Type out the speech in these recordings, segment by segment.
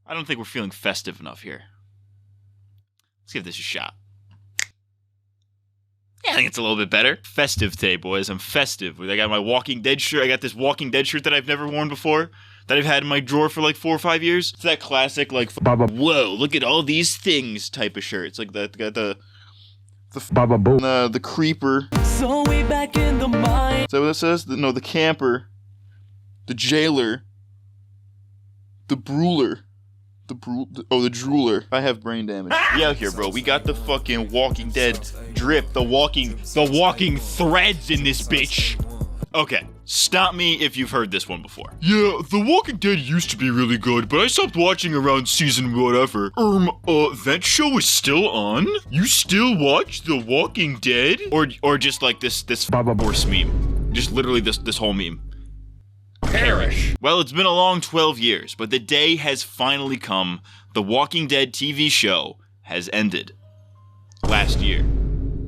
I don't think we're feeling festive enough here. Let's give this a shot. Yeah, I think it's a little bit better. Festive today, boys. I'm festive. I got my Walking Dead shirt. I got this Walking Dead shirt that I've never worn before, that I've had in my drawer for like 4 or 5 years. It's that classic, like, whoa, look at all these things type of shirt. It's like the creeper. So we back in the mind. Is that what it says? No, the camper. The jailer. The brewler. The drooler. I have brain damage. We out here, bro. We got the fucking Walking Dead drip. The walking threads in this bitch. Okay, stop me if you've heard this one before. Yeah, The Walking Dead used to be really good, but I stopped watching around season whatever. That show is still on? You still watch The Walking Dead? Or just like this horse meme. Just literally this whole meme. Perish. Well, it's been a long 12 years, but the day has finally come. The Walking Dead TV show has ended. Last year.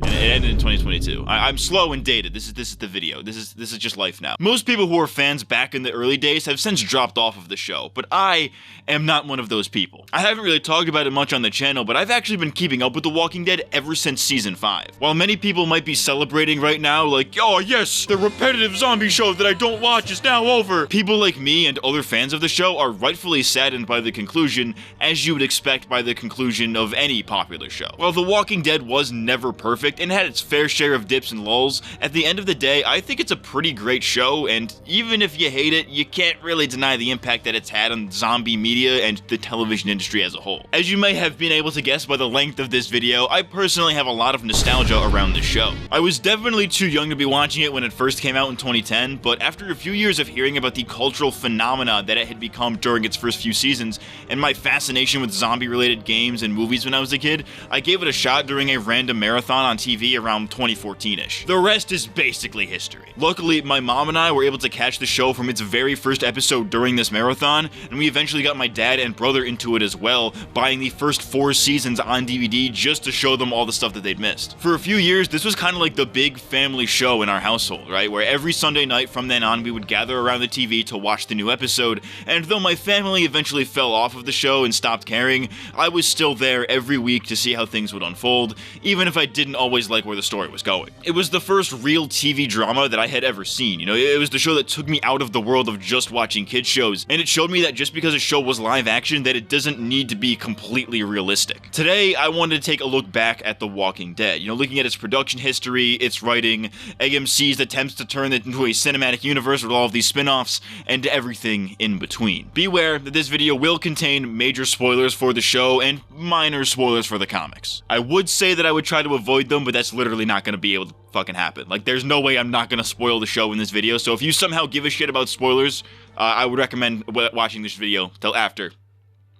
And it ended in 2022. I'm slow and dated. This is the video. This is just life now. Most people who were fans back in the early days have since dropped off of the show, but I am not one of those people. I haven't really talked about it much on the channel, but I've actually been keeping up with The Walking Dead ever since season 5. While many people might be celebrating right now, like, oh yes, the repetitive zombie show that I don't watch is now over, people like me and other fans of the show are rightfully saddened by the conclusion, as you would expect by the conclusion of any popular show. While The Walking Dead was never perfect, and had its fair share of dips and lulls, at the end of the day, I think it's a pretty great show, and even if you hate it, you can't really deny the impact that it's had on zombie media and the television industry as a whole. As you may have been able to guess by the length of this video, I personally have a lot of nostalgia around this show. I was definitely too young to be watching it when it first came out in 2010, but after a few years of hearing about the cultural phenomena that it had become during its first few seasons, and my fascination with zombie-related games and movies when I was a kid, I gave it a shot during a random marathon on TV around 2014-ish. The rest is basically history. Luckily, my mom and I were able to catch the show from its very first episode during this marathon, and we eventually got my dad and brother into it as well, buying the first 4 seasons on DVD just to show them all the stuff that they'd missed. For a few years, this was kind of like the big family show in our household, right? Where every Sunday night from then on, we would gather around the TV to watch the new episode, and though my family eventually fell off of the show and stopped caring, I was still there every week to see how things would unfold, even if I didn't always like where the story was going. It was the first real TV drama that I had ever seen. You know, it was the show that took me out of the world of just watching kids shows, and it showed me that just because a show was live action, that it doesn't need to be completely realistic. Today, I wanted to take a look back at The Walking Dead, you know, looking at its production history, its writing, AMC's attempts to turn it into a cinematic universe with all of these spin-offs, and everything in between. Beware that this video will contain major spoilers for the show and minor spoilers for the comics. I would say that I would try to avoid them, but that's literally not going to be able to fucking happen. Like, there's no way I'm not going to spoil the show in this video, so if you somehow give a shit about spoilers, I would recommend watching this video till after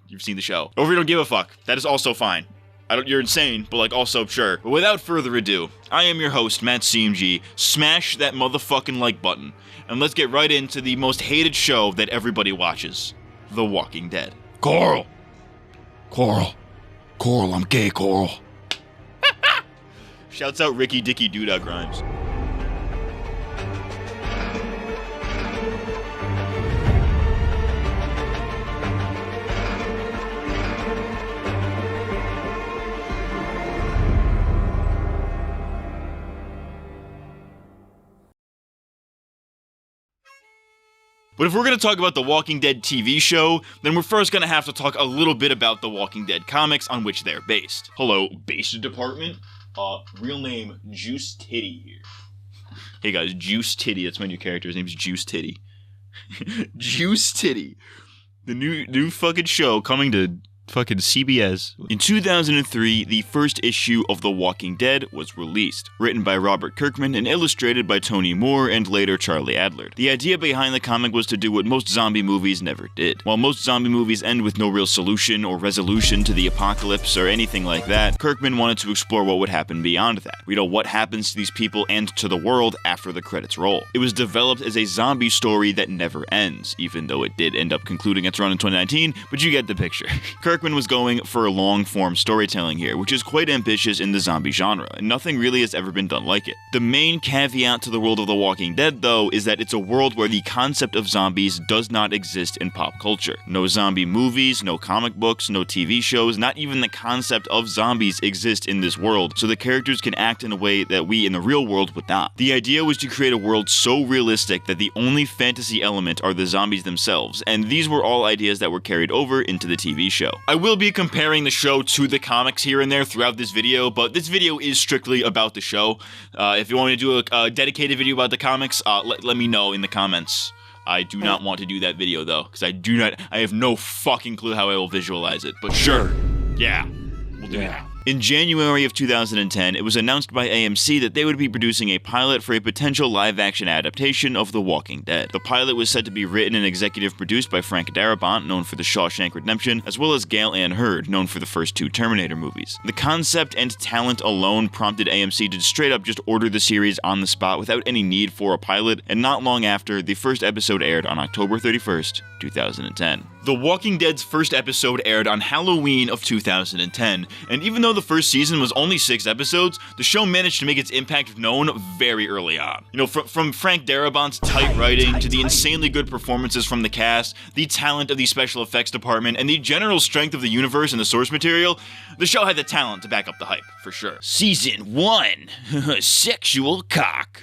you've seen the show. Or if you don't give a fuck, that is also fine. You're insane, but like, also, sure. But without further ado, I am your host, MattCMG. Smash that motherfucking like button, and let's get right into the most hated show that everybody watches, The Walking Dead. Coral, I'm gay, Coral. Shouts out Ricky Dicky Doodah Grimes. But if we're going to talk about The Walking Dead TV show, then we're first going to have to talk a little bit about The Walking Dead comics on which they're based. Hello, base department? Real name, Juice Titty here. Hey guys, Juice Titty, that's my new character, his name's Juice Titty. Juice Titty. The new fucking show coming to fucking CBS. In 2003, the first issue of The Walking Dead was released, written by Robert Kirkman and illustrated by Tony Moore and later Charlie Adler. The idea behind the comic was to do what most zombie movies never did. While most zombie movies end with no real solution or resolution to the apocalypse or anything like that, Kirkman wanted to explore what would happen beyond that. We know what happens to these people and to the world after the credits roll. It was developed as a zombie story that never ends, even though it did end up concluding its run in 2019, but you get the picture. Kirkman Kirkman was going for long-form storytelling here, which is quite ambitious in the zombie genre, and nothing really has ever been done like it. The main caveat to the world of The Walking Dead, though, is that it's a world where the concept of zombies does not exist in pop culture. No zombie movies, no comic books, no TV shows, not even the concept of zombies exist in this world, so the characters can act in a way that we in the real world would not. The idea was to create a world so realistic that the only fantasy element are the zombies themselves, and these were all ideas that were carried over into the TV show. I will be comparing the show to the comics here and there throughout this video, but this video is strictly about the show. If you want me to do a dedicated video about the comics, let me know in the comments. I do not want to do that video though, because I have no fucking clue how I will visualize it, but sure, yeah, we'll do that. In January of 2010, it was announced by AMC that they would be producing a pilot for a potential live-action adaptation of The Walking Dead. The pilot was said to be written and executive produced by Frank Darabont, known for The Shawshank Redemption, as well as Gail Ann Hurd, known for the first 2 Terminator movies. The concept and talent alone prompted AMC to straight up just order the series on the spot without any need for a pilot, and not long after, the first episode aired on October 31st, 2010. The Walking Dead's first episode aired on Halloween of 2010, and even though the first season was only 6 episodes, the show managed to make its impact known very early on. You know, from Frank Darabont's tight writing to the insanely good performances from the cast, the talent of the special effects department, and the general strength of the universe and the source material, the show had the talent to back up the hype, for sure. Season 1, Sexual Cock.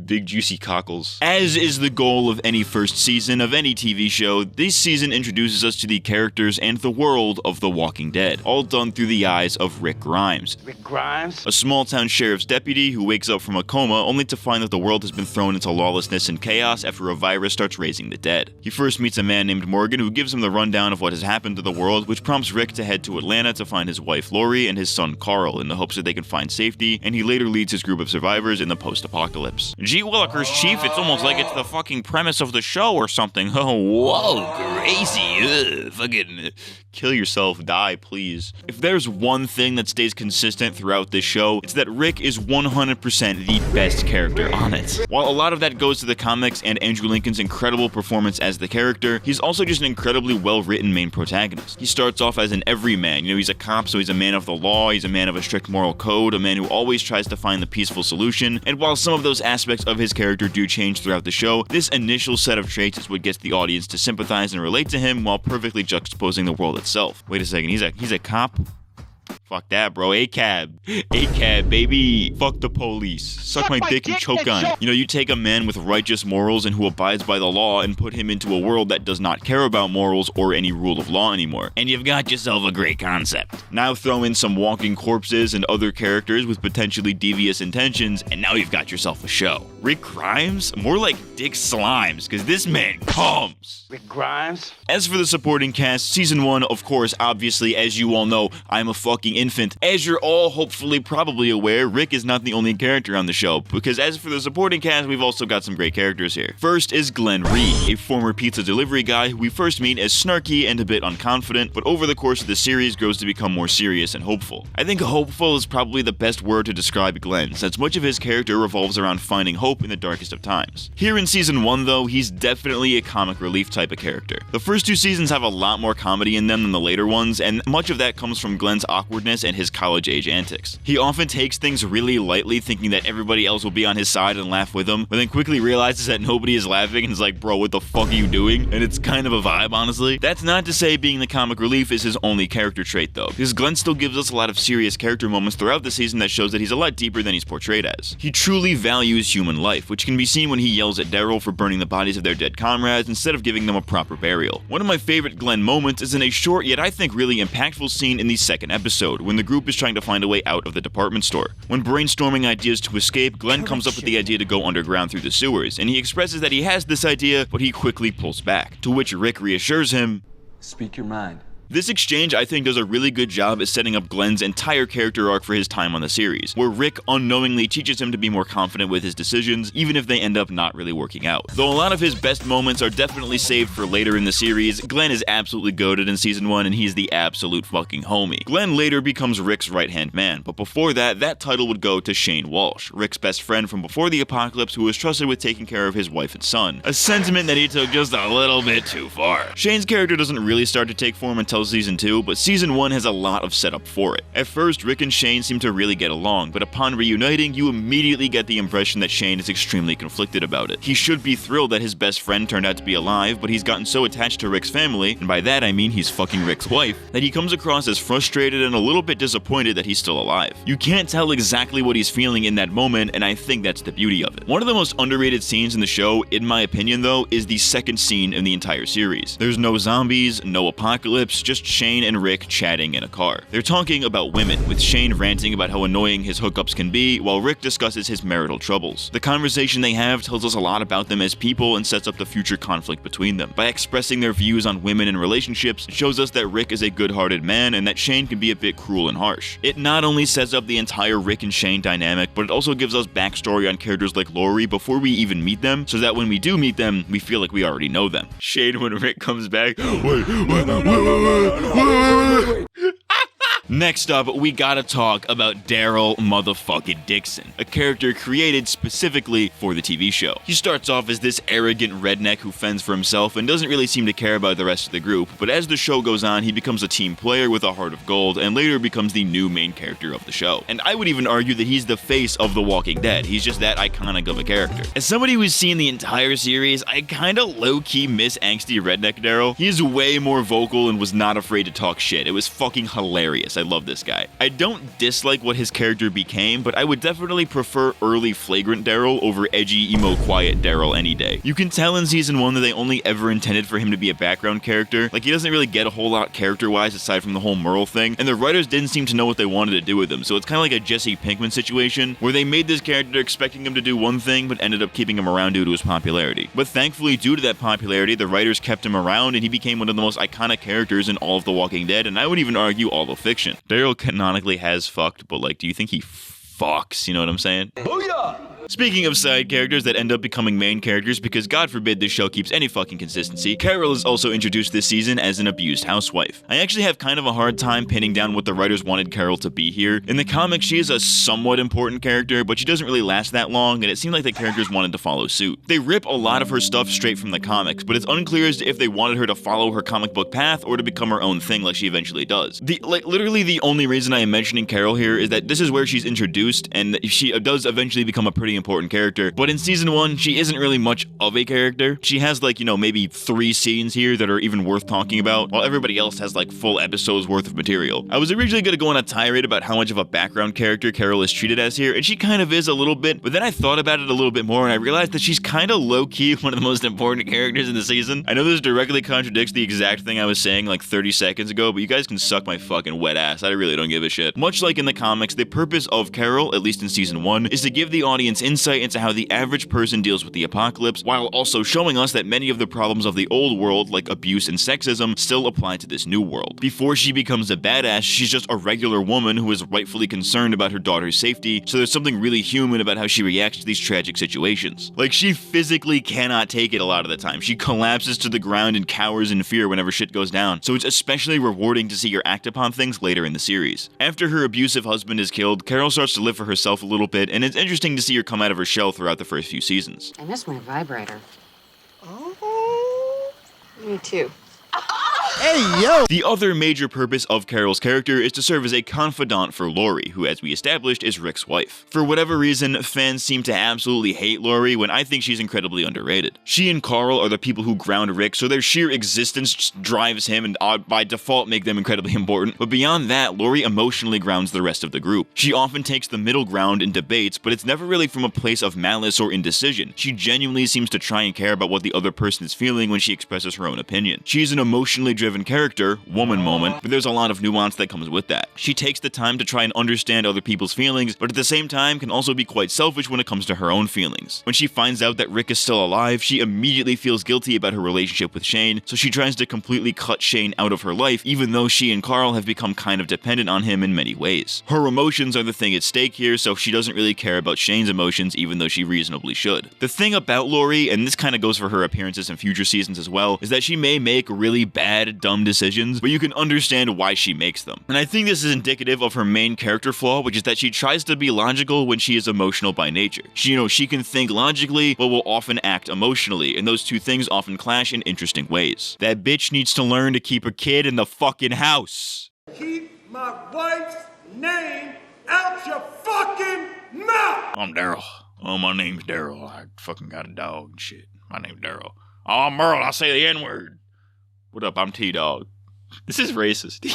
Big juicy cockles. As is the goal of any first season of any TV show, this season introduces us to the characters and the world of The Walking Dead, all done through the eyes of Rick Grimes. Rick Grimes? A small-town sheriff's deputy who wakes up from a coma only to find that the world has been thrown into lawlessness and chaos after a virus starts raising the dead. He first meets a man named Morgan who gives him the rundown of what has happened to the world, which prompts Rick to head to Atlanta to find his wife Lori and his son Carl in the hopes that they can find safety, and he later leads his group of survivors in the post-apocalypse. G. Willikers, Chief, it's almost like it's the fucking premise of the show or something. Oh, whoa, crazy. Fucking kill yourself, die, please. If there's one thing that stays consistent throughout this show, it's that Rick is 100% the best character on it. While a lot of that goes to the comics and Andrew Lincoln's incredible performance as the character, he's also just an incredibly well-written main protagonist. He starts off as an everyman. You know, he's a cop, so he's a man of the law, he's a man of a strict moral code, a man who always tries to find the peaceful solution, and while some of those aspects of his character do change throughout the show, this initial set of traits is what gets the audience to sympathize and relate to him while perfectly juxtaposing the world itself. Wait a second, he's a cop? Fuck that, bro. A-cab. A-cab, baby. Fuck the police. Suck my dick and choke on it. You know, you take a man with righteous morals and who abides by the law and put him into a world that does not care about morals or any rule of law anymore, and you've got yourself a great concept. Now throw in some walking corpses and other characters with potentially devious intentions, and now you've got yourself a show. Rick Grimes? More like Dick Slimes, because this man comes. Rick Grimes? As for the supporting cast, season 1, of course, obviously, as you all know, I'm a fucking infant. As you're all hopefully probably aware, Rick is not the only character on the show, because as for the supporting cast, we've also got some great characters here. First is Glenn Reed, a former pizza delivery guy who we first meet as snarky and a bit unconfident, but over the course of the series grows to become more serious and hopeful. I think hopeful is probably the best word to describe Glenn, since much of his character revolves around finding hope in the darkest of times. Here in season 1 though, he's definitely a comic relief type of character. The first 2 seasons have a lot more comedy in them than the later ones, and much of that comes from Glenn's awkwardness and his college-age antics. He often takes things really lightly, thinking that everybody else will be on his side and laugh with him, but then quickly realizes that nobody is laughing and is like, bro, what the fuck are you doing? And it's kind of a vibe, honestly. That's not to say being the comic relief is his only character trait though, because Glenn still gives us a lot of serious character moments throughout the season that shows that he's a lot deeper than he's portrayed as. He truly values human life, which can be seen when he yells at Daryl for burning the bodies of their dead comrades instead of giving them a proper burial. One of my favorite Glenn moments is in a short yet I think really impactful scene in the second episode, when the group is trying to find a way out of the department store. When brainstorming ideas to escape, Glenn comes up with the idea to go underground through the sewers, and he expresses that he has this idea, but he quickly pulls back, to which Rick reassures him, "Speak your mind. This exchange, I think, does a really good job at setting up Glenn's entire character arc for his time on the series, where Rick unknowingly teaches him to be more confident with his decisions, even if they end up not really working out. Though a lot of his best moments are definitely saved for later in the series, Glenn is absolutely goated in season 1 and he's the absolute fucking homie. Glenn later becomes Rick's right-hand man, but before that, that title would go to Shane Walsh, Rick's best friend from before the apocalypse who was trusted with taking care of his wife and son, a sentiment that he took just a little bit too far. Shane's character doesn't really start to take form until season 2, but season 1 has a lot of setup for it. At first, Rick and Shane seem to really get along, but upon reuniting, you immediately get the impression that Shane is extremely conflicted about it. He should be thrilled that his best friend turned out to be alive, but he's gotten so attached to Rick's family, and by that I mean he's fucking Rick's wife, that he comes across as frustrated and a little bit disappointed that he's still alive. You can't tell exactly what he's feeling in that moment, and I think that's the beauty of it. One of the most underrated scenes in the show, in my opinion though, is the second scene in the entire series. There's no zombies, no apocalypse, just Shane and Rick chatting in a car. They're talking about women, with Shane ranting about how annoying his hookups can be, while Rick discusses his marital troubles. The conversation they have tells us a lot about them as people and sets up the future conflict between them. By expressing their views on women and relationships, it shows us that Rick is a good-hearted man and that Shane can be a bit cruel and harsh. It not only sets up the entire Rick and Shane dynamic, but it also gives us backstory on characters like Lori before we even meet them, so that when we do meet them, we feel like we already know them. Shane, when Rick comes back, wait. Next up, we gotta talk about Daryl motherfucking Dixon, a character created specifically for the TV show. He starts off as this arrogant redneck who fends for himself and doesn't really seem to care about the rest of the group, but as the show goes on, he becomes a team player with a heart of gold and later becomes the new main character of the show. And I would even argue that he's the face of The Walking Dead. He's just that iconic of a character. As somebody who's seen the entire series, I kinda low-key miss angsty redneck Daryl. He's way more vocal and was not afraid to talk shit. It was fucking hilarious. I love this guy. I don't dislike what his character became, but I would definitely prefer early flagrant Daryl over edgy, emo, quiet Daryl any day. You can tell in season 1 that they only ever intended for him to be a background character. Like, he doesn't really get a whole lot character-wise aside from the whole Merle thing, and the writers didn't seem to know what they wanted to do with him, so it's kind of like a Jesse Pinkman situation, where they made this character expecting him to do one thing, but ended up keeping him around due to his popularity. But thankfully, due to that popularity, the writers kept him around, and he became one of the most iconic characters in all of The Walking Dead, and I would even argue all of fiction. Daryl canonically has fucked, but like, do you think he fucks? You know what I'm saying? Booyah! Speaking of side characters that end up becoming main characters, because God forbid this show keeps any fucking consistency, Carol is also introduced this season as an abused housewife. I actually have kind of a hard time pinning down what the writers wanted Carol to be here. In the comics, she is a somewhat important character, but she doesn't really last that long, and it seemed like the characters wanted to follow suit. They rip a lot of her stuff straight from the comics, but it's unclear as to if they wanted her to follow her comic book path or to become her own thing like she eventually does. Literally the only reason I am mentioning Carol here is that this is where she's introduced, and she does eventually become a pretty important character, but in season 1, she isn't really much of a character. She has like, maybe 3 scenes here that are even worth talking about, while everybody else has like full episodes worth of material. I was originally going to go on a tirade about how much of a background character Carol is treated as here, and she kind of is a little bit, but then I thought about it a little bit more and I realized that she's kind of low-key one of the most important characters in the season. I know this directly contradicts the exact thing I was saying like 30 seconds ago, but you guys can suck my fucking wet ass. I really don't give a shit. Much like in the comics, the purpose of Carol, at least in season 1, is to give the audience insight into how the average person deals with the apocalypse, while also showing us that many of the problems of the old world, like abuse and sexism, still apply to this new world. Before she becomes a badass, she's just a regular woman who is rightfully concerned about her daughter's safety, so there's something really human about how she reacts to these tragic situations. Like, she physically cannot take it a lot of the time. She collapses to the ground and cowers in fear whenever shit goes down, so it's especially rewarding to see her act upon things later in the series. After her abusive husband is killed, Carol starts to live for herself a little bit, and it's interesting to see her come out of her shell throughout the first few seasons. I miss my vibrator. Oh, me too. Hey, yo! The other major purpose of Carol's character is to serve as a confidant for Lori, who, as we established, is Rick's wife. For whatever reason, fans seem to absolutely hate Lori when I think she's incredibly underrated. She and Carl are the people who ground Rick, so their sheer existence just drives him and by default make them incredibly important. But beyond that, Lori emotionally grounds the rest of the group. She often takes the middle ground in debates, but it's never really from a place of malice or indecision. She genuinely seems to try and care about what the other person is feeling when she expresses her own opinion. She's an emotionally family-driven character, woman moment, but there's a lot of nuance that comes with that. She takes the time to try and understand other people's feelings, but at the same time can also be quite selfish when it comes to her own feelings. When she finds out that Rick is still alive, she immediately feels guilty about her relationship with Shane, so she tries to completely cut Shane out of her life, even though she and Carl have become kind of dependent on him in many ways. Her emotions are the thing at stake here, so she doesn't really care about Shane's emotions, even though she reasonably should. The thing about Lori, and this kind of goes for her appearances in future seasons as well, is that she may make really bad, dumb decisions, but you can understand why she makes them. And I think this is indicative of her main character flaw, which is that she tries to be logical when she is emotional by nature. She can think logically, but will often act emotionally, and those two things often clash in interesting ways. That bitch needs to learn to keep a kid in the fucking house. Keep my wife's name out your fucking mouth! I'm Daryl. Oh, my name's Daryl. I fucking got a dog and shit. My name's Daryl. Oh, I'm Merle. I say the N-word. What up? I'm T-Dog. This is racist.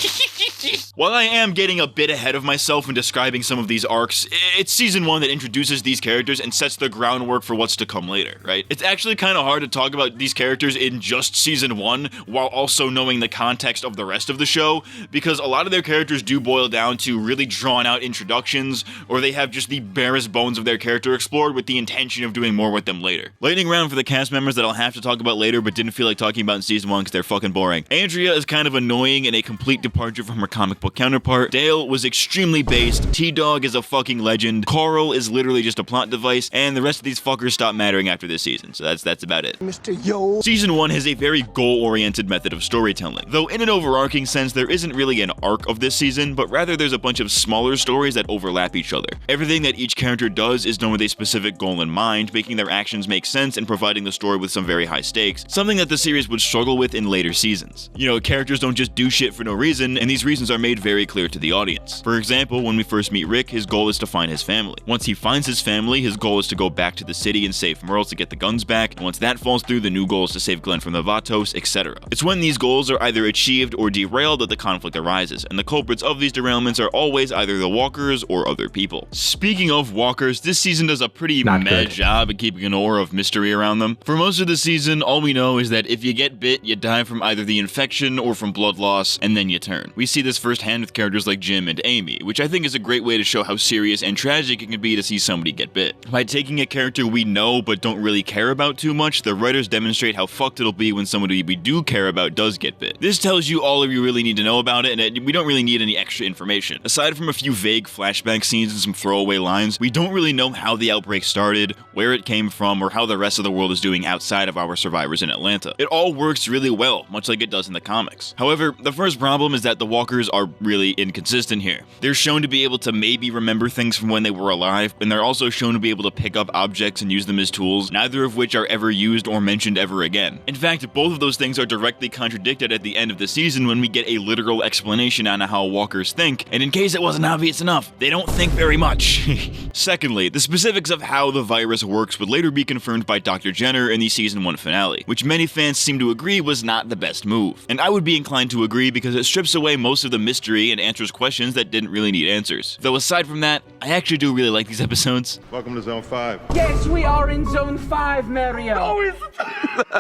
While I am getting a bit ahead of myself in describing some of these arcs, it's season 1 that introduces these characters and sets the groundwork for what's to come later, right? It's actually kind of hard to talk about these characters in just season 1 while also knowing the context of the rest of the show, because a lot of their characters do boil down to really drawn out introductions, or they have just the barest bones of their character explored with the intention of doing more with them later. Lightning round for the cast members that I'll have to talk about later but didn't feel like talking about in season 1 because they're fucking boring. Andrea is kind of annoying and a complete departure from her comic book counterpart. Dale was extremely based. T-Dog is a fucking legend. Carl is literally just a plot device, and the rest of these fuckers stop mattering after this season, so that's about it. Mr. Yo. Season 1 has a very goal-oriented method of storytelling, though in an overarching sense there isn't really an arc of this season, but rather there's a bunch of smaller stories that overlap each other. Everything that each character does is done with a specific goal in mind, making their actions make sense and providing the story with some very high stakes, something that the series would struggle with in later seasons. Characters don't just do shit for no reason, and these reasons are made very clear to the audience. For example, when we first meet Rick, his goal is to find his family. Once he finds his family, his goal is to go back to the city and save Merle to get the guns back, and once that falls through, the new goal is to save Glenn from the Vatos, etc. It's when these goals are either achieved or derailed that the conflict arises, and the culprits of these derailments are always either the walkers or other people. Speaking of walkers, this season does a pretty meh job at keeping an aura of mystery around them. For most of the season, all we know is that if you get bit, you die from either the infection or from blood loss, and then you turn. We see this firsthand with characters like Jim and Amy, which I think is a great way to show how serious and tragic it can be to see somebody get bit. By taking a character we know but don't really care about too much, the writers demonstrate how fucked it'll be when somebody we do care about does get bit. This tells you all of you really need to know about it, and we don't really need any extra information. Aside from a few vague flashback scenes and some throwaway lines, we don't really know how the outbreak started, where it came from, or how the rest of the world is doing outside of our survivors in Atlanta. It all works really well, much like it does in the comics. However, the first problem is that the walkers are really inconsistent here. They're shown to be able to maybe remember things from when they were alive, and they're also shown to be able to pick up objects and use them as tools, neither of which are ever used or mentioned ever again. In fact, both of those things are directly contradicted at the end of the season when we get a literal explanation on how walkers think, and in case it wasn't obvious enough, they don't think very much. Secondly, the specifics of how the virus works would later be confirmed by Dr. Jenner in the season 1 finale, which many fans seem to agree was not the best move. And I would be inclined to agree because it strips away most of the mystery and answers questions that didn't really need answers. Though aside from that, I actually do really like these episodes. Welcome to Zone 5. Yes, we are in Zone 5, Mario.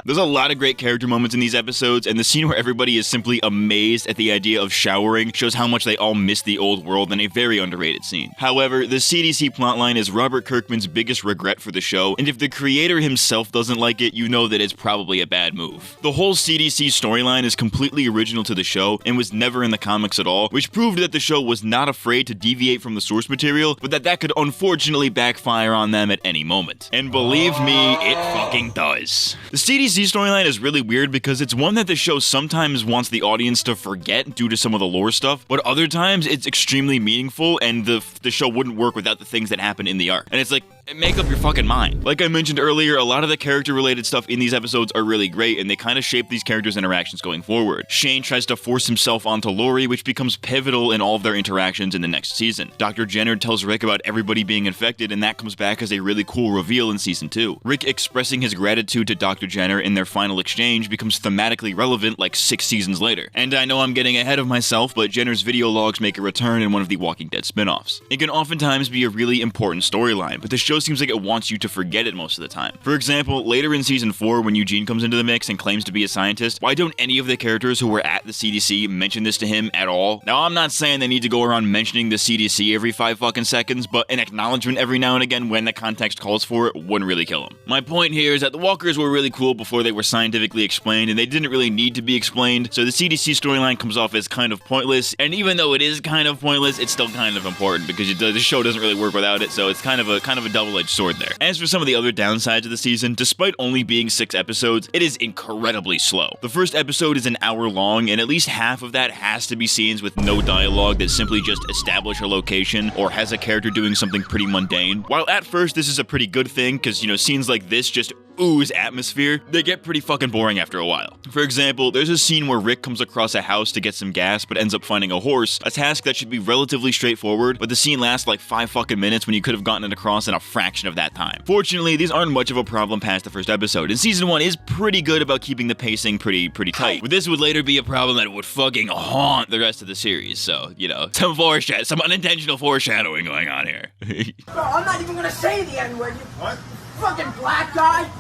There's a lot of great character moments in these episodes, and the scene where everybody is simply amazed at the idea of showering shows how much they all miss the old world in a very underrated scene. However, the CDC plotline is Robert Kirkman's biggest regret for the show, and if the creator himself doesn't like it, you know that it's probably a bad move. The whole CDC storyline is completely original to the show and was never in the comics at all, which proved that the show was not afraid to deviate from the source material, but that could unfortunately backfire on them at any moment. And believe me, it fucking does. The CDC storyline is really weird because it's one that the show sometimes wants the audience to forget due to some of the lore stuff, but other times it's extremely meaningful and the show wouldn't work without the things that happen in the arc. And it's like, make up your fucking mind. Like I mentioned earlier, a lot of the character-related stuff in these episodes are really great, and they kind of shape these characters' interactions going forward. Shane tries to force himself onto Lori, which becomes pivotal in all of their interactions in the next season. Dr. Jenner tells Rick about everybody being infected, and that comes back as a really cool reveal in season 2. Rick expressing his gratitude to Dr. Jenner in their final exchange becomes thematically relevant like 6 seasons later. And I know I'm getting ahead of myself, but Jenner's video logs make a return in one of the Walking Dead spin-offs. It can oftentimes be a really important storyline, but the show show seems like it wants you to forget it most of the time. For example, later in season 4, when Eugene comes into the mix and claims to be a scientist, why don't any of the characters who were at the CDC mention this to him at all? Now, I'm not saying they need to go around mentioning the CDC every 5 fucking seconds, but an acknowledgement every now and again when the context calls for it wouldn't really kill him. My point here is that the walkers were really cool before they were scientifically explained, and they didn't really need to be explained, so the CDC storyline comes off as kind of pointless, and even though it is kind of pointless, it's still kind of important because the show doesn't really work without it, so it's kind of a double-edged sword there. As for some of the other downsides of the season, despite only being 6 episodes, it is incredibly slow. The first episode is an hour long, and at least half of that has to be scenes with no dialogue that simply just establish a location or has a character doing something pretty mundane. While at first this is a pretty good thing, because, you know, scenes like this just ooze atmosphere, they get pretty fucking boring after a while. For example, there's a scene where Rick comes across a house to get some gas but ends up finding a horse, a task that should be relatively straightforward, but the scene lasts like 5 fucking minutes when you could have gotten it across in a fraction of that time. Fortunately, these aren't much of a problem past the first episode, and season 1 is pretty good about keeping the pacing pretty tight. But this would later be a problem that would fucking haunt the rest of the series, so, you know, some unintentional foreshadowing going on here. Bro, I'm not even gonna say the N-word, you fucking black guy!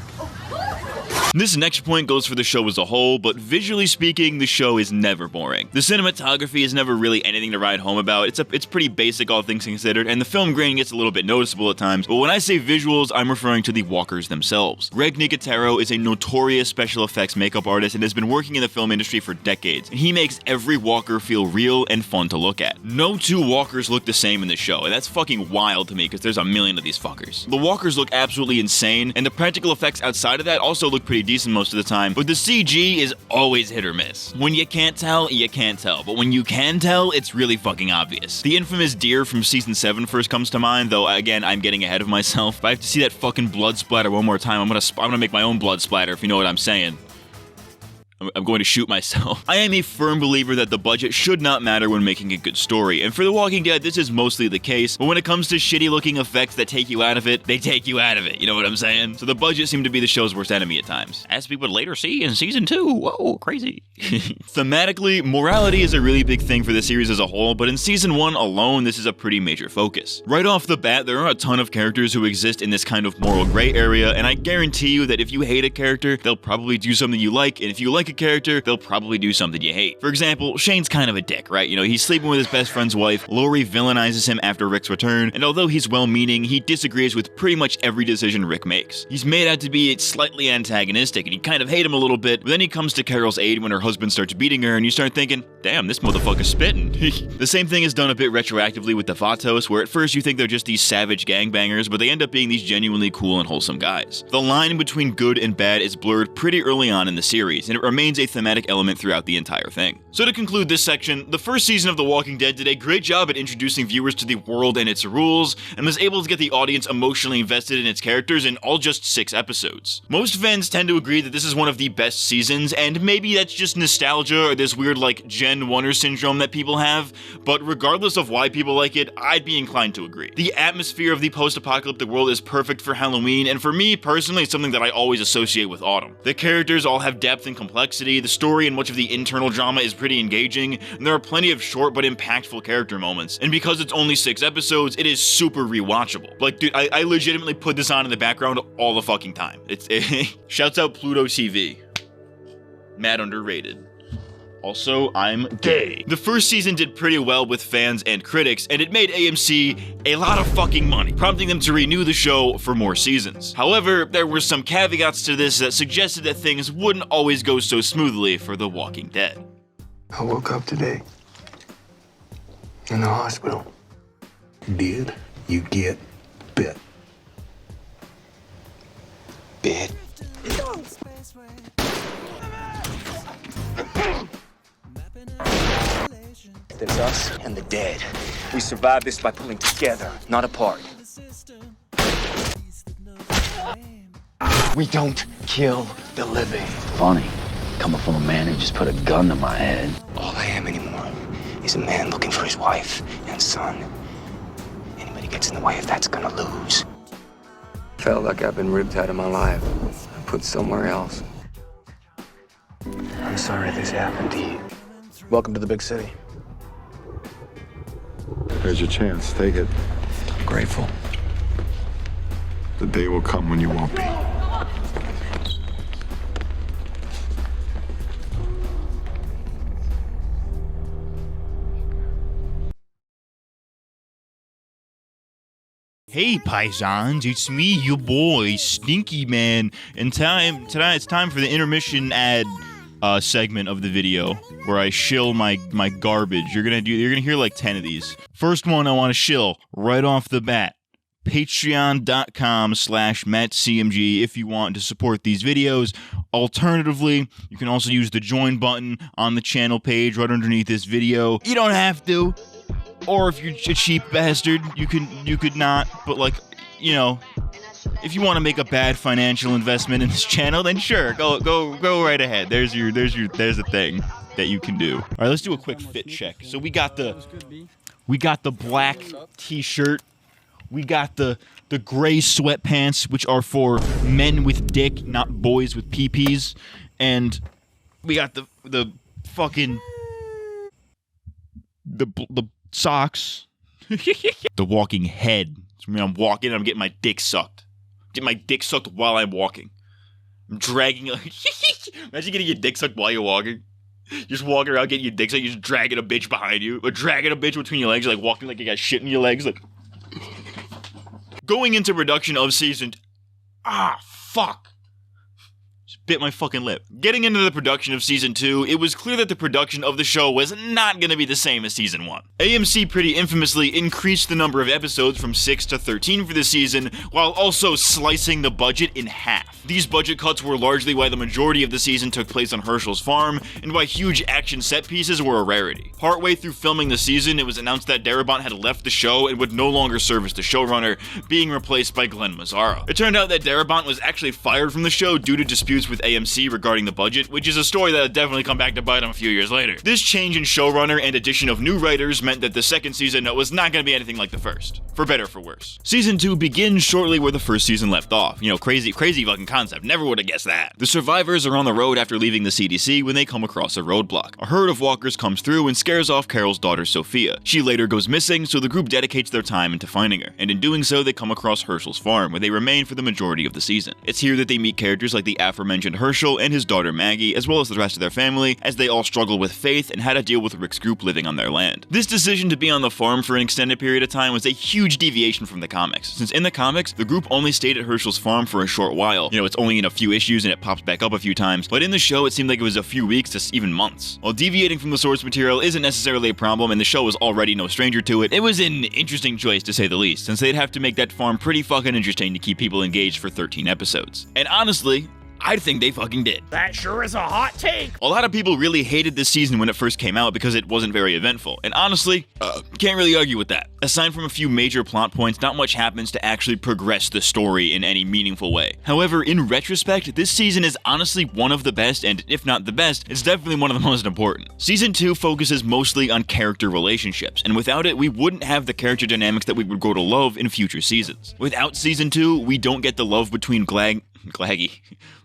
This next point goes for the show as a whole, but visually speaking, the show is never boring. The cinematography is never really anything to write home about. It's pretty basic, all things considered, and the film grain gets a little bit noticeable at times, but when I say visuals, I'm referring to the walkers themselves. Greg Nicotero is a notorious special effects makeup artist and has been working in the film industry for decades, and he makes every walker feel real and fun to look at. No 2 walkers look the same in the show, and that's fucking wild to me because there's a million of these fuckers. The walkers look absolutely insane, and the practical effects outside of that also look pretty decent most of the time, but the CG is always hit or miss. When you can't tell, you can't tell, but when you can tell, it's really fucking obvious. The infamous deer from season 7 first comes to mind, though again, I'm getting ahead of myself. If I have to see that fucking blood splatter one more time, I'm gonna make my own blood splatter, if you know what I'm saying. I'm going to shoot myself. I am a firm believer that the budget should not matter when making a good story, and for The Walking Dead, this is mostly the case, but when it comes to shitty looking effects that take you out of it, they take you out of it, you know what I'm saying? So the budget seemed to be the show's worst enemy at times. As we would later see in season 2, whoa, crazy. Thematically, morality is a really big thing for the series as a whole, but in season 1 alone, this is a pretty major focus. Right off the bat, there are a ton of characters who exist in this kind of moral gray area, and I guarantee you that if you hate a character, they'll probably do something you like, and if you like a character, they'll probably do something you hate. For example, Shane's kind of a dick, right? You know, he's sleeping with his best friend's wife, Lori villainizes him after Rick's return, and although he's well-meaning, he disagrees with pretty much every decision Rick makes. He's made out to be slightly antagonistic, and you kind of hate him a little bit, but then he comes to Carol's aid when her husband starts beating her, and you start thinking, damn, this motherfucker's spitting. The same thing is done a bit retroactively with the Vatos, where at first you think they're just these savage gangbangers, but they end up being these genuinely cool and wholesome guys. The line between good and bad is blurred pretty early on in the series, and it remains a thematic element throughout the entire thing. So to conclude this section, the first season of The Walking Dead did a great job at introducing viewers to the world and its rules, and was able to get the audience emotionally invested in its characters in all just 6 episodes. Most fans tend to agree that this is one of the best seasons, and maybe that's just nostalgia or this weird like Gen 1er syndrome that people have, but regardless of why people like it, I'd be inclined to agree. The atmosphere of the post-apocalyptic world is perfect for Halloween, and for me personally, it's something that I always associate with autumn. The characters all have depth and complexity, the story and much of the internal drama is pretty engaging, and there are plenty of short but impactful character moments, and because it's only 6 episodes, it is super rewatchable. Like, dude, I legitimately put this on in the background all the fucking time. Shouts out Pluto TV. Mad underrated. Also, I'm gay. The first season did pretty well with fans and critics, and it made AMC a lot of fucking money, prompting them to renew the show for more seasons. However, there were some caveats to this that suggested that things wouldn't always go so smoothly for The Walking Dead. I woke up today in the hospital. Did you get bit? Bit? It's us and the dead. We survive this by pulling together, not apart. We don't kill the living. Funny, coming from a man who just put a gun to my head. All I am anymore is a man looking for his wife and son. Anybody gets in the way of that's gonna lose. Felt like I've been ripped out of my life and put somewhere else. I'm sorry this happened to you. Welcome to the big city. There's your chance. Take it. I'm grateful. The day will come when you won't be. Hey paisans, it's me, your boy, Stinky Man, and tonight it's time for the intermission ad segment of the video where I shill my garbage. You're gonna hear like 10 of these. First one I want to shill right off the bat. Patreon.com/MattCMG if you want to support these videos. Alternatively, you can also use the join button on the channel page right underneath this video. You don't have to. Or if you're a cheap bastard, you could not, but like, you know, if you want to make a bad financial investment in this channel, then sure, go right ahead. There's a thing that you can do. All right, let's do a quick fit check. So we got the black t-shirt, we got the gray sweatpants, which are for men with dick, not boys with PPs, and we got the fucking the socks. The walking head. So when I'm walking, I'm getting my dick sucked. Get my dick sucked while I'm walking. I'm dragging. Imagine getting your dick sucked while you're walking. You're just walking around getting your dick sucked. You're just dragging a bitch behind you, or dragging a bitch between your legs. You're like walking like you got shit in your legs. Like going into production of season. Fuck. Bit my fucking lip. Getting into the production of Season 2, it was clear that the production of the show was not going to be the same as Season 1. AMC pretty infamously increased the number of episodes from 6 to 13 for the season, while also slicing the budget in half. These budget cuts were largely why the majority of the season took place on Herschel's farm, and why huge action set pieces were a rarity. Partway through filming the season, it was announced that Daryl had left the show and would no longer serve as the showrunner, being replaced by Glenn Mazzara. It turned out that Daryl was actually fired from the show due to disputes with AMC regarding the budget, which is a story that'll definitely come back to bite him a few years later. This change in showrunner and addition of new writers meant that the second season was not going to be anything like the first, for better or for worse. Season 2 begins shortly where the first season left off. You know, crazy fucking concept, never would have guessed that. The survivors are on the road after leaving the CDC when they come across a roadblock. A herd of walkers comes through and scares off Carol's daughter Sophia. She later goes missing, so the group dedicates their time into finding her, and in doing so they come across Herschel's farm, where they remain for the majority of the season. It's here that they meet characters like the aforementioned Herschel and his daughter Maggie, as well as the rest of their family, as they all struggle with faith and how to deal with Rick's group living on their land. This decision to be on the farm for an extended period of time was a huge deviation from the comics, since in the comics, the group only stayed at Herschel's farm for a short while. You know, it's only in a few issues and it pops back up a few times, but in the show it seemed like it was a few weeks to even months. While deviating from the source material isn't necessarily a problem and the show was already no stranger to it, it was an interesting choice to say the least, since they'd have to make that farm pretty fucking interesting to keep people engaged for 13 episodes. And honestly, I think they fucking did. That sure is a hot take. A lot of people really hated this season when it first came out because it wasn't very eventful, and honestly, can't really argue with that. Aside from a few major plot points, not much happens to actually progress the story in any meaningful way. However, in retrospect, this season is honestly one of the best, and if not the best, it's definitely one of the most important. Season 2 focuses mostly on character relationships, and without it, we wouldn't have the character dynamics that we would grow to love in future seasons. Without Season 2, we don't get the love between Glaggy.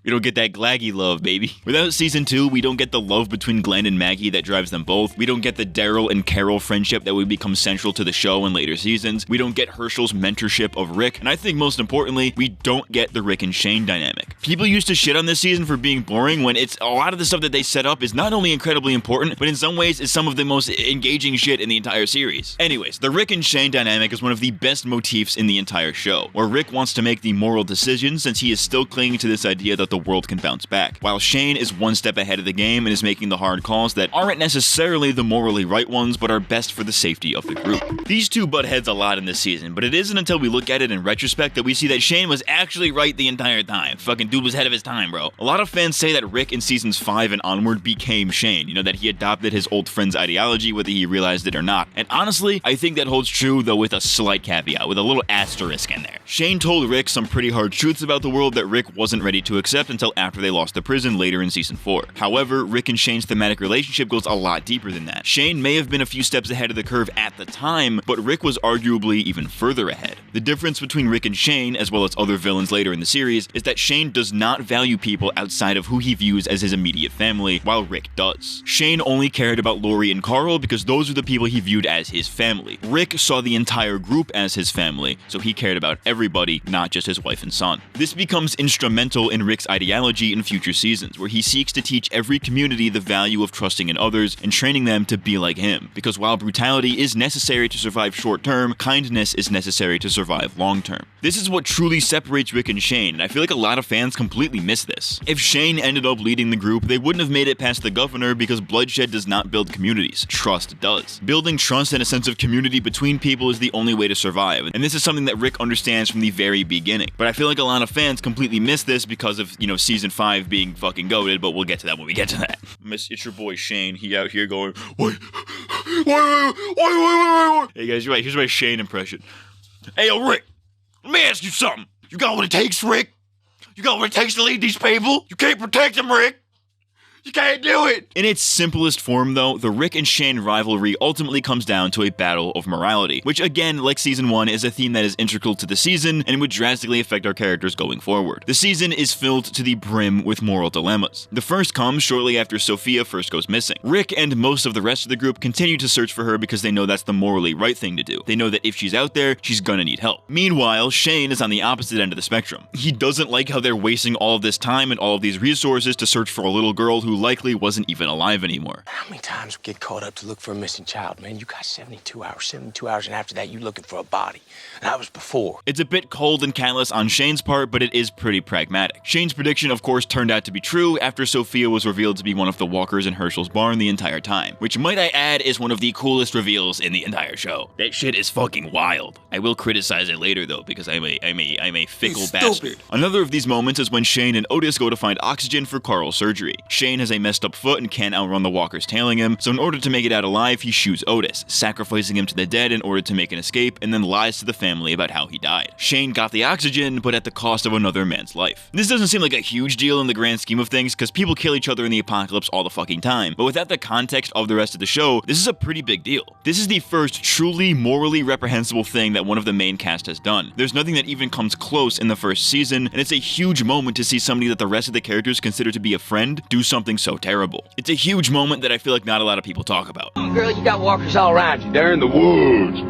We don't get that Glaggy love, baby. Without Season 2, we don't get the love between Glenn and Maggie that drives them both. We don't get the Daryl and Carol friendship that would become central to the show in later seasons. We don't get Herschel's mentorship of Rick. And I think most importantly, we don't get the Rick and Shane dynamic. People used to shit on this season for being boring when it's a lot of the stuff that they set up is not only incredibly important, but in some ways is some of the most engaging shit in the entire series. Anyways, the Rick and Shane dynamic is one of the best motifs in the entire show, where Rick wants to make the moral decision since he is still clinging to this idea that the world can bounce back, while Shane is one step ahead of the game and is making the hard calls that aren't necessarily the morally right ones, but are best for the safety of the group. These two butt heads a lot in this season, but it isn't until we look at it in retrospect that we see that Shane was actually right the entire time. Fucking dude was ahead of his time, bro. A lot of fans say that Rick in seasons 5 and onward became Shane, you know, that he adopted his old friend's ideology whether he realized it or not. And honestly, I think that holds true, though with a slight caveat, with a little asterisk in there. Shane told Rick some pretty hard truths about the world that Rick wasn't ready to accept, accept until after they lost the prison later in season 4. However, Rick and Shane's thematic relationship goes a lot deeper than that. Shane may have been a few steps ahead of the curve at the time, but Rick was arguably even further ahead. The difference between Rick and Shane, as well as other villains later in the series, is that Shane does not value people outside of who he views as his immediate family, while Rick does. Shane only cared about Lori and Carl because those are the people he viewed as his family. Rick saw the entire group as his family, so he cared about everybody, not just his wife and son. This becomes instrumental in Rick's ideology in future seasons, where he seeks to teach every community the value of trusting in others and training them to be like him, because while brutality is necessary to survive short-term, kindness is necessary to survive long-term. This is what truly separates Rick and Shane, and I feel like a lot of fans completely miss this. If Shane ended up leading the group, they wouldn't have made it past the governor because bloodshed does not build communities. Trust does. Building trust and a sense of community between people is the only way to survive, and this is something that Rick understands from the very beginning. But I feel like a lot of fans completely miss this because of, season 5 being fucking goated, but we'll get to that when we get to that. It's your boy Shane, he out here going, wait. Hey guys, you're right, here's my Shane impression. Hey yo, Rick, let me ask you something. You got what it takes, Rick? You got what it takes to lead these people? You can't protect them, Rick. You can't do it! In its simplest form, though, the Rick and Shane rivalry ultimately comes down to a battle of morality, which again, like season 1, is a theme that is integral to the season and would drastically affect our characters going forward. The season is filled to the brim with moral dilemmas. The first comes shortly after Sophia first goes missing. Rick and most of the rest of the group continue to search for her because they know that's the morally right thing to do. They know that if she's out there, she's gonna need help. Meanwhile, Shane is on the opposite end of the spectrum. He doesn't like how they're wasting all of this time and all of these resources to search for a little girl who likely wasn't even alive anymore. How many times we get caught up to look for a missing child, man? You got 72 hours, and after that you looking for a body. And that was before. It's a bit cold and callous on Shane's part, but it is pretty pragmatic. Shane's prediction, of course, turned out to be true after Sophia was revealed to be one of the walkers in Herschel's barn the entire time, which, might I add, is one of the coolest reveals in the entire show. That shit is fucking wild. I will criticize it later, though, because I'm a fickle bastard. Another of these moments is when Shane and Otis go to find oxygen for Carl's surgery. Shane has a messed up foot and can't outrun the walkers tailing him, so in order to make it out alive, he shoots Otis, sacrificing him to the dead in order to make an escape, and then lies to the family about how he died. Shane got the oxygen, but at the cost of another man's life. This doesn't seem like a huge deal in the grand scheme of things, because people kill each other in the apocalypse all the fucking time, but without the context of the rest of the show, this is a pretty big deal. This is the first truly morally reprehensible thing that one of the main cast has done. There's nothing that even comes close in the first season, and it's a huge moment to see somebody that the rest of the characters consider to be a friend do something so terrible. It's a huge moment that I feel like not a lot of people talk about. Girl, you got walkers all around you. They're in the woods.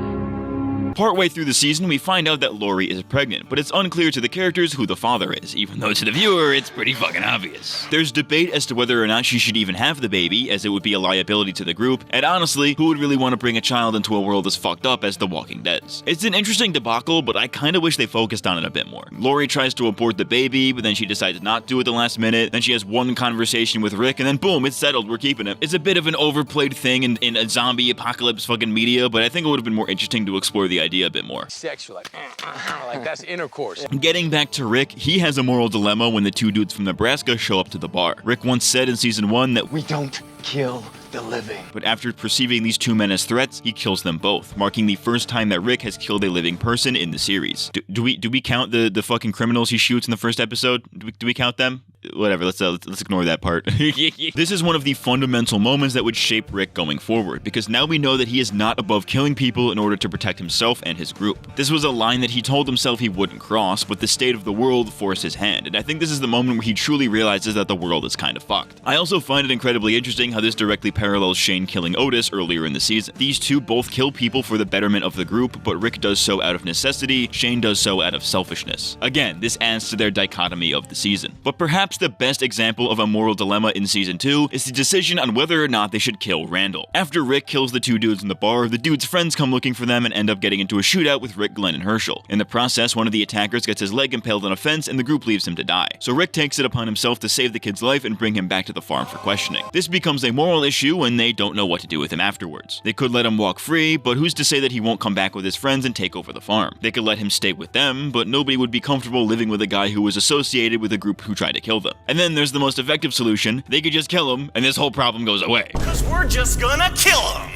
Partway through the season, we find out that Lori is pregnant, but it's unclear to the characters who the father is, even though to the viewer, it's pretty fucking obvious. There's debate as to whether or not she should even have the baby, as it would be a liability to the group, and honestly, who would really want to bring a child into a world as fucked up as The Walking Dead's? It's an interesting debacle, but I kinda wish they focused on it a bit more. Lori tries to abort the baby, but then she decides not to at the last minute, then she has one conversation with Rick, and then boom, it's settled, we're keeping him. It's a bit of an overplayed thing in a zombie apocalypse fucking media, but I think it would have been more interesting to explore the idea a bit more. Sexual, like that's intercourse. Getting back to Rick, he has a moral dilemma when the two dudes from Nebraska show up to the bar. Rick once said in season 1 that We don't kill the living. But after perceiving these two men as threats, he kills them both, marking the first time that Rick has killed a living person in the series. Do we count the fucking criminals he shoots in the first episode? Do we count them? Whatever, let's ignore that part. This is one of the fundamental moments that would shape Rick going forward, because now we know that he is not above killing people in order to protect himself and his group. This was a line that he told himself he wouldn't cross, but the state of the world forced his hand, and I think this is the moment where he truly realizes that the world is kind of fucked. I also find it incredibly interesting how this directly parallels Shane killing Otis earlier in the season. These two both kill people for the betterment of the group, but Rick does so out of necessity, Shane does so out of selfishness. Again, this adds to their dichotomy of the season. But perhaps the best example of a moral dilemma in season 2 is the decision on whether or not they should kill Randall. After Rick kills the two dudes in the bar, the dude's friends come looking for them and end up getting into a shootout with Rick, Glenn, and Herschel. In the process, one of the attackers gets his leg impaled on a fence and the group leaves him to die. So Rick takes it upon himself to save the kid's life and bring him back to the farm for questioning. This becomes a moral issue when they don't know what to do with him afterwards. They could let him walk free, but who's to say that he won't come back with his friends and take over the farm? They could let him stay with them, but nobody would be comfortable living with a guy who was associated with a group who tried to kill them. And then there's the most effective solution. They could just kill him, and this whole problem goes away. Because we're just gonna kill him.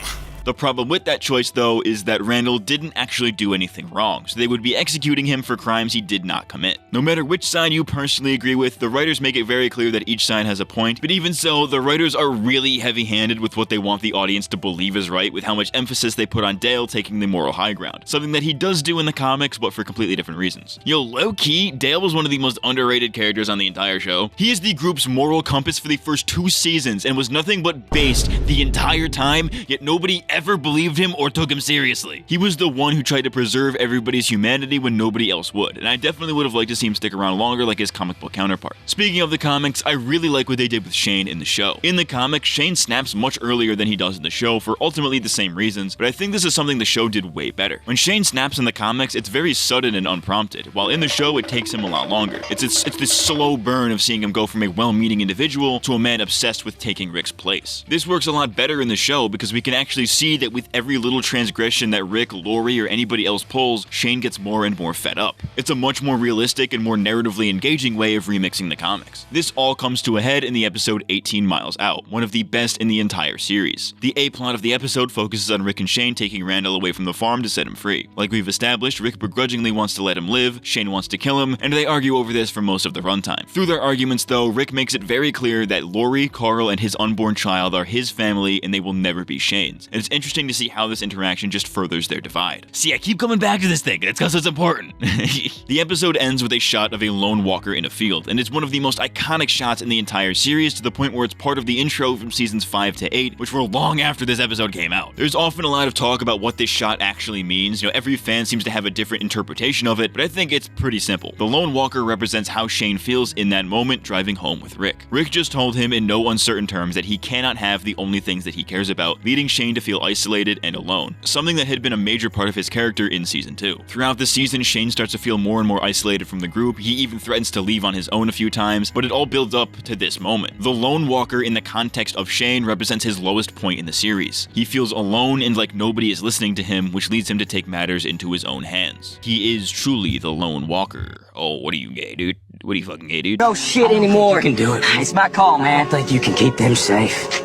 The problem with that choice, though, is that Randall didn't actually do anything wrong, so they would be executing him for crimes he did not commit. No matter which side you personally agree with, the writers make it very clear that each side has a point, but even so, the writers are really heavy-handed with what they want the audience to believe is right, with how much emphasis they put on Dale taking the moral high ground, something that he does do in the comics, but for completely different reasons. Yo, low-key, Dale was one of the most underrated characters on the entire show. He is the group's moral compass for the first 2 seasons, and was nothing but based the entire time, yet nobody ever believed him or took him seriously. He was the one who tried to preserve everybody's humanity when nobody else would, and I definitely would have liked to see him stick around longer like his comic book counterpart. Speaking of the comics, I really like what they did with Shane in the show. In the comics, Shane snaps much earlier than he does in the show for ultimately the same reasons, but I think this is something the show did way better. When Shane snaps in the comics, it's very sudden and unprompted, while in the show it takes him a lot longer. It's this slow burn of seeing him go from a well-meaning individual to a man obsessed with taking Rick's place. This works a lot better in the show because we can actually see that with every little transgression that Rick, Lori, or anybody else pulls, Shane gets more and more fed up. It's a much more realistic and more narratively engaging way of remixing the comics. This all comes to a head in the episode 18 Miles Out, one of the best in the entire series. The A-plot of the episode focuses on Rick and Shane taking Randall away from the farm to set him free. Like we've established, Rick begrudgingly wants to let him live, Shane wants to kill him, and they argue over this for most of the runtime. Through their arguments though, Rick makes it very clear that Lori, Carl, and his unborn child are his family and they will never be Shane's. And it's interesting to see how this interaction just furthers their divide. See, I keep coming back to this thing, and it's because it's important. The episode ends with a shot of a lone walker in a field, and it's one of the most iconic shots in the entire series, to the point where it's part of the intro from seasons 5 to 8, which were long after this episode came out. There's often a lot of talk about what this shot actually means. Every fan seems to have a different interpretation of it, but I think it's pretty simple. The lone walker represents how Shane feels in that moment driving home with Rick. Rick just told him in no uncertain terms that he cannot have the only things that he cares about, leading Shane to feel isolated and alone, something that had been a major part of his character in season 2. Throughout the season, Shane starts to feel more and more isolated from the group. He even threatens to leave on his own a few times, but it all builds up to this moment. The lone walker in the context of Shane represents his lowest point in the series. He feels alone and like nobody is listening to him, which leads him to take matters into his own hands. He is truly the lone walker. Oh, what are you, gay, dude? What are you, fucking gay, dude? No shit anymore. You can do it. It's my call, man. Think you can keep them safe.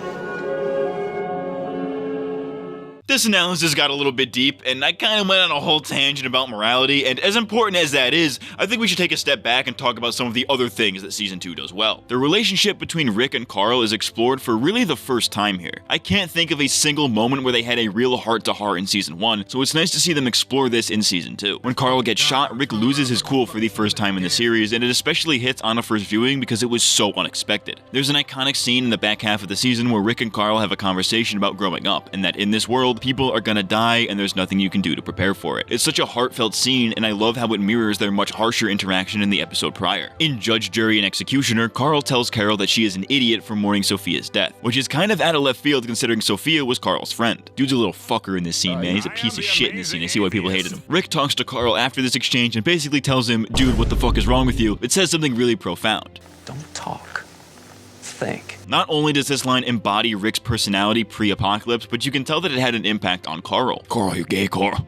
This analysis got a little bit deep, and I kind of went on a whole tangent about morality, and as important as that is, I think we should take a step back and talk about some of the other things that Season 2 does well. The relationship between Rick and Carl is explored for really the first time here. I can't think of a single moment where they had a real heart-to-heart in Season 1, so it's nice to see them explore this in Season 2. When Carl gets shot, Rick loses his cool for the first time in the series, and it especially hits on a first viewing because it was so unexpected. There's an iconic scene in the back half of the season where Rick and Carl have a conversation about growing up, and that in this world, people are gonna die and there's nothing you can do to prepare for it. It's such a heartfelt scene, and I love how it mirrors their much harsher interaction in the episode prior. In Judge, Jury, and Executioner, Carl tells Carol that she is an idiot for mourning Sophia's death, which is kind of out of left field considering Sophia was Carl's friend. Dude's a little fucker in this scene, man. He's a piece of shit in this scene. I see why people hated him. Rick talks to Carl after this exchange and basically tells him, dude, what the fuck is wrong with you? It says something really profound. Don't talk. Think. Not only does this line embody Rick's personality pre-apocalypse, but you can tell that it had an impact on Carl. Carl, you gay, Carl.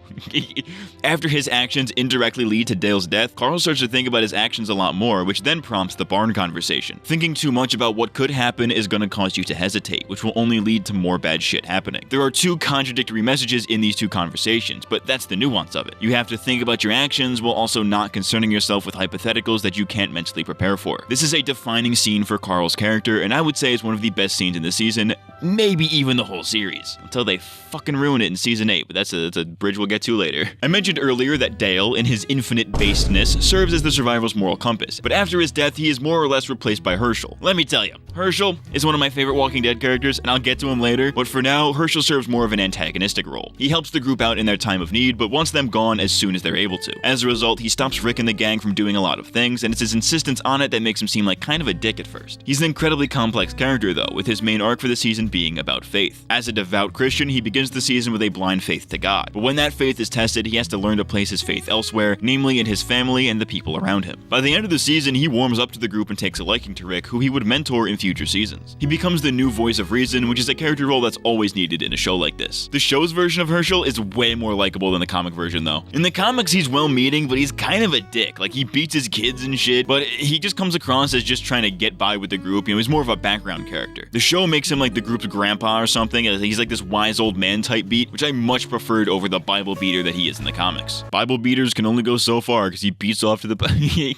After his actions indirectly lead to Dale's death, Carl starts to think about his actions a lot more, which then prompts the barn conversation. Thinking too much about what could happen is going to cause you to hesitate, which will only lead to more bad shit happening. There are two contradictory messages in these two conversations, but that's the nuance of it. You have to think about your actions while also not concerning yourself with hypotheticals that you can't mentally prepare for. This is a defining scene for Carl's character, and I would say is one of the best scenes in the season, maybe even the whole series, until they fucking ruin it in season 8, but that's a bridge we'll get to later. I mentioned earlier that Dale, in his infinite basedness, serves as the survival's moral compass, but after his death, he is more or less replaced by Herschel. Let me tell you, Herschel is one of my favorite Walking Dead characters, and I'll get to him later, but for now, Herschel serves more of an antagonistic role. He helps the group out in their time of need, but wants them gone as soon as they're able to. As a result, he stops Rick and the gang from doing a lot of things, and it's his insistence on it that makes him seem like kind of a dick at first. He's an incredibly complex character though, with his main arc for the season being about faith. As a devout Christian, he begins the season with a blind faith to God, but when that faith is tested, he has to learn to place his faith elsewhere, namely in his family and the people around him. By the end of the season, he warms up to the group and takes a liking to Rick, who he would mentor in future seasons. He becomes the new voice of reason, which is a character role that's always needed in a show like this. The show's version of Herschel is way more likable than the comic version though. In the comics, he's well-meaning, but he's kind of a dick. Like, he beats his kids and shit, but he just comes across as just trying to get by with the group. He's more of a background character. The show makes him like the group's grandpa or something. He's like this wise old man type beat, which I much preferred over the Bible beater that he is in the comics. Bible beaters can only go so far because he beats off to the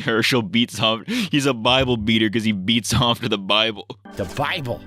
Herschel beats off. He's a Bible beater because he beats off to the Bible. The Bible.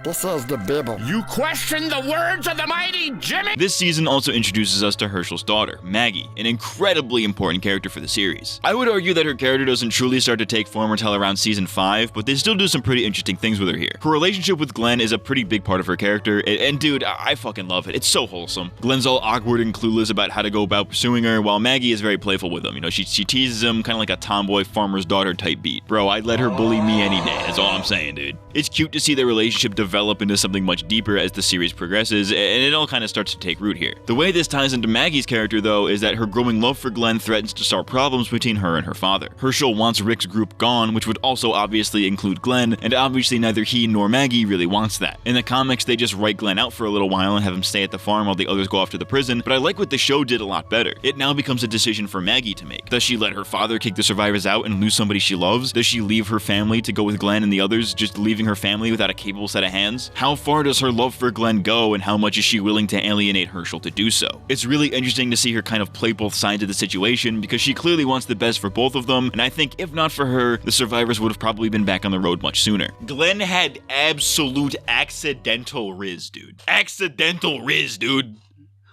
This is the Bible. You question the words of the mighty Jimmy? This season also introduces us to Herschel's daughter, Maggie, an incredibly important character for the series. I would argue that her character doesn't truly start to take form until around season 5, but they still do some pretty interesting things with her here. Her relationship with Glenn is a pretty big part of her character, and dude, I fucking love it. It's so wholesome. Glenn's all awkward and clueless about how to go about pursuing her, while Maggie is very playful with him. You know, she teases him, kind of like a tomboy farmer's daughter type beat. Bro, I'd let her bully me any day, that's all I'm saying, dude. It's cute to see their relationship develop into something much deeper as the series progresses, and it all kind of starts to take root here. The way this ties into Maggie's character, though, is that her growing love for Glenn threatens to start problems between her and her father. Herschel wants Rick's group gone, which would also obviously include Glenn, and obviously neither he nor Maggie really wants that. In the comics, they just write Glenn out for a little while and have him stay at the farm while the others go off to the prison, but I like what the show did a lot better. It now becomes a decision for Maggie to make. Does she let her father kick the survivors out and lose somebody she loves? Does she leave her family to go with Glenn and the others, just leaving her family without a capable set of hands? How far does her love for Glenn go, and how much is she willing to alienate Herschel to do so? It's really interesting to see her kind of play both sides of the situation, because she clearly wants the best for both of them, and I think if not for her, the survivors would have probably been back on the road much sooner. Glenn had absolute accidental riz, dude. Accidental riz, dude.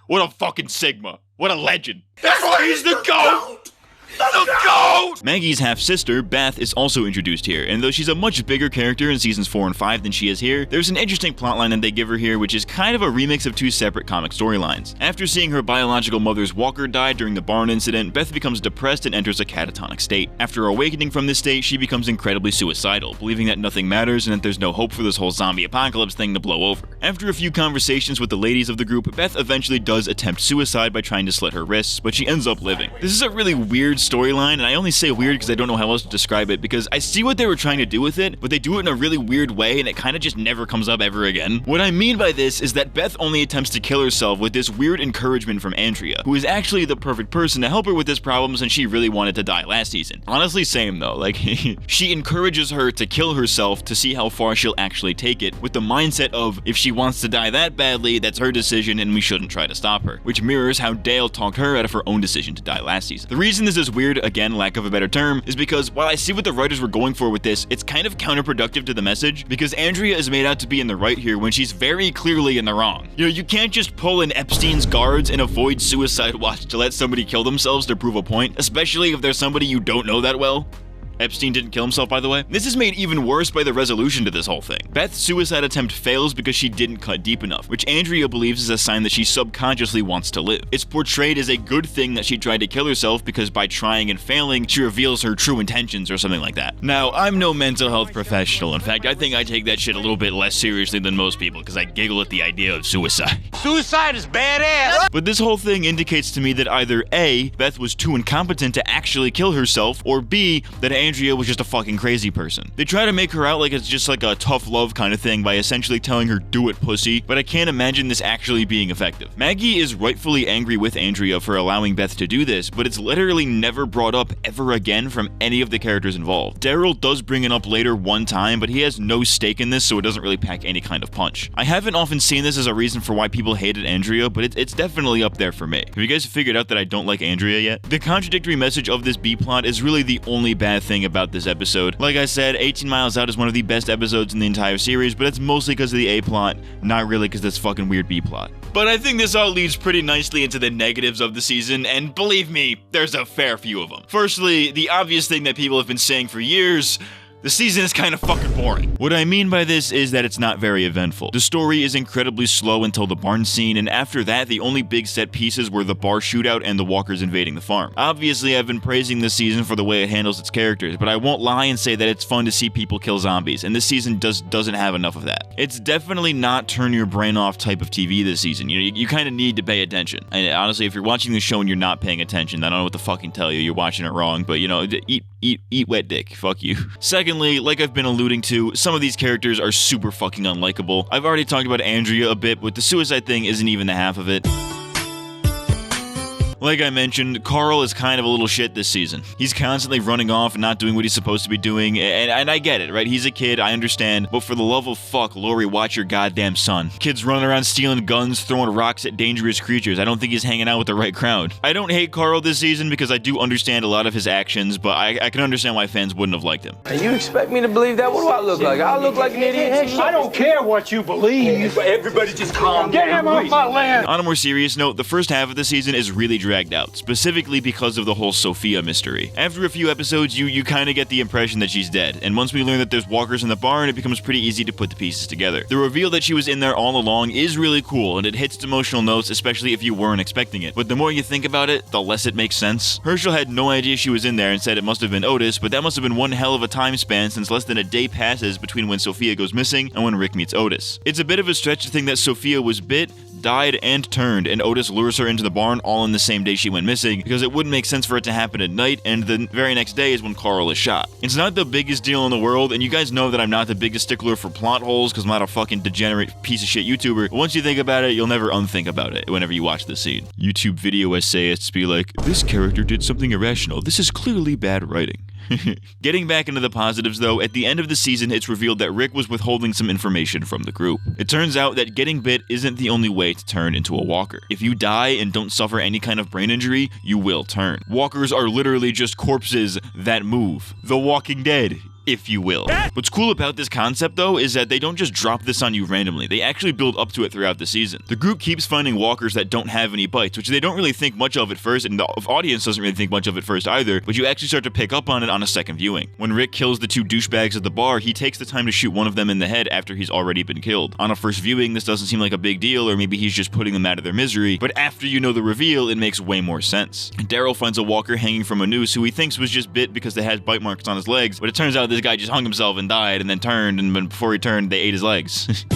What a fucking Sigma. What a legend. That's why he's the GOAT! The GOAT! Maggie's half-sister, Beth, is also introduced here, and though she's a much bigger character in seasons 4 and 5 than she is here, there's an interesting plotline that they give her here, which is kind of a remix of two separate comic storylines. After seeing her biological mother's walker die during the barn incident, Beth becomes depressed and enters a catatonic state. After awakening from this state, she becomes incredibly suicidal, believing that nothing matters and that there's no hope for this whole zombie apocalypse thing to blow over. After a few conversations with the ladies of the group, Beth eventually does attempt suicide by trying to slit her wrists, but she ends up living. This is a really weird storyline, and I only say weird because I don't know how else to describe it, because I see what they were trying to do with it, but they do it in a really weird way, and it kind of just never comes up ever again. What I mean by this is that Beth only attempts to kill herself with this weird encouragement from Andrea, who is actually the perfect person to help her with this problem since she really wanted to die last season. Honestly, same though, like, she encourages her to kill herself to see how far she'll actually take it, with the mindset of, if she wants to die that badly, that's her decision and we shouldn't try to stop her, which mirrors how Dale talked her out of her own decision to die last season. The reason this is weird, again, lack of a better term, is because while I see what the writers were going for with this, it's kind of counterproductive to the message, because Andrea is made out to be in the right here when she's very clearly in the wrong. You know, you can't just pull in Epstein's guards and avoid suicide watch to let somebody kill themselves to prove a point, especially if there's somebody you don't know that well. Epstein didn't kill himself, by the way. This is made even worse by the resolution to this whole thing. Beth's suicide attempt fails because she didn't cut deep enough, which Andrea believes is a sign that she subconsciously wants to live. It's portrayed as a good thing that she tried to kill herself because by trying and failing, she reveals her true intentions or something like that. Now, I'm no mental health professional. In fact, I think I take that shit a little bit less seriously than most people because I giggle at the idea of suicide. Suicide is badass! But this whole thing indicates to me that either A, Beth was too incompetent to actually kill herself, or B, that Andrea was just a fucking crazy person. They try to make her out like it's just like a tough love kind of thing by essentially telling her, do it, pussy, but I can't imagine this actually being effective. Maggie is rightfully angry with Andrea for allowing Beth to do this, but it's literally never brought up ever again from any of the characters involved. Daryl does bring it up later one time, but he has no stake in this, so it doesn't really pack any kind of punch. I haven't often seen this as a reason for why people hated Andrea, but it's definitely up there for me. Have you guys figured out that I don't like Andrea yet? The contradictory message of this B-plot is really the only bad thing about this episode. Like I said, 18 Miles Out is one of the best episodes in the entire series, but it's mostly because of the A-plot, not really because of this fucking weird B-plot. But I think this all leads pretty nicely into the negatives of the season, and believe me, there's a fair few of them. Firstly, the obvious thing that people have been saying for years: the season is kind of fucking boring. What I mean by this is that it's not very eventful. The story is incredibly slow until the barn scene, and after that, the only big set pieces were the bar shootout and the walkers invading the farm. Obviously, I've been praising this season for the way it handles its characters, but I won't lie and say that it's fun to see people kill zombies, and this season doesn't have enough of that. It's definitely not turn your brain off type of TV this season. You kind of need to pay attention. And honestly, if you're watching the show and you're not paying attention, I don't know what to fucking tell you. You're watching it wrong, but eat wet dick. Fuck you. Secondly, like I've been alluding to, some of these characters are super fucking unlikable. I've already talked about Andrea a bit, but the suicide thing isn't even the half of it. Like I mentioned, Carl is kind of a little shit this season. He's constantly running off and not doing what he's supposed to be doing, and I get it, right? He's a kid, I understand, but for the love of fuck, Lori, watch your goddamn son. Kid's running around stealing guns, throwing rocks at dangerous creatures. I don't think he's hanging out with the right crowd. I don't hate Carl this season because I do understand a lot of his actions, but I can understand why fans wouldn't have liked him. And you expect me to believe that? What do I look like? I look like an idiot. I don't care what you believe. Everybody just calm down. Get him off my land. On a more serious note, the first half of the season is really dragged out, specifically because of the whole Sophia mystery. After a few episodes, you kind of get the impression that she's dead, and once we learn that there's walkers in the barn, it becomes pretty easy to put the pieces together. The reveal that she was in there all along is really cool, and it hits its emotional notes, especially if you weren't expecting it. But the more you think about it, the less it makes sense. Herschel had no idea she was in there and said it must have been Otis, but that must have been one hell of a time span since less than a day passes between when Sophia goes missing and when Rick meets Otis. It's a bit of a stretch to think that Sophia was bit, died, and turned, and Otis lures her into the barn all in the same day she went missing, because it wouldn't make sense for it to happen at night, and the very next day is when Carl is shot. It's not the biggest deal in the world, and you guys know that I'm not the biggest stickler for plot holes, because I'm not a fucking degenerate piece of shit YouTuber, but once you think about it, you'll never unthink about it whenever you watch the scene. YouTube video essayists be like, this character did something irrational, this is clearly bad writing. Getting back into the positives though, at the end of the season it's revealed that Rick was withholding some information from the group. It turns out that getting bit isn't the only way to turn into a walker. If you die and don't suffer any kind of brain injury, you will turn. Walkers are literally just corpses that move. The Walking Dead, if you will. What's cool about this concept though is that they don't just drop this on you randomly, they actually build up to it throughout the season. The group keeps finding walkers that don't have any bites, which they don't really think much of at first, and the audience doesn't really think much of it first either, but you actually start to pick up on it on a second viewing. When Rick kills the two douchebags at the bar, he takes the time to shoot one of them in the head after he's already been killed. On a first viewing, this doesn't seem like a big deal, or maybe he's just putting them out of their misery, but after you know the reveal, it makes way more sense. Daryl finds a walker hanging from a noose who he thinks was just bit because they had bite marks on his legs, but it turns out this guy just hung himself and died and then turned, and before he turned, they ate his legs.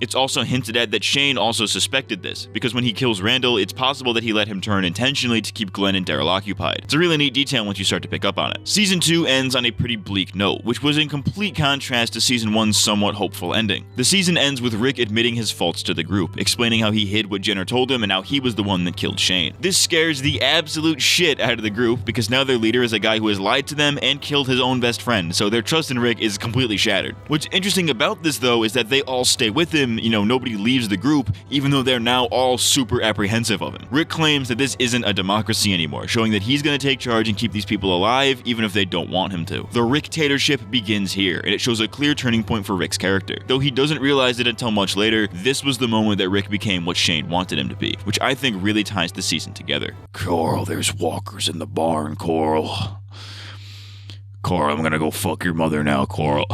It's also hinted at that Shane also suspected this, because when he kills Randall, it's possible that he let him turn intentionally to keep Glenn and Daryl occupied. It's a really neat detail once you start to pick up on it. Season 2 ends on a pretty bleak note, which was in complete contrast to Season 1's somewhat hopeful ending. The season ends with Rick admitting his faults to the group, explaining how he hid what Jenner told him and how he was the one that killed Shane. This scares the absolute shit out of the group, because now their leader is a guy who has lied to them and killed his own best friend, so their trust in Rick is completely shattered. What's interesting about this though is that they all stay with him, nobody leaves the group, even though they're now all super apprehensive of him. Rick claims that this isn't a democracy anymore, showing that he's gonna take charge and keep these people alive, even if they don't want him to. The Rick-tatorship begins here, and it shows a clear turning point for Rick's character. Though he doesn't realize it until much later, this was the moment that Rick became what Shane wanted him to be, which I think really ties the season together. Coral, there's walkers in the barn, Coral. Coral, I'm gonna go fuck your mother now, Coral.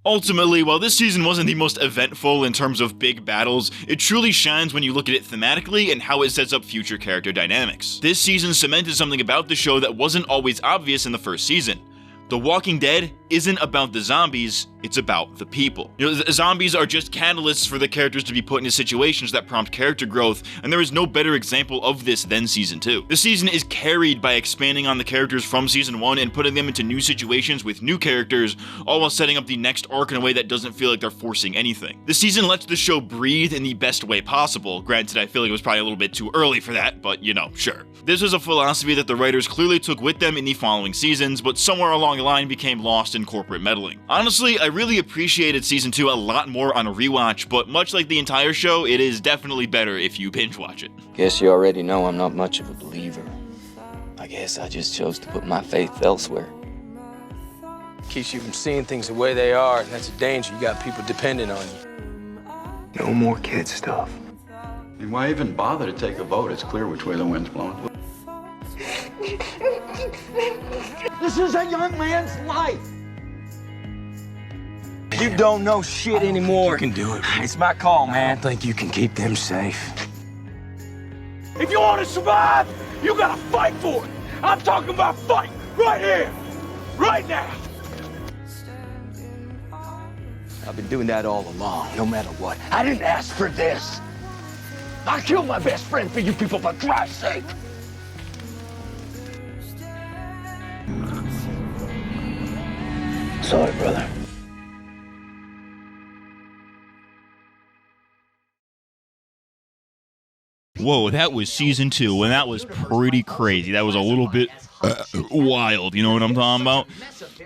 Ultimately, while this season wasn't the most eventful in terms of big battles, it truly shines when you look at it thematically and how it sets up future character dynamics. This season cemented something about the show that wasn't always obvious in the first season. The Walking Dead isn't about the zombies, it's about the people. The zombies are just catalysts for the characters to be put into situations that prompt character growth, and there is no better example of this than Season 2. The season is carried by expanding on the characters from Season 1 and putting them into new situations with new characters, all while setting up the next arc in a way that doesn't feel like they're forcing anything. The season lets the show breathe in the best way possible. Granted, I feel like it was probably a little bit too early for that, but sure. This was a philosophy that the writers clearly took with them in the following seasons, but somewhere along the line became lost in corporate meddling. Honestly, I really appreciated Season 2 a lot more on a rewatch, but much like the entire show, it is definitely better if you binge watch it. Guess you already know I'm not much of a believer. I guess I just chose to put my faith elsewhere. Keeps you from seeing things the way they are, and that's a danger. You got people depending on you. No more kid stuff. And why even bother to take a vote? It's clear which way the wind's blowing. This is a young man's life. You don't know shit anymore. You can do it. It's my call, man. I think you can keep them safe. If you want to survive, you gotta fight for it. I'm talking about fight right here, right now. I've been doing that all along, no matter what. I didn't ask for this. I killed my best friend for you people, for Christ's sake. Sorry, brother. Whoa, that was season 2, and that was pretty crazy. That was a little bit wild, you know what I'm talking about?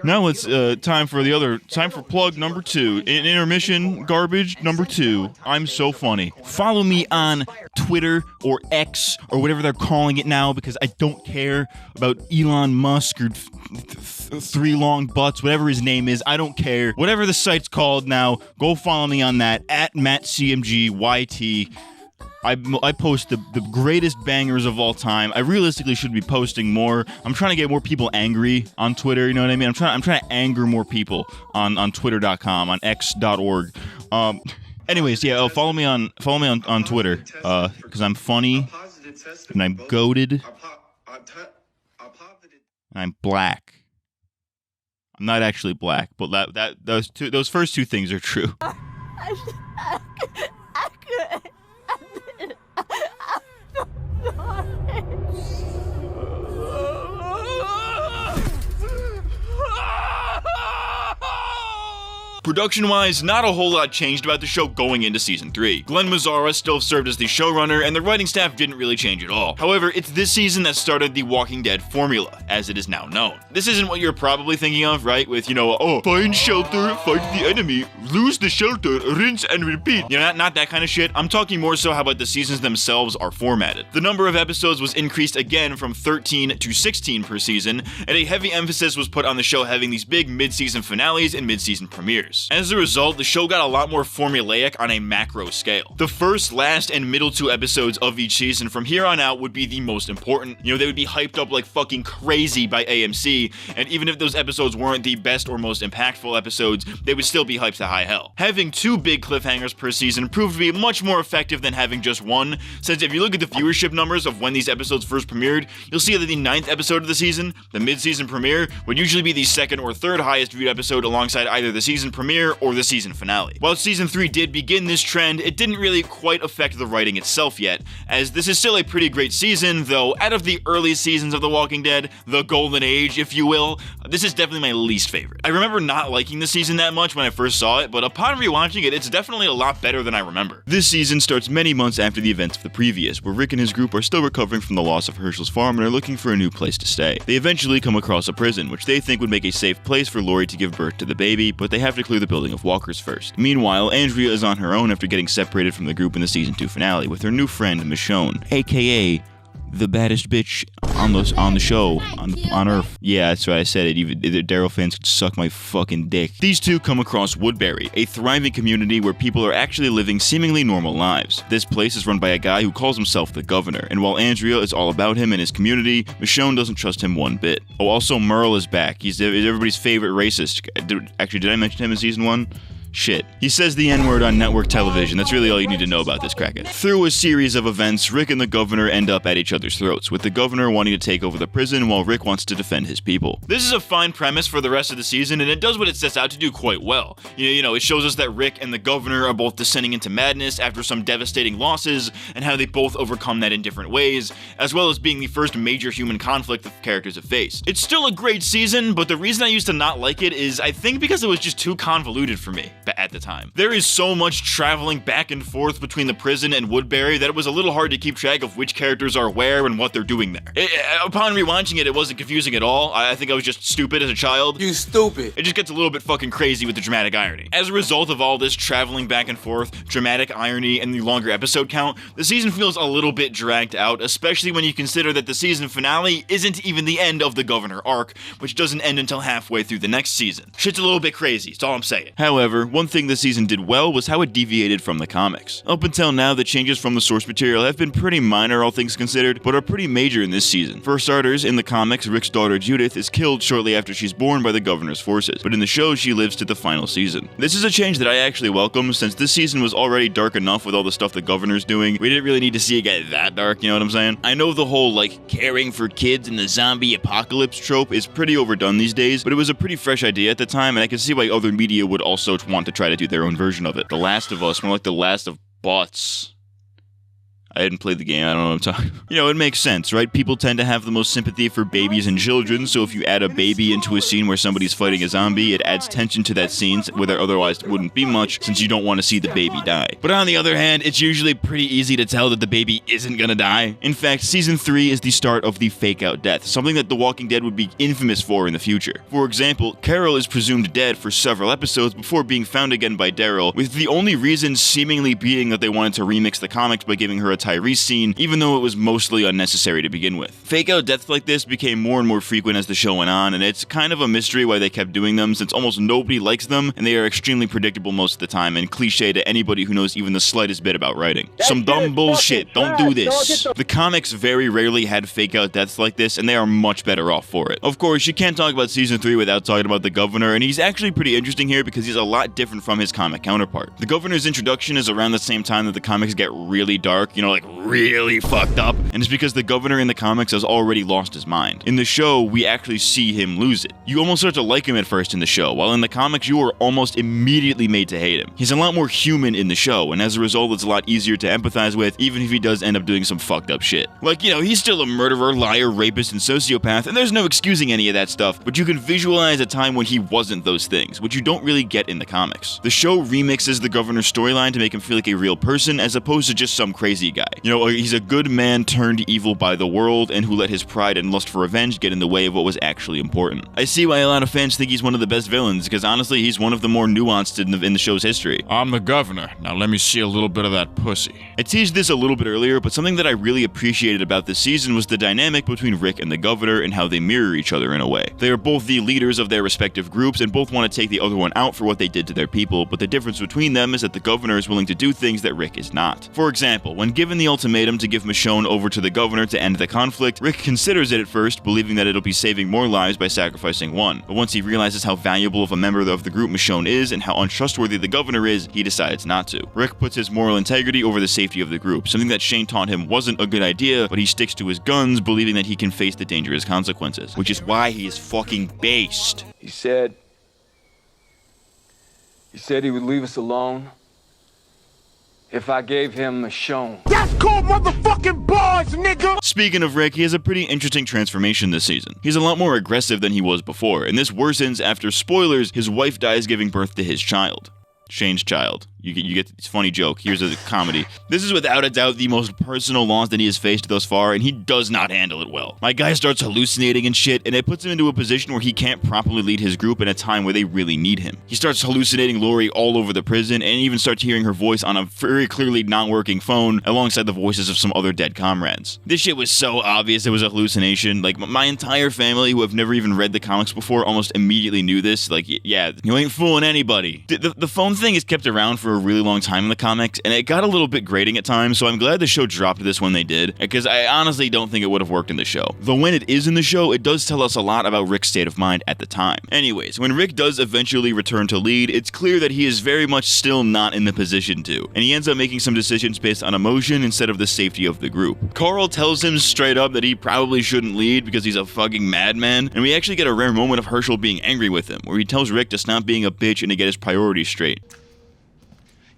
Now it's time for plug number 2. Intermission garbage number 2. I'm so funny. Follow me on Twitter or X or whatever they're calling it now, because I don't care about Elon Musk or three long butts, whatever his name is. I don't care. Whatever the site's called now, go follow me on that, at MattCMG YT. I post the greatest bangers of all time. I realistically should be posting more. I'm trying to get more people angry on Twitter, you know what I mean? I'm trying to anger more people on twitter.com, on x.org. Anyways, yeah, follow me on Twitter, because I'm funny, and I'm goated, and I'm black. I'm not actually black, but those first two things are true. Production-wise, not a whole lot changed about the show going into Season 3. Glenn Mazzara still served as the showrunner, and the writing staff didn't really change at all. However, it's this season that started the Walking Dead formula, as it is now known. This isn't what you're probably thinking of, right? With, find shelter, fight the enemy, lose the shelter, rinse and repeat. Not that kind of shit. I'm talking more so how about the seasons themselves are formatted. The number of episodes was increased again from 13 to 16 per season, and a heavy emphasis was put on the show having these big mid-season finales and mid-season premieres. As a result, the show got a lot more formulaic on a macro scale. The first, last, and middle 2 episodes of each season from here on out would be the most important. They would be hyped up like fucking crazy by AMC, and even if those episodes weren't the best or most impactful episodes, they would still be hyped to high hell. Having 2 big cliffhangers per season proved to be much more effective than having just one, since if you look at the viewership numbers of when these episodes first premiered, you'll see that the 9th episode of the season, the mid-season premiere, would usually be the 2nd or 3rd highest viewed episode alongside either the season premiere or the season finale. While Season 3 did begin this trend, it didn't really quite affect the writing itself yet, as this is still a pretty great season, though out of the early seasons of The Walking Dead, the golden age, if you will, this is definitely my least favorite. I remember not liking the season that much when I first saw it, but upon rewatching it, it's definitely a lot better than I remember. This season starts many months after the events of the previous, where Rick and his group are still recovering from the loss of Herschel's farm and are looking for a new place to stay. They eventually come across a prison, which they think would make a safe place for Lori to give birth to the baby, but they have to clear the building of walkers first. Meanwhile, Andrea is on her own after getting separated from the group in the Season 2 finale with her new friend, Michonne, aka the baddest bitch on the show, on Earth. Yeah, that's right, I said it. Even the Daryl fans could suck my fucking dick. These two come across Woodbury, a thriving community where people are actually living seemingly normal lives. This place is run by a guy who calls himself the Governor, and while Andrea is all about him and his community, Michonne doesn't trust him one bit. Oh, also Merle is back. He's everybody's favorite racist. Actually, did I mention him in Season 1? Shit. He says the N-word on network television. That's really all you need to know about this crackhead. Through a series of events, Rick and the Governor end up at each other's throats, with the Governor wanting to take over the prison while Rick wants to defend his people. This is a fine premise for the rest of the season, and it does what it sets out to do quite well. It shows us that Rick and the Governor are both descending into madness after some devastating losses, and how they both overcome that in different ways, as well as being the first major human conflict the characters have faced. It's still a great season, but the reason I used to not like it is, I think because it was just too convoluted for me at the time. There is so much traveling back and forth between the prison and Woodbury that it was a little hard to keep track of which characters are where and what they're doing there. Upon rewatching it wasn't confusing at all. I think I was just stupid as a child. You stupid. It just gets a little bit fucking crazy with the dramatic irony. As a result of all this traveling back and forth, dramatic irony, and the longer episode count, the season feels a little bit dragged out, especially when you consider that the season finale isn't even the end of the Governor arc, which doesn't end until halfway through the next season. Shit's a little bit crazy, that's all I'm saying. However, one thing this season did well was how it deviated from the comics. Up until now, the changes from the source material have been pretty minor, all things considered, but are pretty major in this season. For starters, in the comics, Rick's daughter Judith is killed shortly after she's born by the Governor's forces, but in the show, she lives to the final season. This is a change that I actually welcome, since this season was already dark enough with all the stuff the Governor's doing. We didn't really need to see it get that dark, you know what I'm saying? I know the whole, caring for kids in the zombie apocalypse trope is pretty overdone these days, but it was a pretty fresh idea at the time, and I can see why other media would also want to try to do their own version of it. The Last of Us, more like The Last of Bots. I didn't play the game, I don't know what I'm talking about. You know, it makes sense, right? People tend to have the most sympathy for babies and children, so if you add a baby into a scene where somebody's fighting a zombie, it adds tension to that scene where there otherwise wouldn't be much, since you don't want to see the baby die. But on the other hand, it's usually pretty easy to tell that the baby isn't gonna die. In fact, Season 3 is the start of the fake-out death, something that The Walking Dead would be infamous for in the future. For example, Carol is presumed dead for several episodes before being found again by Daryl, with the only reason seemingly being that they wanted to remix the comics by giving her a Tyrese scene, even though it was mostly unnecessary to begin with. Fake-out deaths like this became more and more frequent as the show went on, and it's kind of a mystery why they kept doing them, since almost nobody likes them, and they are extremely predictable most of the time, and cliche to anybody who knows even the slightest bit about writing. Some dumb bullshit, don't do this. The comics very rarely had fake-out deaths like this, and they are much better off for it. Of course, you can't talk about Season 3 without talking about the Governor, and he's actually pretty interesting here because he's a lot different from his comic counterpart. The Governor's introduction is around the same time that the comics get really dark, you know, like really fucked up, and it's because the Governor in the comics has already lost his mind. In the show, we actually see him lose it. You almost start to like him at first in the show, while in the comics you are almost immediately made to hate him. He's a lot more human in the show, and as a result it's a lot easier to empathize with, even if he does end up doing some fucked up shit. Like, you know, he's still a murderer, liar, rapist, and sociopath, and there's no excusing any of that stuff, but you can visualize a time when he wasn't those things, which you don't really get in the comics. The show remixes the Governor's storyline to make him feel like a real person, as opposed to just some crazy guy. You know, he's a good man turned evil by the world, and who let his pride and lust for revenge get in the way of what was actually important. I see why a lot of fans think he's one of the best villains, because honestly, he's one of the more nuanced in the show's history. I'm the Governor. Now let me see a little bit of that pussy. I teased this a little bit earlier, but something that I really appreciated about this season was the dynamic between Rick and the Governor and how they mirror each other in a way. They are both the leaders of their respective groups and both want to take the other one out for what they did to their people, but the difference between them is that the Governor is willing to do things that Rick is not. For example, when given the ultimatum to give Michonne over to the Governor to end the conflict, Rick considers it at first, believing that it'll be saving more lives by sacrificing one. But once he realizes how valuable of a member of the group Michonne is and how untrustworthy the Governor is, he decides not to. Rick puts his moral integrity over the safety of the group, something that Shane taught him wasn't a good idea, but he sticks to his guns, believing that he can face the dangerous consequences, which is why he is fucking based. He said he would leave us alone if I gave him Michonne. That's called motherfucking bars, nigga! Speaking of Rick, he has a pretty interesting transformation this season. He's a lot more aggressive than he was before, and this worsens after, spoilers, his wife dies giving birth to his child. Shane's child. You get this funny joke. Here's a comedy. This is without a doubt the most personal loss that he has faced thus far, and he does not handle it well. My guy starts hallucinating and shit, and it puts him into a position where he can't properly lead his group in a time where they really need him. He starts hallucinating Lori all over the prison, and even starts hearing her voice on a very clearly not working phone, alongside the voices of some other dead comrades. This shit was so obvious it was a hallucination. Like, my entire family, who have never even read the comics before, almost immediately knew this. Like, yeah, you ain't fooling anybody. The phone thing is kept around for a really long time in the comics, and it got a little bit grating at times, so I'm glad the show dropped this when they did, because I honestly don't think it would have worked in the show. Though when it is in the show, it does tell us a lot about Rick's state of mind at the time. Anyways, when Rick does eventually return to lead, it's clear that he is very much still not in the position to, and he ends up making some decisions based on emotion instead of the safety of the group. Carl tells him straight up that he probably shouldn't lead because he's a fucking madman, and we actually get a rare moment of Herschel being angry with him, where he tells Rick to stop being a bitch and to get his priorities straight.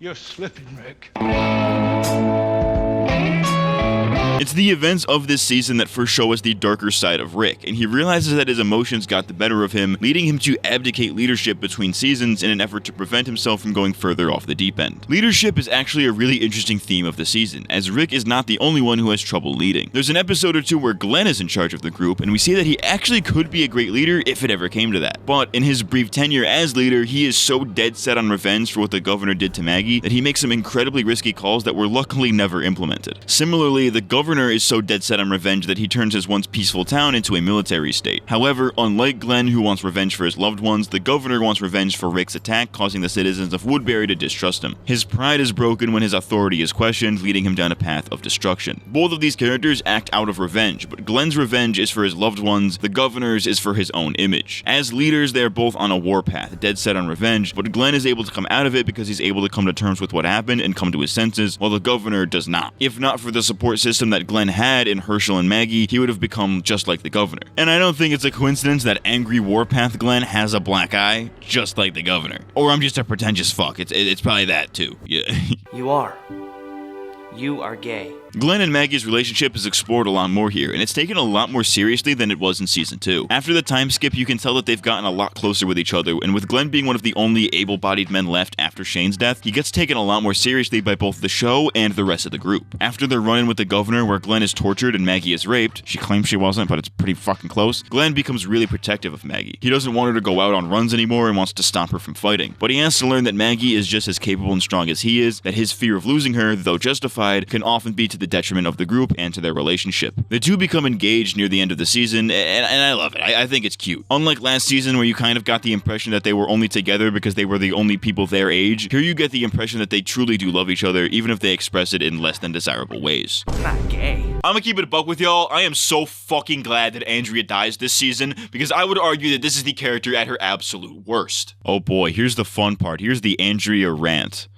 You're slipping, Rick. It's the events of this season that first show us the darker side of Rick, and he realizes that his emotions got the better of him, leading him to abdicate leadership between seasons in an effort to prevent himself from going further off the deep end. Leadership is actually a really interesting theme of the season, as Rick is not the only one who has trouble leading. There's an episode or two where Glenn is in charge of the group, and we see that he actually could be a great leader if it ever came to that. But in his brief tenure as leader, he is so dead set on revenge for what the Governor did to Maggie that he makes some incredibly risky calls that were luckily never implemented. Similarly, the Governor is so dead set on revenge that he turns his once peaceful town into a military state. However, unlike Glenn, who wants revenge for his loved ones, the Governor wants revenge for Rick's attack, causing the citizens of Woodbury to distrust him. His pride is broken when his authority is questioned, leading him down a path of destruction. Both of these characters act out of revenge, but Glenn's revenge is for his loved ones, the Governor's is for his own image. As leaders, they are both on a warpath, dead set on revenge, but Glenn is able to come out of it because he's able to come to terms with what happened and come to his senses, while the Governor does not. If not for the support system that Glenn had in Herschel and Maggie, he would have become just like the Governor. And I don't think it's a coincidence that angry warpath Glenn has a black eye, just like the Governor. Or I'm just a pretentious fuck. It's probably that too. Yeah. You are gay. Glenn and Maggie's relationship is explored a lot more here, and it's taken a lot more seriously than it was in season 2. After the time skip, you can tell that they've gotten a lot closer with each other, and with Glenn being one of the only able-bodied men left after Shane's death, he gets taken a lot more seriously by both the show and the rest of the group. After their run-in with the governor where Glenn is tortured and Maggie is raped, she claims she wasn't, but it's pretty fucking close, Glenn becomes really protective of Maggie. He doesn't want her to go out on runs anymore and wants to stop her from fighting, but he has to learn that Maggie is just as capable and strong as he is, that his fear of losing her, though justified, can often be to the detriment of the group and to their relationship. The two become engaged near the end of the season, and I love it. I think it's cute. Unlike last season where you kind of got the impression that they were only together because they were the only people their age, here you get the impression that they truly do love each other, even if they express it in less than desirable ways. I'm not gay. I'm gonna keep it a buck with y'all. I am so fucking glad that Andrea dies this season, because I would argue that this is the character at her absolute worst. Oh boy, here's the fun part. Here's the Andrea rant.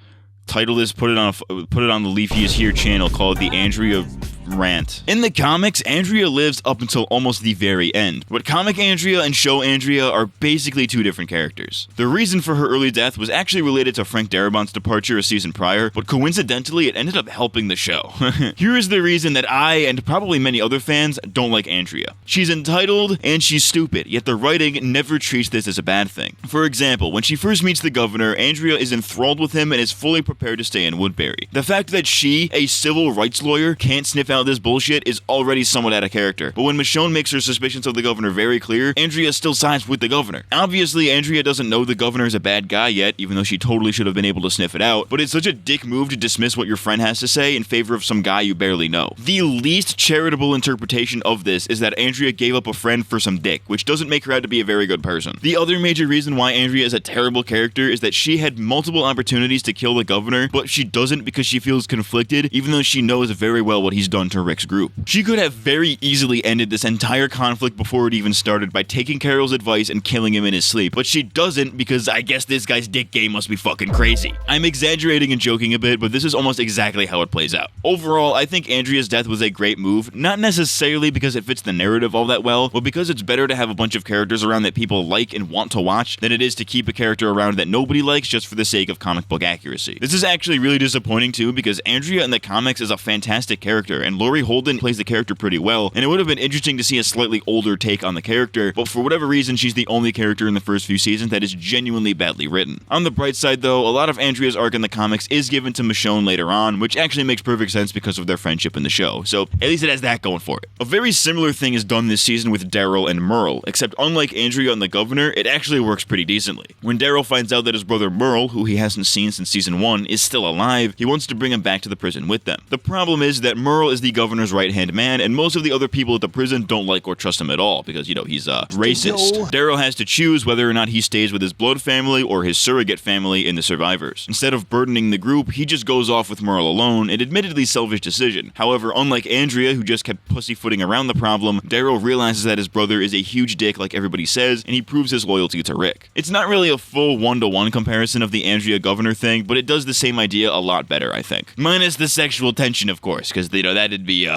Title is put it on the Leafy is Here channel, called the Andrea Rant. In the comics, Andrea lives up until almost the very end, but comic Andrea and show Andrea are basically two different characters. The reason for her early death was actually related to Frank Darabont's departure a season prior, but coincidentally it ended up helping the show. Here is the reason that I, and probably many other fans, don't like Andrea. She's entitled and she's stupid, yet the writing never treats this as a bad thing. For example, when she first meets the governor, Andrea is enthralled with him and is fully prepared to stay in Woodbury. The fact that she, a civil rights lawyer, can't sniff out this bullshit is already somewhat out of character. But when Michonne makes her suspicions of the governor very clear, Andrea still sides with the governor. Obviously, Andrea doesn't know the governor is a bad guy yet, even though she totally should have been able to sniff it out, but it's such a dick move to dismiss what your friend has to say in favor of some guy you barely know. The least charitable interpretation of this is that Andrea gave up a friend for some dick, which doesn't make her out to be a very good person. The other major reason why Andrea is a terrible character is that she had multiple opportunities to kill the governor, but she doesn't because she feels conflicted, even though she knows very well what he's done to Rick's group. She could have very easily ended this entire conflict before it even started by taking Carol's advice and killing him in his sleep, but she doesn't because I guess this guy's dick game must be fucking crazy. I'm exaggerating and joking a bit, but this is almost exactly how it plays out. Overall, I think Andrea's death was a great move, not necessarily because it fits the narrative all that well, but because it's better to have a bunch of characters around that people like and want to watch than it is to keep a character around that nobody likes just for the sake of comic book accuracy. This is actually really disappointing too, because Andrea in the comics is a fantastic character, and Laurie Holden plays the character pretty well, and it would have been interesting to see a slightly older take on the character, but for whatever reason, she's the only character in the first few seasons that is genuinely badly written. On the bright side though, a lot of Andrea's arc in the comics is given to Michonne later on, which actually makes perfect sense because of their friendship in the show, so at least it has that going for it. A very similar thing is done this season with Daryl and Merle, except unlike Andrea and the governor, it actually works pretty decently. When Daryl finds out that his brother Merle, who he hasn't seen since season 1, is still alive, he wants to bring him back to the prison with them. The problem is that Merle is the governor's right-hand man, and most of the other people at the prison don't like or trust him at all, because, you know, he's racist. Daryl has to choose whether or not he stays with his blood family or his surrogate family in the survivors. Instead of burdening the group, he just goes off with Merle alone, an admittedly selfish decision. However, unlike Andrea, who just kept pussyfooting around the problem, Daryl realizes that his brother is a huge dick like everybody says, and he proves his loyalty to Rick. It's not really a full one-to-one comparison of the Andrea governor thing, but it does the same idea a lot better, I think. Minus the sexual tension, of course, because, you know, that'd be,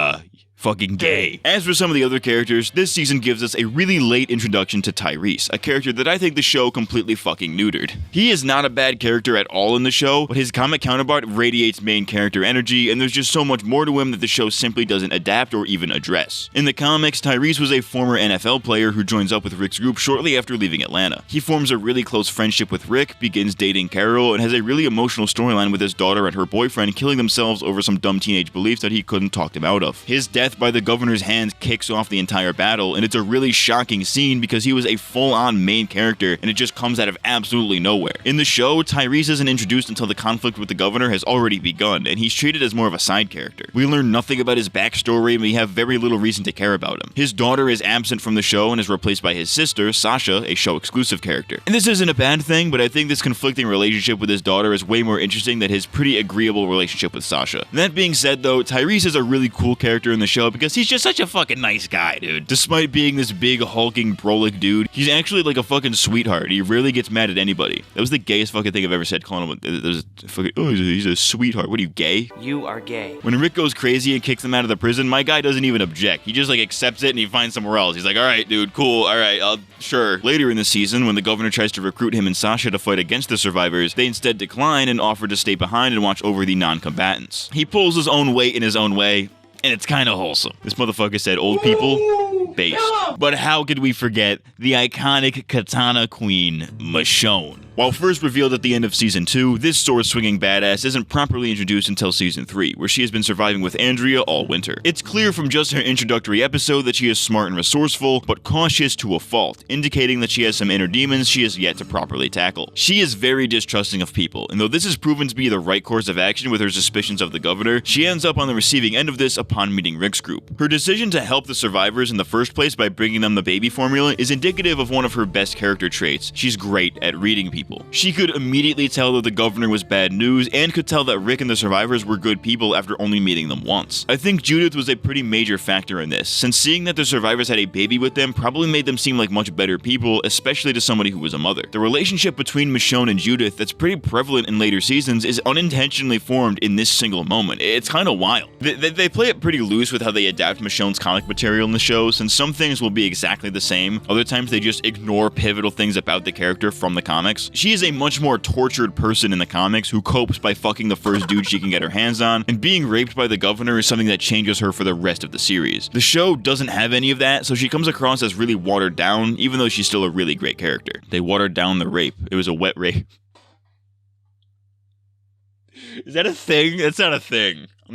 fucking gay. As for some of the other characters, this season gives us a really late introduction to Tyrese, a character that I think the show completely fucking neutered. He is not a bad character at all in the show, but his comic counterpart radiates main character energy, and there's just so much more to him that the show simply doesn't adapt or even address. In the comics, Tyrese was a former NFL player who joins up with Rick's group shortly after leaving Atlanta. He forms a really close friendship with Rick, begins dating Carol, and has a really emotional storyline with his daughter and her boyfriend killing themselves over some dumb teenage beliefs that he couldn't talk them out of. His death by the governor's hands kicks off the entire battle, and it's a really shocking scene because he was a full-on main character and it just comes out of absolutely nowhere. In the show, Tyrese isn't introduced until the conflict with the governor has already begun, and he's treated as more of a side character. We learn nothing about his backstory, and we have very little reason to care about him. His daughter is absent from the show and is replaced by his sister, Sasha, a show-exclusive character. And this isn't a bad thing, but I think this conflicting relationship with his daughter is way more interesting than his pretty agreeable relationship with Sasha. That being said though, Tyrese is a really cool character in the show show because he's just such a fucking nice guy, dude. Despite being this big, hulking, brolic dude, he's actually like a fucking sweetheart. He rarely gets mad at anybody. That was the gayest fucking thing I've ever said, calling him he's a sweetheart. What are you, gay? You are gay. When Rick goes crazy and kicks him out of the prison, my guy doesn't even object. He just like accepts it and he finds somewhere else. He's like, all right, dude, cool, all right, sure. Later in the season, when the governor tries to recruit him and Sasha to fight against the survivors, they instead decline and offer to stay behind and watch over the non-combatants. He pulls his own weight in his own way, and it's kind of wholesome. This motherfucker said, old people, based. But how could we forget the iconic katana queen, Michonne? While first revealed at the end of Season 2, this sword-swinging badass isn't properly introduced until Season 3, where she has been surviving with Andrea all winter. It's clear from just her introductory episode that she is smart and resourceful, but cautious to a fault, indicating that she has some inner demons she has yet to properly tackle. She is very distrusting of people, and though this is proven to be the right course of action with her suspicions of the governor, she ends up on the receiving end of this upon meeting Rick's group. Her decision to help the survivors in the first place by bringing them the baby formula is indicative of one of her best character traits. She's great at reading people. She could immediately tell that the governor was bad news and could tell that Rick and the survivors were good people after only meeting them once. I think Judith was a pretty major factor in this, since seeing that the survivors had a baby with them probably made them seem like much better people, especially to somebody who was a mother. The relationship between Michonne and Judith that's pretty prevalent in later seasons is unintentionally formed in this single moment. It's kind of wild. They play it pretty loose with how they adapt Michonne's comic material in the show, since some things will be exactly the same, other times they just ignore pivotal things about the character from the comics. She is a much more tortured person in the comics who copes by fucking the first dude she can get her hands on, and being raped by the governor is something that changes her for the rest of the series. The show doesn't have any of that, so she comes across as really watered down, even though she's still a really great character. They watered down the rape. It was a wet rape. Is that a thing? That's not a thing. I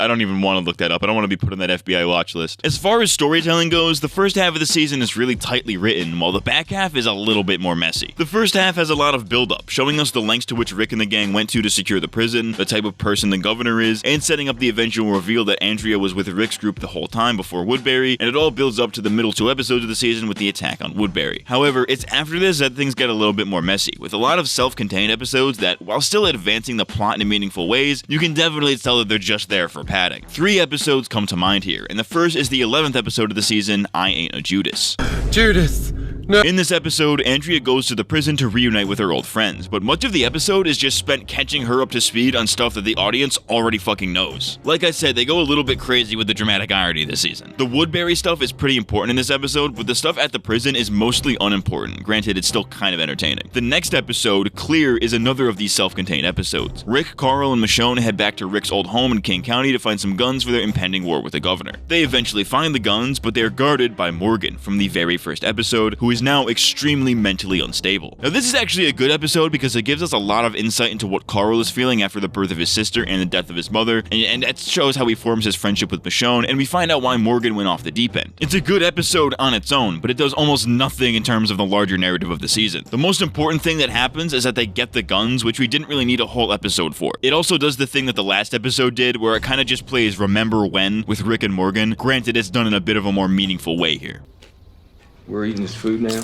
don't even want to look that up. I don't want to be put on that FBI watch list. As far as storytelling goes, the first half of the season is really tightly written, while the back half is a little bit more messy. The first half has a lot of build-up, showing us the lengths to which Rick and the gang went to secure the prison, the type of person the governor is, and setting up the eventual reveal that Andrea was with Rick's group the whole time before Woodbury, and it all builds up to the middle 2 episodes of the season with the attack on Woodbury. However, it's after this that things get a little bit more messy, with a lot of self-contained episodes that, while still advancing the plot in meaningful ways, you can definitely tell that they're just there for padding. 3 episodes come to mind here, and the first is the 11th episode of the season, I Ain't a Judas. Judith! No. In this episode, Andrea goes to the prison to reunite with her old friends, but much of the episode is just spent catching her up to speed on stuff that the audience already fucking knows. Like I said, they go a little bit crazy with the dramatic irony this season. The Woodbury stuff is pretty important in this episode, but the stuff at the prison is mostly unimportant. Granted, it's still kind of entertaining. The next episode, Clear, is another of these self-contained episodes. Rick, Carl, and Michonne head back to Rick's old home in King County to find some guns for their impending war with the governor. They eventually find the guns, but they are guarded by Morgan from the very first episode, who is now extremely mentally unstable. Now, this is actually a good episode because it gives us a lot of insight into what Carl is feeling after the birth of his sister and the death of his mother, and that shows how he forms his friendship with Michonne, and we find out why Morgan went off the deep end. It's a good episode on its own, but it does almost nothing in terms of the larger narrative of the season. The most important thing that happens is that they get the guns, which we didn't really need a whole episode for. It also does the thing that the last episode did, where it kind of just plays Remember When with Rick and Morgan. Granted, it's done in a bit of a more meaningful way here. We're eating this food now?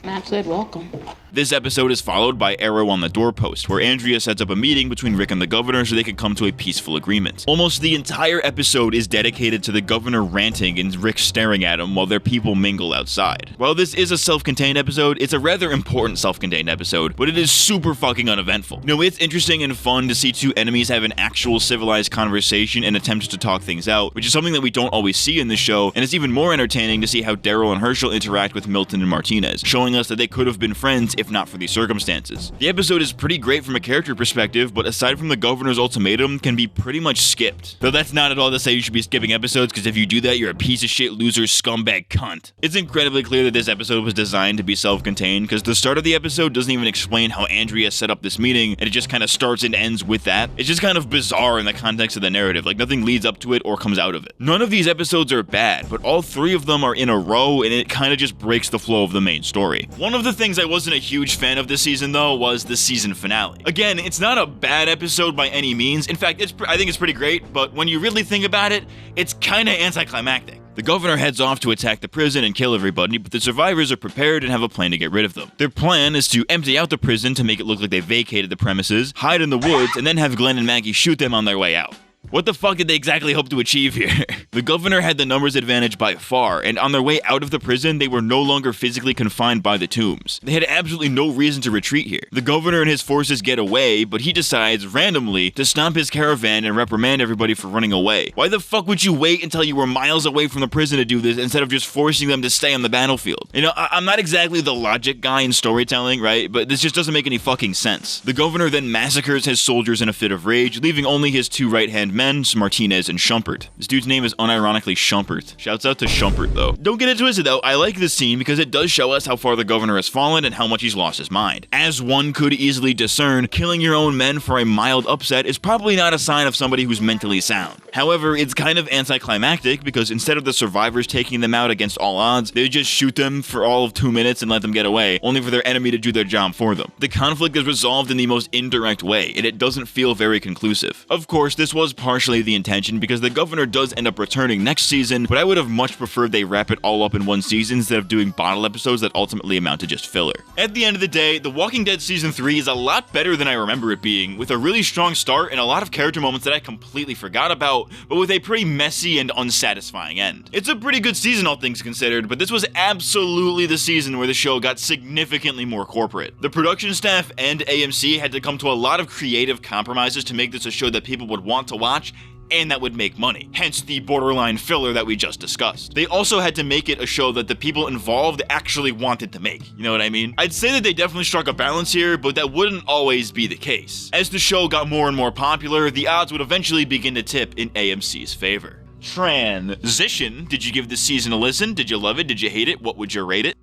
Matt said welcome. This episode is followed by Arrow on the Doorpost, where Andrea sets up a meeting between Rick and the governor so they can come to a peaceful agreement. Almost the entire episode is dedicated to the governor ranting and Rick staring at him while their people mingle outside. While this is a self-contained episode, it's a rather important self-contained episode, but it is super fucking uneventful. No, it's interesting and fun to see 2 enemies have an actual civilized conversation and attempt to talk things out, which is something that we don't always see in the show, and it's even more entertaining to see how Daryl and Herschel interact with Milton and Martinez, showing us that they could have been friends if not for these circumstances. The episode is pretty great from a character perspective, but aside from the governor's ultimatum, can be pretty much skipped. Though that's not at all to say you should be skipping episodes, because if you do that, you're a piece of shit, loser, scumbag cunt. It's incredibly clear that this episode was designed to be self-contained, because the start of the episode doesn't even explain how Andrea set up this meeting, and it just kind of starts and ends with that. It's just kind of bizarre in the context of the narrative, like nothing leads up to it or comes out of it. None of these episodes are bad, but all 3 of them are in a row, and it kind of just breaks the flow of the main story. One of the things I wasn't a huge fan of this season, though, was the season finale. Again, it's not a bad episode by any means. In fact, I think it's pretty great, but when you really think about it, it's kind of anticlimactic. The governor heads off to attack the prison and kill everybody, but the survivors are prepared and have a plan to get rid of them. Their plan is to empty out the prison to make it look like they vacated the premises, hide in the woods, and then have Glenn and Maggie shoot them on their way out. What the fuck did they exactly hope to achieve here? The governor had the numbers advantage by far, and on their way out of the prison, they were no longer physically confined by the tombs. They had absolutely no reason to retreat here. The governor and his forces get away, but he decides, randomly, to stop his caravan and reprimand everybody for running away. Why the fuck would you wait until you were miles away from the prison to do this instead of just forcing them to stay on the battlefield? You know, I'm not exactly the logic guy in storytelling, right? But this just doesn't make any fucking sense. The governor then massacres his soldiers in a fit of rage, leaving only his two right-hand men, Martinez and Schumpert. This dude's name is unironically Schumpert. Shouts out to Schumpert, though. Don't get it twisted, though. I like this scene because it does show us how far the governor has fallen and how much he's lost his mind. As one could easily discern, killing your own men for a mild upset is probably not a sign of somebody who's mentally sound. However, it's kind of anticlimactic because instead of the survivors taking them out against all odds, they just shoot them for all of 2 minutes and let them get away, only for their enemy to do their job for them. The conflict is resolved in the most indirect way, and it doesn't feel very conclusive. Of course, this was partially the intention because the governor does end up returning next season, but I would have much preferred they wrap it all up in one season instead of doing bottle episodes that ultimately amount to just filler. At the end of the day, The Walking Dead Season 3 is a lot better than I remember it being, with a really strong start and a lot of character moments that I completely forgot about, but with a pretty messy and unsatisfying end. It's a pretty good season, all things considered, but this was absolutely the season where the show got significantly more corporate. The production staff and AMC had to come to a lot of creative compromises to make this a show that people would want to watch and that would make money, hence the borderline filler that we just discussed. They also had to make it a show that the people involved actually wanted to make, you know what I mean? I'd say that they definitely struck a balance here, but that wouldn't always be the case. As the show got more and more popular, the odds would eventually begin to tip in AMC's favor. Transition. Did you give this season a listen? Did you love it? Did you hate it? What would you rate it?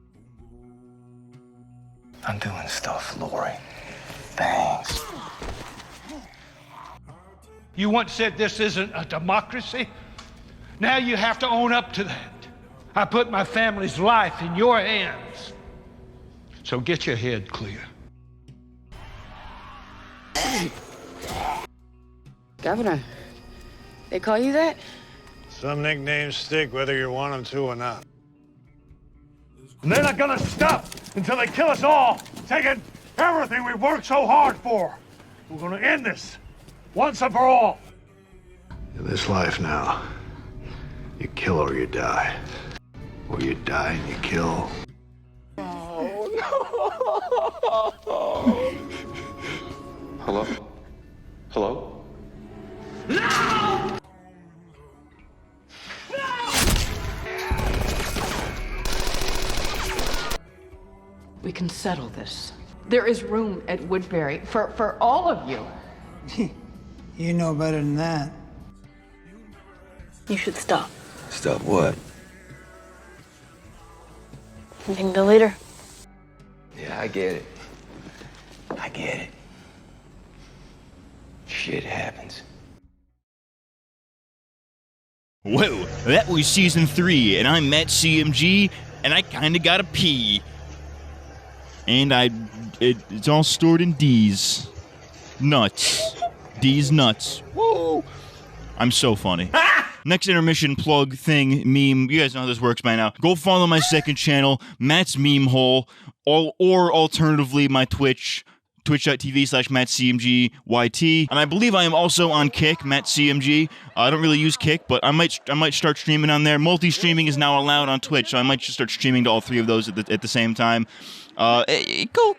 I'm doing stuff, Lori. Thanks. You once said this isn't a democracy. Now you have to own up to that. I put my family's life in your hands. So get your head clear. Governor, they call you that? Some nicknames stick whether you want them to or not. And they're not gonna stop until they kill us all, taking everything we worked so hard for. We're gonna end this once and for all. In this life now, you kill or you die. Or you die and you kill. Oh, no! Hello? Hello? No! We can settle this. There is room at Woodbury for all of you. You know better than that. You should stop. Stop what? You can go later. Yeah, I get it. I get it. Shit happens. Whoa, that was Season 3, and I'm MattCMG, and I kinda gotta pee. And it's all stored in D's. Nuts. D's nuts. Woo! I'm so funny. Next intermission plug thing, meme, you guys know how this works by now. Go follow my second channel, Matt's Meme Hole, or alternatively my Twitch, twitch.tv/MattCMGYT. And I believe I am also on Kick, MattCMG. I don't really use Kick, but I might start streaming on there. Multi-streaming is now allowed on Twitch, so I might just start streaming to all three of those at the same time. Go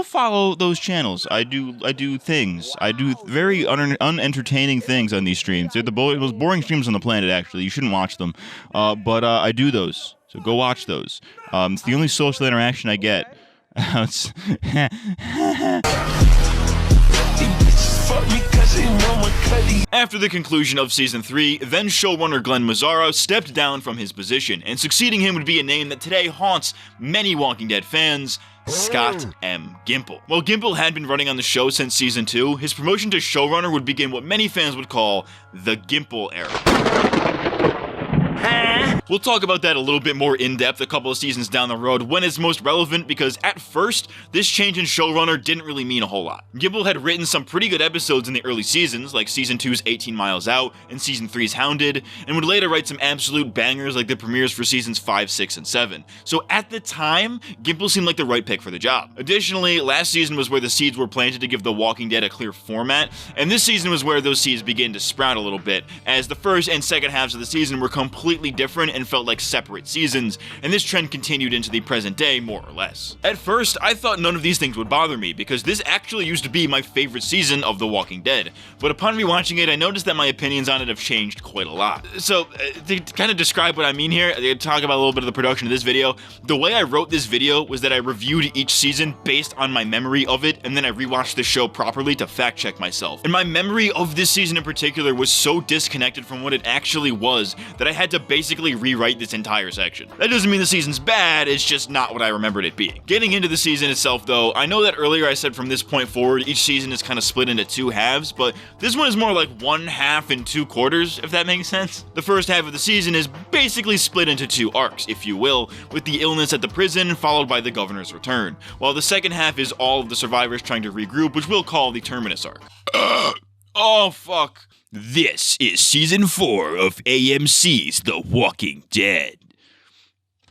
follow those channels. I do things. I do very unentertaining things on these streams. They're the most boring streams on the planet, actually. You shouldn't watch them. But I do those. So go watch those. It's the only social interaction I get. After the conclusion of Season 3, then showrunner Glenn Mazzara stepped down from his position, and succeeding him would be a name that today haunts many Walking Dead fans, Scott M. Gimple. While Gimple had been running on the show since Season 2, his promotion to showrunner would begin what many fans would call the Gimple era. We'll talk about that a little bit more in depth a couple of seasons down the road when it's most relevant, because at first, this change in showrunner didn't really mean a whole lot. Gimple had written some pretty good episodes in the early seasons, like Season 2's 18 Miles Out and Season 3's Hounded, and would later write some absolute bangers like the premieres for Seasons 5, 6, and 7. So at the time, Gimple seemed like the right pick for the job. Additionally, last season was where the seeds were planted to give The Walking Dead a clear format, and this season was where those seeds began to sprout a little bit, as the first and second halves of the season were completely different and felt like separate seasons, and this trend continued into the present day, more or less. At first, I thought none of these things would bother me, because this actually used to be my favorite season of The Walking Dead, but upon rewatching it, I noticed that my opinions on it have changed quite a lot. So, to kind of describe what I mean here, to talk about a little bit of the production of this video, the way I wrote this video was that I reviewed each season based on my memory of it, and then I rewatched the show properly to fact check myself. And my memory of this season in particular was so disconnected from what it actually was that I had to basically rewrite this entire section. That doesn't mean the season's bad, it's just not what I remembered it being. Getting into the season itself though, I know that earlier I said from this point forward, each season is kind of split into two halves, but this one is more like 1/2 and 2/4, if that makes sense. The first half of the season is basically split into two arcs, if you will, with the illness at the prison followed by the governor's return, while the second half is all of the survivors trying to regroup, which we'll call the Terminus arc. Oh fuck. This is Season 4 of AMC's The Walking Dead.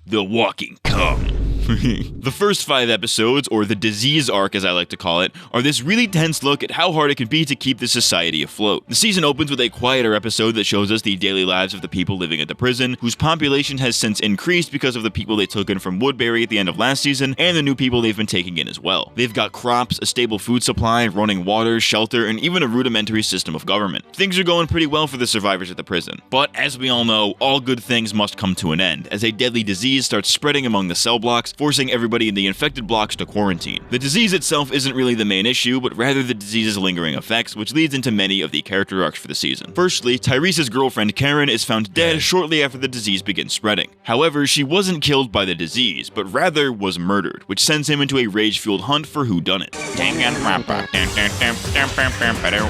The Walking Come. The first 5 episodes, or the disease arc as I like to call it, are this really tense look at how hard it can be to keep the society afloat. The season opens with a quieter episode that shows us the daily lives of the people living at the prison, whose population has since increased because of the people they took in from Woodbury at the end of last season, and the new people they've been taking in as well. They've got crops, a stable food supply, running water, shelter, and even a rudimentary system of government. Things are going pretty well for the survivors at the prison. But as we all know, all good things must come to an end, as a deadly disease starts spreading among the cell blocks, forcing everybody in the infected blocks to quarantine. The disease itself isn't really the main issue, but rather the disease's lingering effects, which leads into many of the character arcs for the season. Firstly, Tyrese's girlfriend Karen is found dead shortly after the disease begins spreading. However, she wasn't killed by the disease, but rather was murdered, which sends him into a rage-fueled hunt for whodunit.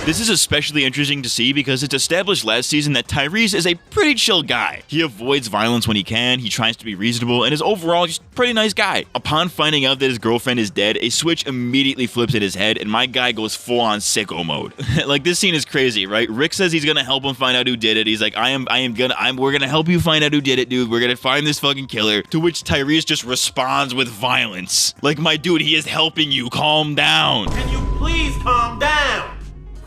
This is especially interesting to see because it's established last season that Tyrese is a pretty chill guy. He avoids violence when he can, he tries to be reasonable, and is overall just a pretty nice guy. Upon finding out that his girlfriend is dead, a switch immediately flips in his head, and my guy goes full-on sicko mode. Like, this scene is crazy, right? Rick says he's gonna help him find out who did it. He's like, we're gonna help you find out who did it, dude. We're gonna find this fucking killer. To which Tyrese just responds with violence. Like, my dude, he is helping you. Calm down. Can you please calm down?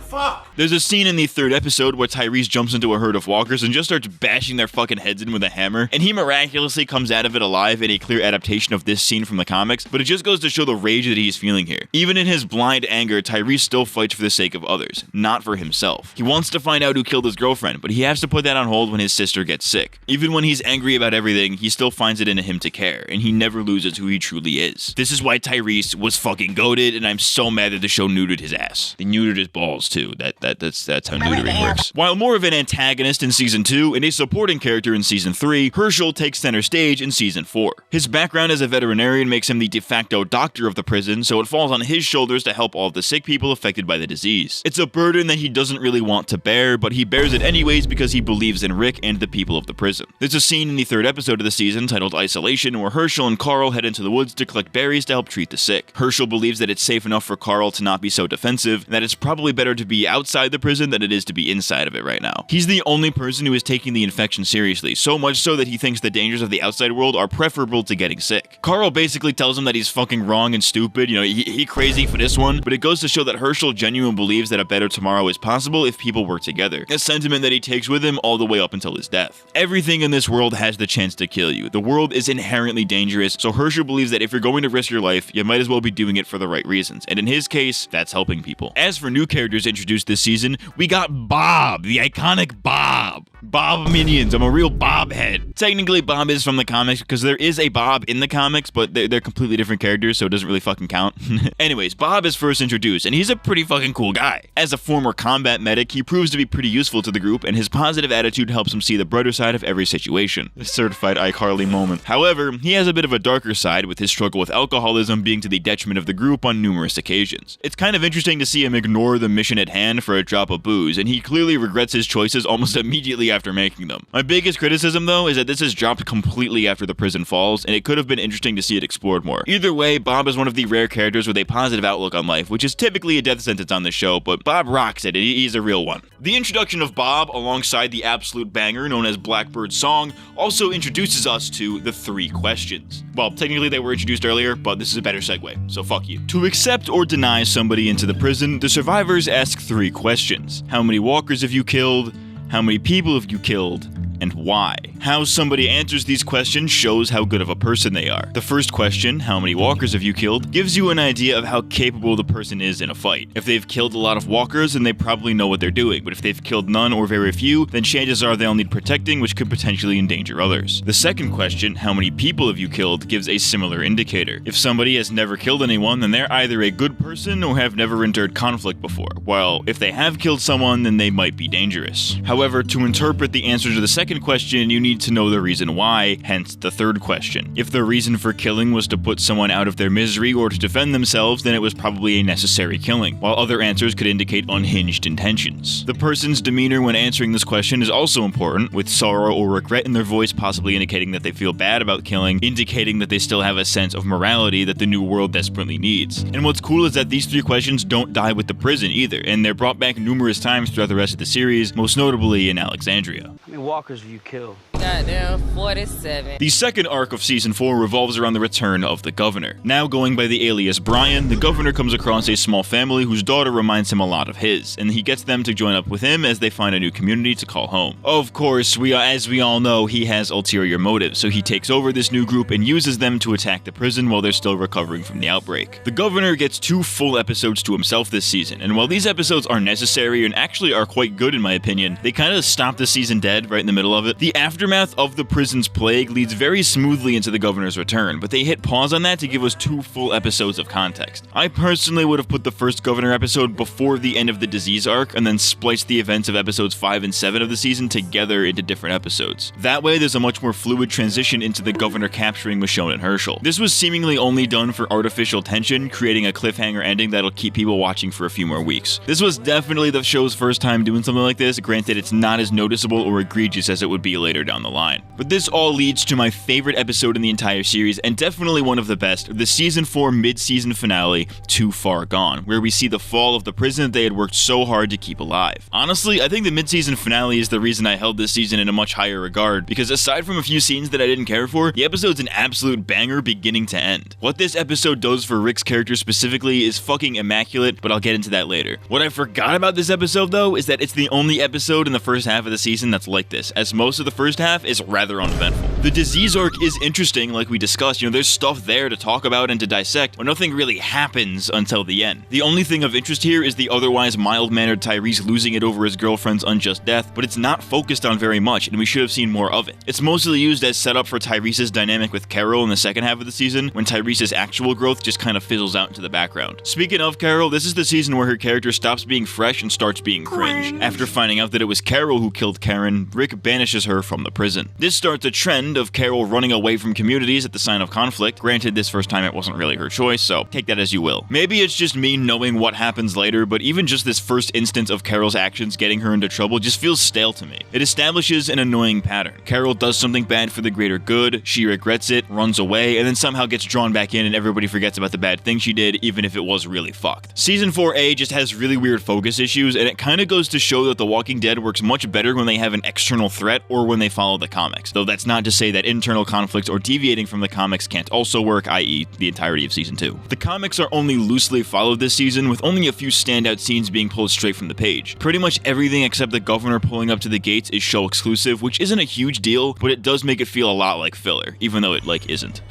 Fuck. There's a scene in the 3rd episode where Tyrese jumps into a herd of walkers and just starts bashing their fucking heads in with a hammer, and he miraculously comes out of it alive in a clear adaptation of this scene from the comics, but it just goes to show the rage that he's feeling here. Even in his blind anger, Tyrese still fights for the sake of others, not for himself. He wants to find out who killed his girlfriend, but he has to put that on hold when his sister gets sick. Even when he's angry about everything, he still finds it in him to care, and he never loses who he truly is. This is why Tyrese was fucking goated, and I'm so mad that the show neutered his ass. They neutered his balls too. That's how neutering works. While more of an antagonist in Season 2 and a supporting character in Season 3, Herschel takes center stage in Season 4. His background as a veterinarian makes him the de facto doctor of the prison, so it falls on his shoulders to help all of the sick people affected by the disease. It's a burden that he doesn't really want to bear, but he bears it anyways because he believes in Rick and the people of the prison. There's a scene in the 3rd episode of the season titled Isolation where Herschel and Carl head into the woods to collect berries to help treat the sick. Herschel believes that it's safe enough for Carl to not be so defensive, and that it's probably better to be outside the prison than it is to be inside of it right now. He's the only person who is taking the infection seriously, so much so that he thinks the dangers of the outside world are preferable to getting sick. Carl basically tells him that he's fucking wrong and stupid, he crazy for this one, but it goes to show that Herschel genuinely believes that a better tomorrow is possible if people work together, a sentiment that he takes with him all the way up until his death. Everything in this world has the chance to kill you. The world is inherently dangerous, so Herschel believes that if you're going to risk your life, you might as well be doing it for the right reasons, and in his case, that's helping people. As for new characters introduced this season, we got Bob, the iconic Bob. Bob minions. I'm a real Bob head. Technically, Bob is from the comics because there is a Bob in the comics, but they're completely different characters, so it doesn't really fucking count. Anyways, Bob is first introduced, and he's a pretty fucking cool guy. As a former combat medic, he proves to be pretty useful to the group, and his positive attitude helps him see the brighter side of every situation. A certified iCarly moment. However, he has a bit of a darker side, with his struggle with alcoholism being to the detriment of the group on numerous occasions. It's kind of interesting to see him ignore the mission at hand for a drop of booze, and he clearly regrets his choices almost immediately after making them. My biggest criticism, though, is that this is dropped completely after the prison falls, and it could have been interesting to see it explored more. Either way, Bob is one of the rare characters with a positive outlook on life, which is typically a death sentence on the show, but Bob rocks it, and he's a real one. The introduction of Bob, alongside the absolute banger known as Blackbird's Song, also introduces us to the 3 questions. Well, technically they were introduced earlier, but this is a better segue, so fuck you. To accept or deny somebody into the prison, the survivors ask 3 questions. How many walkers have you killed? How many people have you killed? And why? How somebody answers these questions shows how good of a person they are. The first question, how many walkers have you killed, gives you an idea of how capable the person is in a fight. If they've killed a lot of walkers, then they probably know what they're doing, but if they've killed none or very few, then chances are they'll need protecting, which could potentially endanger others. The second question, how many people have you killed, gives a similar indicator. If somebody has never killed anyone, then they're either a good person or have never endured conflict before, while if they have killed someone, then they might be dangerous. However, to interpret the answer to the second question, you need to know the reason why, hence the third question. If the reason for killing was to put someone out of their misery or to defend themselves, then it was probably a necessary killing, while other answers could indicate unhinged intentions. The person's demeanor when answering this question is also important, with sorrow or regret in their voice possibly indicating that they feel bad about killing, indicating that they still have a sense of morality that the new world desperately needs. And what's cool is that these 3 questions don't die with the prison either, and they're brought back numerous times throughout the rest of the series, most notably in Alexandria. How many walkers have you killed? Goddamn, 47. The second arc of Season 4 revolves around the return of the Governor. Now going by the alias Brian, the Governor comes across a small family whose daughter reminds him a lot of his, and he gets them to join up with him as they find a new community to call home. Of course, as we all know, he has ulterior motives, so he takes over this new group and uses them to attack the prison while they're still recovering from the outbreak. The Governor gets 2 full episodes to himself this season, and while these episodes are necessary and actually are quite good in my opinion, they kind of stop the season dead right in the middle of it. The aftermath of the prison's plague leads very smoothly into the Governor's return, but they hit pause on that to give us 2 full episodes of context. I personally would have put the first Governor episode before the end of the disease arc, and then spliced the events of episodes 5 and 7 of the season together into different episodes. That way, there's a much more fluid transition into the Governor capturing Michonne and Herschel. This was seemingly only done for artificial tension, creating a cliffhanger ending that'll keep people watching for a few more weeks. This was definitely the show's first time doing something like this, granted it's not as noticeable or egregious as it would be later down the line. But this all leads to my favorite episode in the entire series, and definitely one of the best, the Season 4 mid-season finale, Too Far Gone, where we see the fall of the prison that they had worked so hard to keep alive. Honestly, I think the mid-season finale is the reason I held this season in a much higher regard, because aside from a few scenes that I didn't care for, the episode's an absolute banger beginning to end. What this episode does for Rick's character specifically is fucking immaculate, but I'll get into that later. What I forgot about this episode, though, is that it's the only episode in the first half of the season that's like this, as most of the first half is rather uneventful. The disease arc is interesting, like we discussed, there's stuff there to talk about and to dissect, but nothing really happens until the end. The only thing of interest here is the otherwise mild-mannered Tyrese losing it over his girlfriend's unjust death, but it's not focused on very much, and we should have seen more of it. It's mostly used as setup for Tyrese's dynamic with Carol in the second half of the season, when Tyrese's actual growth just kind of fizzles out into the background. Speaking of Carol, this is the season where her character stops being fresh and starts being cringe. After finding out that it was Carol who killed Karen, Rick banishes her from the prison. This starts a trend of Carol running away from communities at the sign of conflict. Granted, this first time it wasn't really her choice, so take that as you will. Maybe it's just me knowing what happens later, but even just this first instance of Carol's actions getting her into trouble just feels stale to me. It establishes an annoying pattern. Carol does something bad for the greater good, she regrets it, runs away, and then somehow gets drawn back in and everybody forgets about the bad thing she did, even if it was really fucked. Season 4A just has really weird focus issues, and it kinda goes to show that The Walking Dead works much better when they have an external threat or when they follow the comics, though that's not to say that internal conflicts or deviating from the comics can't also work, i.e. the entirety of Season 2. The comics are only loosely followed this season, with only a few standout scenes being pulled straight from the page. Pretty much everything except the Governor pulling up to the gates is show exclusive, which isn't a huge deal, but it does make it feel a lot like filler, even though it, isn't.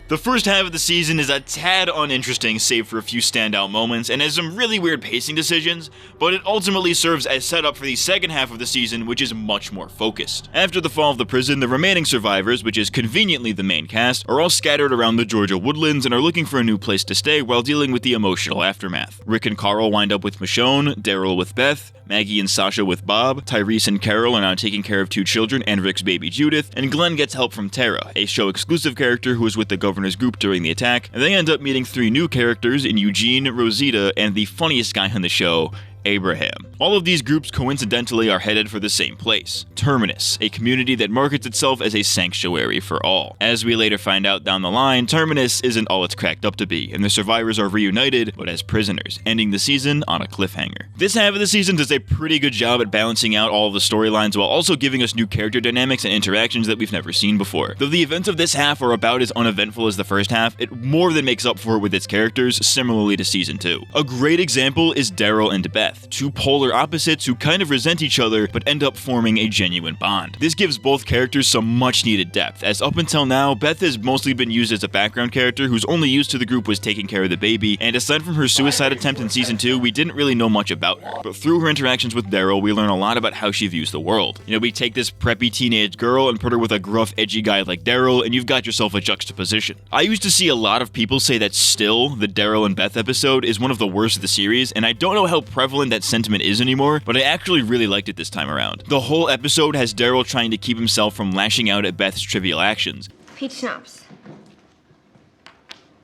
The first half of the season is a tad uninteresting, save for a few standout moments, and has some really weird pacing decisions, but it ultimately serves as setup for the second half of the season, which is much more focused. After the fall of the prison, the remaining survivors, which is conveniently the main cast, are all scattered around the Georgia woodlands and are looking for a new place to stay while dealing with the emotional aftermath. Rick and Carl wind up with Michonne, Daryl with Beth, Maggie and Sasha with Bob, Tyrese and Carol are now taking care of 2 children and Rick's baby Judith, and Glenn gets help from Tara, a show-exclusive character who was with the Governor's group during the attack, and they end up meeting 3 new characters in Eugene, Rosita, and the funniest guy on the show, Abraham. All of these groups coincidentally are headed for the same place, Terminus, a community that markets itself as a sanctuary for all. As we later find out down the line, Terminus isn't all it's cracked up to be, and the survivors are reunited, but as prisoners, ending the season on a cliffhanger. This half of the season does a pretty good job at balancing out all of the storylines while also giving us new character dynamics and interactions that we've never seen before. Though the events of this half are about as uneventful as the first half, it more than makes up for it with its characters, similarly to season 2. A great example is Daryl and Beth, two polar opposites who kind of resent each other but end up forming a genuine bond. This gives both characters some much needed depth, as up until now, Beth has mostly been used as a background character whose only use to the group was taking care of the baby, and aside from her suicide attempt in season 2, we didn't really know much about her. But through her interactions with Daryl, we learn a lot about how she views the world. You know, we take this preppy teenage girl and put her with a gruff, edgy guy like Daryl, and you've got yourself a juxtaposition. I used to see a lot of people say that still, the Daryl and Beth episode is one of the worst of the series, and I don't know how prevalent that sentiment is anymore, but I actually really liked it this time around. The whole episode has Daryl trying to keep himself from lashing out at Beth's trivial actions. Peach schnapps.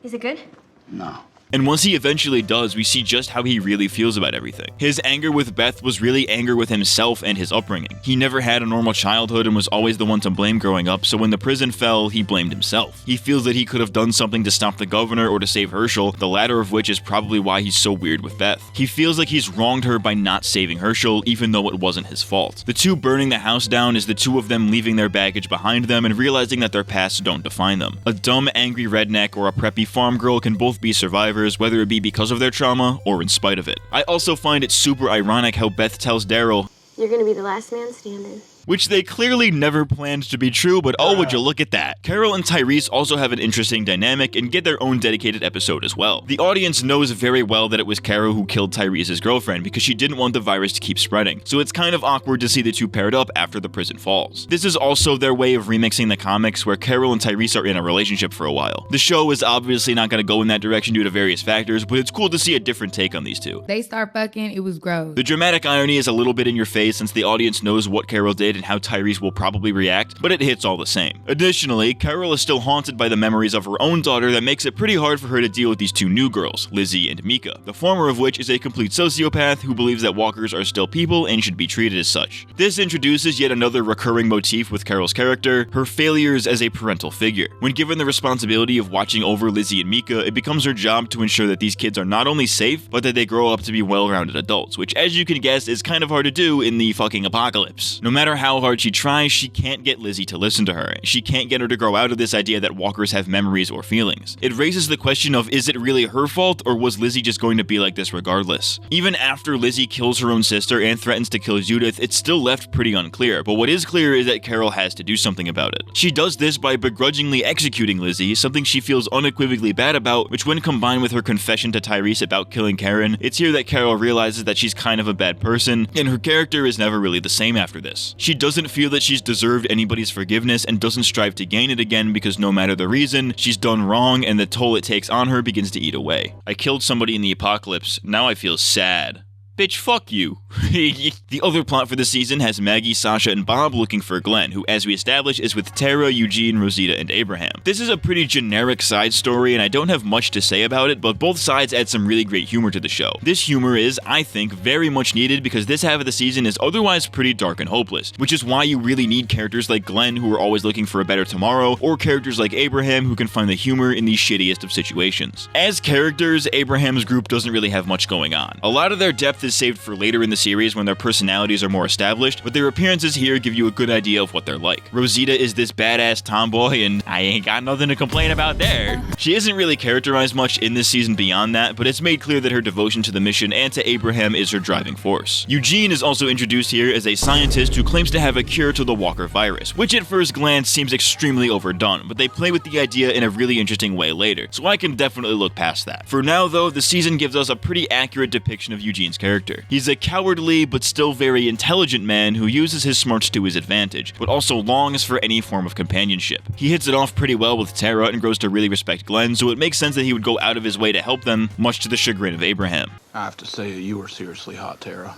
Is it good? No. And once he eventually does, we see just how he really feels about everything. His anger with Beth was really anger with himself and his upbringing. He never had a normal childhood and was always the one to blame growing up, so when the prison fell, he blamed himself. He feels that he could have done something to stop the governor or to save Herschel, the latter of which is probably why he's so weird with Beth. He feels like he's wronged her by not saving Herschel, even though it wasn't his fault. The two burning the house down is the two of them leaving their baggage behind them and realizing that their pasts don't define them. A dumb, angry redneck or a preppy farm girl can both be survivors, whether it be because of their trauma or in spite of it. I also find it super ironic how Beth tells Daryl, "You're gonna be the last man standing." which they clearly never planned to be true, but oh, would you look at that. Carol and Tyrese also have an interesting dynamic and get their own dedicated episode as well. The audience knows very well that it was Carol who killed Tyrese's girlfriend because she didn't want the virus to keep spreading, so it's kind of awkward to see the two paired up after the prison falls. This is also their way of remixing the comics where Carol and Tyrese are in a relationship for a while. The show is obviously not going to go in that direction due to various factors, but it's cool to see a different take on these two. They start fucking, it was gross. The dramatic irony is a little bit in your face since the audience knows what Carol did and how Tyrese will probably react, but it hits all the same. Additionally, Carol is still haunted by the memories of her own daughter that makes it pretty hard for her to deal with these two new girls, Lizzie and Mika, the former of which is a complete sociopath who believes that walkers are still people and should be treated as such. This introduces yet another recurring motif with Carol's character, her failures as a parental figure. When given the responsibility of watching over Lizzie and Mika, it becomes her job to ensure that these kids are not only safe, but that they grow up to be well-rounded adults, which as you can guess is kind of hard to do in the fucking apocalypse. No matter how hard she tries, she can't get Lizzie to listen to her. She can't get her to grow out of this idea that walkers have memories or feelings. It raises the question of, is it really her fault, or was Lizzie just going to be like this regardless? Even after Lizzie kills her own sister and threatens to kill Judith, it's still left pretty unclear, but what is clear is that Carol has to do something about it. She does this by begrudgingly executing Lizzie, something she feels unequivocally bad about, which when combined with her confession to Tyrese about killing Karen, it's here that Carol realizes that she's kind of a bad person, and her character is never really the same after this. She doesn't feel that she's deserved anybody's forgiveness and doesn't strive to gain it again because no matter the reason, she's done wrong and the toll it takes on her begins to eat away. I killed somebody in the apocalypse, now I feel sad. Bitch, fuck you. The other plot for the season has Maggie, Sasha, and Bob looking for Glenn, who, as we establish, is with Tara, Eugene, Rosita, and Abraham. This is a pretty generic side story, and I don't have much to say about it, but both sides add some really great humor to the show. This humor is, I think, very much needed because this half of the season is otherwise pretty dark and hopeless, which is why you really need characters like Glenn, who are always looking for a better tomorrow, or characters like Abraham, who can find the humor in the shittiest of situations. As characters, Abraham's group doesn't really have much going on. A lot of their depth is saved for later in the series when their personalities are more established, but their appearances here give you a good idea of what they're like. Rosita is this badass tomboy, and I ain't got nothing to complain about there. She isn't really characterized much in this season beyond that, but it's made clear that her devotion to the mission and to Abraham is her driving force. Eugene is also introduced here as a scientist who claims to have a cure to the Walker virus, which at first glance seems extremely overdone, but they play with the idea in a really interesting way later, so I can definitely look past that. For now though, the season gives us a pretty accurate depiction of Eugene's character. He's a cowardly but still very intelligent man who uses his smarts to his advantage, but also longs for any form of companionship. He hits it off pretty well with Tara and grows to really respect Glenn, so it makes sense that he would go out of his way to help them, much to the chagrin of Abraham. I have to say that you were seriously hot, Tara.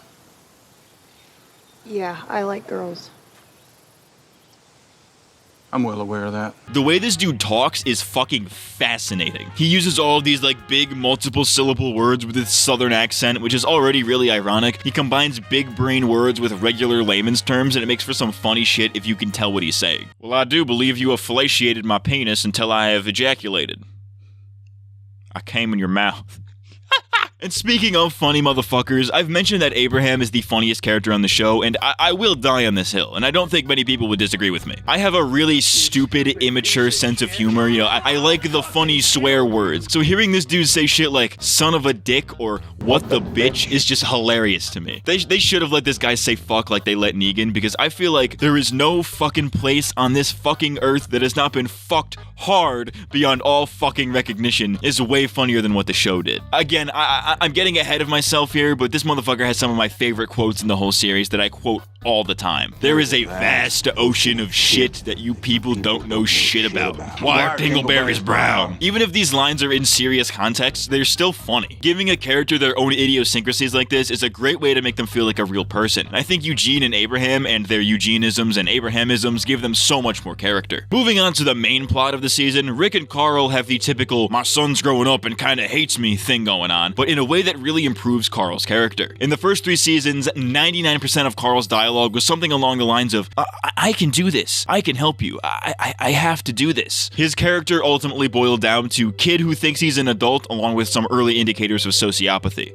Yeah, I like girls. I'm well aware of that. The way this dude talks is fucking fascinating. He uses all of these like big multiple syllable words with his southern accent, which is already really ironic. He combines big brain words with regular layman's terms, and it makes for some funny shit if you can tell what he's saying. Well, I do believe you have fellatiated my penis until I have ejaculated. I came in your mouth. And speaking of funny motherfuckers, I've mentioned that Abraham is the funniest character on the show, and I will die on this hill, and I don't think many people would disagree with me. I have a really stupid, immature sense of humor, you know, I like the funny swear words, so hearing this dude say shit like, son of a dick, or what the bitch, is just hilarious to me. They should have let this guy say fuck like they let Negan, because I feel like there is no fucking place on this fucking earth that has not been fucked hard beyond all fucking recognition is way funnier than what the show did. Again, I'm getting ahead of myself here, but this motherfucker has some of my favorite quotes in the whole series that I quote all the time. There is a vast ocean of shit that you people don't know shit about. Why are dingleberries brown? Even if these lines are in serious context, they're still funny. Giving a character their own idiosyncrasies like this is a great way to make them feel like a real person. I think Eugene and Abraham and their Eugenisms and Abrahamisms give them so much more character. Moving on to the main plot of the season, Rick and Carl have the typical my son's growing up and kinda hates me thing going on, but in a way that really improves Carl's character. In the first 3 seasons, 99% of Carl's dialogue was something along the lines of, I can do this, I can help you, I have to do this. His character ultimately boiled down to kid who thinks he's an adult, along with some early indicators of sociopathy.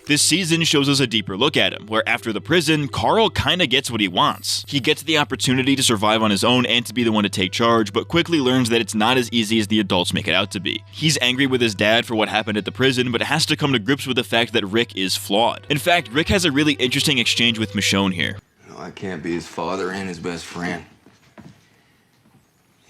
This season shows us a deeper look at him, where after the prison, Carl kinda gets what he wants. He gets the opportunity to survive on his own and to be the one to take charge, but quickly learns that it's not as easy as the adults make it out to be. He's angry with his dad for what happened at the prison, but has to come to grips with the fact that Rick is flawed. In fact, Rick has a really interesting exchange with Michonne here. No, I can't be his father and his best friend.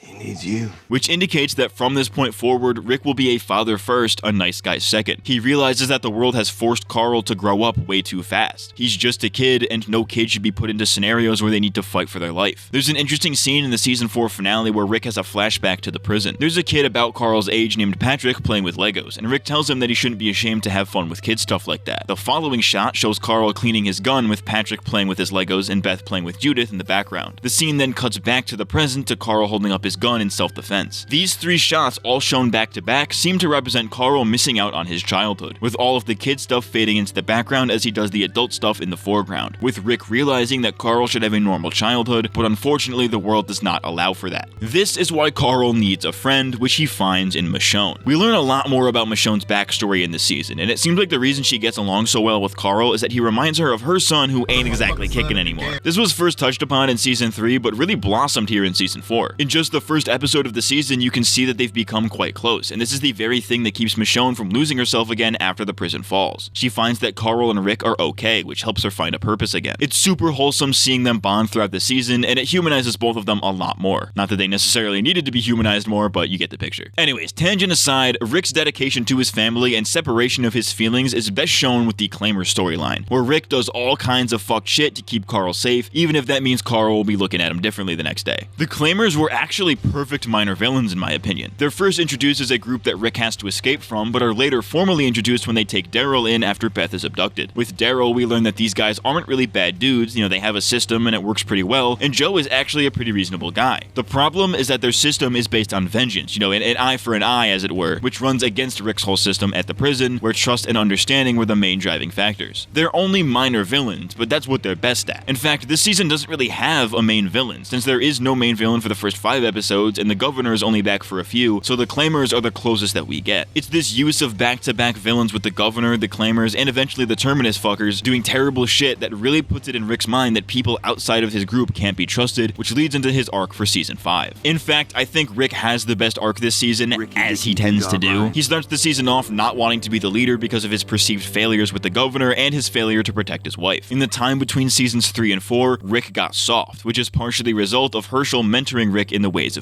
He needs you. Which indicates that from this point forward, Rick will be a father first, a nice guy second. He realizes that the world has forced Carl to grow up way too fast. He's just a kid, and no kid should be put into scenarios where they need to fight for their life. There's an interesting scene in the season 4 finale where Rick has a flashback to the prison. There's a kid about Carl's age named Patrick playing with Legos, and Rick tells him that he shouldn't be ashamed to have fun with kid stuff like that. The following shot shows Carl cleaning his gun with Patrick playing with his Legos and Beth playing with Judith in the background. The scene then cuts back to the present to Carl holding up his gun in self-defense. These 3 shots, all shown back to back, seem to represent Carl missing out on his childhood, with all of the kid stuff fading into the background as he does the adult stuff in the foreground, with Rick realizing that Carl should have a normal childhood, but unfortunately the world does not allow for that. This is why Carl needs a friend, which he finds in Michonne. We learn a lot more about Michonne's backstory in this season, and it seems like the reason she gets along so well with Carl is that he reminds her of her son who ain't exactly kicking anymore. This was first touched upon in season 3, but really blossomed here in season 4. In just the first episode of the season, you can see that they've become quite close, and this is the very thing that keeps Michonne from losing herself again after the prison falls. She finds that Carl and Rick are okay, which helps her find a purpose again. It's super wholesome seeing them bond throughout the season, and it humanizes both of them a lot more. Not that they necessarily needed to be humanized more, but you get the picture. Anyways, tangent aside, Rick's dedication to his family and separation of his feelings is best shown with the Claimer storyline, where Rick does all kinds of fucked shit to keep Carl safe, even if that means Carl will be looking at him differently the next day. The Claimers were actually perfect minor villains in my opinion. They're first introduced as a group that Rick has to escape from, but are later formally introduced when they take Daryl in after Beth is abducted. With Daryl, we learn that these guys aren't really bad dudes, they have a system and it works pretty well, and Joe is actually a pretty reasonable guy. The problem is that their system is based on vengeance, an eye for an eye as it were, which runs against Rick's whole system at the prison, where trust and understanding were the main driving factors. They're only minor villains, but that's what they're best at. In fact, this season doesn't really have a main villain, since there is no main villain for the first 5 episodes, and the governor is only back for a few, so the Claimers are the closest that we get. It's this use of back-to-back villains with the governor, the Claimers, and eventually the Terminus fuckers doing terrible shit that really puts it in Rick's mind that people outside of his group can't be trusted, which leads into his arc for season 5. In fact, I think Rick has the best arc this season, as he tends to do. He starts the season off not wanting to be the leader because of his perceived failures with the governor and his failure to protect his wife. In the time between seasons 3 and 4, Rick got soft, which is partially a result of Herschel mentoring Rick in the ways of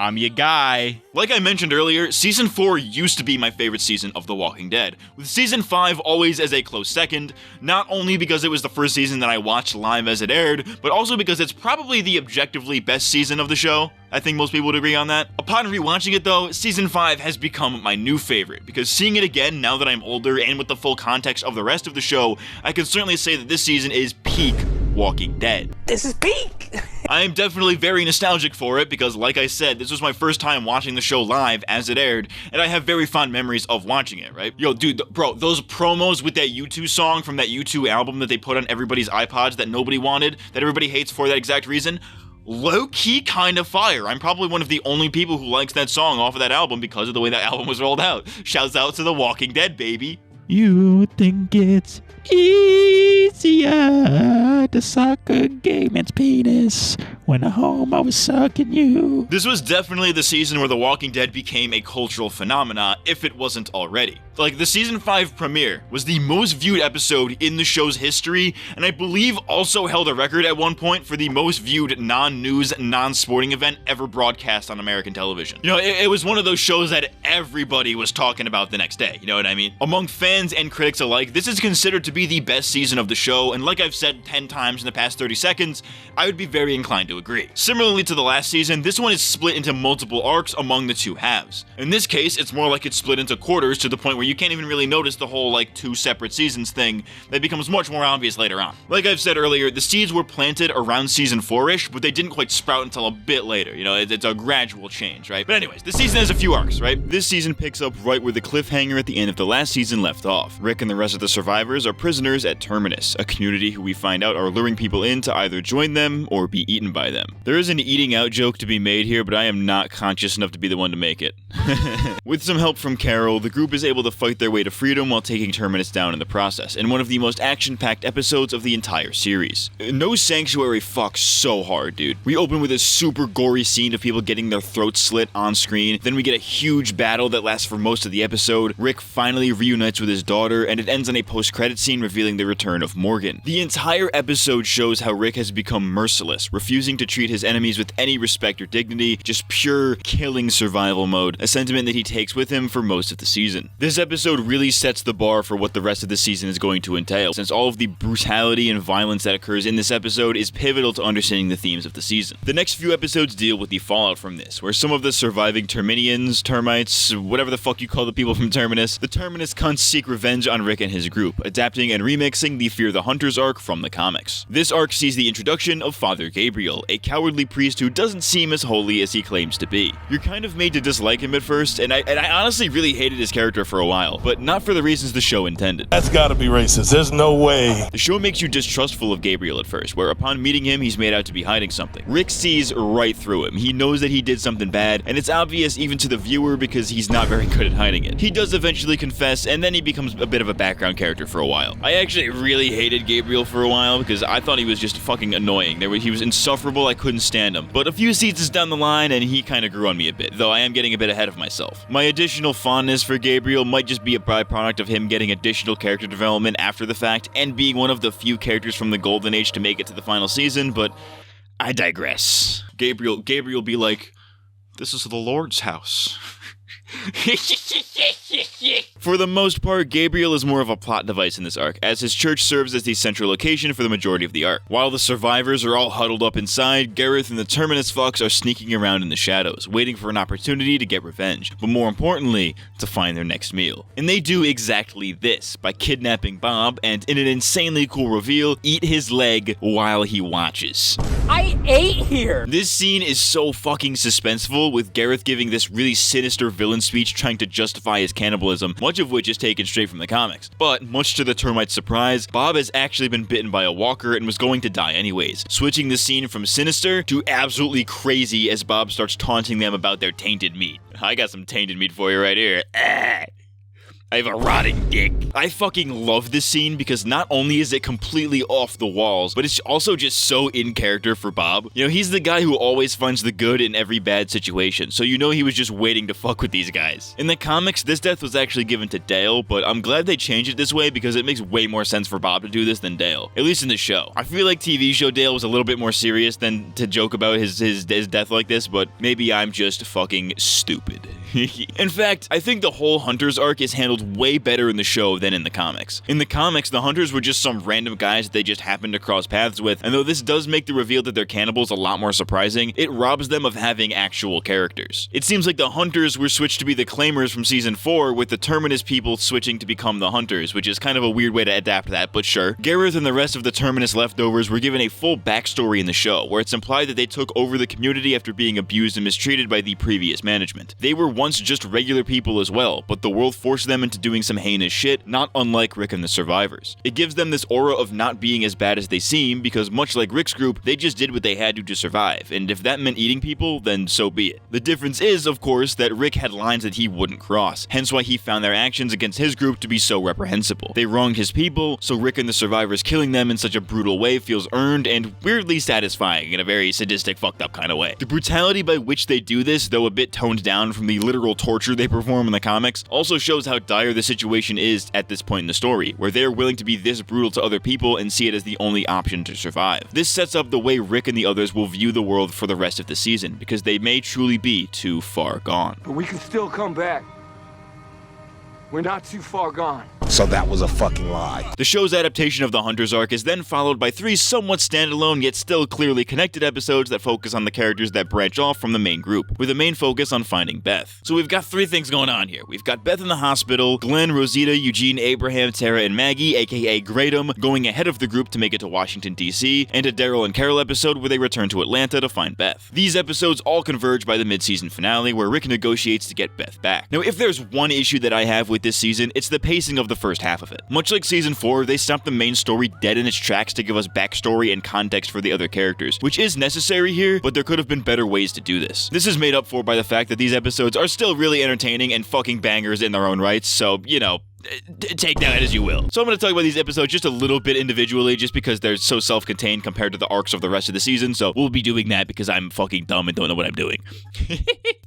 I'm your guy. Like I mentioned earlier, Season 4 used to be my favorite season of The Walking Dead, with Season 5 always as a close second, not only because it was the first season that I watched live as it aired, but also because it's probably the objectively best season of the show. I think most people would agree on that. Upon rewatching it though, Season 5 has become my new favorite, because seeing it again now that I'm older and with the full context of the rest of the show, I can certainly say that this season is peak Walking Dead. This is peak! I am definitely very nostalgic for it because, like I said, this was my first time watching the show live as it aired, and I have very fond memories of watching it, right? Yo, dude, bro, those promos with that U2 song from that U2 album that they put on everybody's iPods that nobody wanted, that everybody hates for that exact reason, low-key kind of fire. I'm probably one of the only people who likes that song off of that album because of the way that album was rolled out. Shouts out to The Walking Dead, baby. You think it's easier to suck a gay man's penis when at home I was sucking you. This was definitely the season where The Walking Dead became a cultural phenomena, if it wasn't already. Like, the Season 5 premiere was the most viewed episode in the show's history, and I believe also held a record at one point for the most viewed non-news, non-sporting event ever broadcast on American television. You know, it was one of those shows that everybody was talking about the next day, you know what I mean? Among fans and critics alike, this is considered to be the best season of the show, and like I've said 10 times in the past 30 seconds, I would be very inclined to agree. Similarly to the last season, this one is split into multiple arcs among the two halves. In this case, it's more like it's split into quarters to the point where you can't even really notice the whole, like, 2 separate seasons thing that becomes much more obvious later on. Like I've said earlier, the seeds were planted around Season 4-ish, but they didn't quite sprout until a bit later. You know, it's a gradual change, right? But anyways, the season has a few arcs, right? This season picks up right where the cliffhanger at the end of the last season left off. Rick and the rest of the survivors are prisoners at Terminus, a community who we find out are luring people in to either join them or be eaten by them. There is an eating out joke to be made here, but I am not conscious enough to be the one to make it. With some help from Carol, the group is able to fight their way to freedom while taking Terminus down in the process, in one of the most action-packed episodes of the entire series. No Sanctuary fucks so hard, dude. We open with a super gory scene of people getting their throats slit on screen, then we get a huge battle that lasts for most of the episode, Rick finally reunites with his daughter, and it ends on a post-credit scene revealing the return of Morgan. The entire episode shows how Rick has become merciless, refusing to treat his enemies with any respect or dignity, just pure killing survival mode, a sentiment that he takes with him for most of the season. This episode really sets the bar for what the rest of the season is going to entail, since all of the brutality and violence that occurs in this episode is pivotal to understanding the themes of the season. The next few episodes deal with the fallout from this, where some of the surviving Terminians, termites, whatever the fuck you call the people from Terminus, the Terminus cunts seek revenge on Rick and his group, adapting and remixing the Fear the Hunters arc from the comics. This arc sees the introduction of Father Gabriel, a cowardly priest who doesn't seem as holy as he claims to be. You're kind of made to dislike him at first, and I honestly really hated his character for a while, but not for the reasons the show intended. That's gotta be racist, there's no way. The show makes you distrustful of Gabriel at first, where upon meeting him, he's made out to be hiding something. Rick sees right through him. He knows that he did something bad, and it's obvious even to the viewer because he's not very good at hiding it. He does eventually confess, and then he becomes a bit of a background character for a while. I actually really hated Gabriel for a while because I thought he was just fucking annoying. He was insufferable, I couldn't stand him. But a few seasons down the line, and he kind of grew on me a bit, though I am getting a bit ahead of myself. My additional fondness for Gabriel might just be a byproduct of him getting additional character development after the fact, and being one of the few characters from the Golden Age to make it to the final season, but I digress. Gabriel be like, "This is the Lord's house." For the most part, Gabriel is more of a plot device in this arc, as his church serves as the central location for the majority of the arc. While the survivors are all huddled up inside, Gareth and the Terminus fucks are sneaking around in the shadows, waiting for an opportunity to get revenge, but more importantly, to find their next meal. And they do exactly this, by kidnapping Bob, and in an insanely cool reveal, eat his leg while he watches. I ate here! This scene is so fucking suspenseful, with Gareth giving this really sinister villain speech trying to justify his cannibalism, much of which is taken straight from the comics. But, much to the termites' surprise, Bob has actually been bitten by a walker and was going to die anyways, switching the scene from sinister to absolutely crazy as Bob starts taunting them about their tainted meat. I got some tainted meat for you right here. I have a rotting dick. I fucking love this scene because not only is it completely off the walls, but it's also just so in character for Bob. You know, he's the guy who always finds the good in every bad situation, so you know he was just waiting to fuck with these guys. In the comics, this death was actually given to Dale, but I'm glad they changed it this way because it makes way more sense for Bob to do this than Dale, at least in the show. I feel like TV show Dale was a little bit more serious than to joke about his death like this, but maybe I'm just fucking stupid. In fact, I think the whole Hunters arc is handled way better in the show than in the comics. In the comics, the Hunters were just some random guys that they just happened to cross paths with, and though this does make the reveal that they're cannibals a lot more surprising, it robs them of having actual characters. It seems like the Hunters were switched to be the Claimers from season 4, with the Terminus people switching to become the Hunters, which is kind of a weird way to adapt that, but sure. Gareth and the rest of the Terminus leftovers were given a full backstory in the show, where it's implied that they took over the community after being abused and mistreated by the previous management. They were once just regular people as well, but the world forced them into doing some heinous shit, not unlike Rick and the survivors. It gives them this aura of not being as bad as they seem, because much like Rick's group, they just did what they had to survive, and if that meant eating people, then so be it. The difference is, of course, that Rick had lines that he wouldn't cross, hence why he found their actions against his group to be so reprehensible. They wronged his people, so Rick and the survivors killing them in such a brutal way feels earned and weirdly satisfying in a very sadistic, fucked up kind of way. The brutality by which they do this, though a bit toned down from the literal torture they perform in the comics, also shows how dire the situation is at this point in the story, where they're willing to be this brutal to other people and see it as the only option to survive. This sets up the way Rick and the others will view the world for the rest of the season, because they may truly be too far gone. But we can still come back. We're not too far gone. So that was a fucking lie. The show's adaptation of the Hunters arc is then followed by 3 somewhat standalone yet still clearly connected episodes that focus on the characters that branch off from the main group, with a main focus on finding Beth. So we've got 3 things going on here. We've got Beth in the hospital, Glenn, Rosita, Eugene, Abraham, Tara, and Maggie, aka Greydom, going ahead of the group to make it to Washington, D.C., and a Daryl and Carol episode where they return to Atlanta to find Beth. These episodes all converge by the mid-season finale where Rick negotiates to get Beth back. Now, if there's one issue that I have with this season, it's the pacing of the first half of it. Much like season 4, they stopped the main story dead in its tracks to give us backstory and context for the other characters, which is necessary here, but there could have been better ways to do this. This is made up for by the fact that these episodes are still really entertaining and fucking bangers in their own rights, so, you know, take that as you will. So I'm going to talk about these episodes just a little bit individually, just because they're so self-contained compared to the arcs of the rest of the season, so we'll be doing that because I'm fucking dumb and don't know what I'm doing.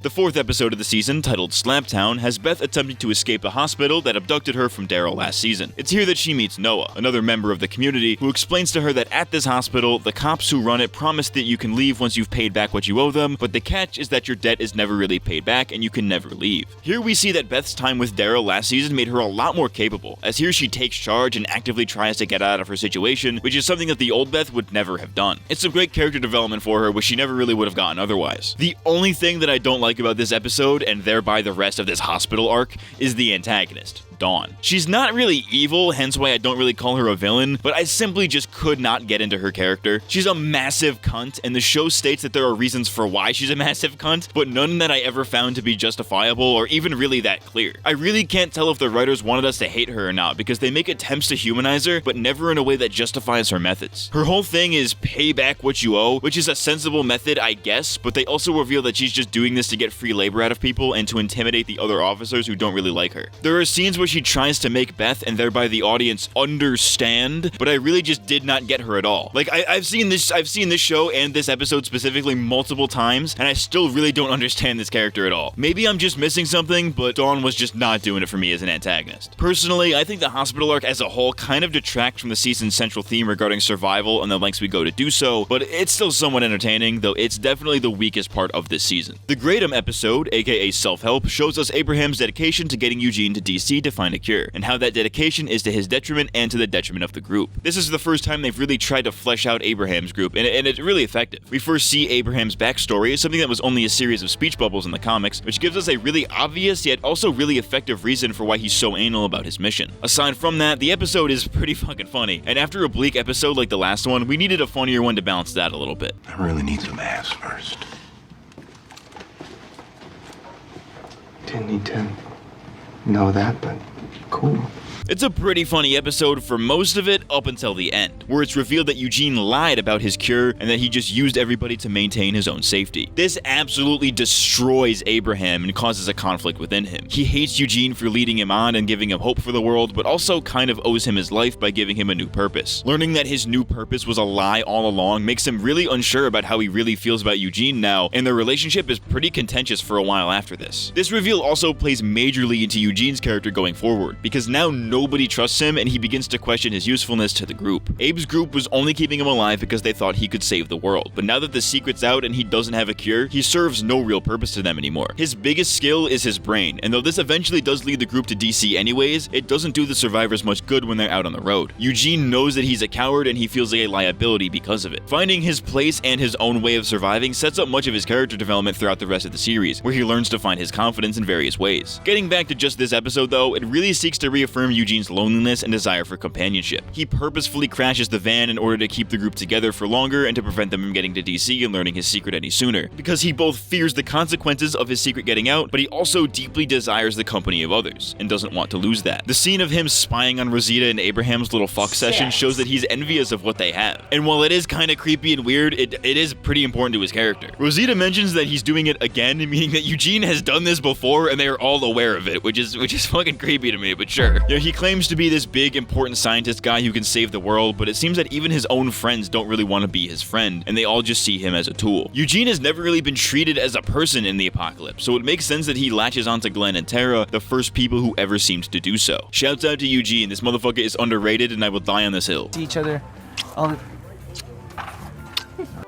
The 4th episode of the season, titled Slaptown, has Beth attempting to escape the hospital that abducted her from Daryl last season. It's here that she meets Noah, another member of the community, who explains to her that at this hospital, the cops who run it promise that you can leave once you've paid back what you owe them, but the catch is that your debt is never really paid back and you can never leave. Here we see that Beth's time with Daryl last season made her a lot more capable, as here she takes charge and actively tries to get out of her situation, which is something that the old Beth would never have done. It's some great character development for her, which she never really would have gotten otherwise. The only thing that I don't like about this episode, and thereby the rest of this hospital arc, is the antagonist, Dawn. She's not really evil, hence why I don't really call her a villain, but I simply just could not get into her character. She's a massive cunt, and the show states that there are reasons for why she's a massive cunt, but none that I ever found to be justifiable or even really that clear. I really can't tell if the writers wanted us to hate her or not, because they make attempts to humanize her, but never in a way that justifies her methods. Her whole thing is pay back what you owe, which is a sensible method, I guess, but they also reveal that she's just doing this to get free labor out of people and to intimidate the other officers who don't really like her. There are scenes where she tries to make Beth and thereby the audience understand, but I really just did not get her at all. Like, I've seen this show and this episode specifically multiple times, and I still really don't understand this character at all. Maybe I'm just missing something, but Dawn was just not doing it for me as an antagonist. Personally, I think the hospital arc as a whole kind of detracts from the season's central theme regarding survival and the lengths we go to do so, but it's still somewhat entertaining, though it's definitely the weakest part of this season. The Greydom episode, aka Self-Help, shows us Abraham's dedication to getting Eugene to DC to find a cure, and how that dedication is to his detriment and to the detriment of the group. This is the first time they've really tried to flesh out Abraham's group, and it's really effective. We first see Abraham's backstory, something that was only a series of speech bubbles in the comics, which gives us a really obvious yet also really effective reason for why he's so anal about his mission. Aside from that, the episode is pretty fucking funny, and after a bleak episode like the last one, we needed a funnier one to balance that a little bit. I really need some ass first. Didn't need to know that, but cool. It's a pretty funny episode for most of it up until the end, where it's revealed that Eugene lied about his cure and that he just used everybody to maintain his own safety. This absolutely destroys Abraham and causes a conflict within him. He hates Eugene for leading him on and giving him hope for the world, but also kind of owes him his life by giving him a new purpose. Learning that his new purpose was a lie all along makes him really unsure about how he really feels about Eugene now, and their relationship is pretty contentious for a while after this. This reveal also plays majorly into Eugene's character going forward, because now nobody trusts him and he begins to question his usefulness to the group. Abe's group was only keeping him alive because they thought he could save the world, but now that the secret's out and he doesn't have a cure, he serves no real purpose to them anymore. His biggest skill is his brain, and though this eventually does lead the group to DC anyways, it doesn't do the survivors much good when they're out on the road. Eugene knows that he's a coward and he feels like a liability because of it. Finding his place and his own way of surviving sets up much of his character development throughout the rest of the series, where he learns to find his confidence in various ways. Getting back to just this episode though, it really seeks to reaffirm Eugene's loneliness and desire for companionship. He purposefully crashes the van in order to keep the group together for longer and to prevent them from getting to DC and learning his secret any sooner, because he both fears the consequences of his secret getting out, but he also deeply desires the company of others, and doesn't want to lose that. The scene of him spying on Rosita in Abraham's little fuck session shows that he's envious of what they have. And while it is kind of creepy and weird, it is pretty important to his character. Rosita mentions that he's doing it again, meaning that Eugene has done this before and they are all aware of it, which is fucking creepy to me, but sure. You know, he claims to be this big, important scientist guy who can save the world, but it seems that even his own friends don't really want to be his friend, and they all just see him as a tool. Eugene has never really been treated as a person in the apocalypse, so it makes sense that he latches onto Glenn and Tara, the first people who ever seemed to do so. Shouts out to Eugene, this motherfucker is underrated and I will die on this hill. See each other all the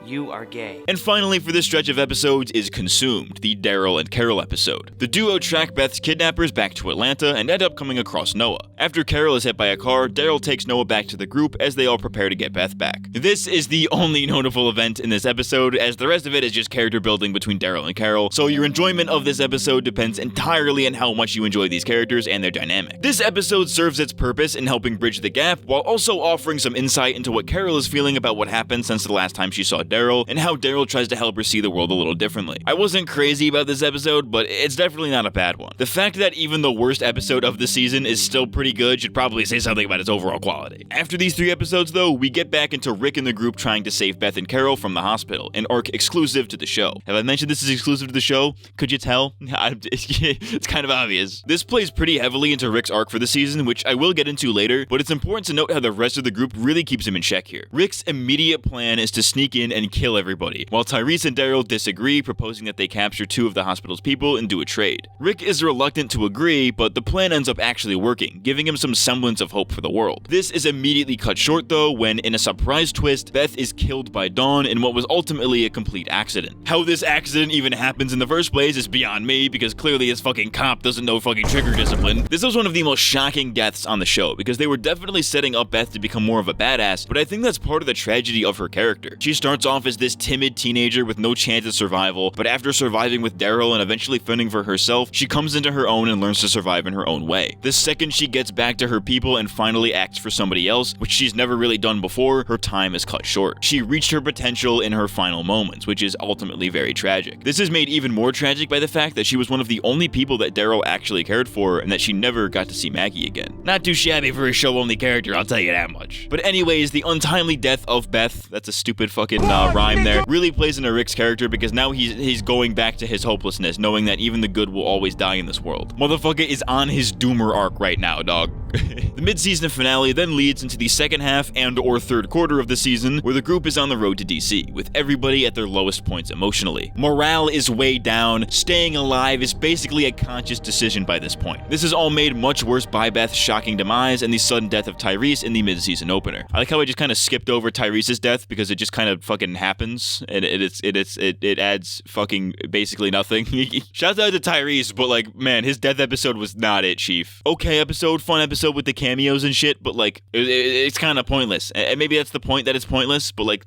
You are gay. And finally for this stretch of episodes is Consumed, the Daryl and Carol episode. The duo track Beth's kidnappers back to Atlanta and end up coming across Noah. After Carol is hit by a car, Daryl takes Noah back to the group as they all prepare to get Beth back. This is the only notable event in this episode, as the rest of it is just character building between Daryl and Carol, so your enjoyment of this episode depends entirely on how much you enjoy these characters and their dynamic. This episode serves its purpose in helping bridge the gap, while also offering some insight into what Carol is feeling about what happened since the last time she saw Daryl, and how Daryl tries to help her see the world a little differently. I wasn't crazy about this episode, but it's definitely not a bad one. The fact that even the worst episode of the season is still pretty good should probably say something about its overall quality. After these 3 episodes though, we get back into Rick and the group trying to save Beth and Carol from the hospital, an arc exclusive to the show. Have I mentioned this is exclusive to the show? Could you tell? It's kind of obvious. This plays pretty heavily into Rick's arc for the season, which I will get into later, but it's important to note how the rest of the group really keeps him in check here. Rick's immediate plan is to sneak in and kill everybody, while Tyrese and Daryl disagree, proposing that they capture 2 of the hospital's people and do a trade. Rick is reluctant to agree, but the plan ends up actually working, giving him some semblance of hope for the world. This is immediately cut short though, when in a surprise twist, Beth is killed by Dawn in what was ultimately a complete accident. How this accident even happens in the first place is beyond me, because clearly this fucking cop doesn't know fucking trigger discipline. This was one of the most shocking deaths on the show, because they were definitely setting up Beth to become more of a badass, but I think that's part of the tragedy of her character. She starts off as this timid teenager with no chance of survival, but after surviving with Daryl and eventually fending for herself, she comes into her own and learns to survive in her own way. The second she gets back to her people and finally acts for somebody else, which she's never really done before, her time is cut short. She reached her potential in her final moments, which is ultimately very tragic. This is made even more tragic by the fact that she was one of the only people that Daryl actually cared for, and that she never got to see Maggie again. Not too shabby for a show-only character, I'll tell you that much. But anyways, the untimely death of Beth, that's a stupid fucking rhyme there, really plays into Rick's character, because now he's going back to his hopelessness, knowing that even the good will always die in this world. Motherfucker is on his doomer arc right now, dog. The mid-season finale then leads into the second half and or third quarter of the season, where the group is on the road to DC, with everybody at their lowest points emotionally. Morale is way down, staying alive is basically a conscious decision by this point. This is all made much worse by Beth's shocking demise and the sudden death of Tyrese in the mid-season opener. I like how I just kind of skipped over Tyrese's death, because it just kind of fucking happens, and it adds fucking basically nothing. Shout out to Tyrese, but like, man, his death episode was not it, Chief. Okay episode, fun episode with the cameos and shit, but like, it's kind of pointless. And maybe that's the point, that it's pointless, but like,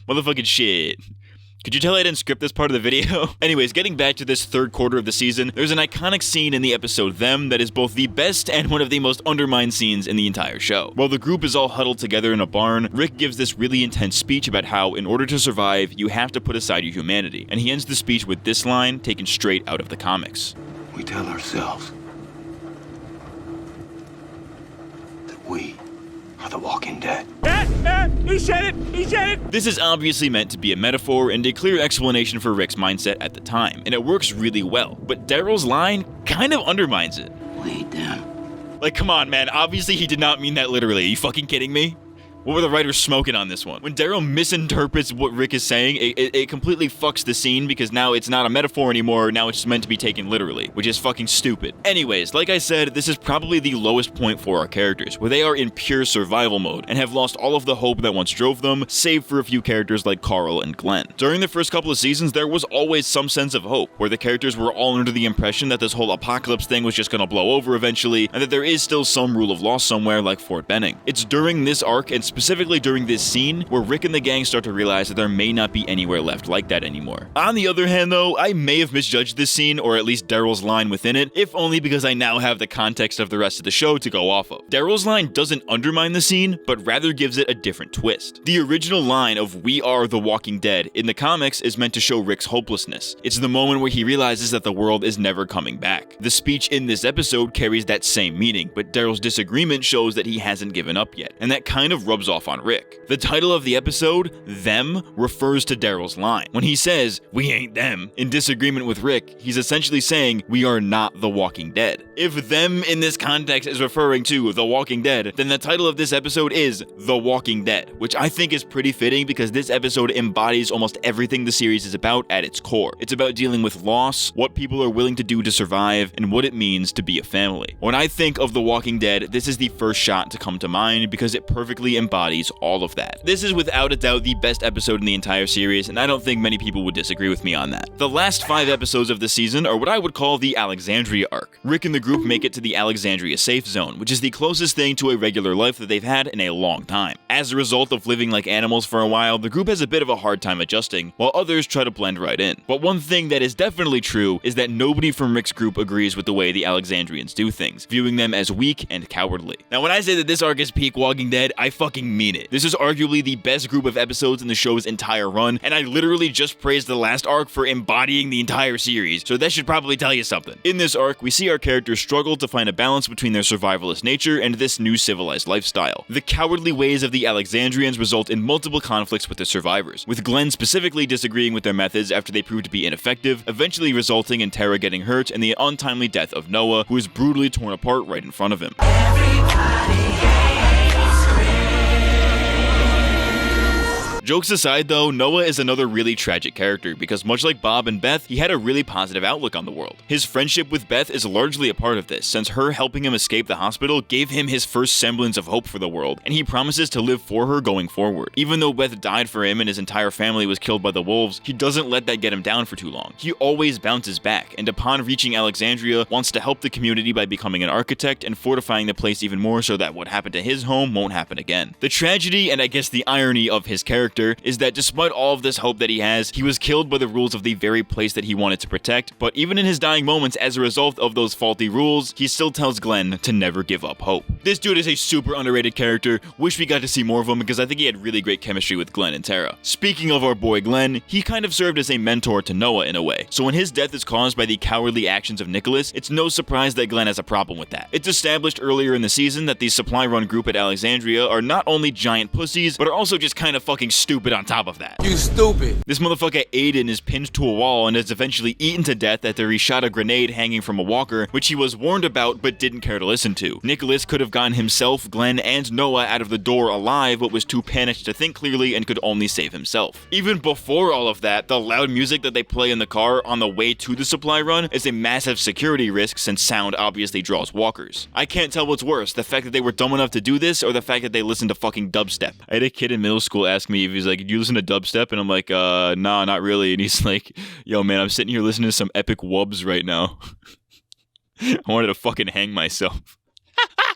motherfucking shit. Could you tell I didn't script this part of the video? Anyways, getting back to this third quarter of the season, there's an iconic scene in the episode Them that is both the best and one of the most undermined scenes in the entire show. While the group is all huddled together in a barn, Rick gives this really intense speech about how, in order to survive, you have to put aside your humanity. And he ends the speech with this line, taken straight out of the comics. We tell ourselves the Walking Dead. He said it! He said it! This is obviously meant to be a metaphor and a clear explanation for Rick's mindset at the time, and it works really well, but Daryl's line kind of undermines it. Lay down. Like, come on, man, obviously he did not mean that literally. Are you fucking kidding me? What were the writers smoking on this one? When Daryl misinterprets what Rick is saying, it completely fucks the scene because now it's not a metaphor anymore, now it's just meant to be taken literally, which is fucking stupid. Anyways, like I said, this is probably the lowest point for our characters, where they are in pure survival mode and have lost all of the hope that once drove them, save for a few characters like Carl and Glenn. During the first couple of seasons, there was always some sense of hope, where the characters were all under the impression that this whole apocalypse thing was just gonna blow over eventually, and that there is still some rule of law somewhere like Fort Benning. It's during this arc, and specifically during this scene, where Rick and the gang start to realize that there may not be anywhere left like that anymore. On the other hand though, I may have misjudged this scene, or at least Daryl's line within it, if only because I now have the context of the rest of the show to go off of. Daryl's line doesn't undermine the scene, but rather gives it a different twist. The original line of "We are the Walking Dead" in the comics is meant to show Rick's hopelessness. It's the moment where he realizes that the world is never coming back. The speech in this episode carries that same meaning, but Daryl's disagreement shows that he hasn't given up yet, and that kind of rubs off on Rick. The title of the episode, "Them," refers to Daryl's line. When he says, "We ain't them," in disagreement with Rick, he's essentially saying, we are not the Walking Dead. If "them" in this context is referring to The Walking Dead, then the title of this episode is The Walking Dead, which I think is pretty fitting because this episode embodies almost everything the series is about at its core. It's about dealing with loss, what people are willing to do to survive, and what it means to be a family. When I think of The Walking Dead, this is the first shot to come to mind because it perfectly embodies all of that. This is without a doubt the best episode in the entire series, and I don't think many people would disagree with me on that. The last 5 episodes of the season are what I would call the Alexandria arc. Rick and the group make it to the Alexandria safe zone, which is the closest thing to a regular life that they've had in a long time. As a result of living like animals for a while, the group has a bit of a hard time adjusting, while others try to blend right in. But one thing that is definitely true is that nobody from Rick's group agrees with the way the Alexandrians do things, viewing them as weak and cowardly. Now when I say that this arc is peak Walking Dead, I fucking mean it. This is arguably the best group of episodes in the show's entire run, and I literally just praised the last arc for embodying the entire series, so that should probably tell you something. In this arc, we see our characters struggle to find a balance between their survivalist nature and this new civilized lifestyle. The cowardly ways of the Alexandrians result in multiple conflicts with the survivors, with Glenn specifically disagreeing with their methods after they prove to be ineffective, eventually resulting in Tara getting hurt and the untimely death of Noah, who is brutally torn apart right in front of him. Jokes aside though, Noah is another really tragic character because much like Bob and Beth, he had a really positive outlook on the world. His friendship with Beth is largely a part of this, since her helping him escape the hospital gave him his first semblance of hope for the world, and he promises to live for her going forward. Even though Beth died for him and his entire family was killed by the wolves, he doesn't let that get him down for too long. He always bounces back, and upon reaching Alexandria, wants to help the community by becoming an architect and fortifying the place even more so that what happened to his home won't happen again. The tragedy, and I guess the irony of his character, is that despite all of this hope that he has, he was killed by the rules of the very place that he wanted to protect, but even in his dying moments as a result of those faulty rules, he still tells Glenn to never give up hope. This dude is a super underrated character. Wish we got to see more of him because I think he had really great chemistry with Glenn and Tara. Speaking of our boy Glenn, he kind of served as a mentor to Noah in a way, so when his death is caused by the cowardly actions of Nicholas, it's no surprise that Glenn has a problem with that. It's established earlier in the season that the supply run group at Alexandria are not only giant pussies, but are also just kind of fucking stupid on top of that. You stupid. This motherfucker Aiden is pinned to a wall and is eventually eaten to death after he shot a grenade hanging from a walker, which he was warned about but didn't care to listen to. Nicholas could have gotten himself, Glenn, and Noah out of the door alive, but was too panicked to think clearly and could only save himself. Even before all of that, the loud music that they play in the car on the way to the supply run is a massive security risk since sound obviously draws walkers. I can't tell what's worse, the fact that they were dumb enough to do this or the fact that they listened to fucking dubstep. I had a kid in middle school ask me if he's like, "Do you listen to dubstep?" And I'm like, nah, not really. And he's like, "Yo, man, I'm sitting here listening to some epic wubs right now." I wanted to fucking hang myself.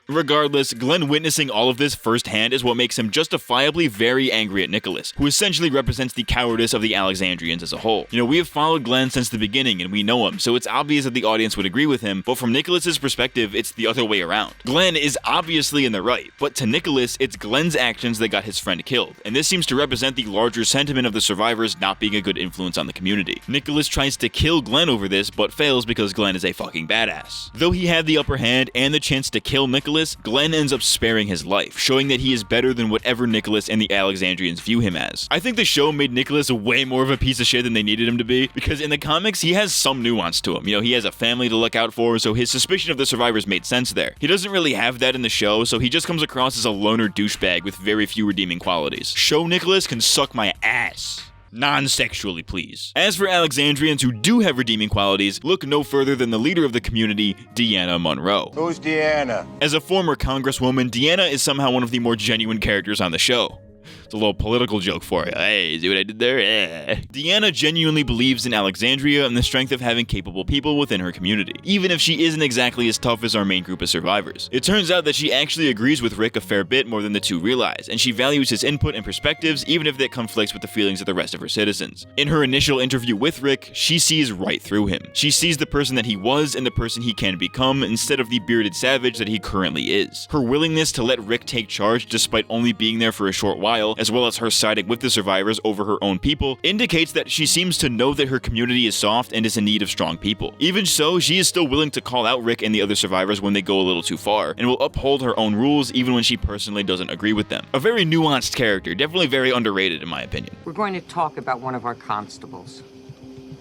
Regardless, Glenn witnessing all of this firsthand is what makes him justifiably very angry at Nicholas, who essentially represents the cowardice of the Alexandrians as a whole. You know, we have followed Glenn since the beginning and we know him, so it's obvious that the audience would agree with him, but from Nicholas's perspective, it's the other way around. Glenn is obviously in the right, but to Nicholas, it's Glenn's actions that got his friend killed, and this seems to represent the larger sentiment of the survivors not being a good influence on the community. Nicholas tries to kill Glenn over this, but fails because Glenn is a fucking badass. Though he had the upper hand and the chance to kill Nicholas, Nicholas, Glenn ends up sparing his life, showing that he is better than whatever Nicholas and the Alexandrians view him as. I think the show made Nicholas way more of a piece of shit than they needed him to be, because in the comics, he has some nuance to him. You know, he has a family to look out for, so his suspicion of the survivors made sense there. He doesn't really have that in the show, so he just comes across as a loner douchebag with very few redeeming qualities. Show Nicholas can suck my ass. Non-sexually, please. As for Alexandrians who do have redeeming qualities, look no further than the leader of the community, Deanna Monroe. Who's Deanna? As a former congresswoman, Deanna is somehow one of the more genuine characters on the show. It's a little political joke for you. Hey, see what I did there? Yeah. Deanna genuinely believes in Alexandria and the strength of having capable people within her community, even if she isn't exactly as tough as our main group of survivors. It turns out that she actually agrees with Rick a fair bit more than the two realize, and she values his input and perspectives even if that conflicts with the feelings of the rest of her citizens. In her initial interview with Rick, she sees right through him. She sees the person that he was and the person he can become instead of the bearded savage that he currently is. Her willingness to let Rick take charge despite only being there for a short while, as well as her siding with the survivors over her own people, indicates that she seems to know that her community is soft and is in need of strong people. Even so, she is still willing to call out Rick and the other survivors when they go a little too far, and will uphold her own rules even when she personally doesn't agree with them. A very nuanced character, definitely very underrated in my opinion. We're going to talk about one of our constables,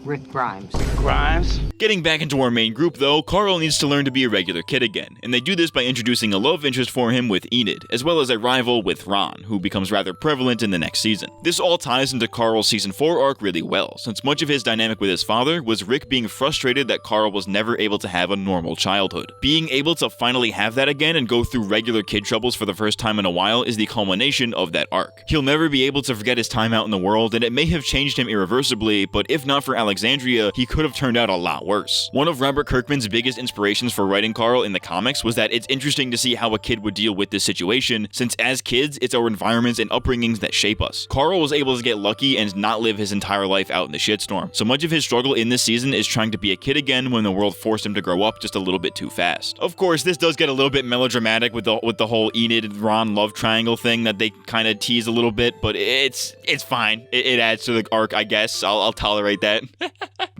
Rick Grimes. Grimes? Getting back into our main group though, Carl needs to learn to be a regular kid again, and they do this by introducing a love interest for him with Enid, as well as a rival with Ron, who becomes rather prevalent in the next season. This all ties into Carl's season 4 arc really well, since much of his dynamic with his father was Rick being frustrated that Carl was never able to have a normal childhood. Being able to finally have that again and go through regular kid troubles for the first time in a while is the culmination of that arc. He'll never be able to forget his time out in the world, and it may have changed him irreversibly, but if not for Alexandria, he could have turned out a lot worse. One of Robert Kirkman's biggest inspirations for writing Carl in the comics was that it's interesting to see how a kid would deal with this situation, since as kids, it's our environments and upbringings that shape us. Carl was able to get lucky and not live his entire life out in the shitstorm, so much of his struggle in this season is trying to be a kid again when the world forced him to grow up just a little bit too fast. Of course, this does get a little bit melodramatic with the whole Enid-Ron love triangle thing that they kind of tease a little bit, but it's fine. It adds to the arc, I guess. I'll tolerate that.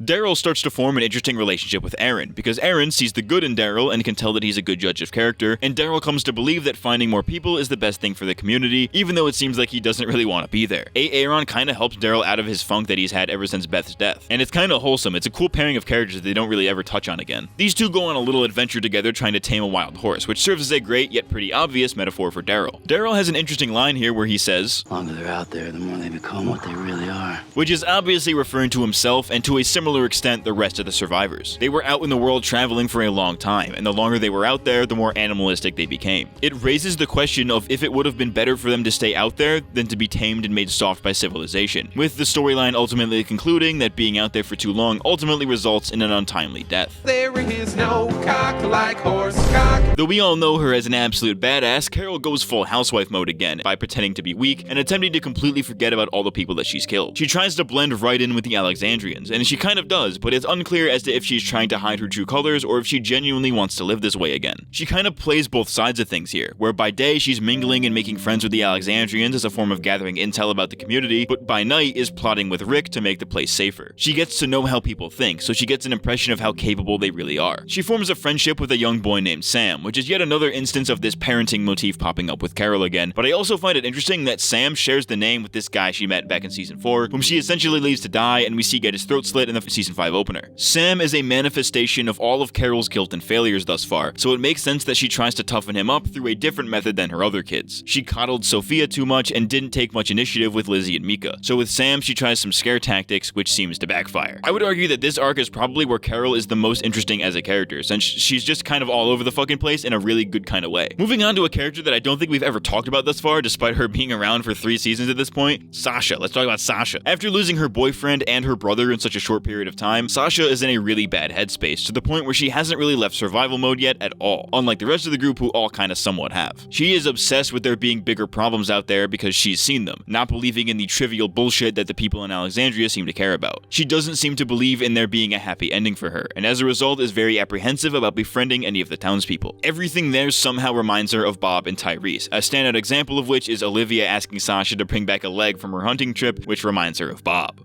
Daryl starts to form an interesting relationship with Aaron, because Aaron sees the good in Daryl and can tell that he's a good judge of character, and Daryl comes to believe that finding more people is the best thing for the community, even though it seems like he doesn't really want to be there. Aaron kind of helps Daryl out of his funk that he's had ever since Beth's death, and it's kind of wholesome. It's a cool pairing of characters that they don't really ever touch on again. These two go on a little adventure together trying to tame a wild horse, which serves as a great yet pretty obvious metaphor for Daryl. Daryl has an interesting line here where he says, The longer they're out there, the more they become what they really are. Which is obviously referring to himself and to a similar extent the rest of the survivors. They were out in the world traveling for a long time, and the longer they were out there, the more animalistic they became. It raises the question of if it would have been better for them to stay out there than to be tamed and made soft by civilization, with the storyline ultimately concluding that being out there for too long ultimately results in an untimely death. There is no cock like horse cock. Though we all know her as an absolute badass, Carol goes full housewife mode again by pretending to be weak and attempting to completely forget about all the people that she's killed. She tries to blend right in with the Alexandrians, and she kind of does, but it's unclear as to if she's trying to hide her true colors or if she genuinely wants to live this way again. She kind of plays both sides of things here, where by day she's mingling and making friends with the Alexandrians as a form of gathering intel about the community, but by night is plotting with Rick to make the place safer. She gets to know how people think, so she gets an impression of how capable they really are. She forms a friendship with a young boy named Sam, which is yet another instance of this parenting motif popping up with Carol again, but I also find it interesting that Sam shares the name with this guy she met back in season 4, whom she essentially leaves to die and we see get his throat slit in the season 5 opener. Sam is a manifestation of all of Carol's guilt and failures thus far, so it makes sense that she tries to toughen him up through a different method than her other kids. She coddled Sophia too much and didn't take much initiative with Lizzie and Mika, so with Sam she tries some scare tactics, which seems to backfire. I would argue that this arc is probably where Carol is the most interesting as a character, since she's just kind of all over the fucking place in a really good kind of way. Moving on to a character that I don't think we've ever talked about thus far, despite her being around for 3 seasons at this point, Sasha. Let's talk about Sasha. After losing her boyfriend and her brother in such a short period of time, Sasha is in a really bad headspace, to the point where she hasn't really left survival mode yet at all, unlike the rest of the group who all kind of somewhat have. She is obsessed with there being bigger problems out there because she's seen them, not believing in the trivial bullshit that the people in Alexandria seem to care about. She doesn't seem to believe in there being a happy ending for her, and as a result is very apprehensive about befriending any of the townspeople. Everything there somehow reminds her of Bob and Tyrese, a standout example of which is Olivia asking Sasha to bring back a leg from her hunting trip, which reminds her of Bob.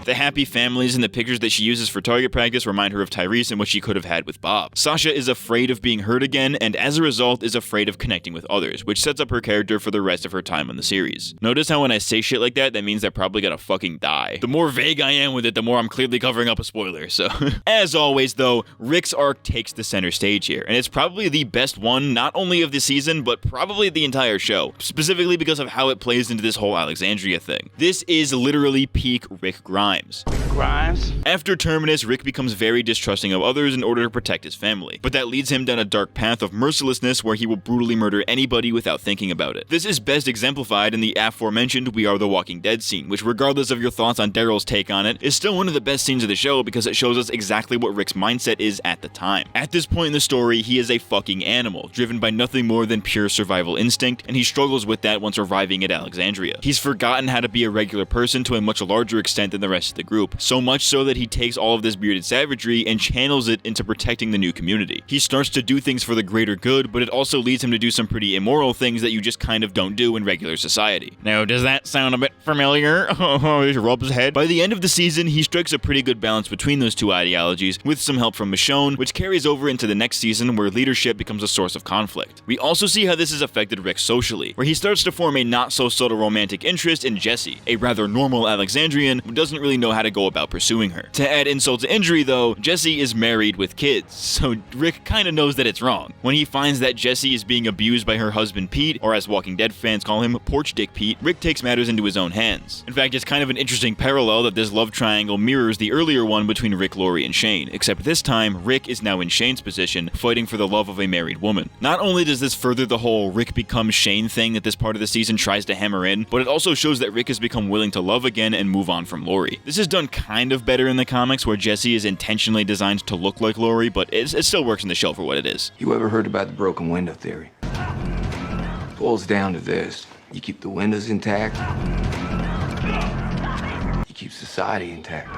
The happy families and the pictures that she uses for target practice remind her of Tyrese and what she could have had with Bob. Sasha is afraid of being hurt again, and as a result is afraid of connecting with others, which sets up her character for the rest of her time on the series. Notice how when I say shit like that means they're probably gonna fucking die. The more vague I am with it, the more I'm clearly covering up a spoiler, so. As always though, Rick's arc takes the center stage here, and it's probably the best one, not only of the season, but probably the entire show, specifically because of how it plays into this whole Alexandria thing. This is literally peak Rick Grimes. Grimes? After Terminus, Rick becomes very distrusting of others in order to protect his family, but that leads him down a dark path of mercilessness where he will brutally murder anybody without thinking about it. This is best exemplified in the aforementioned We Are the Walking Dead scene, which regardless of your thoughts on Daryl's take on it, is still one of the best scenes of the show because it shows us exactly what Rick's mindset is at the time. At this point in the story, he is a fucking animal, driven by nothing more than pure survival instinct, and he struggles with that once arriving at Alexandria. He's forgotten how to be a regular person to a much larger extent than the rest of the group, so much so that he takes all of this bearded savagery and channels it into protecting the new community. He starts to do things for the greater good, but it also leads him to do some pretty immoral things that you just kind of don't do in regular society. Now, does that sound a bit familiar? He rubs his head. By the end of the season, he strikes a pretty good balance between those two ideologies, with some help from Michonne, which carries over into the next season where leadership becomes a source of conflict. We also see how this has affected Rick socially, where he starts to form a not-so-subtle romantic interest in Jessie, a rather normal Alexandrian who doesn't really know how to go about pursuing her. To add insult to injury though, Jessie is married with kids, so Rick kinda knows that it's wrong. When he finds that Jessie is being abused by her husband Pete, or as Walking Dead fans call him, Porch Dick Pete, Rick takes matters into his own hands. In fact, it's kind of an interesting parallel that this love triangle mirrors the earlier one between Rick, Lori, and Shane, except this time, Rick is now in Shane's position, fighting for the love of a married woman. Not only does this further the whole Rick becomes Shane thing that this part of the season tries to hammer in, but it also shows that Rick has become willing to love again and move on from Lori. This is done kind of better in the comics, where Jessie is intentionally designed to look like Lori, but it still works in the show for what it is. You ever heard about the broken window theory? Boils down to this. You keep the windows intact, you keep society intact.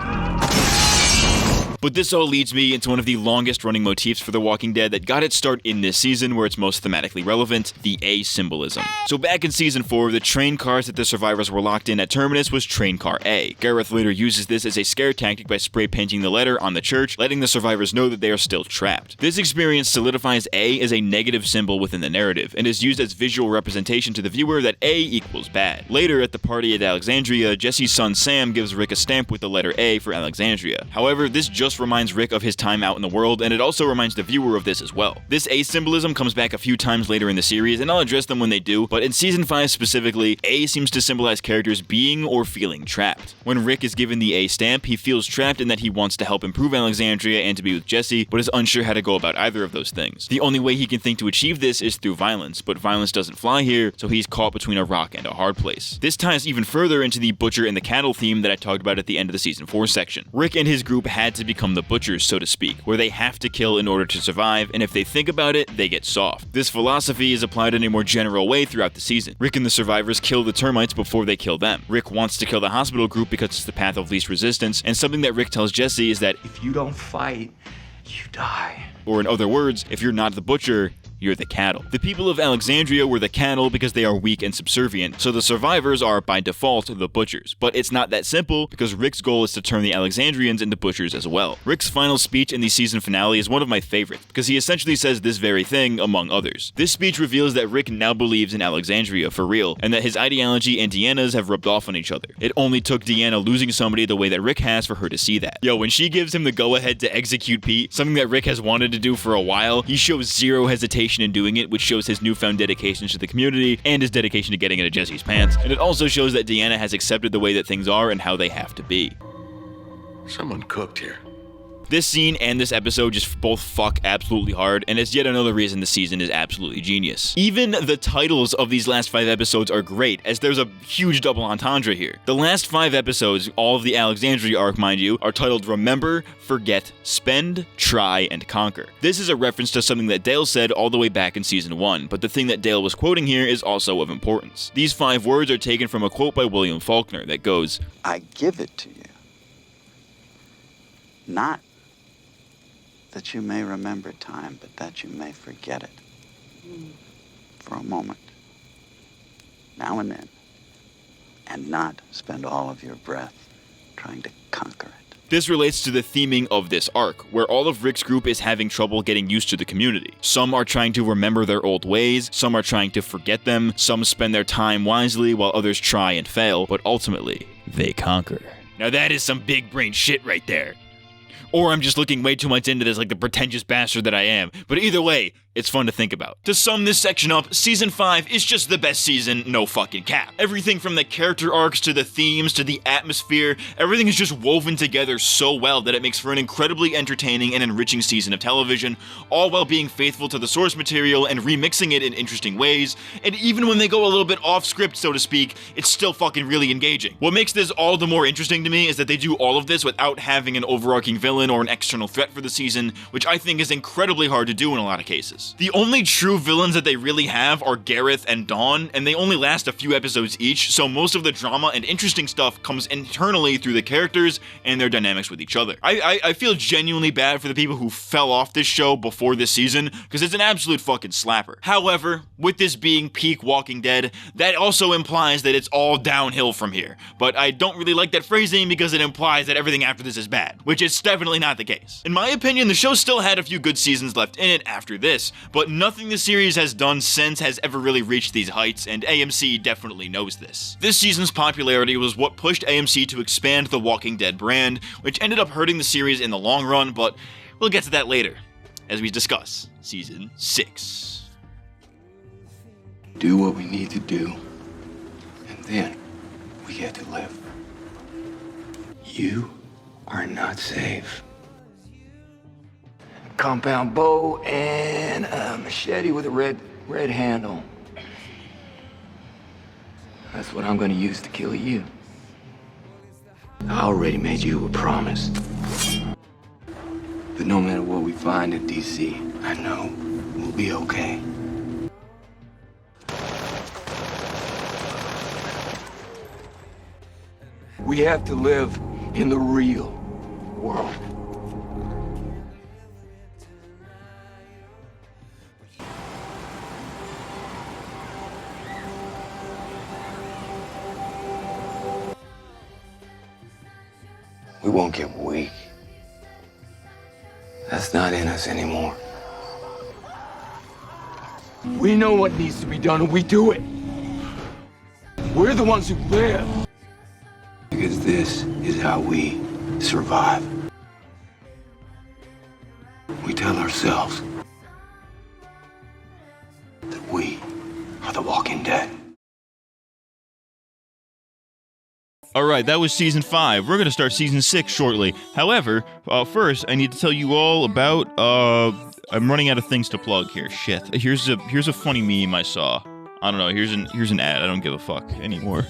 But this all leads me into one of the longest running motifs for The Walking Dead that got its start in this season where it's most thematically relevant, the A symbolism. So back in season 4, the train cars that the survivors were locked in at Terminus was train car A. Gareth later uses this as a scare tactic by spray painting the letter on the church, letting the survivors know that they are still trapped. This experience solidifies A as a negative symbol within the narrative, and is used as visual representation to the viewer that A equals bad. Later at the party at Alexandria, Jesse's son Sam gives Rick a stamp with the letter A for Alexandria. However, this just reminds Rick of his time out in the world, and it also reminds the viewer of this as well. This A symbolism comes back a few times later in the series, and I'll address them when they do, but in season 5 specifically, A seems to symbolize characters being or feeling trapped. When Rick is given the A stamp, he feels trapped in that he wants to help improve Alexandria and to be with Jesse, but is unsure how to go about either of those things. The only way he can think to achieve this is through violence, but violence doesn't fly here, so he's caught between a rock and a hard place. This ties even further into the butcher and the cattle theme that I talked about at the end of the season 4 section. Rick and his group had to become the butchers, so to speak, where they have to kill in order to survive, and if they think about it, they get soft. This philosophy is applied in a more general way throughout the season. Rick and the survivors kill the termites before they kill them. Rick wants to kill the hospital group because it's the path of least resistance, and something that Rick tells Jesse is that if you don't fight, you die. Or in other words, if you're not the butcher, you're the cattle. The people of Alexandria were the cattle because they are weak and subservient, so the survivors are, by default, the butchers. But it's not that simple, because Rick's goal is to turn the Alexandrians into butchers as well. Rick's final speech in the season finale is one of my favorites, because he essentially says this very thing, among others. This speech reveals that Rick now believes in Alexandria for real, and that his ideology and Deanna's have rubbed off on each other. It only took Deanna losing somebody the way that Rick has for her to see that. Yo, when she gives him the go-ahead to execute Pete, something that Rick has wanted to do for a while, he shows zero hesitation in doing it, which shows his newfound dedication to the community and his dedication to getting into Jesse's pants. And it also shows that Deanna has accepted the way that things are and how they have to be. Someone cooked here. This scene and this episode just both fuck absolutely hard, and it's yet another reason the season is absolutely genius. Even the titles of these last 5 episodes are great, as there's a huge double entendre here. The last 5 episodes, all of the Alexandria arc mind you, are titled Remember, Forget, Spend, Try, and Conquer. This is a reference to something that Dale said all the way back in season 1, but the thing that Dale was quoting here is also of importance. These 5 words are taken from a quote by William Faulkner that goes, I give it to you, not that you may remember time, but that you may forget it for a moment, now and then, and not spend all of your breath trying to conquer it. This relates to the theming of this arc, where all of Rick's group is having trouble getting used to the community. Some are trying to remember their old ways, some are trying to forget them, some spend their time wisely while others try and fail, but ultimately, they conquer. Now that is some big brain shit right there. Or I'm just looking way too much into this like the pretentious bastard that I am, but either way, it's fun to think about. To sum this section up, Season 5 is just the best season, no fucking cap. Everything from the character arcs to the themes to the atmosphere, everything is just woven together so well that it makes for an incredibly entertaining and enriching season of television, all while being faithful to the source material and remixing it in interesting ways, and even when they go a little bit off script, so to speak, it's still fucking really engaging. What makes this all the more interesting to me is that they do all of this without having an overarching villain or an external threat for the season, which I think is incredibly hard to do in a lot of cases. The only true villains that they really have are Gareth and Dawn, and they only last a few episodes each, so most of the drama and interesting stuff comes internally through the characters and their dynamics with each other. I feel genuinely bad for the people who fell off this show before this season, because it's an absolute fucking slapper. However, with this being peak Walking Dead, that also implies that it's all downhill from here, but I don't really like that phrasing because it implies that everything after this is bad, which is definitely not the case. In my opinion, the show still had a few good seasons left in it after this, but nothing the series has done since has ever really reached these heights, and AMC definitely knows this. This season's popularity was what pushed AMC to expand the Walking Dead brand, which ended up hurting the series in the long run, but we'll get to that later, as we discuss Season 6. Do what we need to do, and then we get to live. You are not safe. Compound bow and a machete with a red handle. That's what I'm gonna use to kill you. I already made you a promise. That no matter what we find in DC, I know we'll be okay. We have to live in the real world. We won't get weak. That's not in us anymore. We know what needs to be done and we do it. We're the ones who live. Because this is how we survive. We tell ourselves that we are the Walking Dead. Alright, that was Season 5. We're gonna start Season 6 shortly. However, first, I need to tell you all about, I'm running out of things to plug here. Shit. Here's a funny meme I saw. I don't know, here's an ad. I don't give a fuck anymore.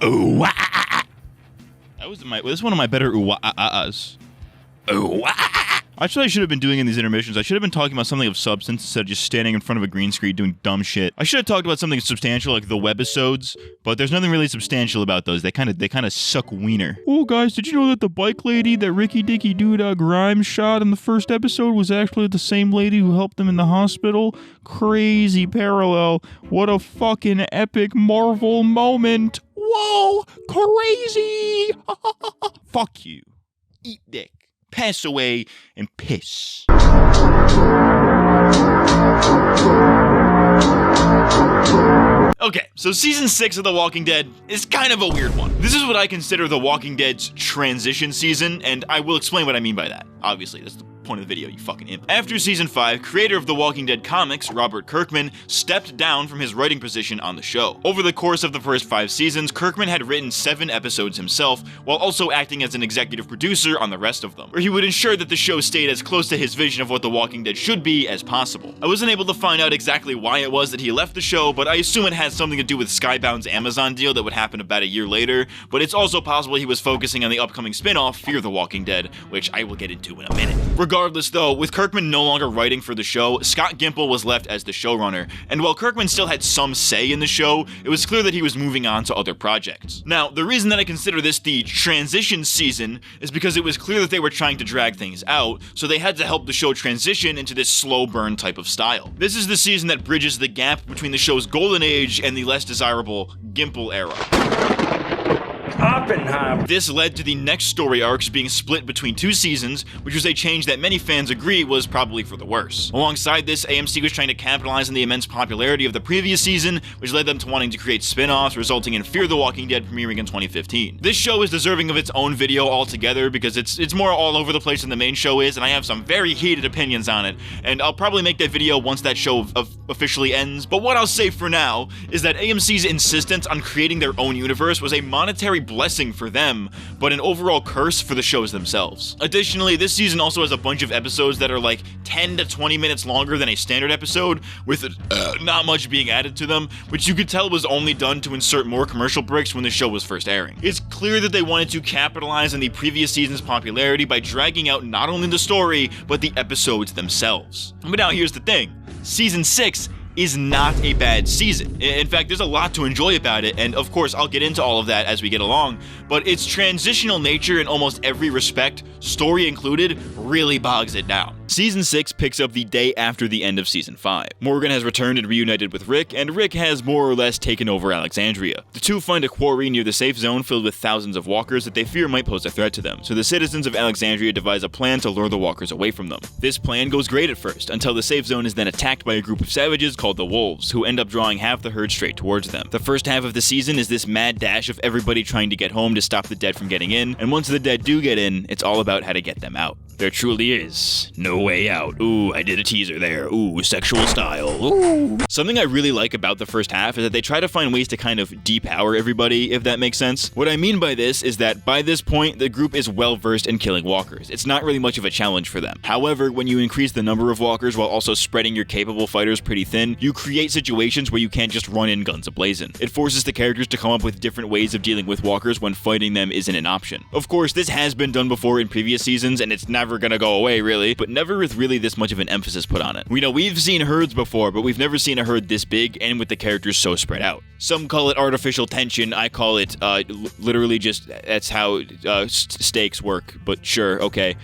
Ooh, that's one of my better ooh-ah-ahs. Actually, I should have been doing in these intermissions. I should have been talking about something of substance instead of just standing in front of a green screen doing dumb shit. I should have talked about something substantial like the webisodes, but there's nothing really substantial about those. They kind of suck wiener. Oh, guys, did you know that the bike lady that Ricky Dicky Doodah Grimes shot in the first episode was actually the same lady who helped them in the hospital? Crazy parallel. What a fucking epic Marvel moment. Whoa, crazy. Fuck you. Eat dick. Pass away and piss. Okay, so Season 6 of The Walking Dead is kind of a weird one. This is what I consider The Walking Dead's transition season, and I will explain what I mean by that. Obviously, that's the point of the video, you fucking imp. After Season 5, creator of The Walking Dead comics, Robert Kirkman, stepped down from his writing position on the show. Over the course of the first 5 seasons, Kirkman had written 7 episodes himself, while also acting as an executive producer on the rest of them, where he would ensure that the show stayed as close to his vision of what The Walking Dead should be as possible. I wasn't able to find out exactly why it was that he left the show, but I assume it had something to do with Skybound's Amazon deal that would happen about a year later, but it's also possible he was focusing on the upcoming spin-off, Fear the Walking Dead, which I will get into in a minute. Regardless though, with Kirkman no longer writing for the show, Scott Gimple was left as the showrunner, and while Kirkman still had some say in the show, it was clear that he was moving on to other projects. Now, the reason that I consider this the transition season is because it was clear that they were trying to drag things out, so they had to help the show transition into this slow burn type of style. This is the season that bridges the gap between the show's golden age and the less desirable Gimple era. Oppenheimer. This led to the next story arcs being split between 2 seasons, which was a change that many fans agree was probably for the worse. Alongside this, AMC was trying to capitalize on the immense popularity of the previous season, which led them to wanting to create spin-offs, resulting in Fear the Walking Dead premiering in 2015. This show is deserving of its own video altogether because it's more all over the place than the main show is, and I have some very heated opinions on it, and I'll probably make that video once that show officially ends. But what I'll say for now is that AMC's insistence on creating their own universe was a monetary blessing for them, but an overall curse for the shows themselves. Additionally, this season also has a bunch of episodes that are like 10 to 20 minutes longer than a standard episode, with not much being added to them, which you could tell was only done to insert more commercial breaks when the show was first airing. It's clear that they wanted to capitalize on the previous season's popularity by dragging out not only the story, but the episodes themselves. But now here's the thing. Season 6 is not a bad season. In fact, there's a lot to enjoy about it, and of course I'll get into all of that as we get along, but its transitional nature in almost every respect, story included, really bogs it down. Season 6 picks up the day after the end of Season 5. Morgan has returned and reunited with Rick, and Rick has more or less taken over Alexandria. The two find a quarry near the safe zone filled with thousands of walkers that they fear might pose a threat to them, so the citizens of Alexandria devise a plan to lure the walkers away from them. This plan goes great at first, until the safe zone is then attacked by a group of savages called the Wolves, who end up drawing half the herd straight towards them. The first half of the season is this mad dash of everybody trying to get home to stop the dead from getting in, and once the dead do get in, it's all about how to get them out. There truly is no way out. Ooh, I did a teaser there. Ooh, sexual style. Ooh. Something I really like about the first half is that they try to find ways to kind of depower everybody, if that makes sense. What I mean by this is that by this point, the group is well versed in killing walkers. It's not really much of a challenge for them. However, when you increase the number of walkers while also spreading your capable fighters pretty thin, you create situations where you can't just run in guns a-blazing. It forces the characters to come up with different ways of dealing with walkers when fighting them isn't an option. Of course, this has been done before in previous seasons, and it's never gonna go away, really, but never with really this much of an emphasis put on it. We know we've seen herds before, but we've never seen a herd this big and with the characters so spread out. Some call it artificial tension, I call it literally just that's how stakes work, but sure, okay.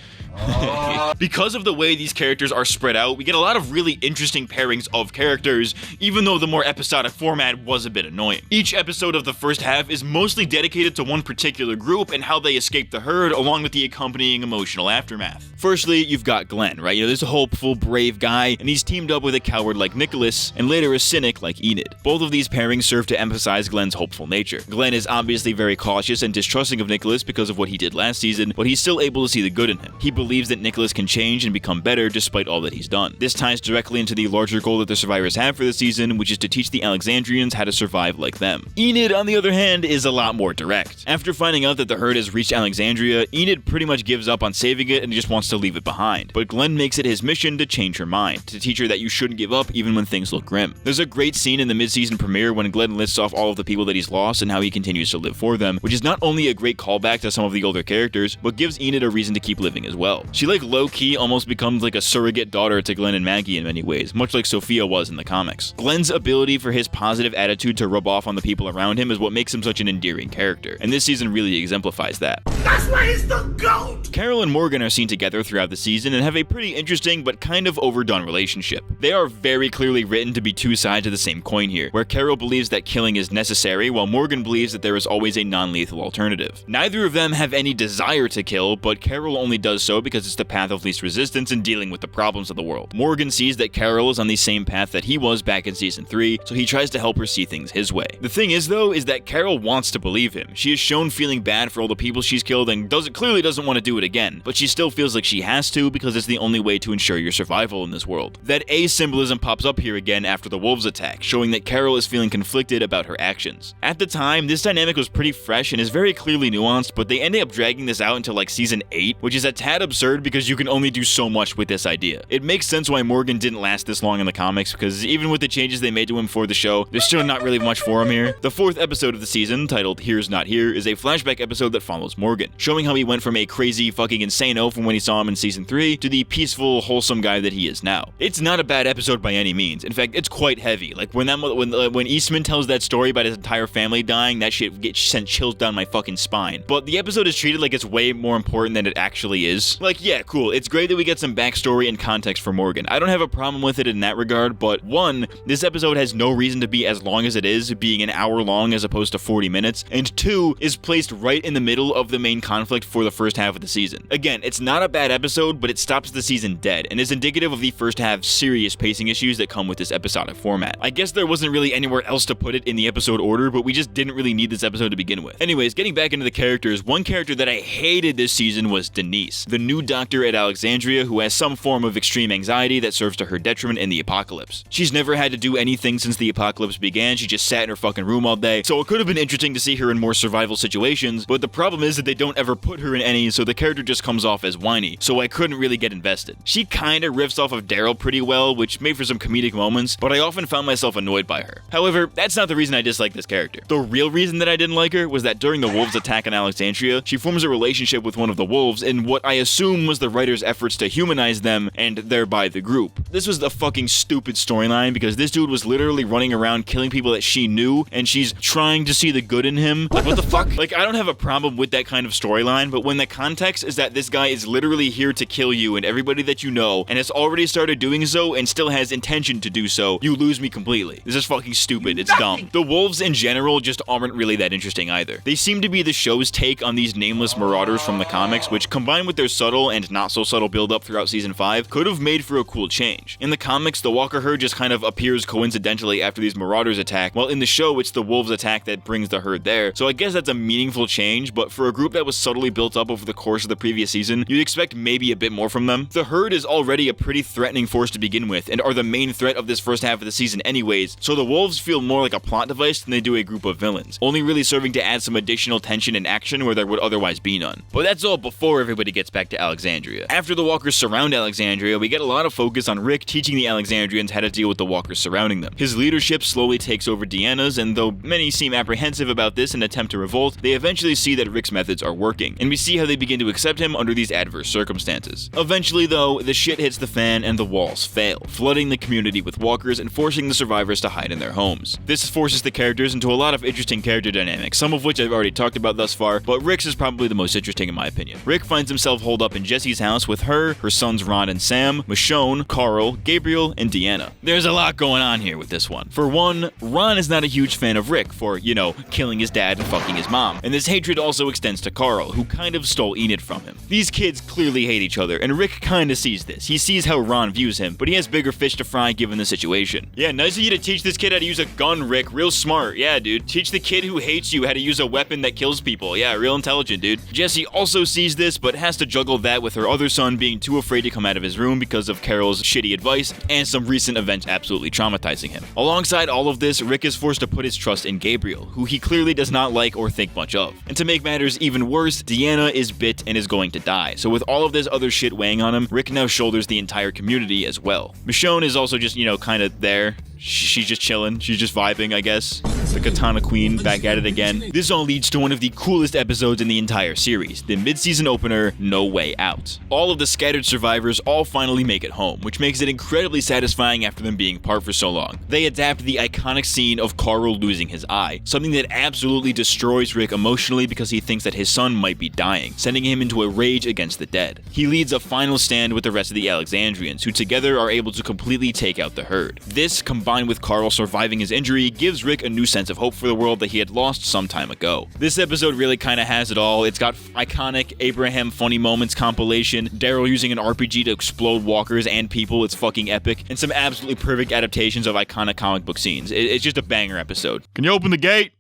Because of the way these characters are spread out, we get a lot of really interesting pairings of characters, even though the more episodic format was a bit annoying. Each episode of the first half is mostly dedicated to one particular group and how they escape the herd, along with the accompanying emotional aftermath. Firstly, you've got Glenn, right? There's a hopeful, brave guy, and he's teamed up with a coward like Nicholas, and later a cynic like Enid. Both of these pairings serve to emphasize Glenn's hopeful nature. Glenn is obviously very cautious and distrusting of Nicholas because of what he did last season, but he's still able to see the good in him. He believes that Nicholas can change and become better despite all that he's done. This ties directly into the larger goal that the survivors have for the season, which is to teach the Alexandrians how to survive like them. Enid, on the other hand, is a lot more direct. After finding out that the herd has reached Alexandria, Enid pretty much gives up on saving it and just wants to leave it behind. But Glenn makes it his mission to change her mind, to teach her that you shouldn't give up even when things look grim. There's a great scene in the mid-season premiere when Glenn lists off all of the people that he's lost and how he continues to live for them, which is not only a great callback to some of the older characters, but gives Enid a reason to keep living as well. She low-key almost becomes like a surrogate daughter to Glenn and Maggie in many ways, much like Sophia was in the comics. Glenn's ability for his positive attitude to rub off on the people around him is what makes him such an endearing character, and this season really exemplifies that. That's why he's the GOAT! Carol and Morgan are seen together throughout the season and have a pretty interesting but kind of overdone relationship. They are very clearly written to be two sides of the same coin here, where Carol believes that killing is necessary while Morgan believes that there is always a non-lethal alternative. Neither of them have any desire to kill, but Carol only does so because it's the path of least resistance in dealing with the problems of the world. Morgan sees that Carol is on the same path that he was back in season 3, so he tries to help her see things his way. The thing is though, is that Carol wants to believe him. She is shown feeling bad for all the people she's killed and clearly doesn't want to do it again, but she still feels like she has to because it's the only way to ensure your survival in this world. That A symbolism pops up here again after the wolves attack, showing that Carol is feeling conflicted about her actions. At the time, this dynamic was pretty fresh and is very clearly nuanced, but they ended up dragging this out until like season 8, which is a tad absurd because you can only do so much with this idea. It makes sense why Morgan didn't last this long in the comics, because even with the changes they made to him for the show, there's still not really much for him here. The 4th episode of the season, titled Here's Not Here, is a flashback episode that follows Morgan. Morgan, showing how he went from a crazy fucking insano from when he saw him in season 3 to the peaceful, wholesome guy that he is now. It's not a bad episode by any means. In fact, it's quite heavy. Like when Eastman tells that story about his entire family dying, that shit gets sent chills down my fucking spine. But the episode is treated like it's way more important than it actually is. Like, yeah, cool. It's great that we get some backstory and context for Morgan. I don't have a problem with it in that regard, but one, this episode has no reason to be as long as it is, being an hour long as opposed to 40 minutes, and two, is placed right in the middle of the main conflict for the first half of the season. Again, it's not a bad episode, but it stops the season dead, and is indicative of the first half's serious pacing issues that come with this episodic format. I guess there wasn't really anywhere else to put it in the episode order, but we just didn't really need this episode to begin with. Anyways, getting back into the characters, one character that I hated this season was Denise, the new doctor at Alexandria who has some form of extreme anxiety that serves to her detriment in the apocalypse. She's never had to do anything since the apocalypse began, she just sat in her fucking room all day, so it could have been interesting to see her in more survival situations, but the problem is that they don't ever put her in any, so the character just comes off as whiny, so I couldn't really get invested. She kinda riffs off of Daryl pretty well, which made for some comedic moments, but I often found myself annoyed by her. However, that's not the reason I dislike this character. The real reason that I didn't like her was that during the wolves' attack on Alexandria, she forms a relationship with one of the wolves in what I assume was the writer's efforts to humanize them and thereby the group. This was a fucking stupid storyline because this dude was literally running around killing people that she knew and she's trying to see the good in him. Like, what the fuck? Like, I don't have a problem with that kind of storyline, but when the context is that this guy is literally here to kill you and everybody that you know and has already started doing so and still has intention to do so, you lose me completely. This is fucking stupid. It's dumb. The wolves in general just aren't really that interesting either. They seem to be the show's take on these nameless marauders from the comics, which combined with their subtle and not so subtle build-up throughout season 5 could have made for a cool change. In the comics, the Walker herd just kind of appears coincidentally after these marauders attack, while in the show it's the wolves attack that brings the herd there, so I guess that's a meaningful change, but for a group that was subtly built up over the course of the previous season, you'd expect maybe a bit more from them. The herd is already a pretty threatening force to begin with, and are the main threat of this first half of the season anyways, so the wolves feel more like a plot device than they do a group of villains, only really serving to add some additional tension and action where there would otherwise be none. But that's all before everybody gets back to Alexandria. After the Walkers surround Alexandria, we get a lot of focus on Rick teaching the Alexandrians how to deal with the Walkers surrounding them. His leadership slowly takes over Deanna's, and though many seem apprehensive about this and attempt to revolt, they eventually see that Rick's methods are working, and we see how they begin to accept him under these adverse circumstances. Eventually though, the shit hits the fan and the walls fail, flooding the community with walkers and forcing the survivors to hide in their homes. This forces the characters into a lot of interesting character dynamics, some of which I've already talked about thus far, but Rick's is probably the most interesting in my opinion. Rick finds himself holed up in Jesse's house with her sons Ron and Sam, Michonne, Carl, Gabriel, and Deanna. There's a lot going on here with this one. For one, Ron is not a huge fan of Rick for, you know, killing his dad and fucking his mom, and this hatred also extends to Carl, who kind of stole Enid from him. These kids clearly hate each other, and Rick kinda sees this. He sees how Ron views him, but he has bigger fish to fry given the situation. Yeah, nice of you to teach this kid how to use a gun, Rick. Real smart. Yeah, dude. Teach the kid who hates you how to use a weapon that kills people. Yeah, real intelligent, dude. Jesse also sees this, but has to juggle that with her other son being too afraid to come out of his room because of Carol's shitty advice and some recent events absolutely traumatizing him. Alongside all of this, Rick is forced to put his trust in Gabriel, who he clearly does not like or think much of. And to make matters even worse, Deanna is bit and is going to die. So with all of this other shit weighing on him, Rick now shoulders the entire community as well. Michonne is also just, you know, kind of there. She's just chilling. She's just vibing, I guess. The Katana Queen back at it again. This all leads to one of the coolest episodes in the entire series, the mid-season opener, No Way Out. All of the scattered survivors all finally make it home, which makes it incredibly satisfying after them being apart for so long. They adapt the iconic scene of Carl losing his eye, something that absolutely destroys Rick emotionally because he thinks that his son might be dying, sending him into a rage against the dead. He leads a final stand with the rest of the Alexandrians, who together are able to completely take out the herd. This, combined with Carl surviving his injury, gives Rick a new sense of hope for the world that he had lost some time ago. This episode really kinda has it all. It's got iconic Abraham funny moments compilation, Daryl using an RPG to explode walkers and people, it's fucking epic, and some absolutely perfect adaptations of iconic comic book scenes. It's just a banger episode. Can you open the gate?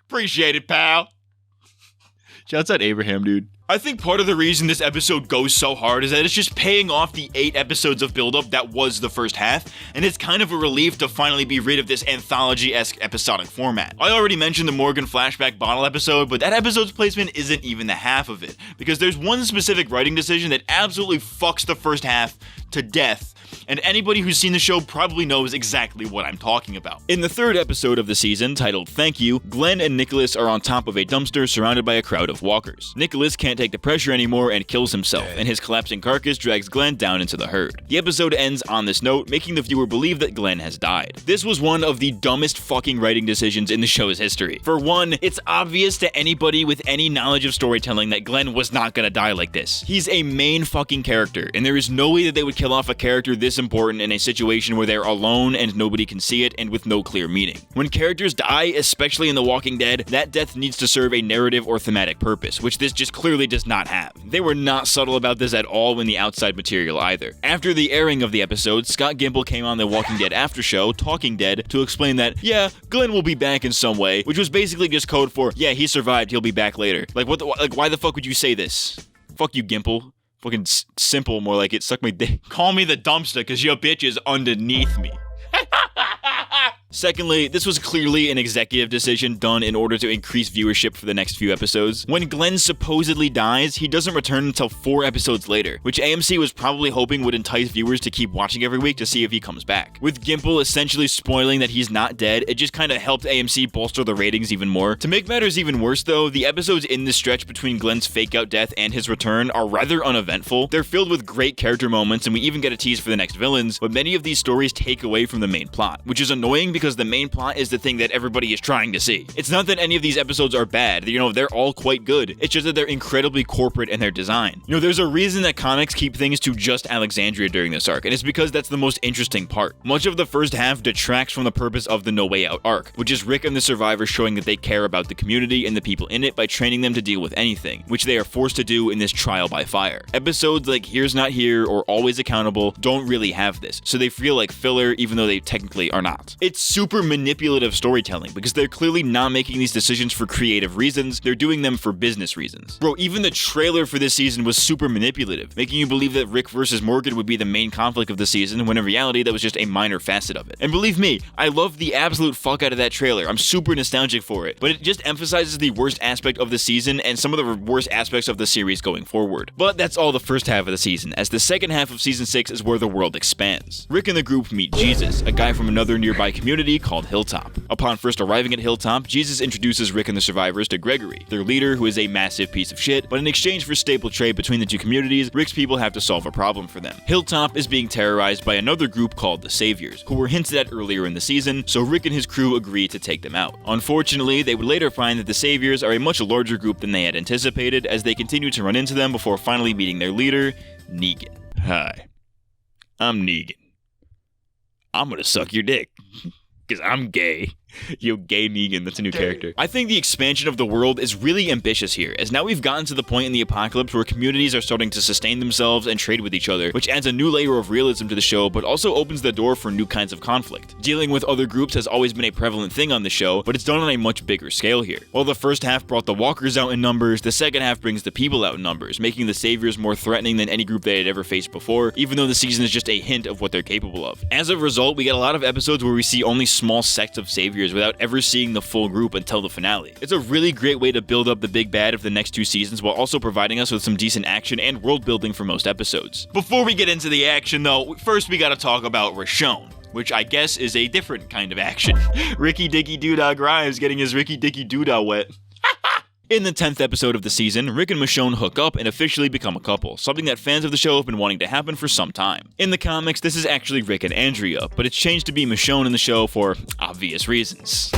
Appreciate it, pal. Shouts out Abraham, dude. I think part of the reason this episode goes so hard is that it's just paying off the 8 episodes of build-up that was the first half, and it's kind of a relief to finally be rid of this anthology-esque episodic format. I already mentioned the Morgan flashback bottle episode, but that episode's placement isn't even the half of it, because there's one specific writing decision that absolutely fucks the first half to death, and anybody who's seen the show probably knows exactly what I'm talking about. In the third episode of the season, titled Thank You, Glenn and Nicholas are on top of a dumpster surrounded by a crowd of walkers. Nicholas can't take the pressure anymore and kills himself, and his collapsing carcass drags Glenn down into the herd. The episode ends on this note, making the viewer believe that Glenn has died. This was one of the dumbest fucking writing decisions in the show's history. For one, it's obvious to anybody with any knowledge of storytelling that Glenn was not gonna die like this. He's a main fucking character, and there is no way that they would kill off a character this important in a situation where they're alone and nobody can see it and with no clear meaning. When characters die, especially in The Walking Dead, that death needs to serve a narrative or thematic purpose, which this just clearly does not have. They were not subtle about this at all in the outside material either. After the airing of the episode, Scott Gimple came on the Walking Dead after show, Talking Dead, to explain that, yeah, Glenn will be back in some way, which was basically just code for, yeah, he survived, he'll be back later. Like, why the fuck would you say this? Fuck you, Gimple. Fucking simple, more like it. Suck my dick. Call me the dumpster, cause your bitch is underneath me. Secondly, this was clearly an executive decision done in order to increase viewership for the next few episodes. When Glenn supposedly dies, he doesn't return until 4 episodes later, which AMC was probably hoping would entice viewers to keep watching every week to see if he comes back. With Gimple essentially spoiling that he's not dead, it just kinda helped AMC bolster the ratings even more. To make matters even worse though, the episodes in this stretch between Glenn's fake-out death and his return are rather uneventful. They're filled with great character moments, and we even get a tease for the next villains, but many of these stories take away from the main plot, which is annoying because the main plot is the thing that everybody is trying to see. It's not that any of these episodes are bad, they're all quite good. It's just that they're incredibly corporate in their design. There's a reason that comics keep things to just Alexandria during this arc, and it's because that's the most interesting part. Much of the first half detracts from the purpose of the No Way Out arc, which is Rick and the survivors showing that they care about the community and the people in it by training them to deal with anything, which they are forced to do in this trial by fire. Episodes like Here's Not Here or Always Accountable don't really have this, so they feel like filler even though they technically are not. It's super manipulative storytelling because they're clearly not making these decisions for creative reasons, they're doing them for business reasons. Bro, even the trailer for this season was super manipulative, making you believe that Rick versus Morgan would be the main conflict of the season when in reality that was just a minor facet of it. And believe me, I love the absolute fuck out of that trailer. I'm super nostalgic for it, but it just emphasizes the worst aspect of the season and some of the worst aspects of the series going forward. But that's all the first half of the season, as the second half of season 6 is where the world expands. Rick and the group meet Jesus, a guy from another nearby community called Hilltop. Upon first arriving at Hilltop, Jesus introduces Rick and the survivors to Gregory, their leader who is a massive piece of shit, but in exchange for staple trade between the two communities, Rick's people have to solve a problem for them. Hilltop is being terrorized by another group called the Saviors, who were hinted at earlier in the season, so Rick and his crew agree to take them out. Unfortunately, they would later find that the Saviors are a much larger group than they had anticipated as they continue to run into them before finally meeting their leader, Negan. Hi, I'm Negan. I'm gonna suck your dick. Because I'm gay. Yo, gay Negan, that's a new character. I think the expansion of the world is really ambitious here, as now we've gotten to the point in the apocalypse where communities are starting to sustain themselves and trade with each other, which adds a new layer of realism to the show, but also opens the door for new kinds of conflict. Dealing with other groups has always been a prevalent thing on the show, but it's done on a much bigger scale here. While the first half brought the walkers out in numbers, the second half brings the people out in numbers, making the Saviors more threatening than any group they had ever faced before, even though the season is just a hint of what they're capable of. As a result, we get a lot of episodes where we see only small sects of Saviors without ever seeing the full group until the finale. It's a really great way to build up the big bad of the next 2 seasons while also providing us with some decent action and world building for most episodes. Before we get into the action though, first we gotta talk about Michonne, which I guess is a different kind of action. Ricky Dicky Doodah Grimes getting his Ricky Dicky Doodah wet. In the 10th episode of the season, Rick and Michonne hook up and officially become a couple, something that fans of the show have been wanting to happen for some time. In the comics, this is actually Rick and Andrea, but it's changed to be Michonne in the show for obvious reasons.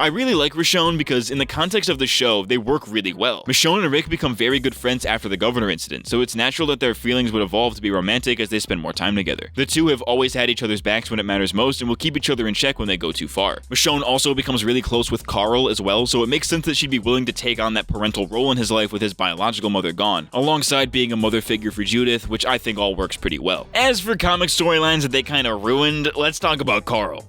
I really like Michonne because in the context of the show, they work really well. Michonne and Rick become very good friends after the governor incident, so it's natural that their feelings would evolve to be romantic as they spend more time together. The two have always had each other's backs when it matters most and will keep each other in check when they go too far. Michonne also becomes really close with Carl as well, so it makes sense that she'd be willing to take on that parental role in his life with his biological mother gone, alongside being a mother figure for Judith, which I think all works pretty well. As for comic storylines that they kinda ruined, let's talk about Carl.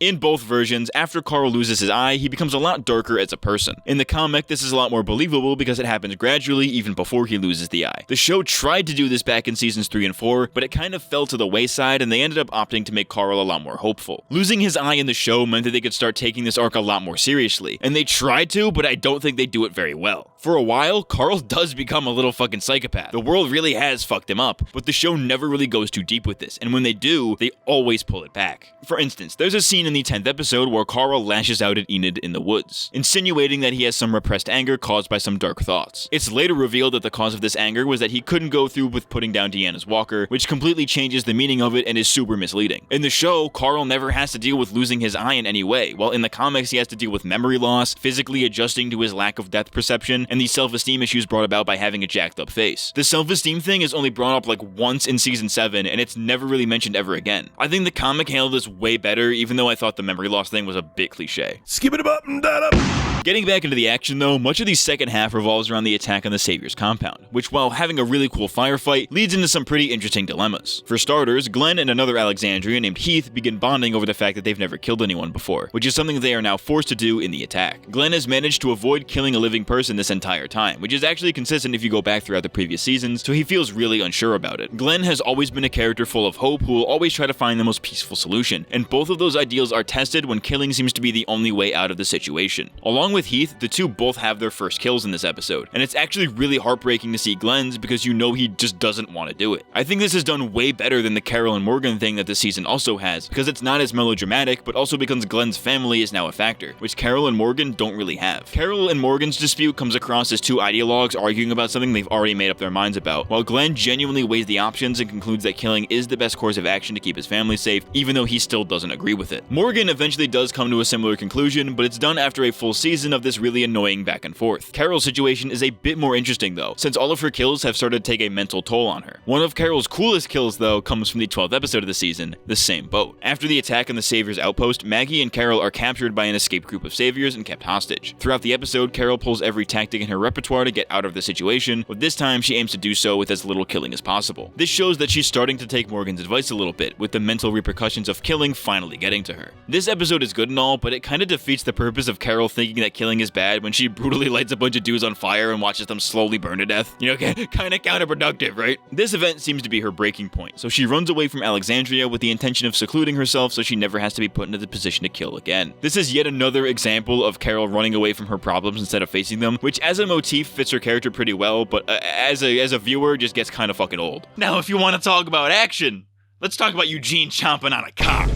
In both versions, after Carl loses his eye, he becomes a lot darker as a person. In the comic, this is a lot more believable because it happens gradually even before he loses the eye. The show tried to do this back in seasons 3 and 4, but it kind of fell to the wayside and they ended up opting to make Carl a lot more hopeful. Losing his eye in the show meant that they could start taking this arc a lot more seriously, and they tried to, but I don't think they do it very well. For a while, Carl does become a little fucking psychopath. The world really has fucked him up, but the show never really goes too deep with this, and when they do, they always pull it back. For instance, there's a scene in the 10th episode where Carl lashes out at Enid in the woods, insinuating that he has some repressed anger caused by some dark thoughts. It's later revealed that the cause of this anger was that he couldn't go through with putting down Deanna's walker, which completely changes the meaning of it and is super misleading. In the show, Carl never has to deal with losing his eye in any way, while in the comics he has to deal with memory loss, physically adjusting to his lack of depth perception, and the self-esteem issues brought about by having a jacked up face. The self-esteem thing is only brought up like once in season 7, and it's never really mentioned ever again. I think the comic handled this way better, even though I thought the memory loss thing was a bit cliche. Skip it up and that up. Getting back into the action though, much of the second half revolves around the attack on the Savior's compound, which while having a really cool firefight, leads into some pretty interesting dilemmas. For starters, Glenn and another Alexandria named Heath begin bonding over the fact that they've never killed anyone before, which is something they are now forced to do in the attack. Glenn has managed to avoid killing a living person this entire time, which is actually consistent if you go back throughout the previous seasons, so he feels really unsure about it. Glenn has always been a character full of hope who will always try to find the most peaceful solution, and both of those ideals are tested when killing seems to be the only way out of the situation. Along with Heath, the two both have their first kills in this episode, and it's actually really heartbreaking to see Glenn's because you know he just doesn't want to do it. I think this is done way better than the Carol and Morgan thing that this season also has, because it's not as melodramatic, but also because Glenn's family is now a factor, which Carol and Morgan don't really have. Carol and Morgan's dispute comes across as two ideologues arguing about something they've already made up their minds about, while Glenn genuinely weighs the options and concludes that killing is the best course of action to keep his family safe, even though he still doesn't agree with it. Morgan eventually does come to a similar conclusion, but it's done after a full season of this really annoying back and forth. Carol's situation is a bit more interesting though, since all of her kills have started to take a mental toll on her. One of Carol's coolest kills though comes from the 12th episode of the season, The Same Boat. After the attack on the Savior's outpost, Maggie and Carol are captured by an escaped group of Saviors and kept hostage. Throughout the episode, Carol pulls every tactic in her repertoire to get out of the situation, but this time she aims to do so with as little killing as possible. This shows that she's starting to take Morgan's advice a little bit, with the mental repercussions of killing finally getting to her. This episode is good and all, but it kinda defeats the purpose of Carol thinking that killing is bad when she brutally lights a bunch of dudes on fire and watches them slowly burn to death. You know, kinda counterproductive, right? This event seems to be her breaking point, so she runs away from Alexandria with the intention of secluding herself so she never has to be put into the position to kill again. This is yet another example of Carol running away from her problems instead of facing them, which as a motif fits her character pretty well, but as a viewer just gets kinda fucking old. Now if you want to talk about action, let's talk about Eugene chomping on a cock.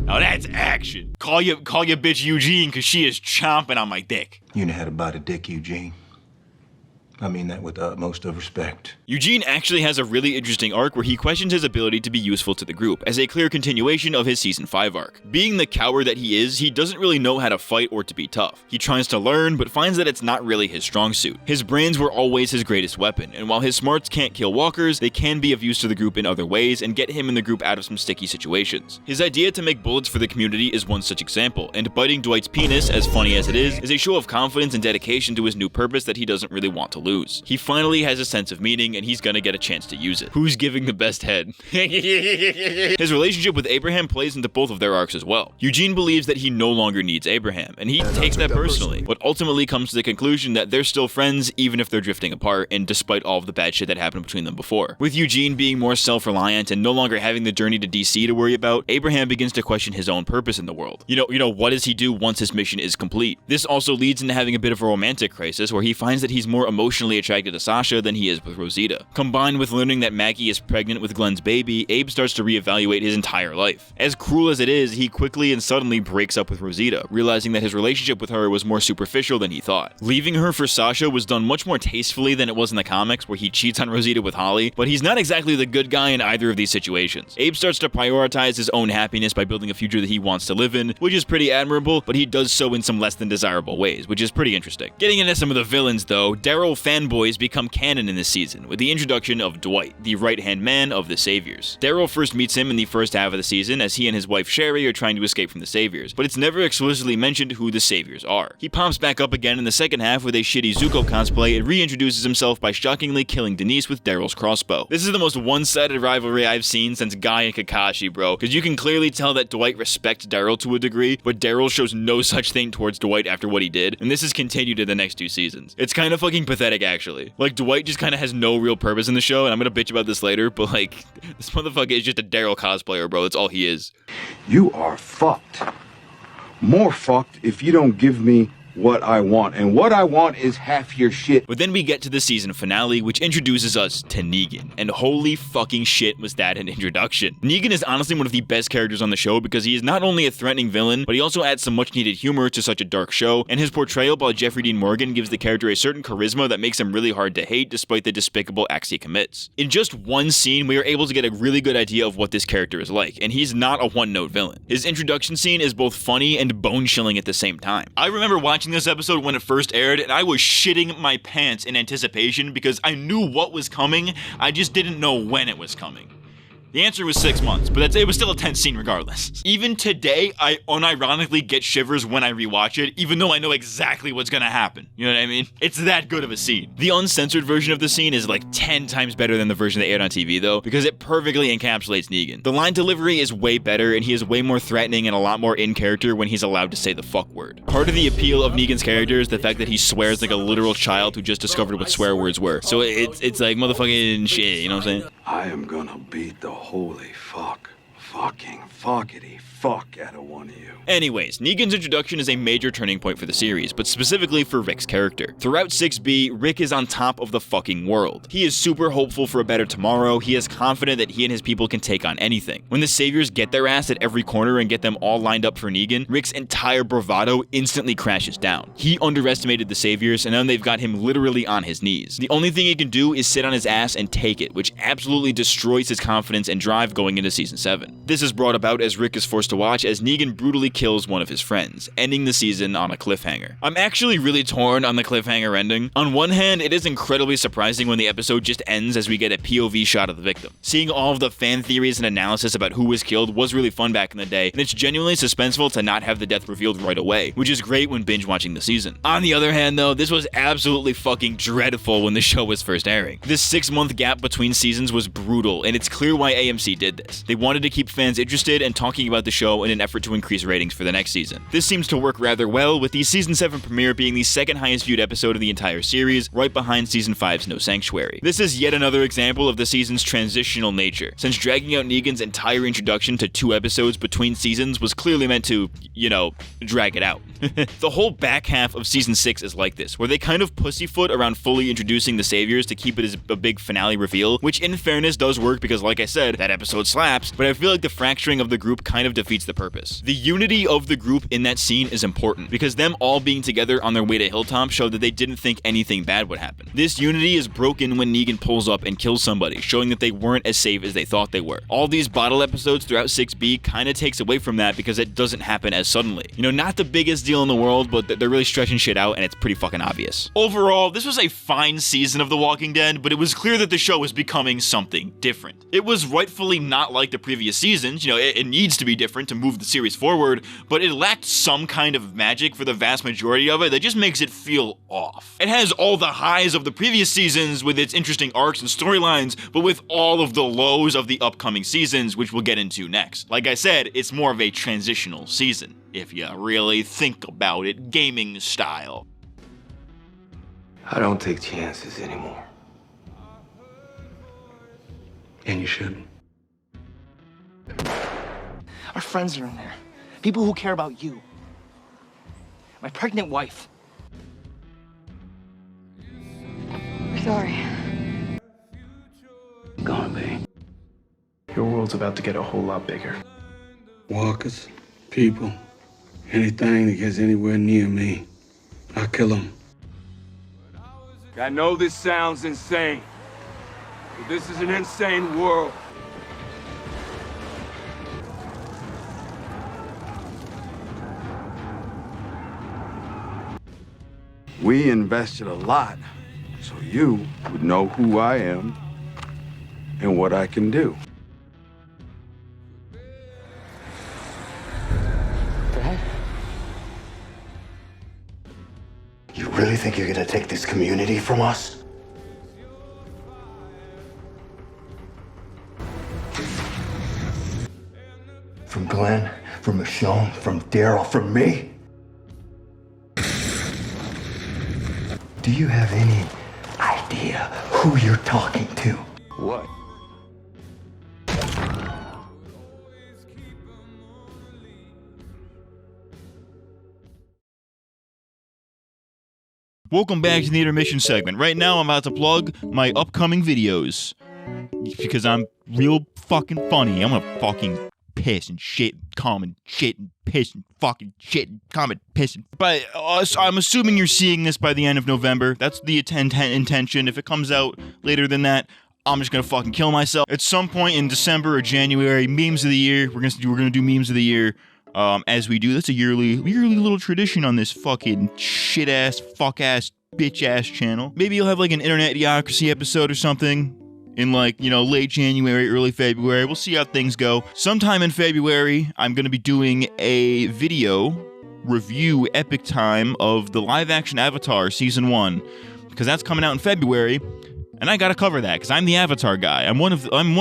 Now that's action. Call your bitch Eugene cause she is chomping on my dick. You know how to bite a dick, Eugene. I mean that with the utmost of respect. Eugene actually has a really interesting arc where he questions his ability to be useful to the group, as a clear continuation of his Season 5 arc. Being the coward that he is, he doesn't really know how to fight or to be tough. He tries to learn, but finds that it's not really his strong suit. His brains were always his greatest weapon, and while his smarts can't kill walkers, they can be of use to the group in other ways and get him and the group out of some sticky situations. His idea to make bullets for the community is one such example, and biting Dwight's penis, as funny as it is a show of confidence and dedication to his new purpose that he doesn't really want to lose. He finally has a sense of meaning, and he's gonna get a chance to use it. Who's giving the best head? His relationship with Abraham plays into both of their arcs as well. Eugene believes that he no longer needs Abraham, and he takes that personally, but ultimately comes to the conclusion that they're still friends even if they're drifting apart, and despite all of the bad shit that happened between them before. With Eugene being more self-reliant and no longer having the journey to DC to worry about, Abraham begins to question his own purpose in the world. You know, what does he do once his mission is complete? This also leads into having a bit of a romantic crisis where he finds that he's more emotionally attracted to Sasha than he is with Rosita. Combined with learning that Maggie is pregnant with Glenn's baby, Abe starts to reevaluate his entire life. As cruel as it is, he quickly and suddenly breaks up with Rosita, realizing that his relationship with her was more superficial than he thought. Leaving her for Sasha was done much more tastefully than it was in the comics, where he cheats on Rosita with Holly, but he's not exactly the good guy in either of these situations. Abe starts to prioritize his own happiness by building a future that he wants to live in, which is pretty admirable, but he does so in some less than desirable ways, which is pretty interesting. Getting into some of the villains though, Daryl fanboys become canon in this season, with the introduction of Dwight, the right-hand man of the Saviors. Daryl first meets him in the first half of the season as he and his wife Sherry are trying to escape from the Saviors, but it's never explicitly mentioned who the Saviors are. He pops back up again in the second half with a shitty Zuko cosplay and reintroduces himself by shockingly killing Denise with Daryl's crossbow. This is the most one-sided rivalry I've seen since Guy and Kakashi, bro, because you can clearly tell that Dwight respects Daryl to a degree, but Daryl shows no such thing towards Dwight after what he did, and this is continued in the next two seasons. It's kind of fucking pathetic, actually. Like, Dwight just kind of has no real purpose in the show, and I'm gonna bitch about this later, but like, this motherfucker is just a Daryl cosplayer, bro. That's all he is. You are fucked. More fucked if you don't give me what I want, and what I want is half your shit. But then we get to the season finale, which introduces us to Negan, and holy fucking shit was that an introduction. Negan is honestly one of the best characters on the show because he is not only a threatening villain, but he also adds some much needed humor to such a dark show, and his portrayal by Jeffrey Dean Morgan gives the character a certain charisma that makes him really hard to hate despite the despicable acts he commits. In just one scene, we are able to get a really good idea of what this character is like, and he's not a one-note villain. His introduction scene is both funny and bone-chilling at the same time. I remember watching this episode when it first aired, and I was shitting my pants in anticipation because I knew what was coming, I just didn't know when it was coming. The answer was 6 months, but it was still a tense scene regardless. Even today, I unironically get shivers when I rewatch it, even though I know exactly what's gonna happen. You know what I mean? It's that good of a scene. The uncensored version of the scene is like 10 times better than the version they aired on TV though, because it perfectly encapsulates Negan. The line delivery is way better, and he is way more threatening and a lot more in character when he's allowed to say the fuck word. Part of the appeal of Negan's character is the fact that he swears like a literal child who just discovered what swear words were. So it's like motherfucking shit, you know what I'm saying? I am gonna beat the holy fuckity fuck out of one of you. Anyways, Negan's introduction is a major turning point for the series, but specifically for Rick's character. Throughout 6B, Rick is on top of the fucking world. He is super hopeful for a better tomorrow. He is confident that he and his people can take on anything. When the Saviors get their ass at every corner and get them all lined up for Negan, Rick's entire bravado instantly crashes down. He underestimated the Saviors, and now they've got him literally on his knees. The only thing he can do is sit on his ass and take it, which absolutely destroys his confidence and drive going into Season 7. This is brought about as Rick is forced to watch as Negan brutally kills one of his friends, ending the season on a cliffhanger. I'm actually really torn on the cliffhanger ending. On one hand, it is incredibly surprising when the episode just ends as we get a POV shot of the victim. Seeing all of the fan theories and analysis about who was killed was really fun back in the day, and it's genuinely suspenseful to not have the death revealed right away, which is great when binge watching the season. On the other hand though, this was absolutely fucking dreadful when the show was first airing. This 6-month gap between seasons was brutal, and it's clear why AMC did this. They wanted to keep fans interested and talking about the show in an effort to increase ratings for the next season. This seems to work rather well, with the Season 7 premiere being the second highest viewed episode of the entire series, right behind Season 5's No Sanctuary. This is yet another example of the season's transitional nature, since dragging out Negan's entire introduction to 2 episodes between seasons was clearly meant to, you know, drag it out. The whole back half of Season 6 is like this, where they kind of pussyfoot around fully introducing the Saviors to keep it as a big finale reveal, which in fairness does work because like I said, that episode slaps, but I feel like the fracturing of the group kind of defeats the purpose. The unity of the group in that scene is important, because them all being together on their way to Hilltop showed that they didn't think anything bad would happen. This unity is broken when Negan pulls up and kills somebody, showing that they weren't as safe as they thought they were. All these bottle episodes throughout 6B kind of takes away from that because it doesn't happen as suddenly. You know, not the biggest deal in the world, but they're really stretching shit out and it's pretty fucking obvious. Overall, this was a fine season of The Walking Dead, but it was clear that the show was becoming something different. It was rightfully not like the previous seasons, you know, it needs to be different to move the series forward, but it lacked some kind of magic for the vast majority of it that just makes it feel off. It has all the highs of the previous seasons with its interesting arcs and storylines, but with all of the lows of the upcoming seasons, which we'll get into next. Like I said, it's more of a transitional season, if you really think about it, gaming style. I don't take chances anymore. And you shouldn't. Our friends are in there. People who care about you. My pregnant wife. We're sorry. Gonna be. Your world's about to get a whole lot bigger. Walkers, people, anything that gets anywhere near me, I'll kill them. I know this sounds insane, but this is an insane world. We invested a lot, so you would know who I am and what I can do. Dad? You really think you're gonna take this community from us? From Glenn, from Michonne, from Daryl, from me? Do you have any idea who you're talking to? What? Welcome back to the intermission segment. Right now, I'm about to plug my upcoming videos. Because I'm real fucking funny. I'm gonna fucking piss and shit, comment, shit, and piss and fucking shit, and comment, piss and... But I'm assuming you're seeing this by the end of November. That's the intention. If it comes out later than that, I'm just gonna fucking kill myself. At some point in December or January, memes of the year. We're gonna do memes of the year. As we do, that's a yearly little tradition on this fucking shit ass, fuck ass, bitch ass channel. Maybe you'll have like an internet idiocracy episode or something in like, late January, early February. We'll see how things go. Sometime in February, I'm gonna be doing a video review epic time of the live action Avatar season 1, because that's coming out in February. And I gotta cover that, because I'm the Avatar guy. I'm one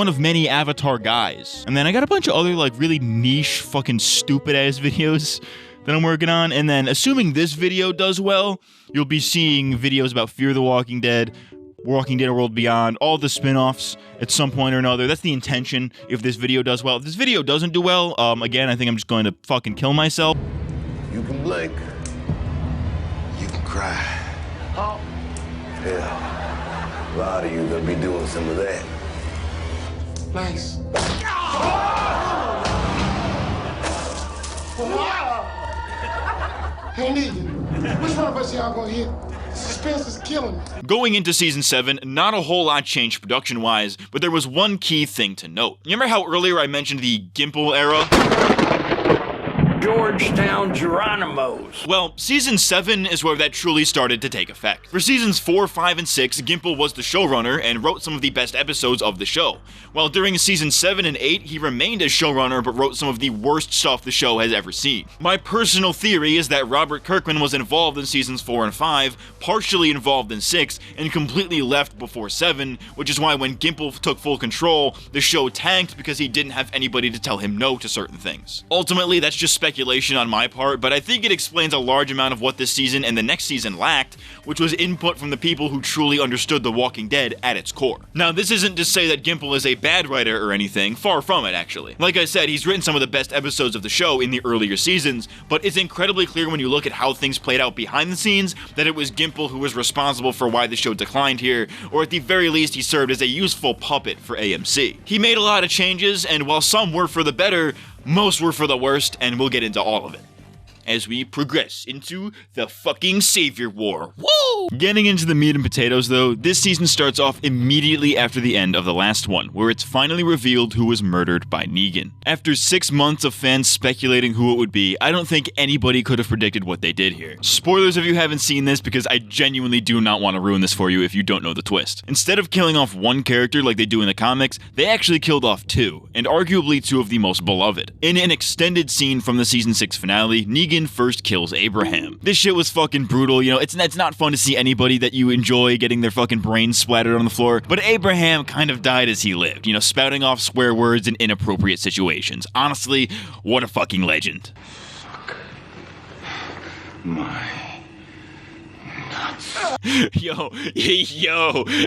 of many Avatar guys. And then I got a bunch of other, like, really niche, fucking stupid-ass videos that I'm working on. And then, assuming this video does well, you'll be seeing videos about Fear the Walking Dead, Walking Dead World Beyond, all the spin-offs at some point or another. That's the intention if this video does well. If this video doesn't do well, again, I think I'm just going to fucking kill myself. You can blink. You can cry. Oh. Yeah. A lot of you gonna be doing some of that. Nice. Hey, Negan, which one of us y'all gonna hit? Suspense is killing me. Going into season 7, not a whole lot changed production-wise, but there was one key thing to note. You remember how earlier I mentioned the Gimple era? Georgetown Geronimos. Well, season 7 is where that truly started to take effect. For seasons 4, 5, and 6, Gimple was the showrunner and wrote some of the best episodes of the show. While during seasons 7 and 8, he remained as showrunner but wrote some of the worst stuff the show has ever seen. My personal theory is that Robert Kirkman was involved in seasons 4 and 5, partially involved in 6, and completely left before 7, which is why when Gimple took full control, the show tanked because he didn't have anybody to tell him no to certain things. Ultimately, that's just speculation on my part, but I think it explains a large amount of what this season and the next season lacked, which was input from the people who truly understood The Walking Dead at its core. Now, this isn't to say that Gimple is a bad writer or anything, far from it actually. Like I said, he's written some of the best episodes of the show in the earlier seasons, but it's incredibly clear when you look at how things played out behind the scenes that it was Gimple who was responsible for why the show declined here, or at the very least he served as a useful puppet for AMC. He made a lot of changes, and while some were for the better, most were for the worst, and we'll get into all of it as we progress into the fucking Savior War. Woo! Getting into the meat and potatoes though, this season starts off immediately after the end of the last one, where it's finally revealed who was murdered by Negan. After 6 months of fans speculating who it would be, I don't think anybody could have predicted what they did here. Spoilers if you haven't seen this, because I genuinely do not want to ruin this for you if you don't know the twist. Instead of killing off one character like they do in the comics, they actually killed off 2, and arguably 2 of the most beloved. In an extended scene from the season 6 finale, Negan first kills Abraham. This shit was fucking brutal, it's not fun to see anybody that you enjoy getting their fucking brains splattered on the floor, but Abraham kind of died as he lived, spouting off swear words in inappropriate situations. Honestly, what a fucking legend. Fuck. My... Yo,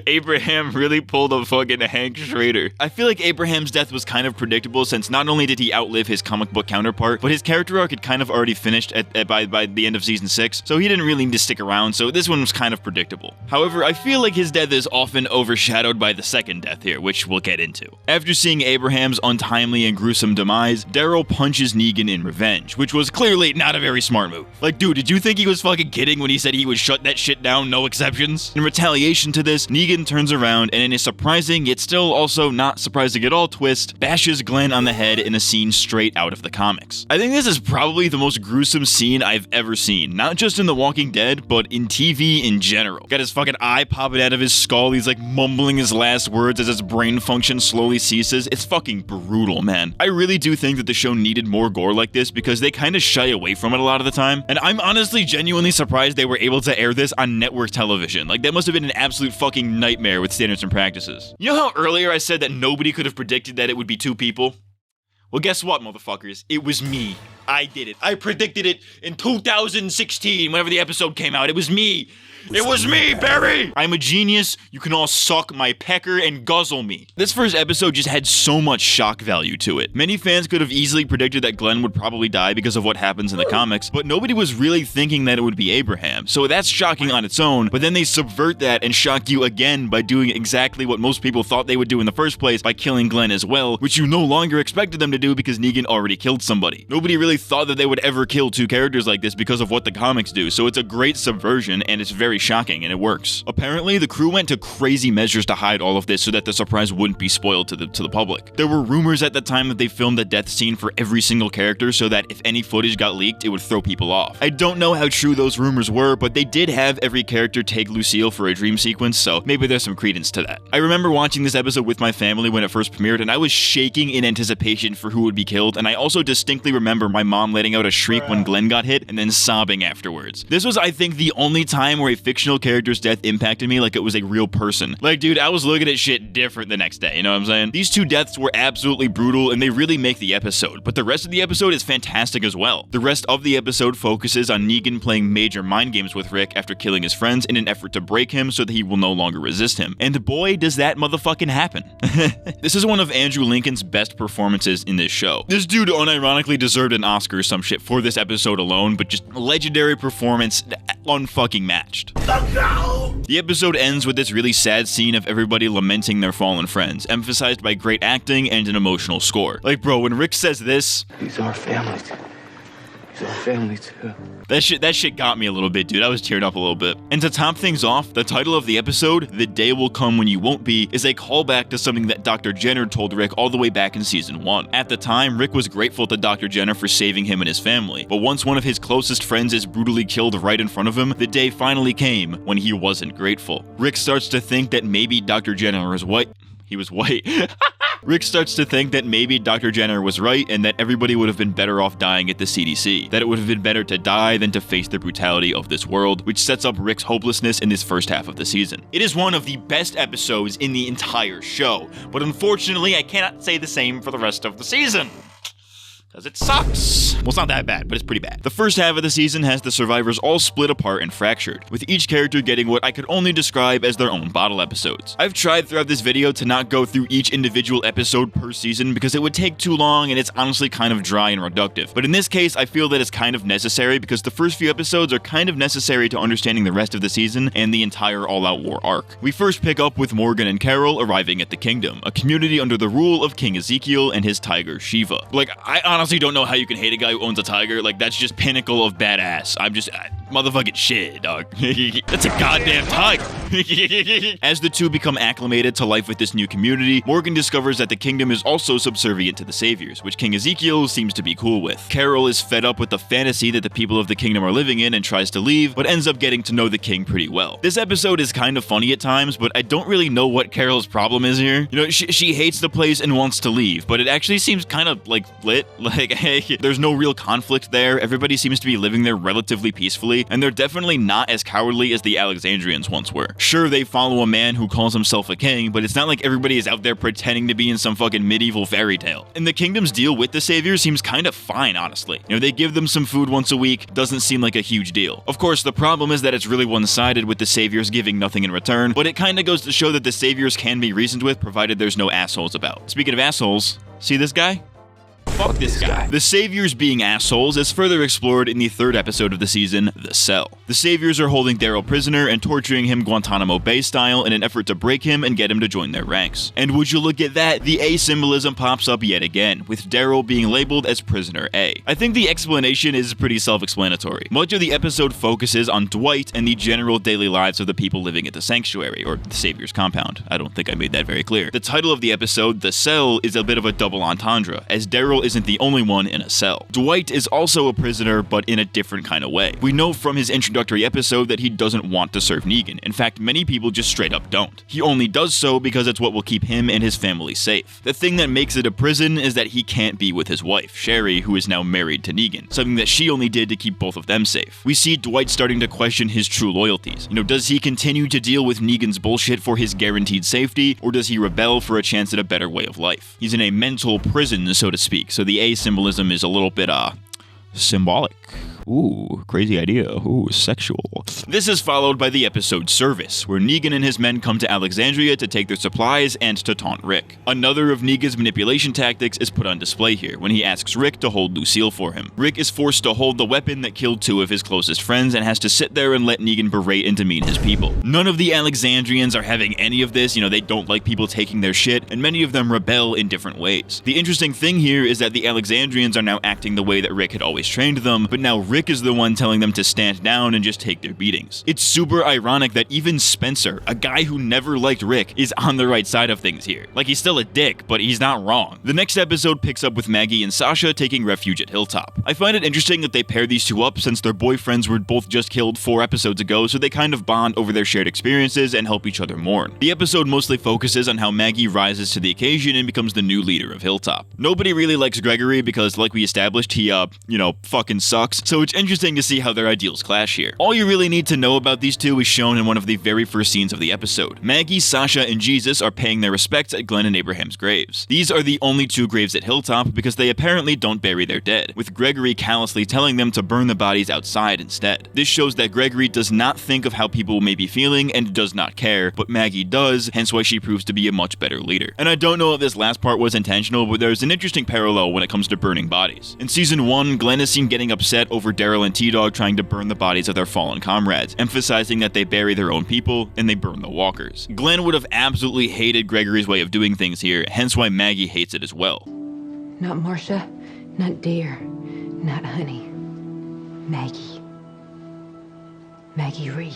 Abraham really pulled a fucking Hank Schrader. I feel like Abraham's death was kind of predictable, since not only did he outlive his comic book counterpart, but his character arc had kind of already finished by the end of season 6, so he didn't really need to stick around, so this one was kind of predictable. However, I feel like his death is often overshadowed by the second death here, which we'll get into. After seeing Abraham's untimely and gruesome demise, Daryl punches Negan in revenge, which was clearly not a very smart move. Like, dude, did you think he was fucking kidding when he said he would shut that shit down, no exceptions? In retaliation to this, Negan turns around and in a surprising, yet still also not surprising at all twist, bashes Glenn on the head in a scene straight out of the comics. I think this is probably the most gruesome scene I've ever seen, not just in The Walking Dead, but in TV in general. Got his fucking eye popping out of his skull, he's like mumbling his last words as his brain function slowly ceases. It's fucking brutal, man. I really do think that the show needed more gore like this, because they kind of shy away from it a lot of the time, and I'm honestly genuinely surprised they were able to air this on network television. Like, that must have been an absolute fucking nightmare with standards and practices. You know how earlier I said that nobody could have predicted that it would be 2 people? Well, guess what, motherfuckers? It was me. I did it. I predicted it in 2016, whenever the episode came out. It was me. It was me, Barry! I'm a genius. You can all suck my pecker and guzzle me. This first episode just had so much shock value to it. Many fans could have easily predicted that Glenn would probably die because of what happens in the comics, but nobody was really thinking that it would be Abraham. So that's shocking on its own, but then they subvert that and shock you again by doing exactly what most people thought they would do in the first place by killing Glenn as well, which you no longer expected them to do because Negan already killed somebody. Nobody really thought that they would ever kill two characters like this because of what the comics do, so it's a great subversion and it's very shocking, and it works. Apparently, the crew went to crazy measures to hide all of this so that the surprise wouldn't be spoiled to the public. There were rumors at the time that they filmed the death scene for every single character so that if any footage got leaked, it would throw people off. I don't know how true those rumors were, but they did have every character take Lucille for a dream sequence, so maybe there's some credence to that. I remember watching this episode with my family when it first premiered, and I was shaking in anticipation for who would be killed, and I also distinctly remember my mom letting out a shriek when Glenn got hit and then sobbing afterwards. This was, I think, the only time where a fictional character's death impacted me like it was a real person. Like, dude, I was looking at shit different the next day, you know what I'm saying? These two deaths were absolutely brutal and they really make the episode, but the rest of the episode is fantastic as well. The rest of the episode focuses on Negan playing major mind games with Rick after killing his friends in an effort to break him so that he will no longer resist him. And boy, does that motherfucking happen. This is one of Andrew Lincoln's best performances in this show. This dude unironically deserved an Oscar or some shit for this episode alone, but just legendary performance, unfucking matched. The episode ends with this really sad scene of everybody lamenting their fallen friends, emphasized by great acting and an emotional score. Like, bro, when Rick says this, These are family. These are family too. That shit got me a little bit, dude. I was tearing up a little bit. And to top things off, the title of the episode, The Day Will Come When You Won't Be, is a callback to something that Dr. Jenner told Rick all the way back in season 1. At the time, Rick was grateful to Dr. Jenner for saving him and his family, but once one of his closest friends is brutally killed right in front of him, the day finally came when he wasn't grateful. Rick starts to think that maybe Dr. Jenner was white. He was white. Rick starts to think that maybe Dr. Jenner was right and that everybody would have been better off dying at the CDC, that it would have been better to die than to face the brutality of this world, which sets up Rick's hopelessness in this first half of the season. It is one of the best episodes in the entire show, but unfortunately I cannot say the same for the rest of the season. Because it sucks. Well, it's not that bad, but it's pretty bad. The first half of the season has the survivors all split apart and fractured, with each character getting what I could only describe as their own bottle episodes. I've tried throughout this video to not go through each individual episode per season because it would take too long and it's honestly kind of dry and reductive. But in this case, I feel that it's kind of necessary because the first few episodes are kind of necessary to understanding the rest of the season and the entire all-out war arc. We first pick up with Morgan and Carol arriving at the Kingdom, a community under the rule of King Ezekiel and his tiger Shiva. Like, I honestly don't know how you can hate a guy who owns a tiger. Like, that's just pinnacle of badass. I'm just motherfucking shit, dog. That's a goddamn tiger. As the two become acclimated to life with this new community, Morgan discovers that the kingdom is also subservient to the saviors, which King Ezekiel seems to be cool with. Carol is fed up with the fantasy that the people of the kingdom are living in and tries to leave, but ends up getting to know the king pretty well. This episode is kind of funny at times, but I don't really know what Carol's problem is here. You know, she hates the place and wants to leave, but it actually seems kind of like lit. Like, hey, there's no real conflict there. Everybody seems to be living there relatively peacefully, and they're definitely not as cowardly as the Alexandrians once were. Sure, they follow a man who calls himself a king, but it's not like everybody is out there pretending to be in some fucking medieval fairy tale. And the kingdom's deal with the saviors seems kind of fine, honestly. You know, they give them some food once a week, doesn't seem like a huge deal. Of course, the problem is that it's really one-sided with the saviors giving nothing in return, but it kind of goes to show that the saviors can be reasoned with provided there's no assholes about. Speaking of assholes, see this guy? Fuck this guy. The saviors being assholes is further explored in the third episode of the season, The Cell. The saviors are holding Daryl prisoner and torturing him Guantanamo Bay style in an effort to break him and get him to join their ranks. And would you look at that, the A symbolism pops up yet again, with Daryl being labeled as Prisoner A. I think the explanation is pretty self-explanatory. Much of the episode focuses on Dwight and the general daily lives of the people living at the sanctuary, or the saviors compound. I don't think I made that very clear. The title of the episode, The Cell, is a bit of a double entendre, as Daryl isn't the only one in a cell. Dwight is also a prisoner, but in a different kind of way. We know from his introductory episode that he doesn't want to serve Negan. In fact, many people just straight up don't. He only does so because it's what will keep him and his family safe. The thing that makes it a prison is that he can't be with his wife, Sherry, who is now married to Negan, something that she only did to keep both of them safe. We see Dwight starting to question his true loyalties. You know, does he continue to deal with Negan's bullshit for his guaranteed safety, or does he rebel for a chance at a better way of life? He's in a mental prison, so to speak, so the A symbolism is a little bit, symbolic. Ooh, crazy idea. Ooh, sexual. This is followed by the episode Service, where Negan and his men come to Alexandria to take their supplies and to taunt Rick. Another of Negan's manipulation tactics is put on display here, when he asks Rick to hold Lucille for him. Rick is forced to hold the weapon that killed 2 of his closest friends and has to sit there and let Negan berate and demean his people. None of the Alexandrians are having any of this, they don't like people taking their shit, and many of them rebel in different ways. The interesting thing here is that the Alexandrians are now acting the way that Rick had always trained them, but now Rick is the one telling them to stand down and just take their beatings. It's super ironic that even Spencer, a guy who never liked Rick, is on the right side of things here. Like, he's still a dick, but he's not wrong. The next episode picks up with Maggie and Sasha taking refuge at Hilltop. I find it interesting that they pair these two up since their boyfriends were both just killed 4 episodes ago, so they kind of bond over their shared experiences and help each other mourn. The episode mostly focuses on how Maggie rises to the occasion and becomes the new leader of Hilltop. Nobody really likes Gregory because, like we established, he, fucking sucks, so it's interesting to see how their ideals clash here. All you really need to know about these two is shown in one of the very first scenes of the episode. Maggie, Sasha, and Jesus are paying their respects at Glenn and Abraham's graves. These are the only 2 graves at Hilltop because they apparently don't bury their dead, with Gregory callously telling them to burn the bodies outside instead. This shows that Gregory does not think of how people may be feeling and does not care, but Maggie does, hence why she proves to be a much better leader. And I don't know if this last part was intentional, but there's an interesting parallel when it comes to burning bodies. In season 1, Glenn is seen getting upset over Daryl and T-Dog trying to burn the bodies of their fallen comrades, emphasizing that they bury their own people and they burn the walkers. Glenn would have absolutely hated Gregory's way of doing things here, hence why Maggie hates it as well. Not Marcia, not dear, not honey. Maggie. Maggie Ree.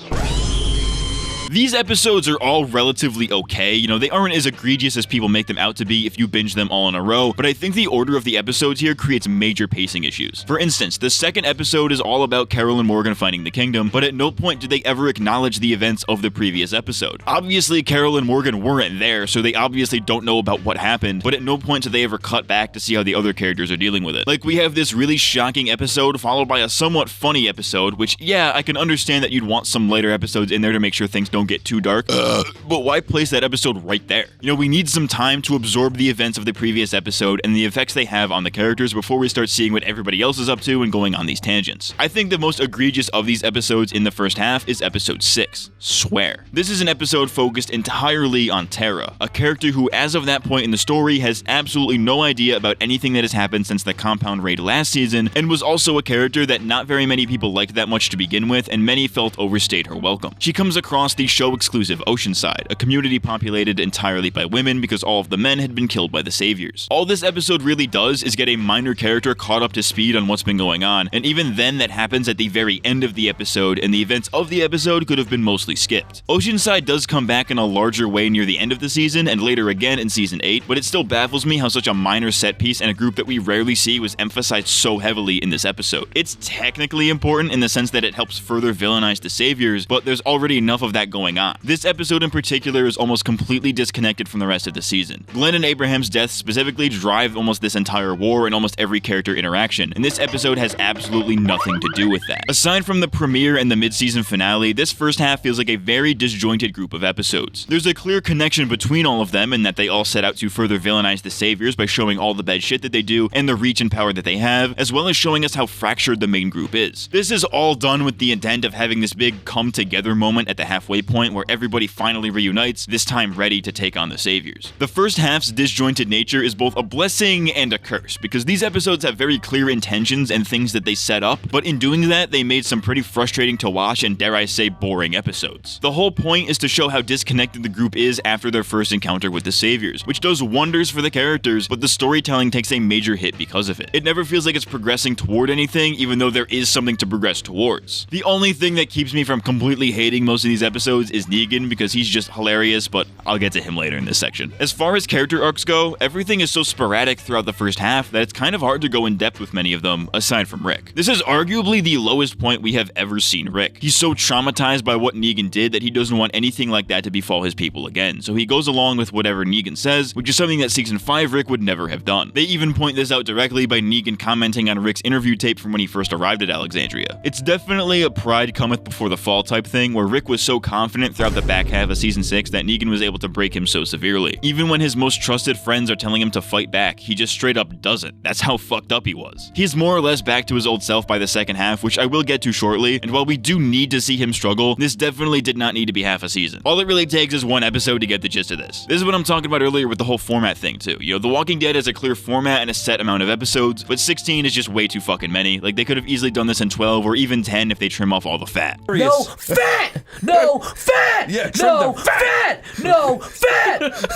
These episodes are all relatively okay, they aren't as egregious as people make them out to be if you binge them all in a row, but I think the order of the episodes here creates major pacing issues. For instance, the second episode is all about Carol and Morgan finding the kingdom, but at no point do they ever acknowledge the events of the previous episode. Obviously, Carol and Morgan weren't there, so they obviously don't know about what happened, but at no point do they ever cut back to see how the other characters are dealing with it. Like, we have this really shocking episode followed by a somewhat funny episode, which, yeah, I can understand that you'd want some lighter episodes in there to make sure things don't get too dark, but why place that episode right there? We need some time to absorb the events of the previous episode and the effects they have on the characters before we start seeing what everybody else is up to and going on these tangents. I think the most egregious of these episodes in the first half is episode 6, Swear. This is an episode focused entirely on Tara, a character who, as of that point in the story, has absolutely no idea about anything that has happened since the compound raid last season, and was also a character that not very many people liked that much to begin with, and many felt overstayed her welcome. She comes across the show exclusive Oceanside, a community populated entirely by women because all of the men had been killed by the Saviors. All this episode really does is get a minor character caught up to speed on what's been going on, and even then that happens at the very end of the episode, and the events of the episode could have been mostly skipped. Oceanside does come back in a larger way near the end of the season, and later again in season 8, but it still baffles me how such a minor set piece and a group that we rarely see was emphasized so heavily in this episode. It's technically important in the sense that it helps further villainize the Saviors, but there's already enough of that going on. This episode in particular is almost completely disconnected from the rest of the season. Glenn and Abraham's deaths specifically drive almost this entire war and almost every character interaction, and this episode has absolutely nothing to do with that. Aside from the premiere and the mid-season finale, this first half feels like a very disjointed group of episodes. There's a clear connection between all of them in that they all set out to further villainize the Saviors by showing all the bad shit that they do and the reach and power that they have, as well as showing us how fractured the main group is. This is all done with the intent of having this big come-together moment at the halfway point where everybody finally reunites, this time ready to take on the Saviors. The first half's disjointed nature is both a blessing and a curse, because these episodes have very clear intentions and things that they set up, but in doing that, they made some pretty frustrating to watch and, dare I say, boring episodes. The whole point is to show how disconnected the group is after their first encounter with the Saviors, which does wonders for the characters, but the storytelling takes a major hit because of it. It never feels like it's progressing toward anything, even though there is something to progress towards. The only thing that keeps me from completely hating most of these episodes is Negan, because he's just hilarious, but I'll get to him later in this section. As far as character arcs go, everything is so sporadic throughout the first half that it's kind of hard to go in depth with many of them, aside from Rick. This is arguably the lowest point we have ever seen Rick. He's so traumatized by what Negan did that he doesn't want anything like that to befall his people again, so he goes along with whatever Negan says, which is something that season 5 Rick would never have done. They even point this out directly by Negan commenting on Rick's interview tape from when he first arrived at Alexandria. It's definitely a pride cometh before the fall type thing, where Rick was so confident confident throughout the back half of season 6 that Negan was able to break him so severely. Even when his most trusted friends are telling him to fight back, he just straight up doesn't. That's how fucked up he was. He is more or less back to his old self by the second half, which I will get to shortly, and while we do need to see him struggle, this definitely did not need to be half a season. All it really takes is one episode to get the gist of this. This is what I'm talking about earlier with the whole format thing too. You know, The Walking Dead has a clear format and a set amount of episodes, but 16 is just way too fucking many. Like, they could have easily done this in 12 or even 10 if they trim off all the fat. No fat! No fat! Yeah, trim no the fat! No fat!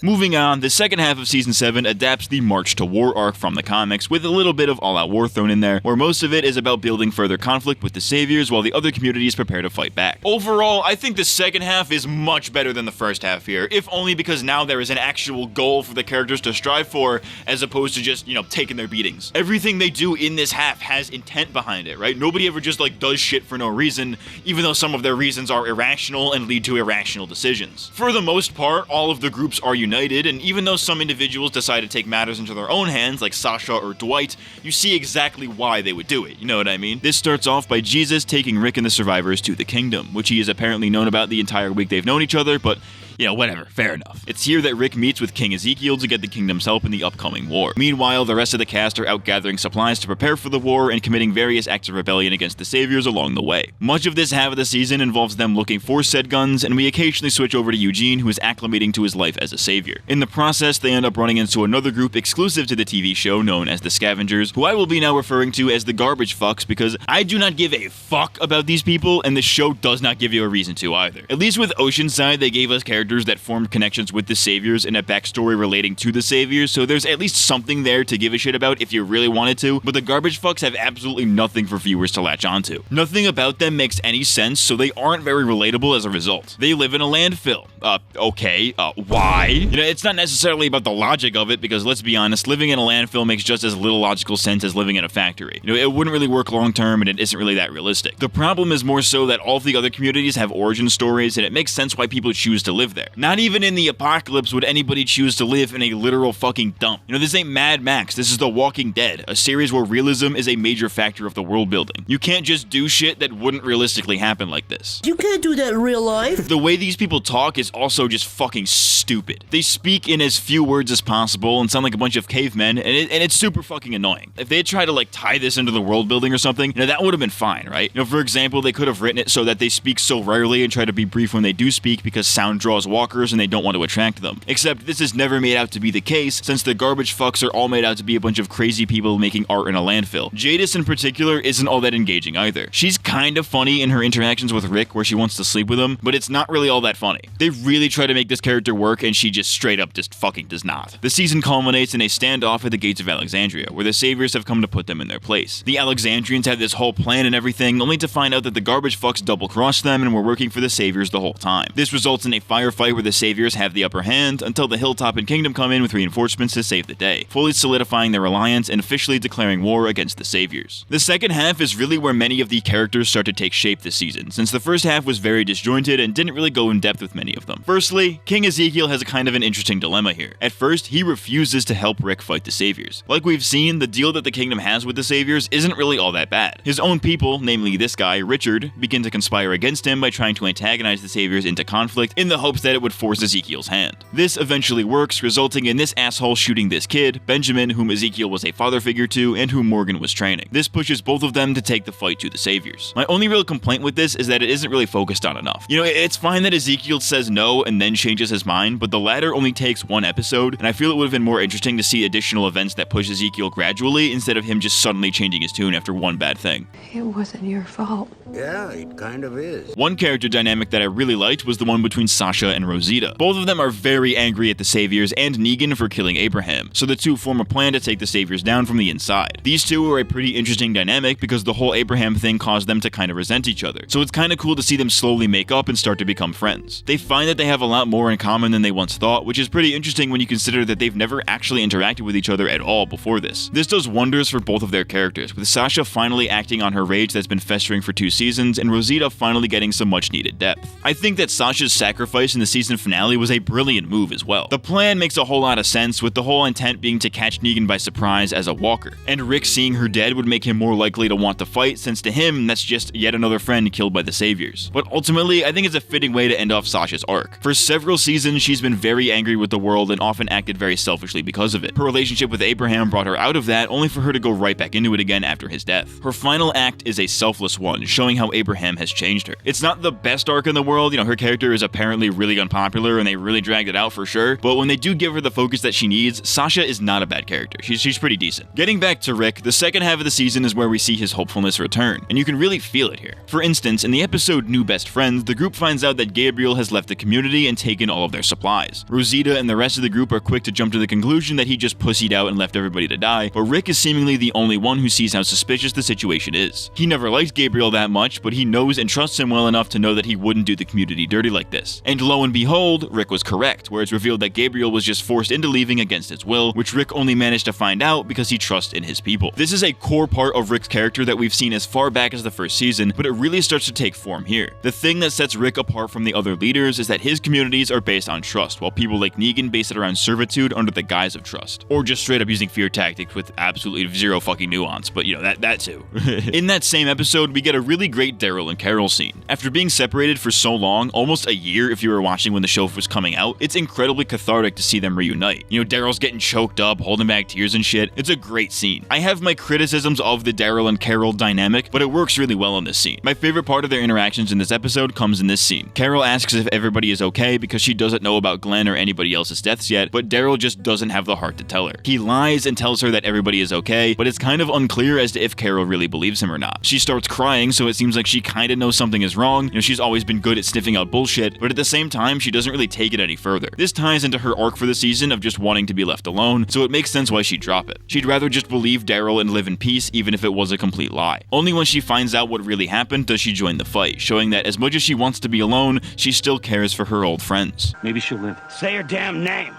Moving on, the second half of Season 7 adapts the March to War arc from the comics, with a little bit of all-out war thrown in there, where most of it is about building further conflict with the Saviors while the other communities prepare to fight back. Overall, I think the second half is much better than the first half here, if only because now there is an actual goal for the characters to strive for, as opposed to just, taking their beatings. Everything they do in this half has intent behind it, right? Nobody ever just, does shit for no reason, even though some of their reasons are irrational and lead to irrational decisions. For the most part, all of the groups are united, and even though some individuals decide to take matters into their own hands, like Sasha or Dwight, you see exactly why they would do it, you know what I mean? This starts off by Jesus taking Rick and the survivors to the kingdom, which he has apparently known about the entire week they've known each other, but whatever, fair enough. It's here that Rick meets with King Ezekiel to get the kingdom's help in the upcoming war. Meanwhile, the rest of the cast are out gathering supplies to prepare for the war and committing various acts of rebellion against the Saviors along the way. Much of this half of the season involves them looking for said guns, and we occasionally switch over to Eugene, who is acclimating to his life as a savior. In the process, they end up running into another group exclusive to the TV show known as the Scavengers, who I will be now referring to as the garbage fucks because I do not give a fuck about these people, and the show does not give you a reason to either. At least with Oceanside, they gave us characters that formed connections with the Saviors and a backstory relating to the Saviors, so there's at least something there to give a shit about if you really wanted to, but the garbage fucks have absolutely nothing for viewers to latch onto. Nothing about them makes any sense, so they aren't very relatable as a result. They live in a landfill. Okay, why? It's not necessarily about the logic of it, because let's be honest, living in a landfill makes just as little logical sense as living in a factory. It wouldn't really work long term, and it isn't really that realistic. The problem is more so that all of the other communities have origin stories, and it makes sense why people choose to live there. Not even in the apocalypse would anybody choose to live in a literal fucking dump. This ain't Mad Max, this is The Walking Dead, a series where realism is a major factor of the world building. You can't just do shit that wouldn't realistically happen like this. You can't do that in real life. The way these people talk is also just fucking stupid. They speak in as few words as possible and sound like a bunch of cavemen, and it's super fucking annoying. If they had tried to tie this into the world building or something, that would have been fine, right? For example, they could have written it so that they speak so rarely and try to be brief when they do speak because sound draws walkers and they don't want to attract them. Except this is never made out to be the case, since the garbage fucks are all made out to be a bunch of crazy people making art in a landfill. Jadis in particular isn't all that engaging either. She's kind of funny in her interactions with Rick where she wants to sleep with him, but it's not really all that funny. They really try to make this character work and she just straight up just fucking does not. The season culminates in a standoff at the gates of Alexandria, where the Saviors have come to put them in their place. The Alexandrians have this whole plan and everything, only to find out that the garbage fucks double-crossed them and were working for the Saviors the whole time. This results in a firefight where the Saviors have the upper hand until the Hilltop and Kingdom come in with reinforcements to save the day, fully solidifying their alliance and officially declaring war against the Saviors. The second half is really where many of the characters start to take shape this season, since the first half was very disjointed and didn't really go in depth with many of them. Firstly, King Ezekiel has a kind of an interesting dilemma here. At first, he refuses to help Rick fight the Saviors. Like we've seen, the deal that the Kingdom has with the Saviors isn't really all that bad. His own people, namely this guy, Richard, begin to conspire against him by trying to antagonize the Saviors into conflict in the hopes that it would force Ezekiel's hand. This eventually works, resulting in this asshole shooting this kid, Benjamin, whom Ezekiel was a father figure to and whom Morgan was training. This pushes both of them to take the fight to the Saviors. My only real complaint with this is that it isn't really focused on enough. It's fine that Ezekiel says no and then changes his mind, but the latter only takes one episode, and I feel it would have been more interesting to see additional events that push Ezekiel gradually instead of him just suddenly changing his tune after one bad thing. It wasn't your fault. Yeah, it kind of is. One character dynamic that I really liked was the one between Sasha and Rosita. Both of them are very angry at the Saviors and Negan for killing Abraham, so the two form a plan to take the Saviors down from the inside. These two are a pretty interesting dynamic because the whole Abraham thing caused them to kind of resent each other, so it's kind of cool to see them slowly make up and start to become friends. They find that they have a lot more in common than they once thought, which is pretty interesting when you consider that they've never actually interacted with each other at all before this. This does wonders for both of their characters, with Sasha finally acting on her rage that's been festering for 2 seasons, and Rosita finally getting some much needed depth. I think that Sasha's sacrifice in the season finale was a brilliant move as well. The plan makes a whole lot of sense, with the whole intent being to catch Negan by surprise as a walker, and Rick seeing her dead would make him more likely to want to fight, since to him, that's just yet another friend killed by the Saviors. But ultimately, I think it's a fitting way to end off Sasha's arc. For several seasons, she's been very angry with the world and often acted very selfishly because of it. Her relationship with Abraham brought her out of that, only for her to go right back into it again after his death. Her final act is a selfless one, showing how Abraham has changed her. It's not the best arc in the world, her character is apparently really unpopular and they really dragged it out for sure, but when they do give her the focus that she needs, Sasha is not a bad character. She's pretty decent. Getting back to Rick, the second half of the season is where we see his hopefulness return, and you can really feel it here. For instance, in the episode New Best Friends, the group finds out that Gabriel has left the community and taken all of their supplies. Rosita and the rest of the group are quick to jump to the conclusion that he just pussied out and left everybody to die, but Rick is seemingly the only one who sees how suspicious the situation is. He never liked Gabriel that much, but he knows and trusts him well enough to know that he wouldn't do the community dirty like this. And lo and behold, Rick was correct, where it's revealed that Gabriel was just forced into leaving against his will, which Rick only managed to find out because he trusts in his people. This is a core part of Rick's character that we've seen as far back as the first season, but it really starts to take form here. The thing that sets Rick apart from the other leaders is that his communities are based on trust, while people like Negan base it around servitude under the guise of trust. Or just straight up using fear tactics with absolutely zero fucking nuance, but that too. In that same episode, we get a really great Daryl and Carol scene. After being separated for so long, almost a year if you were watching when the show was coming out, it's incredibly cathartic to see them reunite. Daryl's getting choked up, holding back tears and shit. It's a great scene. I have my criticisms of the Daryl and Carol dynamic, but it works really well in this scene. My favorite part of their interactions in this episode comes in this scene. Carol asks if everybody is okay because she doesn't know about Glenn or anybody else's deaths yet, but Daryl just doesn't have the heart to tell her. He lies and tells her that everybody is okay, but it's kind of unclear as to if Carol really believes him or not. She starts crying, so it seems like she kinda knows something is wrong. She's always been good at sniffing out bullshit, but at the same time, she doesn't really take it any further. This ties into her arc for the season of just wanting to be left alone, so it makes sense why she'd drop it. She'd rather just believe Daryl and live in peace, even if it was a complete lie. Only when she finds out what really happened does she join the fight, showing that as much as she wants to be alone, she still cares for her old friends. Maybe she'll live. Say her damn name.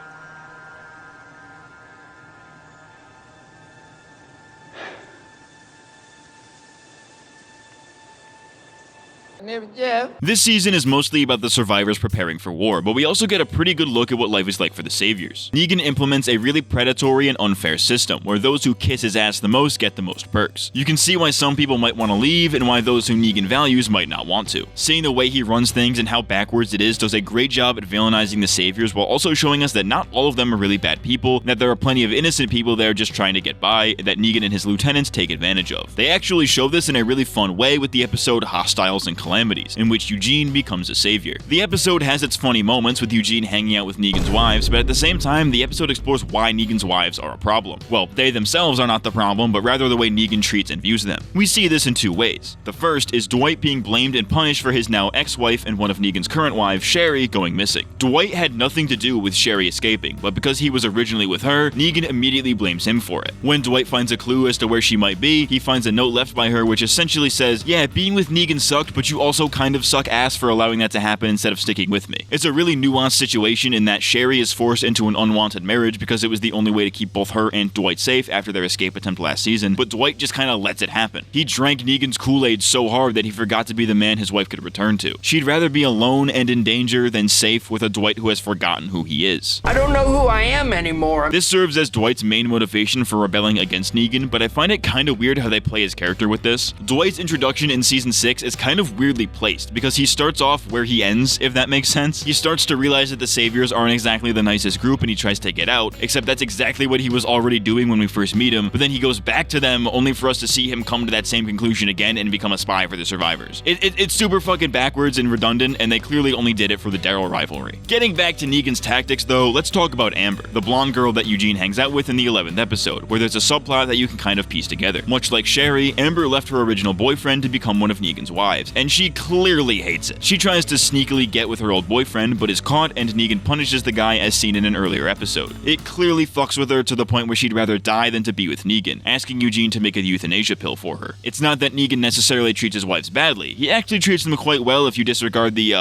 This season is mostly about the survivors preparing for war, but we also get a pretty good look at what life is like for the Saviors. Negan implements a really predatory and unfair system, where those who kiss his ass the most get the most perks. You can see why some people might want to leave, and why those who Negan values might not want to. Seeing the way he runs things and how backwards it is does a great job at villainizing the Saviors, while also showing us that not all of them are really bad people, that there are plenty of innocent people there just trying to get by, that Negan and his lieutenants take advantage of. They actually show this in a really fun way with the episode Hostiles and Calamities, in which Eugene becomes a savior. The episode has its funny moments with Eugene hanging out with Negan's wives, but at the same time, the episode explores why Negan's wives are a problem. Well, they themselves are not the problem, but rather the way Negan treats and views them. We see this in two ways. The first is Dwight being blamed and punished for his now ex-wife and one of Negan's current wives, Sherry, going missing. Dwight had nothing to do with Sherry escaping, but because he was originally with her, Negan immediately blames him for it. When Dwight finds a clue as to where she might be, he finds a note left by her which essentially says, "Yeah, being with Negan sucked, but you also kind of suck ass for allowing that to happen instead of sticking with me." It's a really nuanced situation in that Sherry is forced into an unwanted marriage because it was the only way to keep both her and Dwight safe after their escape attempt last season, but Dwight just kinda lets it happen. He drank Negan's Kool-Aid so hard that he forgot to be the man his wife could return to. She'd rather be alone and in danger than safe with a Dwight who has forgotten who he is. I don't know who I am anymore. This serves as Dwight's main motivation for rebelling against Negan, but I find it kinda weird how they play his character with this. Dwight's introduction in season 6 is kind of weirdly placed, because he starts off where he ends, if that makes sense. He starts to realize that the Saviors aren't exactly the nicest group and he tries to get out, except that's exactly what he was already doing when we first meet him, but then he goes back to them only for us to see him come to that same conclusion again and become a spy for the survivors. It's super fucking backwards and redundant, and they clearly only did it for the Daryl rivalry. Getting back to Negan's tactics though, let's talk about Amber, the blonde girl that Eugene hangs out with in the 11th episode, where there's a subplot that you can kind of piece together. Much like Sherry, Amber left her original boyfriend to become one of Negan's wives, and she clearly hates it. She tries to sneakily get with her old boyfriend, but is caught, and Negan punishes the guy as seen in an earlier episode. It clearly fucks with her to the point where she'd rather die than to be with Negan, asking Eugene to make a euthanasia pill for her. It's not that Negan necessarily treats his wives badly. He actually treats them quite well if you disregard the,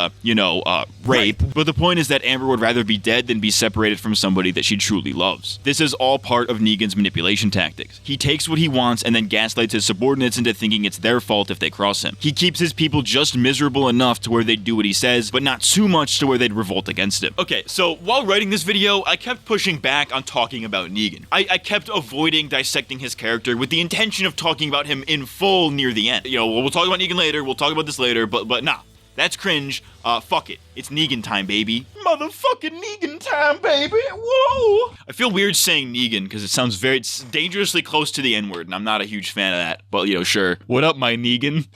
rape. Right. But the point is that Amber would rather be dead than be separated from somebody that she truly loves. This is all part of Negan's manipulation tactics. He takes what he wants and then gaslights his subordinates into thinking it's their fault if they cross him. He keeps his people just miserable enough to where they'd do what he says, but not too much to where they'd revolt against him. Okay, so while writing this video, I kept pushing back on talking about Negan. I kept avoiding dissecting his character with the intention of talking about him in full near the end. You know, we'll talk about Negan later, we'll talk about this later, but nah. That's cringe. Fuck it. It's Negan time, baby. Motherfucking Negan time, baby. Whoa! I feel weird saying Negan because it sounds it's dangerously close to the N-word, and I'm not a huge fan of that. But, you know, sure. What up, my Negan?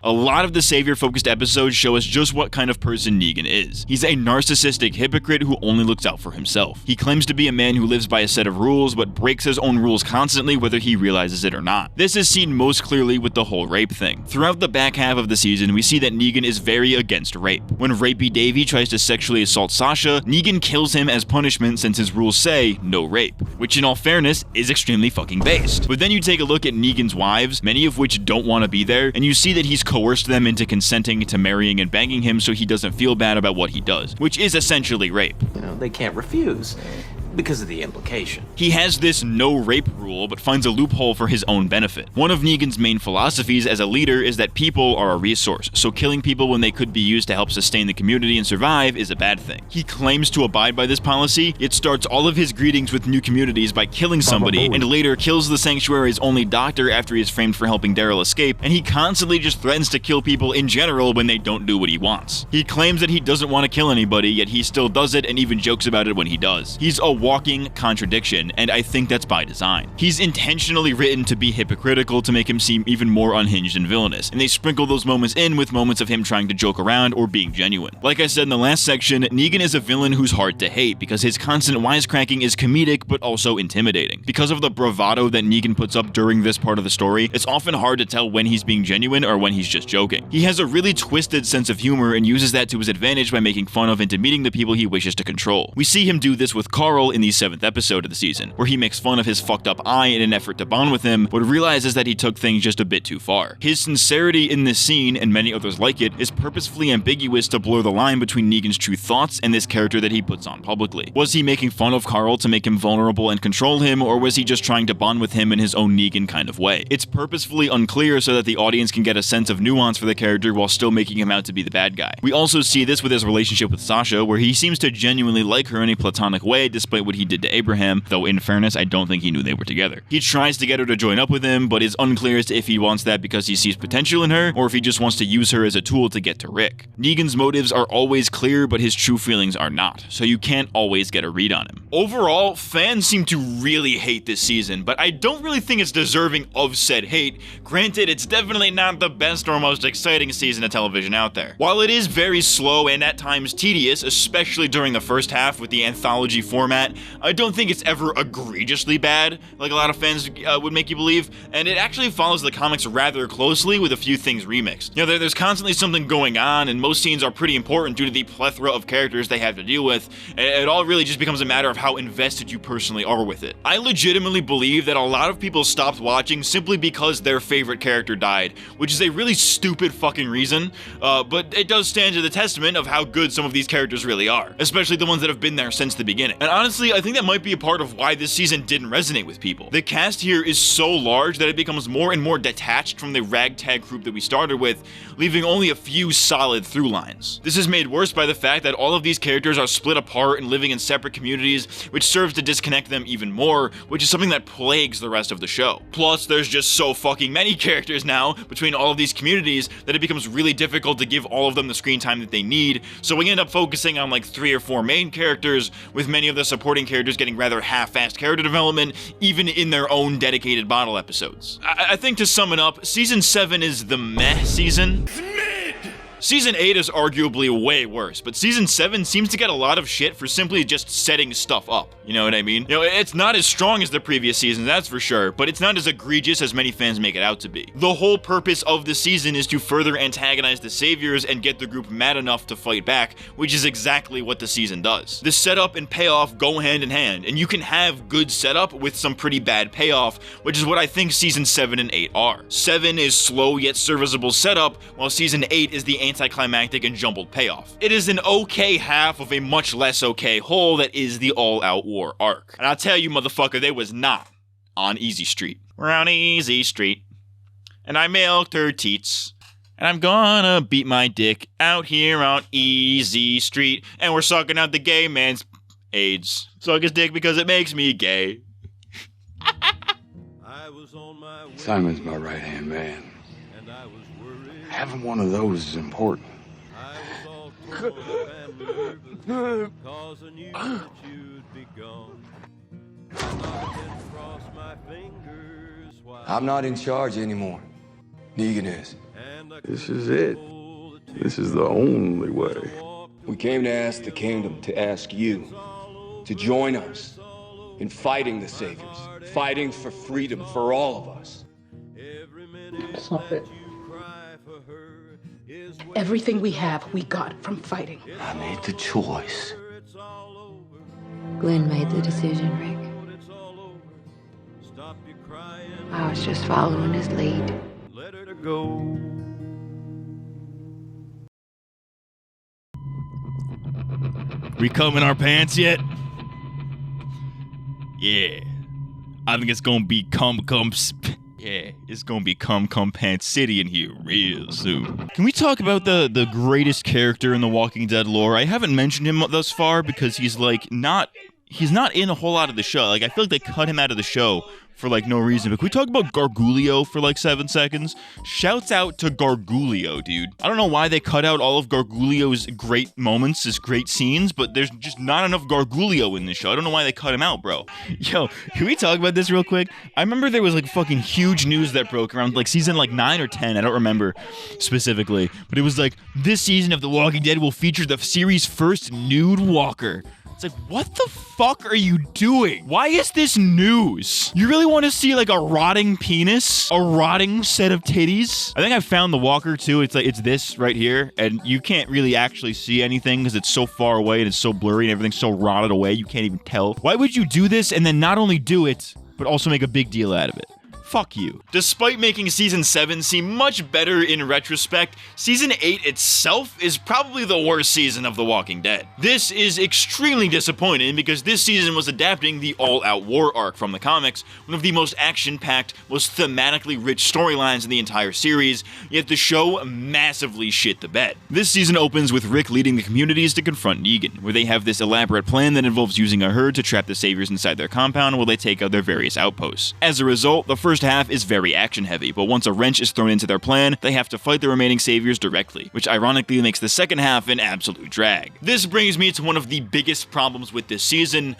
A lot of the Savior-focused episodes show us just what kind of person Negan is. He's a narcissistic hypocrite who only looks out for himself. He claims to be a man who lives by a set of rules, but breaks his own rules constantly whether he realizes it or not. This is seen most clearly with the whole rape thing. Throughout the back half of the season, we see that Negan is very against rape. When Rapey Davey tries to sexually assault Sasha, Negan kills him as punishment since his rules say no rape, which in all fairness is extremely fucking based. But then you take a look at Negan's wives, many of which don't want to be there, and you see that he's coerced them into consenting to marrying and banging him so he doesn't feel bad about what he does, which is essentially rape. You know, they can't refuse because of the implication. He has this no rape rule, but finds a loophole for his own benefit. One of Negan's main philosophies as a leader is that people are a resource, so killing people when they could be used to help sustain the community and survive is a bad thing. He claims to abide by this policy, yet starts all of his greetings with new communities by killing somebody, and later kills the Sanctuary's only doctor after he is framed for helping Daryl escape, and he constantly just threatens to kill people in general when they don't do what he wants. He claims that he doesn't want to kill anybody, yet he still does it and even jokes about it when he does. He's a walking contradiction, and I think that's by design. He's intentionally written to be hypocritical to make him seem even more unhinged and villainous, and they sprinkle those moments in with moments of him trying to joke around or being genuine. Like I said in the last section, Negan is a villain who's hard to hate because his constant wisecracking is comedic but also intimidating. Because of the bravado that Negan puts up during this part of the story, it's often hard to tell when he's being genuine or when he's just joking. He has a really twisted sense of humor and uses that to his advantage by making fun of and demeaning the people he wishes to control. We see him do this with Carl in the 7th episode of the season, where he makes fun of his fucked up eye in an effort to bond with him, but realizes that he took things just a bit too far. His sincerity in this scene, and many others like it, is purposefully ambiguous to blur the line between Negan's true thoughts and this character that he puts on publicly. Was he making fun of Carl to make him vulnerable and control him, or was he just trying to bond with him in his own Negan kind of way? It's purposefully unclear so that the audience can get a sense of nuance for the character while still making him out to be the bad guy. We also see this with his relationship with Sasha, where he seems to genuinely like her in a platonic way despite what he did to Abraham, though in fairness, I don't think he knew they were together. He tries to get her to join up with him, but is unclear as to if he wants that because he sees potential in her, or if he just wants to use her as a tool to get to Rick. Negan's motives are always clear, but his true feelings are not, so you can't always get a read on him. Overall, fans seem to really hate this season, but I don't really think it's deserving of said hate. Granted, it's definitely not the best or most exciting season of television out there. While it is very slow and at times tedious, especially during the first half with the anthology format, I don't think it's ever egregiously bad, like a lot of fans would make you believe, and it actually follows the comics rather closely with a few things remixed. You know, there's constantly something going on, and most scenes are pretty important due to the plethora of characters they have to deal with, and it all really just becomes a matter of how invested you personally are with it. I legitimately believe that a lot of people stopped watching simply because their favorite character died, which is a really stupid fucking reason, but it does stand to the testament of how good some of these characters really are, especially the ones that have been there since the beginning. And honestly, I think that might be a part of why this season didn't resonate with people. The cast here is so large that it becomes more and more detached from the ragtag group that we started with, leaving only a few solid through lines. This is made worse by the fact that all of these characters are split apart and living in separate communities, which serves to disconnect them even more, which is something that plagues the rest of the show. Plus, there's just so fucking many characters now between all of these communities that it becomes really difficult to give all of them the screen time that they need, so we end up focusing on like 3 or 4 main characters, with many of the supporting characters getting rather half-assed character development, even in their own dedicated bottle episodes. I think to sum it up, Season 7 is the meh season. Season 8 is arguably way worse, but Season 7 seems to get a lot of shit for simply just setting stuff up, you know what I mean? You know, it's not as strong as the previous season, that's for sure, but it's not as egregious as many fans make it out to be. The whole purpose of the season is to further antagonize the Saviors and get the group mad enough to fight back, which is exactly what the season does. The setup and payoff go hand in hand, and you can have good setup with some pretty bad payoff, which is what I think Season 7 and 8 are. 7 is slow yet serviceable setup, while Season 8 is the anticlimactic and jumbled payoff. It is an okay half of a much less okay whole that is the all-out war arc. And I'll tell you, motherfucker, they was not on Easy Street. We're on Easy Street, and I milked her teats. And I'm gonna beat my dick out here on Easy Street. And we're sucking out the gay man's AIDS. Suck his dick because it makes me gay. Simon's my right-hand man. Having one of those is important. I'm not in charge anymore. Negan is. This is it. This is the only way. We came to ask the kingdom to ask you to join us in fighting the saviors, fighting for freedom for all of us. Stop it. Everything we have, we got from fighting. I made the choice. Glenn made the decision, Rick. I was just following his lead. Let her go. We cum in our pants yet? Yeah. I think it's gonna be yeah, it's gonna be cum pants city in here real soon. Can we talk about the greatest character in the Walking Dead lore? I haven't mentioned him thus far because he's like he's not in a whole lot of the show. Like I feel like they cut him out of the show for like no reason. But can we talk about Gargulio for like 7 seconds? Shouts out to Gargulio, dude. I don't know why they cut out all of Gargulio's great moments, his great scenes, but there's just not enough Gargulio in this show. I don't know why they cut him out, bro. Yo, can we talk about this real quick? I remember there was like fucking huge news that broke around like season like 9 or 10. I don't remember specifically, but it was like this season of The Walking Dead will feature the series' first nude walker. It's like, what the fuck are you doing? Why is this news? You really want to see like a rotting penis? A rotting set of titties? I think I found the walker too. It's like, it's this right here. And you can't really actually see anything because it's so far away and it's so blurry and everything's so rotted away. You can't even tell. Why would you do this and then not only do it, but also make a big deal out of it? Fuck you. Despite making Season 7 seem much better in retrospect, Season 8 itself is probably the worst season of The Walking Dead. This is extremely disappointing because this season was adapting the all-out war arc from the comics, one of the most action-packed, most thematically rich storylines in the entire series, yet the show massively shit the bed. This season opens with Rick leading the communities to confront Negan, where they have this elaborate plan that involves using a herd to trap the saviors inside their compound while they take out their various outposts. As a result, the first half is very action heavy, but once a wrench is thrown into their plan, they have to fight the remaining saviors directly, which ironically makes the second half an absolute drag. This brings me to one of the biggest problems with this season.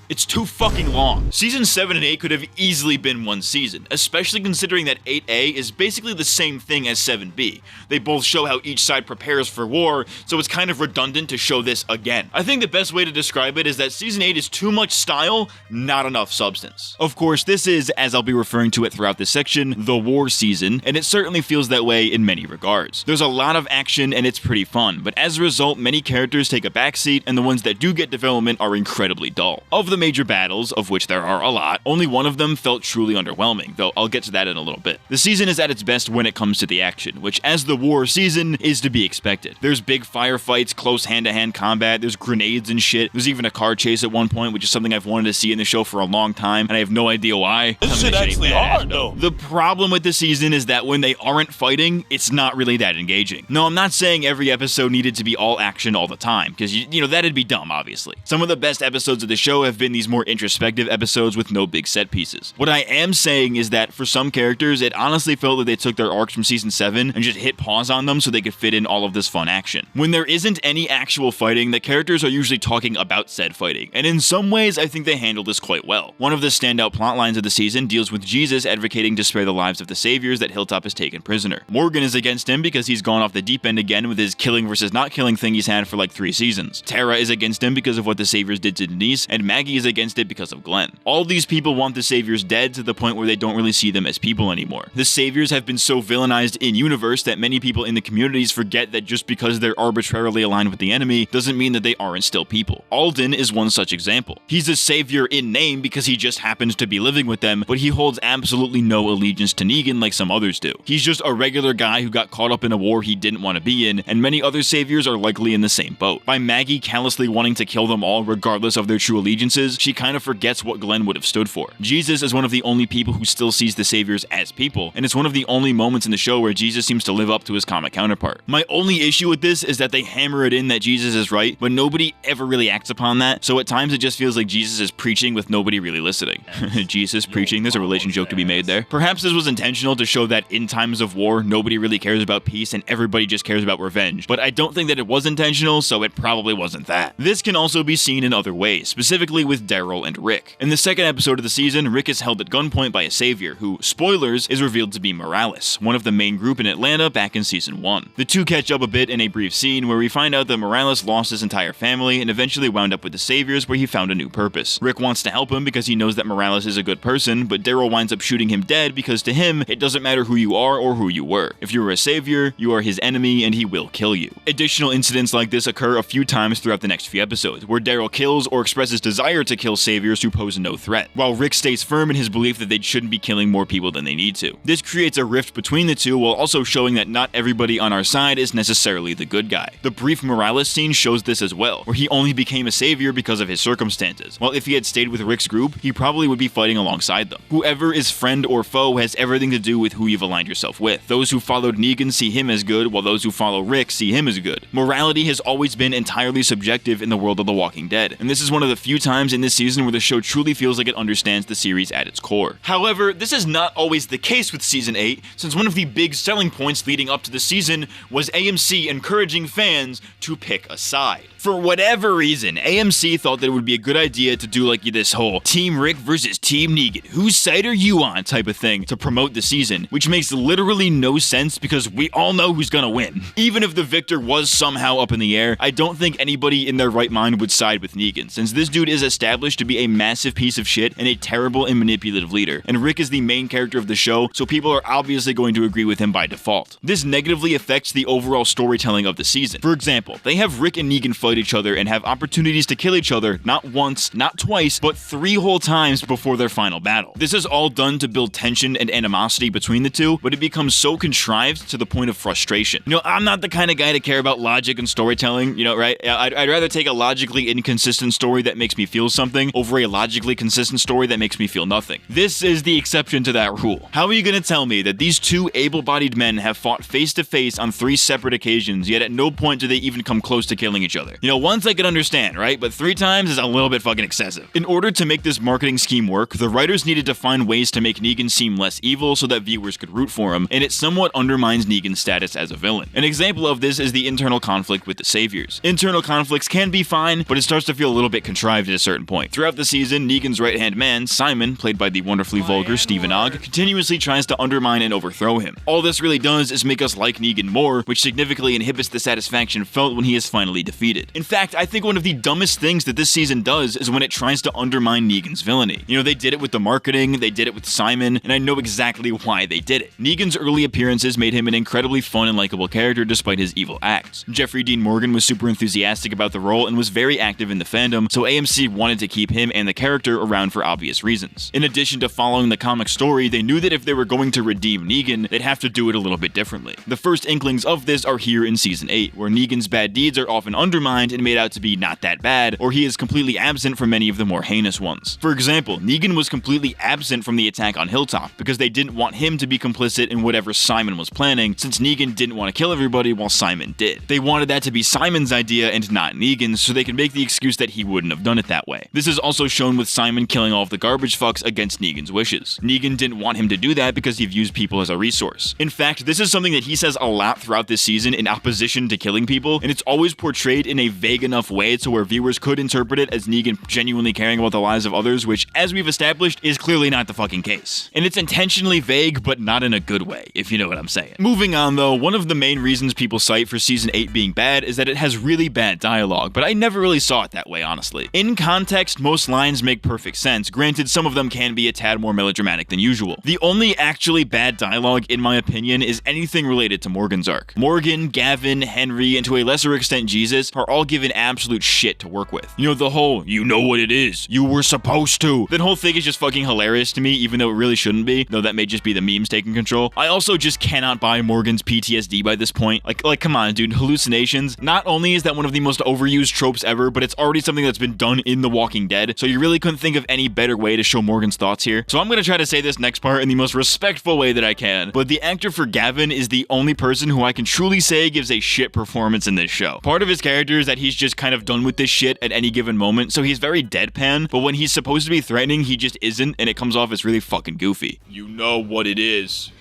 It's too fucking long. Season 7 and 8 could have easily been one season, especially considering that 8A is basically the same thing as 7B. They both show how each side prepares for war, so it's kind of redundant to show this again. I think the best way to describe it is that Season 8 is too much style, not enough substance. Of course, this is, as I'll be referring to it throughout this section, the war season, and it certainly feels that way in many regards. There's a lot of action and it's pretty fun, but as a result, many characters take a backseat, and the ones that do get development are incredibly dull. Of the major battles, of which there are a lot, only one of them felt truly underwhelming, though I'll get to that in a little bit. The season is at its best when it comes to the action, which as the war season is to be expected. There's big firefights, close hand-to-hand combat, there's grenades and shit, there's even a car chase at one point, which is something I've wanted to see in the show for a long time, and I have no idea why. This shit actually hard, though. The problem with the season is that when they aren't fighting, it's not really that engaging. No, I'm not saying every episode needed to be all action all the time, because you know, that'd be dumb, obviously. Some of the best episodes of the show have been these more introspective episodes with no big set pieces. What I am saying is that for some characters, it honestly felt that they took their arcs from season 7 and just hit pause on them so they could fit in all of this fun action. When there isn't any actual fighting, the characters are usually talking about said fighting, and in some ways, I think they handle this quite well. One of the standout plot lines of the season deals with Jesus advocating to spare the lives of the saviors that Hilltop has taken prisoner. Morgan is against him because he's gone off the deep end again with his killing versus not killing thing he's had for like 3 seasons. Tara is against him because of what the saviors did to Denise, and Maggie is against it because of Glenn. All these people want the saviors dead to the point where they don't really see them as people anymore. The saviors have been so villainized in universe that many people in the communities forget that just because they're arbitrarily aligned with the enemy doesn't mean that they aren't still people. Alden is one such example. He's a savior in name because he just happens to be living with them, but he holds absolutely no allegiance to Negan like some others do. He's just a regular guy who got caught up in a war he didn't want to be in, and many other saviors are likely in the same boat. By Maggie callously wanting to kill them all regardless of their true allegiances, Jesus, she kind of forgets what Glenn would have stood for. Jesus is one of the only people who still sees the saviors as people, and it's one of the only moments in the show where Jesus seems to live up to his comic counterpart. My only issue with this is that they hammer it in that Jesus is right, but nobody ever really acts upon that, so at times it just feels like Jesus is preaching with nobody really listening. Jesus preaching, there's a relation joke to be made there. Perhaps this was intentional to show that in times of war, nobody really cares about peace and everybody just cares about revenge, but I don't think that it was intentional, so it probably wasn't that. This can also be seen in other ways, specifically with Daryl and Rick. In the second episode of the season, Rick is held at gunpoint by a savior who, spoilers, is revealed to be Morales, one of the main group in Atlanta back in season 1. The two catch up a bit in a brief scene where we find out that Morales lost his entire family and eventually wound up with the saviors where he found a new purpose. Rick wants to help him because he knows that Morales is a good person, but Daryl winds up shooting him dead because to him, it doesn't matter who you are or who you were. If you are a savior, you are his enemy and he will kill you. Additional incidents like this occur a few times throughout the next few episodes, where Daryl kills or expresses desire to kill saviors who pose no threat, while Rick stays firm in his belief that they shouldn't be killing more people than they need to. This creates a rift between the two while also showing that not everybody on our side is necessarily the good guy. The brief Morales scene shows this as well, where he only became a savior because of his circumstances, while if he had stayed with Rick's group, he probably would be fighting alongside them. Whoever is friend or foe has everything to do with who you've aligned yourself with. Those who followed Negan see him as good, while those who follow Rick see him as good. Morality has always been entirely subjective in the world of The Walking Dead, and this is one of the few times in this season where the show truly feels like it understands the series at its core. However, this is not always the case with Season 8, since one of the big selling points leading up to the season was AMC encouraging fans to pick a side. For whatever reason, AMC thought that it would be a good idea to do like this whole Team Rick versus Team Negan, whose side are you on type of thing to promote the season, which makes literally no sense because we all know who's gonna win. Even if the victor was somehow up in the air, I don't think anybody in their right mind would side with Negan, since this dude is established to be a massive piece of shit and a terrible and manipulative leader, and Rick is the main character of the show, so people are obviously going to agree with him by default. This negatively affects the overall storytelling of the season. For example, they have Rick and Negan fight each other and have opportunities to kill each other not once, not twice, but 3 whole times before their final battle. This is all done to build tension and animosity between the two, but it becomes so contrived to the point of frustration. You know, I'm not the kind of guy to care about logic and storytelling, you know, right? I'd rather take a logically inconsistent story that makes me feel something over a logically consistent story that makes me feel nothing. This is the exception to that rule. How are you going to tell me that these two able-bodied men have fought face-to-face on 3 separate occasions, yet at no point do they even come close to killing each other? You know, once I could understand, right? But 3 times is a little bit fucking excessive. In order to make this marketing scheme work, the writers needed to find ways to make Negan seem less evil so that viewers could root for him, and it somewhat undermines Negan's status as a villain. An example of this is the internal conflict with the saviors. Internal conflicts can be fine, but it starts to feel a little bit contrived at a certain point. Throughout the season, Negan's right-hand man, Simon, played by the wonderfully vulgar Stephen Ogg, continuously tries to undermine and overthrow him. All this really does is make us like Negan more, which significantly inhibits the satisfaction felt when he is finally defeated. In fact, I think one of the dumbest things that this season does is when it tries to undermine Negan's villainy. You know, they did it with the marketing, they did it with Simon, and I know exactly why they did it. Negan's early appearances made him an incredibly fun and likable character despite his evil acts. Jeffrey Dean Morgan was super enthusiastic about the role and was very active in the fandom, so AMC wanted to keep him and the character around for obvious reasons. In addition to following the comic story, they knew that if they were going to redeem Negan, they'd have to do it a little bit differently. The first inklings of this are here in Season 8, where Negan's bad deeds are often undermined and made out to be not that bad, or he is completely absent from many of the more heinous ones. For example, Negan was completely absent from the attack on Hilltop because they didn't want him to be complicit in whatever Simon was planning, since Negan didn't want to kill everybody while Simon did. They wanted that to be Simon's idea and not Negan's, so they could make the excuse that he wouldn't have done it that way. This is also shown with Simon killing all of the garbage fucks against Negan's wishes. Negan didn't want him to do that because he views people as a resource. In fact, this is something that he says a lot throughout this season in opposition to killing people, and it's always portrayed in a vague enough way to where viewers could interpret it as Negan genuinely caring about the lives of others, which, as we've established, is clearly not the fucking case. And it's intentionally vague, but not in a good way, if you know what I'm saying. Moving on though, one of the main reasons people cite for Season 8 being bad is that it has really bad dialogue, but I never really saw it that way, honestly. In context, most lines make perfect sense, granted some of them can be a tad more melodramatic than usual. The only actually bad dialogue, in my opinion, is anything related to Morgan's arc. Morgan, Gavin, Henry, and to a lesser extent Jesus, are all given absolute shit to work with. You know, the whole, you know what it is, you were supposed to. That whole thing is just fucking hilarious to me, even though it really shouldn't be, though that may just be the memes taking control. I also just cannot buy Morgan's PTSD by this point. Like come on, dude, hallucinations. Not only is that one of the most overused tropes ever, but it's already something that's been done in The Walking Dead, so you really couldn't think of any better way to show Morgan's thoughts here. So I'm gonna try to say this next part in the most respectful way that I can, but the actor for Gavin is the only person who I can truly say gives a shit performance in this show. Part of his character is that he's just kind of done with this shit at any given moment, so he's very deadpan, but when he's supposed to be threatening, he just isn't, and it comes off as really fucking goofy. You know what it is.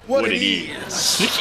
What it is.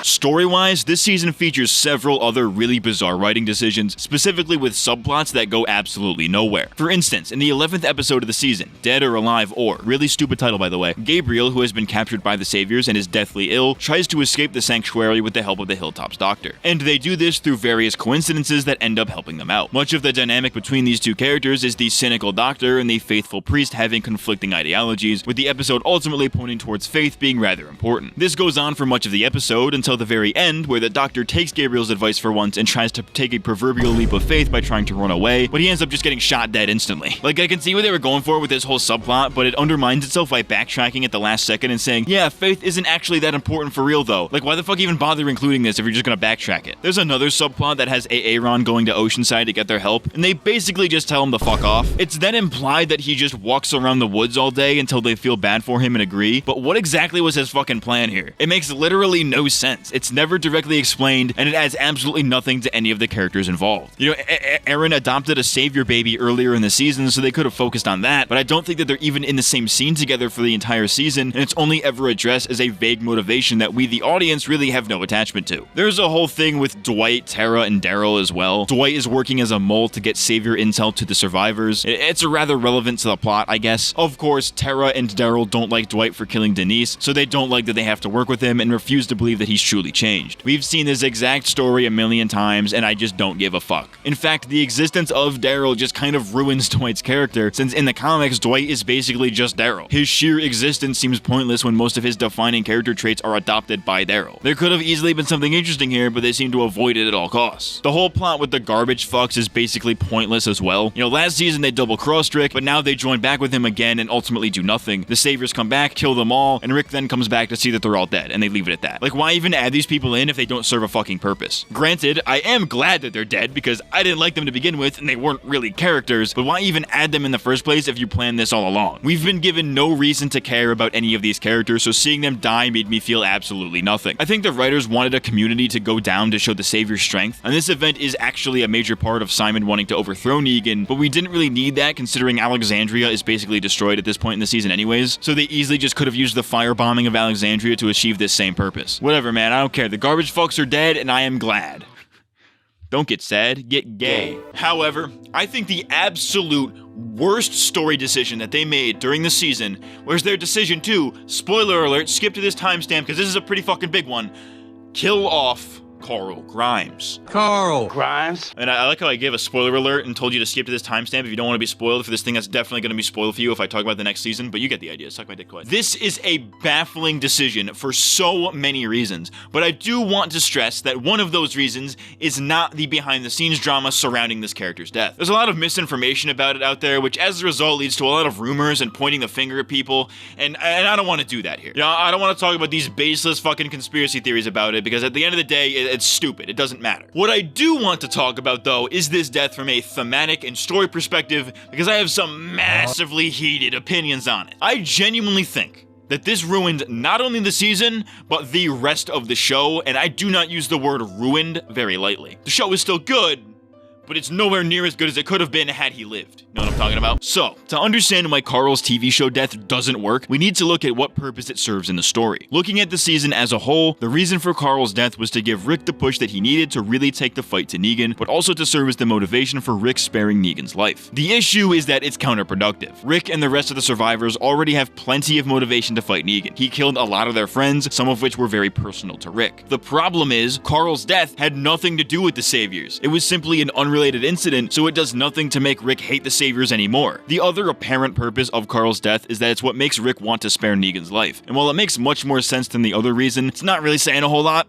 Story-wise, this season features several other really bizarre writing decisions, specifically with subplots that go absolutely nowhere. For instance, in the 11th episode of the season, Dead or Alive or, really stupid title by the way, Gabriel, who has been captured by the Saviors and is deathly ill, tries to escape the sanctuary with the help of the Hilltop's doctor. And they do this through various coincidences that end up helping them out. Much of the dynamic between these two characters is the cynical doctor and the faithful priest having conflicting ideologies, with the episode ultimately pointing towards faith being rather important. This goes on for much of the episode until the very end, where the doctor takes Gabriel's advice for once and tries to take a proverbial leap of faith by trying to run away, but he ends up just getting shot dead instantly. Like, I can see what they were going for with this whole subplot, but it undermines itself by backtracking at the last second and saying, yeah, faith isn't actually that important for real though. Like, why the fuck even bother including this if you're just gonna backtrack it? There's another subplot that has Aaron going to Oceanside to get their help, and they basically just tell him to fuck off. It's then implied that he just walks around the woods all day until they feel bad for him and agree, but what exactly was his fucking plan here? It makes literally no sense. It's never directly explained, and it adds absolutely nothing to any of the characters involved. You know, Aaron adopted a savior baby earlier in the season, so they could have focused on that, but I don't think that they're even in the same scene together for the entire season, and it's only ever addressed as a vague motivation that we, the audience, really have no attachment to. There's a whole thing with Dwight, Tara, and Daryl as well. Dwight is working as a mole to get savior intel to the survivors. It's rather relevant to the plot, I guess. Of course, Tara and Daryl don't like Dwight for killing Denise, so they don't like that they have to work with him and refuse to believe that he's truly changed. We've seen this exact story a million times, and I just don't give a fuck. In fact, the existence of Daryl just kind of ruins Dwight's character, since in the comics, Dwight is basically just Daryl. His sheer existence seems pointless when most of his defining character traits are adopted by Daryl. There could have easily been something interesting here, but they seem to avoid it at all costs. The whole plot with the garbage fucks is basically pointless as well. You know, last season they double-crossed Rick, but now they join back with him again and ultimately do nothing. The Saviors come back, kill them all, and Rick then comes back to see that they're all dead, and they leave it at that. Like, why even add these people in if they don't serve a fucking purpose? Granted, I am glad that they're dead because I didn't like them to begin with and they weren't really characters, but why even add them in the first place if you planned this all along? We've been given no reason to care about any of these characters, so seeing them die made me feel absolutely nothing. I think the writers wanted a community to go down to show the Savior's strength, and this event is actually a major part of Simon wanting to overthrow Negan, but we didn't really need that considering Alexandria is basically destroyed at this point in the season anyways, so they easily just could have used the firebombing of Alexandria to achieve this same purpose. Whatever, man, I don't care. The garbage fucks are dead, and I am glad. Don't get sad, get gay. However, I think the absolute worst story decision that they made during the season was their decision to, spoiler alert, skip to this timestamp because this is a pretty fucking big one, kill off Carl Grimes. Carl Grimes. And I like how I gave a spoiler alert and told you to skip to this timestamp if you don't want to be spoiled for this thing that's definitely going to be spoiled for you if I talk about the next season, but you get the idea. Suck my dick quiet. This is a baffling decision for so many reasons, but I do want to stress that one of those reasons is not the behind-the-scenes drama surrounding this character's death. There's a lot of misinformation about it out there, which as a result leads to a lot of rumors and pointing the finger at people, and I don't want to do that here. You know, I don't want to talk about these baseless fucking conspiracy theories about it, because at the end of the day, it's stupid. It doesn't matter. What I do want to talk about, though, is this death from a thematic and story perspective, because I have some massively heated opinions on it. I genuinely think that this ruined not only the season, but the rest of the show, and I do not use the word ruined very lightly. The show is still good, but it's nowhere near as good as it could have been had he lived. You know what I'm talking about? So, to understand why Carl's TV show death doesn't work, we need to look at what purpose it serves in the story. Looking at the season as a whole, the reason for Carl's death was to give Rick the push that he needed to really take the fight to Negan, but also to serve as the motivation for Rick sparing Negan's life. The issue is that it's counterproductive. Rick and the rest of the survivors already have plenty of motivation to fight Negan. He killed a lot of their friends, some of which were very personal to Rick. The problem is, Carl's death had nothing to do with the Saviors. It was simply an unrelated incident, so it does nothing to make Rick hate the Saviors anymore. The other apparent purpose of Carl's death is that it's what makes Rick want to spare Negan's life. And while it makes much more sense than the other reason, it's not really saying a whole lot.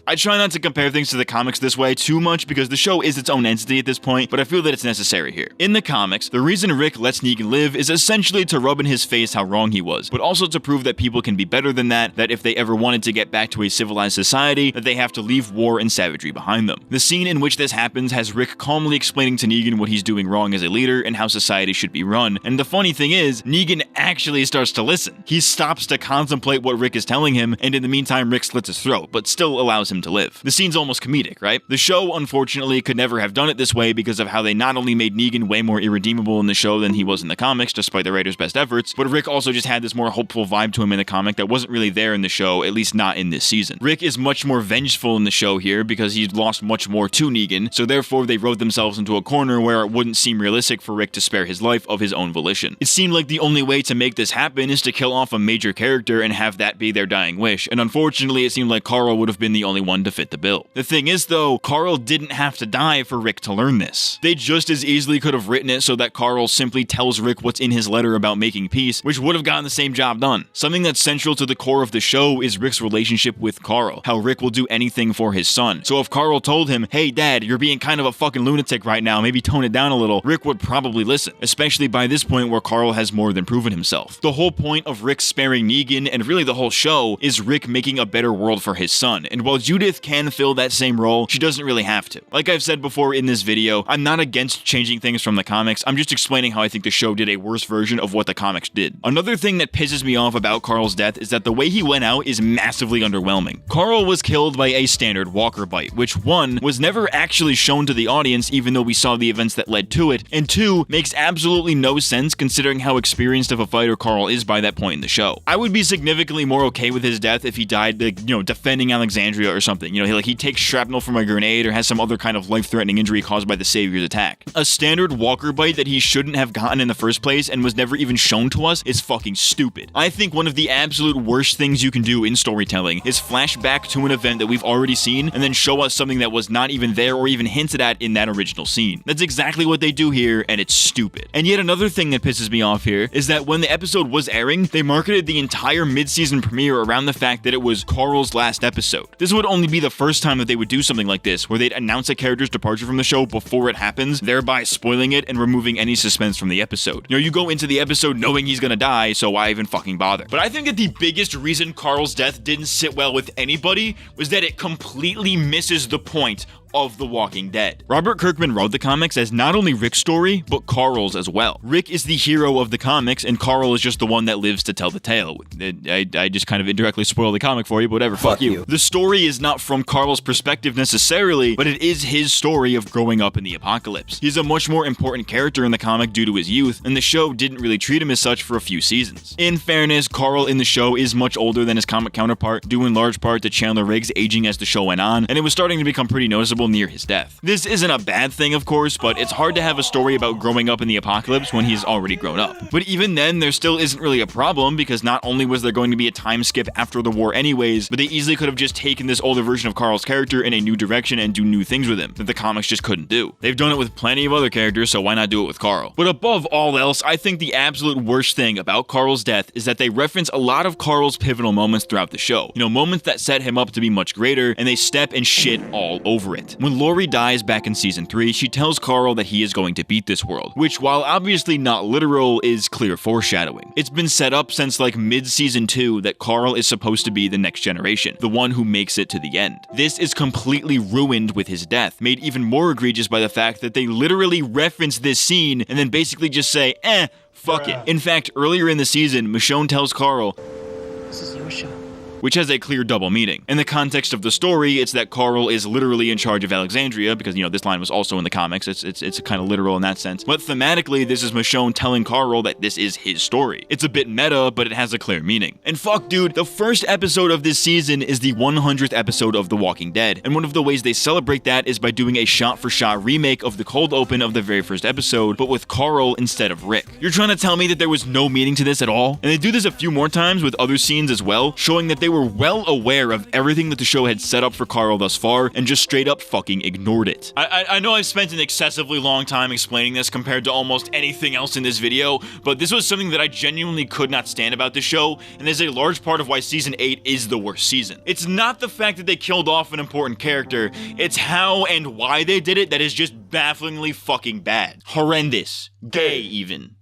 I try not to compare things to the comics this way too much because the show is its own entity at this point, but I feel that it's necessary here. In the comics, the reason Rick lets Negan live is essentially to rub in his face how wrong he was, but also to prove that people can be better than that if they ever wanted to get back to a civilized society, that they have to leave war and savagery behind them. The scene in which this happens has Rick calling calmly explaining to Negan what he's doing wrong as a leader and how society should be run. And the funny thing is, Negan actually starts to listen. He stops to contemplate what Rick is telling him, and in the meantime, Rick slits his throat, but still allows him to live. The scene's almost comedic, right? The show, unfortunately, could never have done it this way because of how they not only made Negan way more irredeemable in the show than he was in the comics, despite the writer's best efforts, but Rick also just had this more hopeful vibe to him in the comic that wasn't really there in the show, at least not in this season. Rick is much more vengeful in the show here because he's lost much more to Negan, so therefore they wrote themselves into a corner where it wouldn't seem realistic for Rick to spare his life of his own volition. It seemed like the only way to make this happen is to kill off a major character and have that be their dying wish, and unfortunately it seemed like Carl would have been the only one to fit the bill. The thing is though, Carl didn't have to die for Rick to learn this. They just as easily could have written it so that Carl simply tells Rick what's in his letter about making peace, which would have gotten the same job done. Something that's central to the core of the show is Rick's relationship with Carl, how Rick will do anything for his son. So if Carl told him, hey dad, you're being kind of a fucking lunatic right now, maybe tone it down a little, Rick would probably listen, especially by this point where Carl has more than proven himself. The whole point of Rick sparing Negan, and really the whole show, is Rick making a better world for his son, and while Judith can fill that same role, she doesn't really have to. Like I've said before in this video, I'm not against changing things from the comics, I'm just explaining how I think the show did a worse version of what the comics did. Another thing that pisses me off about Carl's death is that the way he went out is massively underwhelming. Carl was killed by a standard walker bite, which 1, was never actually shown to the audience even though we saw the events that led to it, and 2, makes absolutely no sense considering how experienced of a fighter Carl is by that point in the show. I would be significantly more okay with his death if he died, like, you know, defending Alexandria or something. You know, he takes shrapnel from a grenade or has some other kind of life-threatening injury caused by the Savior's attack. A standard walker bite that he shouldn't have gotten in the first place and was never even shown to us is fucking stupid. I think one of the absolute worst things you can do in storytelling is flash back to an event that we've already seen and then show us something that was not even there or even hinted at in that original scene. That's exactly what they do here, and it's stupid. And yet another thing that pisses me off here is that when the episode was airing, they marketed the entire mid-season premiere around the fact that it was Carl's last episode. This would only be the first time that they would do something like this, where they'd announce a character's departure from the show before it happens, thereby spoiling it and removing any suspense from the episode. You know, you go into the episode knowing he's gonna die, so why even fucking bother? But I think that the biggest reason Carl's death didn't sit well with anybody was that it completely misses the point of The Walking Dead. Robert Kirkman wrote the comics as not only Rick's story, but Carl's as well. Rick is the hero of the comics, and Carl is just the one that lives to tell the tale. I just kind of indirectly spoiled the comic for you, but whatever, fuck you. The story is not from Carl's perspective necessarily, but it is his story of growing up in the apocalypse. He's a much more important character in the comic due to his youth, and the show didn't really treat him as such for a few seasons. In fairness, Carl in the show is much older than his comic counterpart, due in large part to Chandler Riggs aging as the show went on, and it was starting to become pretty noticeable near his death. This isn't a bad thing, of course, but it's hard to have a story about growing up in the apocalypse when he's already grown up. But even then, there still isn't really a problem, because not only was there going to be a time skip after the war anyways, but they easily could have just taken this older version of Carl's character in a new direction and do new things with him that the comics just couldn't do. They've done it with plenty of other characters, so why not do it with Carl? But above all else, I think the absolute worst thing about Carl's death is that they reference a lot of Carl's pivotal moments throughout the show. You know, moments that set him up to be much greater, and they step and shit all over it. When Lori dies back in season 3, she tells Carl that he is going to beat this world, which, while obviously not literal, is clear foreshadowing. It's been set up since like mid-season 2 that Carl is supposed to be the next generation, the one who makes it to the end. This is completely ruined with his death, made even more egregious by the fact that they literally reference this scene and then basically just say, fuck it. In fact, earlier in the season, Michonne tells Carl, "This is your show," which has a clear double meaning. In the context of the story, it's that Carl is literally in charge of Alexandria, because, you know, this line was also in the comics, it's kind of literal in that sense. But thematically, this is Michonne telling Carl that this is his story. It's a bit meta, but it has a clear meaning. And fuck, dude, the first episode of this season is the 100th episode of The Walking Dead, and one of the ways they celebrate that is by doing a shot-for-shot remake of the cold open of the very first episode, but with Carl instead of Rick. You're trying to tell me that there was no meaning to this at all? And they do this a few more times with other scenes as well, showing that they were well aware of everything that the show had set up for Carl thus far and just straight up fucking ignored it. I know I've spent an excessively long time explaining this compared to almost anything else in this video, but this was something that I genuinely could not stand about this show, and is a large part of why season 8 is the worst season. It's not the fact that they killed off an important character, it's how and why they did it that is just bafflingly fucking bad. Horrendous. Gay, even.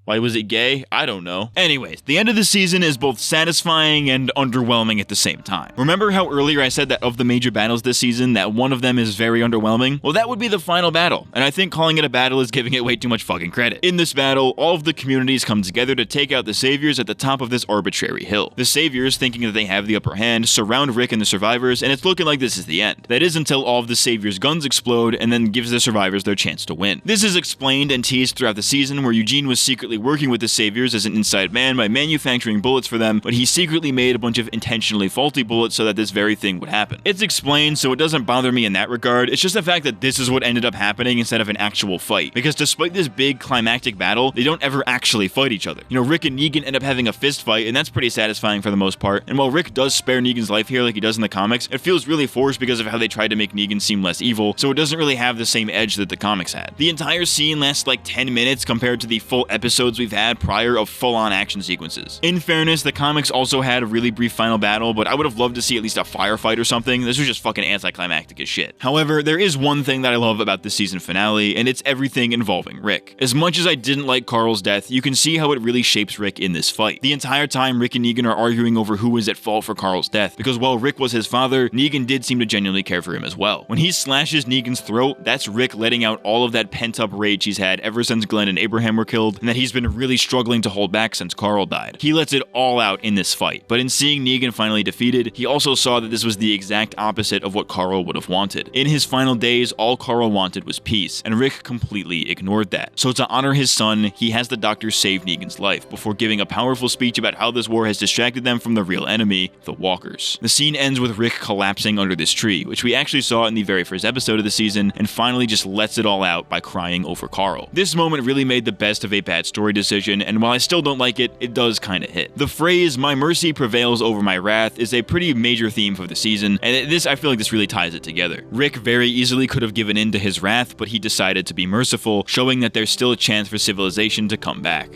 Why was it gay? I don't know. Anyways, the end of the season is both satisfying and underwhelming at the same time. Remember how earlier I said that of the major battles this season, that one of them is very underwhelming? Well, that would be the final battle, and I think calling it a battle is giving it way too much fucking credit. In this battle, all of the communities come together to take out the saviors at the top of this arbitrary hill. The saviors, thinking that they have the upper hand, surround Rick and the survivors, and it's looking like this is the end. That is until all of the saviors' guns explode and then gives the survivors their chance to win. This is explained and teased throughout the season, where Eugene was secretly working with the saviors as an inside man by manufacturing bullets for them, but he secretly made a bunch of intentionally faulty bullets so that this very thing would happen. It's explained, so it doesn't bother me in that regard. It's just the fact that this is what ended up happening instead of an actual fight, because despite this big climactic battle, they don't ever actually fight each other. You know, Rick and Negan end up having a fist fight, and that's pretty satisfying for the most part, and while Rick does spare Negan's life here like he does in the comics, it feels really forced because of how they tried to make Negan seem less evil, so it doesn't really have the same edge that the comics had. The entire scene lasts like 10 minutes compared to the full episodes we've had prior of full-on action sequences. In fairness, the comics also had a really brief final battle, but I would have loved to see at least a firefight or something. This was just fucking anticlimactic as shit. However, there is one thing that I love about this season finale, and it's everything involving Rick. As much as I didn't like Carl's death, you can see how it really shapes Rick in this fight. The entire time, Rick and Negan are arguing over who was at fault for Carl's death, because while Rick was his father, Negan did seem to genuinely care for him as well. When he slashes Negan's throat, that's Rick letting out all of that pent-up rage he's had ever since Glenn and Abraham were killed, and that he's been really struggling to hold back since Carl died. He lets it all out in this fight, but in seeing Negan finally defeated, he also saw that this was the exact opposite of what Carl would have wanted. In his final days, all Carl wanted was peace, and Rick completely ignored that. So to honor his son, he has the doctor save Negan's life, before giving a powerful speech about how this war has distracted them from the real enemy, the Walkers. The scene ends with Rick collapsing under this tree, which we actually saw in the very first episode of the season, and finally just lets it all out by crying over Carl. This moment really made the best of a bad story decision, and while I still don't like it, it does kinda hit. The phrase, "my mercy prevails over my wrath," is a pretty major theme for the season, and I feel like this really ties it together. Rick very easily could have given in to his wrath, but he decided to be merciful, showing that there's still a chance for civilization to come back.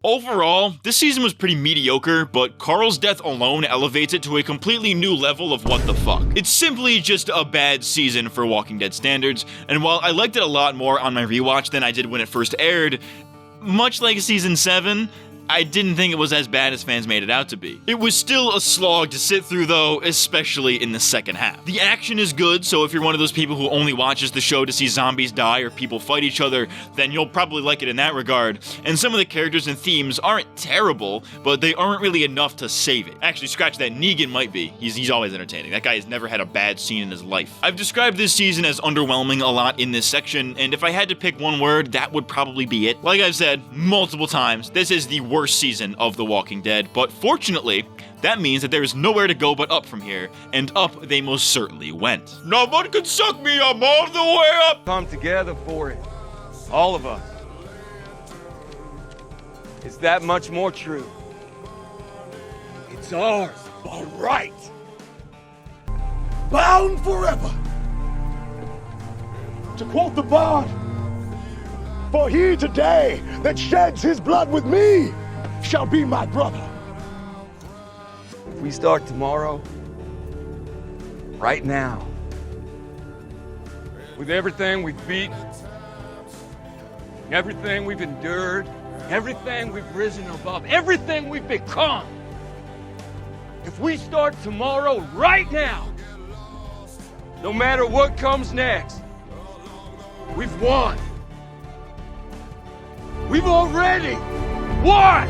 Overall, this season was pretty mediocre, but Carl's death alone elevates it to a completely new level of what the fuck. It's simply just a bad season for Walking Dead standards, and while I liked it a lot more on my rewatch than I did when it first aired, much like Season 7, I didn't think it was as bad as fans made it out to be. It was still a slog to sit through though, especially in the second half. The action is good, so if you're one of those people who only watches the show to see zombies die or people fight each other, then you'll probably like it in that regard. And some of the characters and themes aren't terrible, but they aren't really enough to save it. Actually, scratch that, Negan might be. He's always entertaining. That guy has never had a bad scene in his life. I've described this season as underwhelming a lot in this section, and if I had to pick one word, that would probably be it. Like I've said multiple times, this is the worst season of The Walking Dead, but fortunately, that means that there is nowhere to go but up from here, and up they most certainly went. No one can suck me, I'm all the way up! Come together for it. All of us. It's that much more true. It's ours, all right. Bound forever. To quote the bard, for he today that sheds his blood with me shall be my brother. If we start tomorrow, right now, with everything we've beaten, everything we've endured, everything we've risen above, everything we've become, if we start tomorrow right now, no matter what comes next, we've won. We've already won!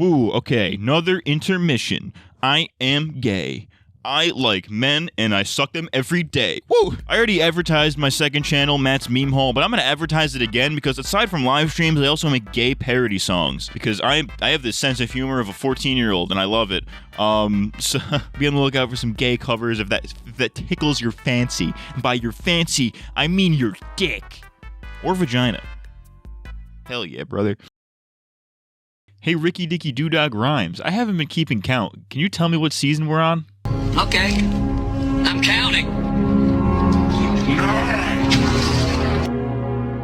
Ooh, okay, another intermission. I am gay. I like men, and I suck them every day. Woo! I already advertised my second channel, Matt's Meme Hall, but I'm gonna advertise it again because aside from live streams, I also make gay parody songs because I have this sense of humor of a 14-year-old, and I love it. So be on the lookout for some gay covers if that tickles your fancy. And by your fancy, I mean your dick. Or vagina. Hell yeah, brother. Hey Ricky Dicky Doodog Rhymes, I haven't been keeping count. Can you tell me what season we're on? Okay, I'm counting.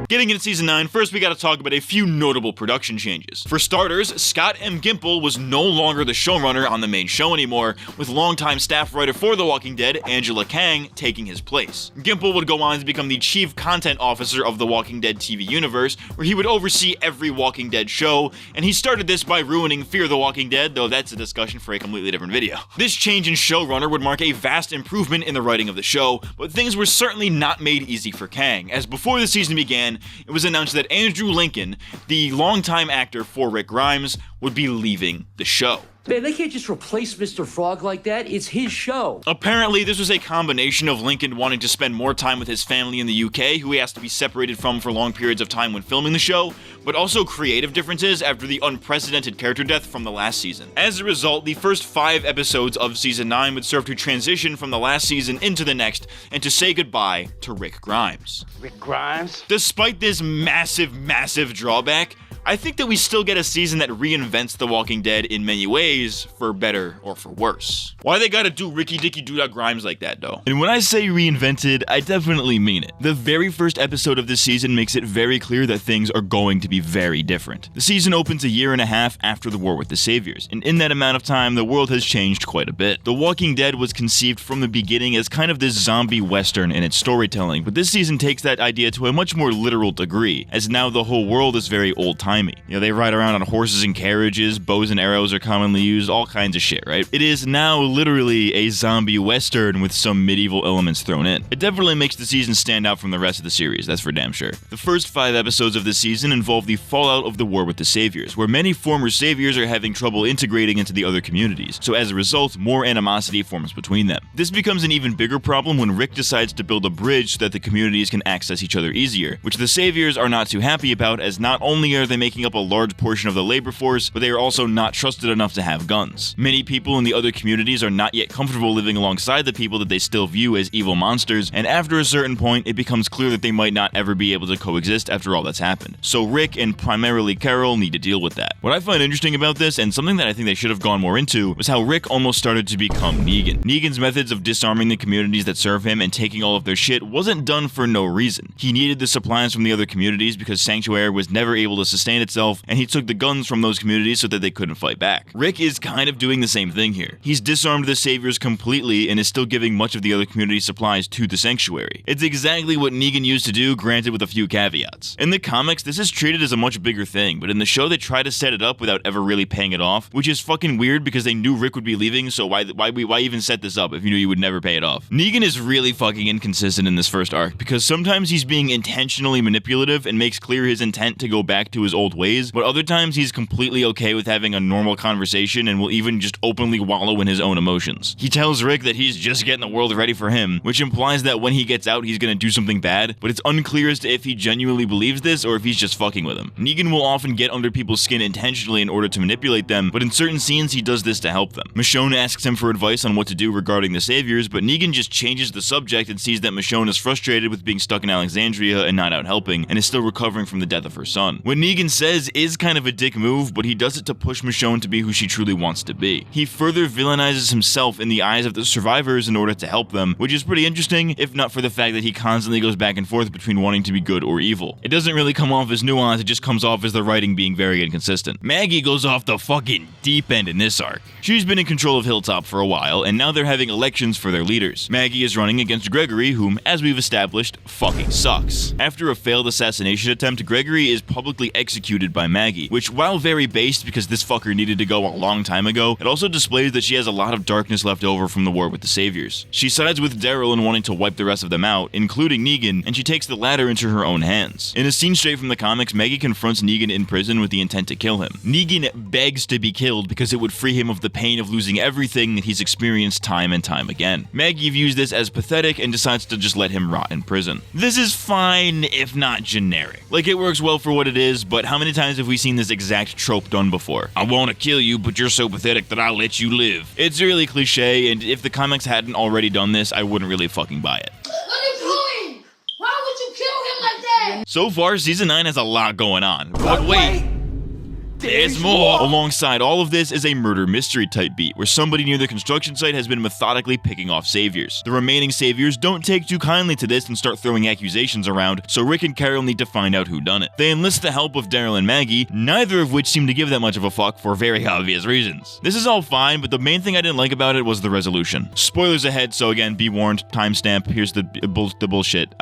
Getting into Season 9, first we gotta talk about a few notable production changes. For starters, Scott M. Gimple was no longer the showrunner on the main show anymore, with longtime staff writer for The Walking Dead, Angela Kang, taking his place. Gimple would go on to become the chief content officer of the Walking Dead TV universe, where he would oversee every Walking Dead show, and he started this by ruining Fear the Walking Dead, though that's a discussion for a completely different video. This change in showrunner would mark a vast improvement in the writing of the show, but things were certainly not made easy for Kang, as before the season began, it was announced that Andrew Lincoln, the longtime actor for Rick Grimes, would be leaving the show. Man, they can't just replace Mr. Frog like that. It's his show. Apparently, this was a combination of Lincoln wanting to spend more time with his family in the UK, who he has to be separated from for long periods of time when filming the show, but also creative differences after the unprecedented character death from the last season. As a result, the first 5 episodes of Season 9 would serve to transition from the last season into the next, and to say goodbye to Rick Grimes. Rick Grimes? Despite this massive drawback, I think that we still get a season that reinvents The Walking Dead in many ways, for better or for worse. Why they gotta do Ricky Dicky Doodog Grimes like that, though? And when I say reinvented, I definitely mean it. The very first episode of this season makes it very clear that things are going to be very different. The season opens a year and a half after the war with the Saviors, and in that amount of time, the world has changed quite a bit. The Walking Dead was conceived from the beginning as kind of this zombie western in its storytelling, but this season takes that idea to a much more literal degree, as now the whole world is very old-timey. You know, they ride around on horses and carriages, bows and arrows are commonly used, all kinds of shit, right? It is now literally a zombie western with some medieval elements thrown in. It definitely makes the season stand out from the rest of the series, that's for damn sure. The first 5 episodes of this season involve the fallout of the war with the Saviors, where many former Saviors are having trouble integrating into the other communities, so as a result, more animosity forms between them. This becomes an even bigger problem when Rick decides to build a bridge so that the communities can access each other easier, which the Saviors are not too happy about, as not only are they making up a large portion of the labor force, but they are also not trusted enough to have guns. Many people in the other communities are not yet comfortable living alongside the people that they still view as evil monsters, and after a certain point, it becomes clear that they might not ever be able to coexist after all that's happened. So Rick, and primarily Carol, need to deal with that. What I find interesting about this, and something that I think they should have gone more into, was how Rick almost started to become Negan. Negan's methods of disarming the communities that serve him and taking all of their shit wasn't done for no reason. He needed the supplies from the other communities because Sanctuary was never able to sustain itself, and he took the guns from those communities so that they couldn't fight back. Rick is kind of doing the same thing here. He's disarmed the Saviors completely and is still giving much of the other community supplies to the Sanctuary. It's exactly what Negan used to do, granted with a few caveats. In the comics, this is treated as a much bigger thing, but in the show they try to set it up without ever really paying it off, which is fucking weird because they knew Rick would be leaving, so why even set this up if you knew you would never pay it off? Negan is really fucking inconsistent in this first arc, because sometimes he's being intentionally manipulative and makes clear his intent to go back to his old ways, but other times he's completely okay with having a normal conversation and will even just openly wallow in his own emotions. He tells Rick that he's just getting the world ready for him, which implies that when he gets out he's gonna do something bad, but it's unclear as to if he genuinely believes this or if he's just fucking with him. Negan will often get under people's skin intentionally in order to manipulate them, but in certain scenes he does this to help them. Michonne asks him for advice on what to do regarding the Saviors, but Negan just changes the subject and sees that Michonne is frustrated with being stuck in Alexandria and not out helping, and is still recovering from the death of her son. What Negan says is kind of a dick move, but he does it to push Michonne to be who she truly wants to be. He further villainizes himself in the eyes of the survivors in order to help them, which is pretty interesting, if not for the fact that he constantly goes back and forth between wanting to be good or evil. It doesn't really come off as nuance, it just comes off as the writing being very inconsistent. Maggie goes off the fucking deep end in this arc. She's been in control of Hilltop for a while, and now they're having elections for their leaders. Maggie is running against Gregory, whom, as we've established, fucking sucks. After a failed assassination attempt, Gregory is publicly executed by Maggie, which, while very based because this fucker needed to go a long time ago, it also displays that she has a lot of darkness left over from the war with the Saviors. She sides with Daryl in wanting to wipe the rest of them out, including Negan, and she takes the latter into her own hands. In a scene straight from the comics, Maggie confronts Negan in prison with the intent to kill him. Negan begs to be killed because it would free him of the pain of losing everything that he's experienced time and time again. Maggie views this as pathetic and decides to just let him rot in prison. This is fine, if not generic. Like, it works well for what it is, but how many times have we seen this exact trope done before? I want to kill you, but you're so pathetic that I'll let you live. It's really cliche, and if the comics hadn't already done this, I wouldn't really fucking buy it. What are you doing? Why would you kill him like that? So far, Season 9 has a lot going on. But wait! There's more! Alongside all of this is a murder mystery type beat, where somebody near the construction site has been methodically picking off saviors. The remaining saviors don't take too kindly to this and start throwing accusations around, so Rick and Carol need to find out who done it. They enlist the help of Daryl and Maggie, neither of which seem to give that much of a fuck for very obvious reasons. This is all fine, but the main thing I didn't like about it was the resolution. Spoilers ahead, so again, be warned, timestamp, here's the bullshit.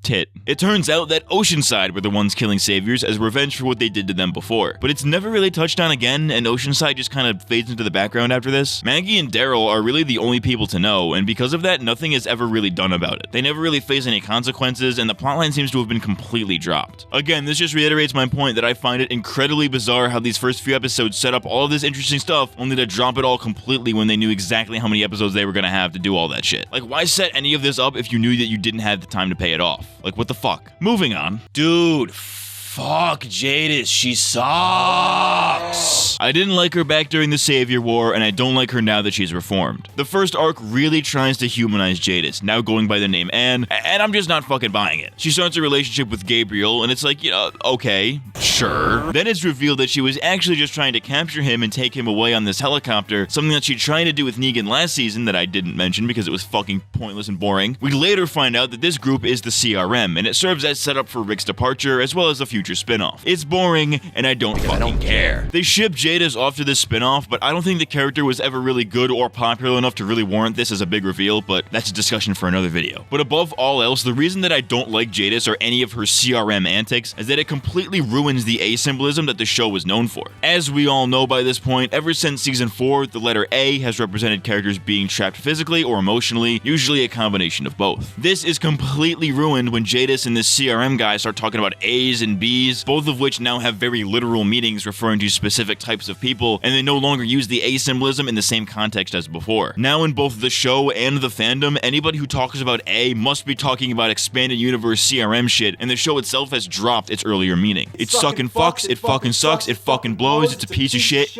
Tit. It turns out that Oceanside were the ones killing saviors as revenge for what they did to them before, but it's never really touched on again, and Oceanside just kind of fades into the background after this. Maggie and Daryl are really the only people to know, and because of that, nothing is ever really done about it. They never really face any consequences, and the plotline seems to have been completely dropped. Again, this just reiterates my point that I find it incredibly bizarre how these first few episodes set up all of this interesting stuff, only to drop it all completely when they knew exactly how many episodes they were gonna have to do all that shit. Like, why set any of this up if you knew that you didn't have the time to pay it off? Like, what the fuck? Moving on. Dude, fuck Jadis, she sucks. I didn't like her back during the Savior War, and I don't like her now that she's reformed. The first arc really tries to humanize Jadis, now going by the name Anne, and I'm just not fucking buying it. She starts a relationship with Gabriel, and it's like, okay, sure. Then it's revealed that she was actually just trying to capture him and take him away on this helicopter, something that she tried to do with Negan last season that I didn't mention because it was fucking pointless and boring. We later find out that this group is the CRM, and it serves as setup for Rick's departure as well as a future spin-off. It's boring, and I don't fucking care. They ship Jadis off to this spin-off, but I don't think the character was ever really good or popular enough to really warrant this as a big reveal, but that's a discussion for another video. But above all else, the reason that I don't like Jadis or any of her CRM antics is that it completely ruins the A symbolism that the show was known for. As we all know by this point, ever since season 4, the letter A has represented characters being trapped physically or emotionally, usually a combination of both. This is completely ruined when Jadis and this CRM guy start talking about A's and B's, both of which now have very literal meanings referring to specific types of people, and they no longer use the A symbolism in the same context as before. Now in both the show and the fandom, anybody who talks about A must be talking about expanded universe CRM shit, and the show itself has dropped its earlier meaning. It sucking fucks, it fucking sucks, it fucking blows, it's a piece of shit.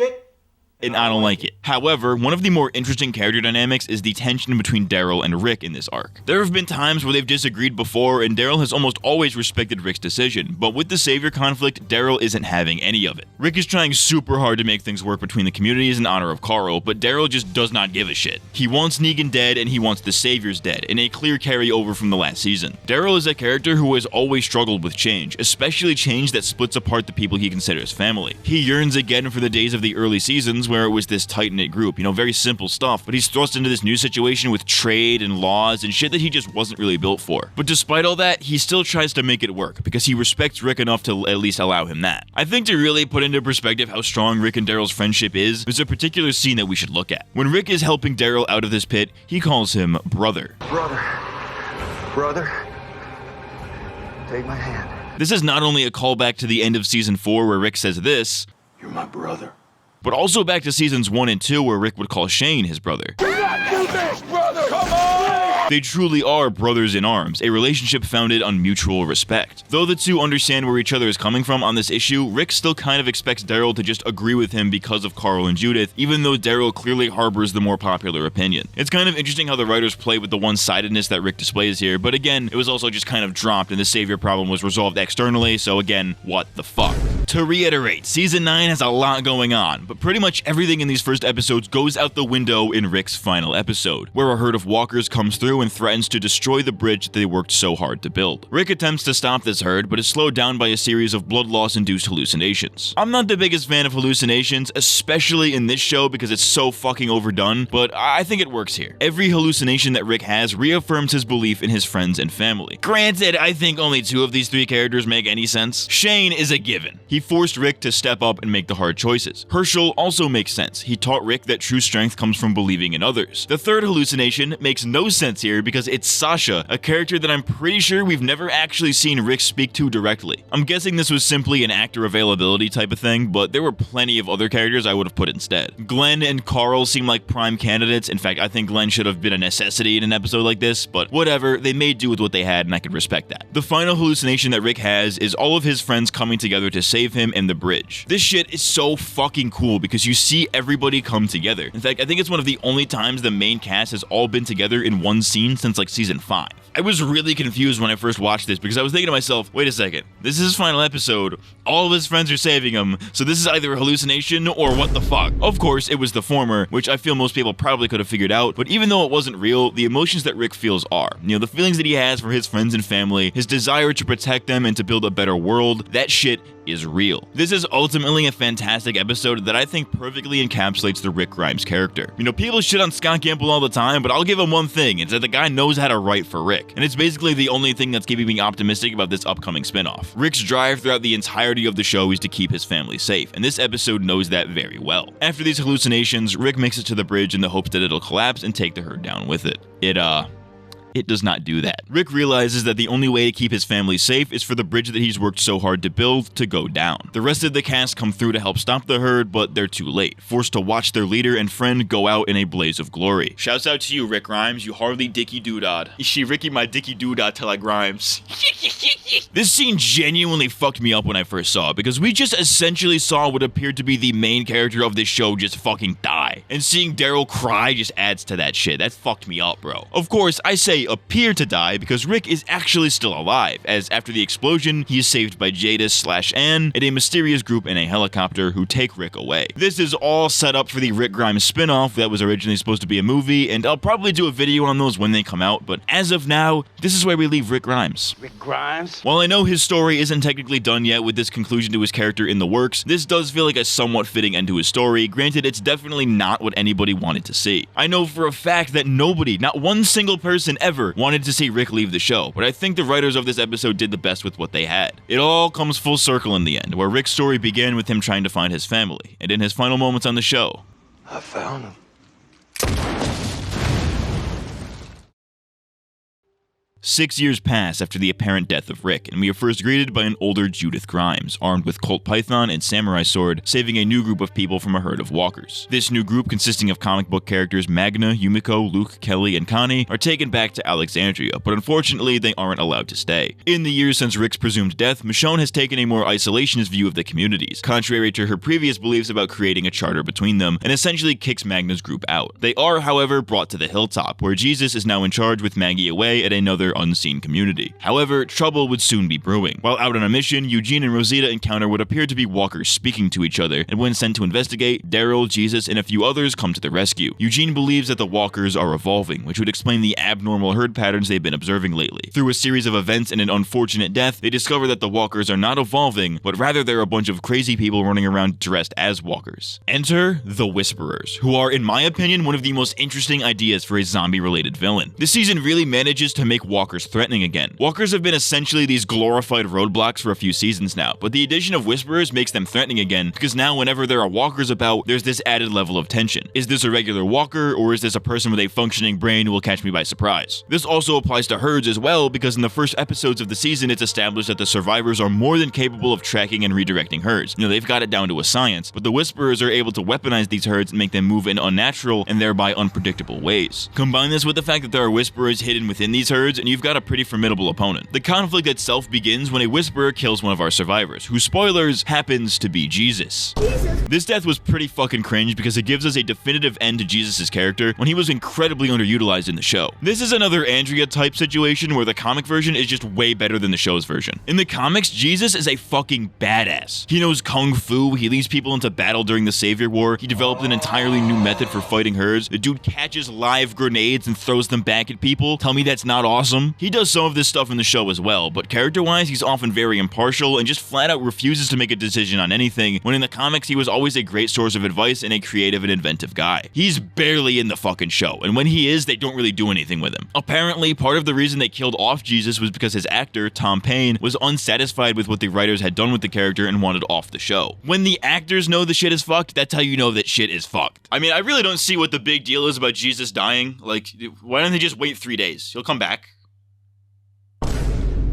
And I don't like it. However, one of the more interesting character dynamics is the tension between Daryl and Rick in this arc. There have been times where they've disagreed before, and Daryl has almost always respected Rick's decision, but with the Savior conflict, Daryl isn't having any of it. Rick is trying super hard to make things work between the communities in honor of Carl, but Daryl just does not give a shit. He wants Negan dead, and he wants the Saviors dead, in a clear carryover from the last season. Daryl is a character who has always struggled with change, especially change that splits apart the people he considers family. He yearns again for the days of the early seasons where it was this tight-knit group, very simple stuff, but he's thrust into this new situation with trade and laws and shit that he just wasn't really built for. But despite all that, he still tries to make it work, because he respects Rick enough to at least allow him that. I think to really put into perspective how strong Rick and Daryl's friendship is, there's a particular scene that we should look at. When Rick is helping Daryl out of this pit, he calls him brother. Brother, take my hand. This is not only a callback to the end of season 4 where Rick says this, "You're my brother," but also back to seasons 1 and 2 where Rick would call Shane his brother. Do not do this, brother! Come on! They truly are brothers in arms, a relationship founded on mutual respect. Though the two understand where each other is coming from on this issue, Rick still kind of expects Daryl to just agree with him because of Carl and Judith, even though Daryl clearly harbors the more popular opinion. It's kind of interesting how the writers play with the one-sidedness that Rick displays here, but again, it was also just kind of dropped and the Savior problem was resolved externally, so again, what the fuck? To reiterate, season 9 has a lot going on, but pretty much everything in these first episodes goes out the window in Rick's final episode, where a herd of walkers comes through and threatens to destroy the bridge that they worked so hard to build. Rick attempts to stop this herd, but is slowed down by a series of blood loss-induced hallucinations. I'm not the biggest fan of hallucinations, especially in this show because it's so fucking overdone, but I think it works here. Every hallucination that Rick has reaffirms his belief in his friends and family. Granted, I think only 2 of these 3 characters make any sense. Shane is a given. He forced Rick to step up and make the hard choices. Herschel also makes sense. He taught Rick that true strength comes from believing in others. The third hallucination makes no sense here because it's Sasha, a character that I'm pretty sure we've never actually seen Rick speak to directly. I'm guessing this was simply an actor availability type of thing, but there were plenty of other characters I would have put instead. Glenn and Carl seem like prime candidates. In fact, I think Glenn should have been a necessity in an episode like this, but whatever, they made do with what they had and I can respect that. The final hallucination that Rick has is all of his friends coming together to save him and the bridge. This shit is so fucking cool because you see everybody come together. In fact, I think it's one of the only times the main cast has all been together in one seen since like season 5. I was really confused when I first watched this because I was thinking to myself, wait a second, this is his final episode, all of his friends are saving him, so this is either a hallucination or what the fuck? Of course, it was the former, which I feel most people probably could have figured out, but even though it wasn't real, the emotions that Rick feels are. You know, the feelings that he has for his friends and family, his desire to protect them and to build a better world, that shit is real. This is ultimately a fantastic episode that I think perfectly encapsulates the Rick Grimes character. You know, people shit on Scott Gimple all the time, but I'll give him one thing, it's that the guy knows how to write for Rick, and it's basically the only thing that's keeping me optimistic about this upcoming spinoff. Rick's drive throughout the entirety of the show is to keep his family safe, and this episode knows that very well. After these hallucinations, Rick makes it to the bridge in the hopes that it'll collapse and take the herd down with it. It does not do that. Rick realizes that the only way to keep his family safe is for the bridge that he's worked so hard to build to go down. The rest of the cast come through to help stop the herd, but they're too late, forced to watch their leader and friend go out in a blaze of glory. Shouts out to you, Rick Grimes, you hardly Dicky Doodad. She Ricky my Dicky Doodad till I Grimes. This scene genuinely fucked me up when I first saw it, because we just essentially saw what appeared to be the main character of this show just fucking die. And seeing Daryl cry just adds to that shit. That fucked me up, bro. Of course, I say appear to die because Rick is actually still alive, as after the explosion, he is saved by Jadis/Ann and a mysterious group in a helicopter who take Rick away. This is all set up for the Rick Grimes spin-off that was originally supposed to be a movie, and I'll probably do a video on those when they come out, but as of now, this is where we leave Rick Grimes. Rick Grimes? While I know his story isn't technically done yet with this conclusion to his character in the works, this does feel like a somewhat fitting end to his story. Granted, it's definitely not what anybody wanted to see. I know for a fact that nobody, not one single person ever, wanted to see Rick leave the show, but I think the writers of this episode did the best with what they had. It all comes full circle in the end, where Rick's story began with him trying to find his family, and in his final moments on the show, I found him. 6 years pass after the apparent death of Rick, and we are first greeted by an older Judith Grimes, armed with Colt Python and samurai sword, saving a new group of people from a herd of walkers. This new group, consisting of comic book characters Magna, Yumiko, Luke, Kelly, and Connie, are taken back to Alexandria, but unfortunately they aren't allowed to stay. In the years since Rick's presumed death, Michonne has taken a more isolationist view of the communities, contrary to her previous beliefs about creating a charter between them, and essentially kicks Magna's group out. They are, however, brought to the hilltop, where Jesus is now in charge with Maggie away at another unseen community. However, trouble would soon be brewing. While out on a mission, Eugene and Rosita encounter what appear to be walkers speaking to each other, and when sent to investigate, Daryl, Jesus, and a few others come to the rescue. Eugene believes that the walkers are evolving, which would explain the abnormal herd patterns they've been observing lately. Through a series of events and an unfortunate death, they discover that the walkers are not evolving, but rather they're a bunch of crazy people running around dressed as walkers. Enter the Whisperers, who are, in my opinion, one of the most interesting ideas for a zombie-related villain. This season really manages to make walkers threatening again. Walkers have been essentially these glorified roadblocks for a few seasons now, but the addition of Whisperers makes them threatening again, because now whenever there are walkers about, there's this added level of tension. Is this a regular walker, or is this a person with a functioning brain who will catch me by surprise? This also applies to herds as well, because in the first episodes of the season, it's established that the survivors are more than capable of tracking and redirecting herds. You know, they've got it down to a science, but the Whisperers are able to weaponize these herds and make them move in unnatural and thereby unpredictable ways. Combine this with the fact that there are Whisperers hidden within these herds, and you've got a pretty formidable opponent. The conflict itself begins when a Whisperer kills one of our survivors, who, spoilers, happens to be Jesus. This death was pretty fucking cringe because it gives us a definitive end to Jesus' character when he was incredibly underutilized in the show. This is another Andrea type situation where the comic version is just way better than the show's version. In the comics, Jesus is a fucking badass. He knows kung fu, he leads people into battle during the Savior War, he developed an entirely new method for fighting herds, the dude catches live grenades and throws them back at people. Tell me that's not awesome? He does some of this stuff in the show as well, but character-wise, he's often very impartial and just flat out refuses to make a decision on anything, when in the comics, he was always a great source of advice and a creative and inventive guy. He's barely in the fucking show, and when he is, they don't really do anything with him. Apparently, part of the reason they killed off Jesus was because his actor, Tom Payne, was unsatisfied with what the writers had done with the character and wanted off the show. When the actors know the shit is fucked, that's how you know that shit is fucked. I mean, I really don't see what the big deal is about Jesus dying. Like, why don't they just wait 3 days? He'll come back.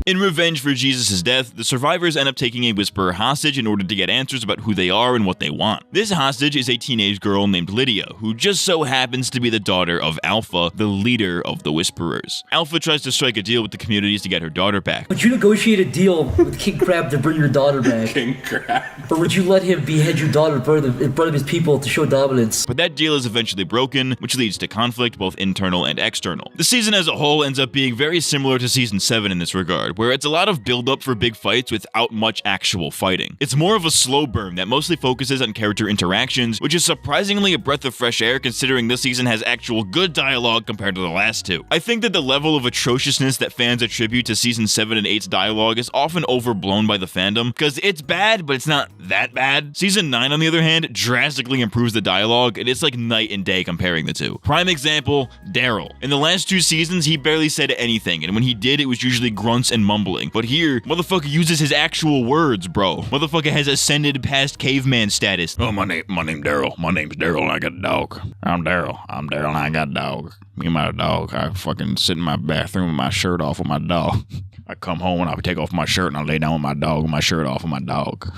In revenge for Jesus' death, the survivors end up taking a Whisperer hostage in order to get answers about who they are and what they want. This hostage is a teenage girl named Lydia, who just so happens to be the daughter of Alpha, the leader of the Whisperers. Alpha tries to strike a deal with the communities to get her daughter back. Would you negotiate a deal with King Crab to bring your daughter back? King Crab. Or would you let him behead your daughter in front of his people to show dominance? But that deal is eventually broken, which leads to conflict, both internal and external. The season as a whole ends up being very similar to Season 7 in this regard, where it's a lot of build-up for big fights without much actual fighting. It's more of a slow burn that mostly focuses on character interactions, which is surprisingly a breath of fresh air considering this season has actual good dialogue compared to the last two. I think that the level of atrociousness that fans attribute to Season 7 and 8's dialogue is often overblown by the fandom, because it's bad, but it's not that bad. Season 9, on the other hand, drastically improves the dialogue, and it's like night and day comparing the two. Prime example, Daryl. In the last two seasons, he barely said anything, and when he did, it was usually grunts and mumbling. But here, motherfucker uses his actual words, bro. Motherfucker has ascended past caveman status. Oh, my name's Daryl. My name's Daryl and I got a dog. I'm Daryl and I got a dog. Me and my dog, I fucking sit in my bathroom with my shirt off with my dog. I come home and I take off my shirt and I lay down with my dog with my shirt off with my dog.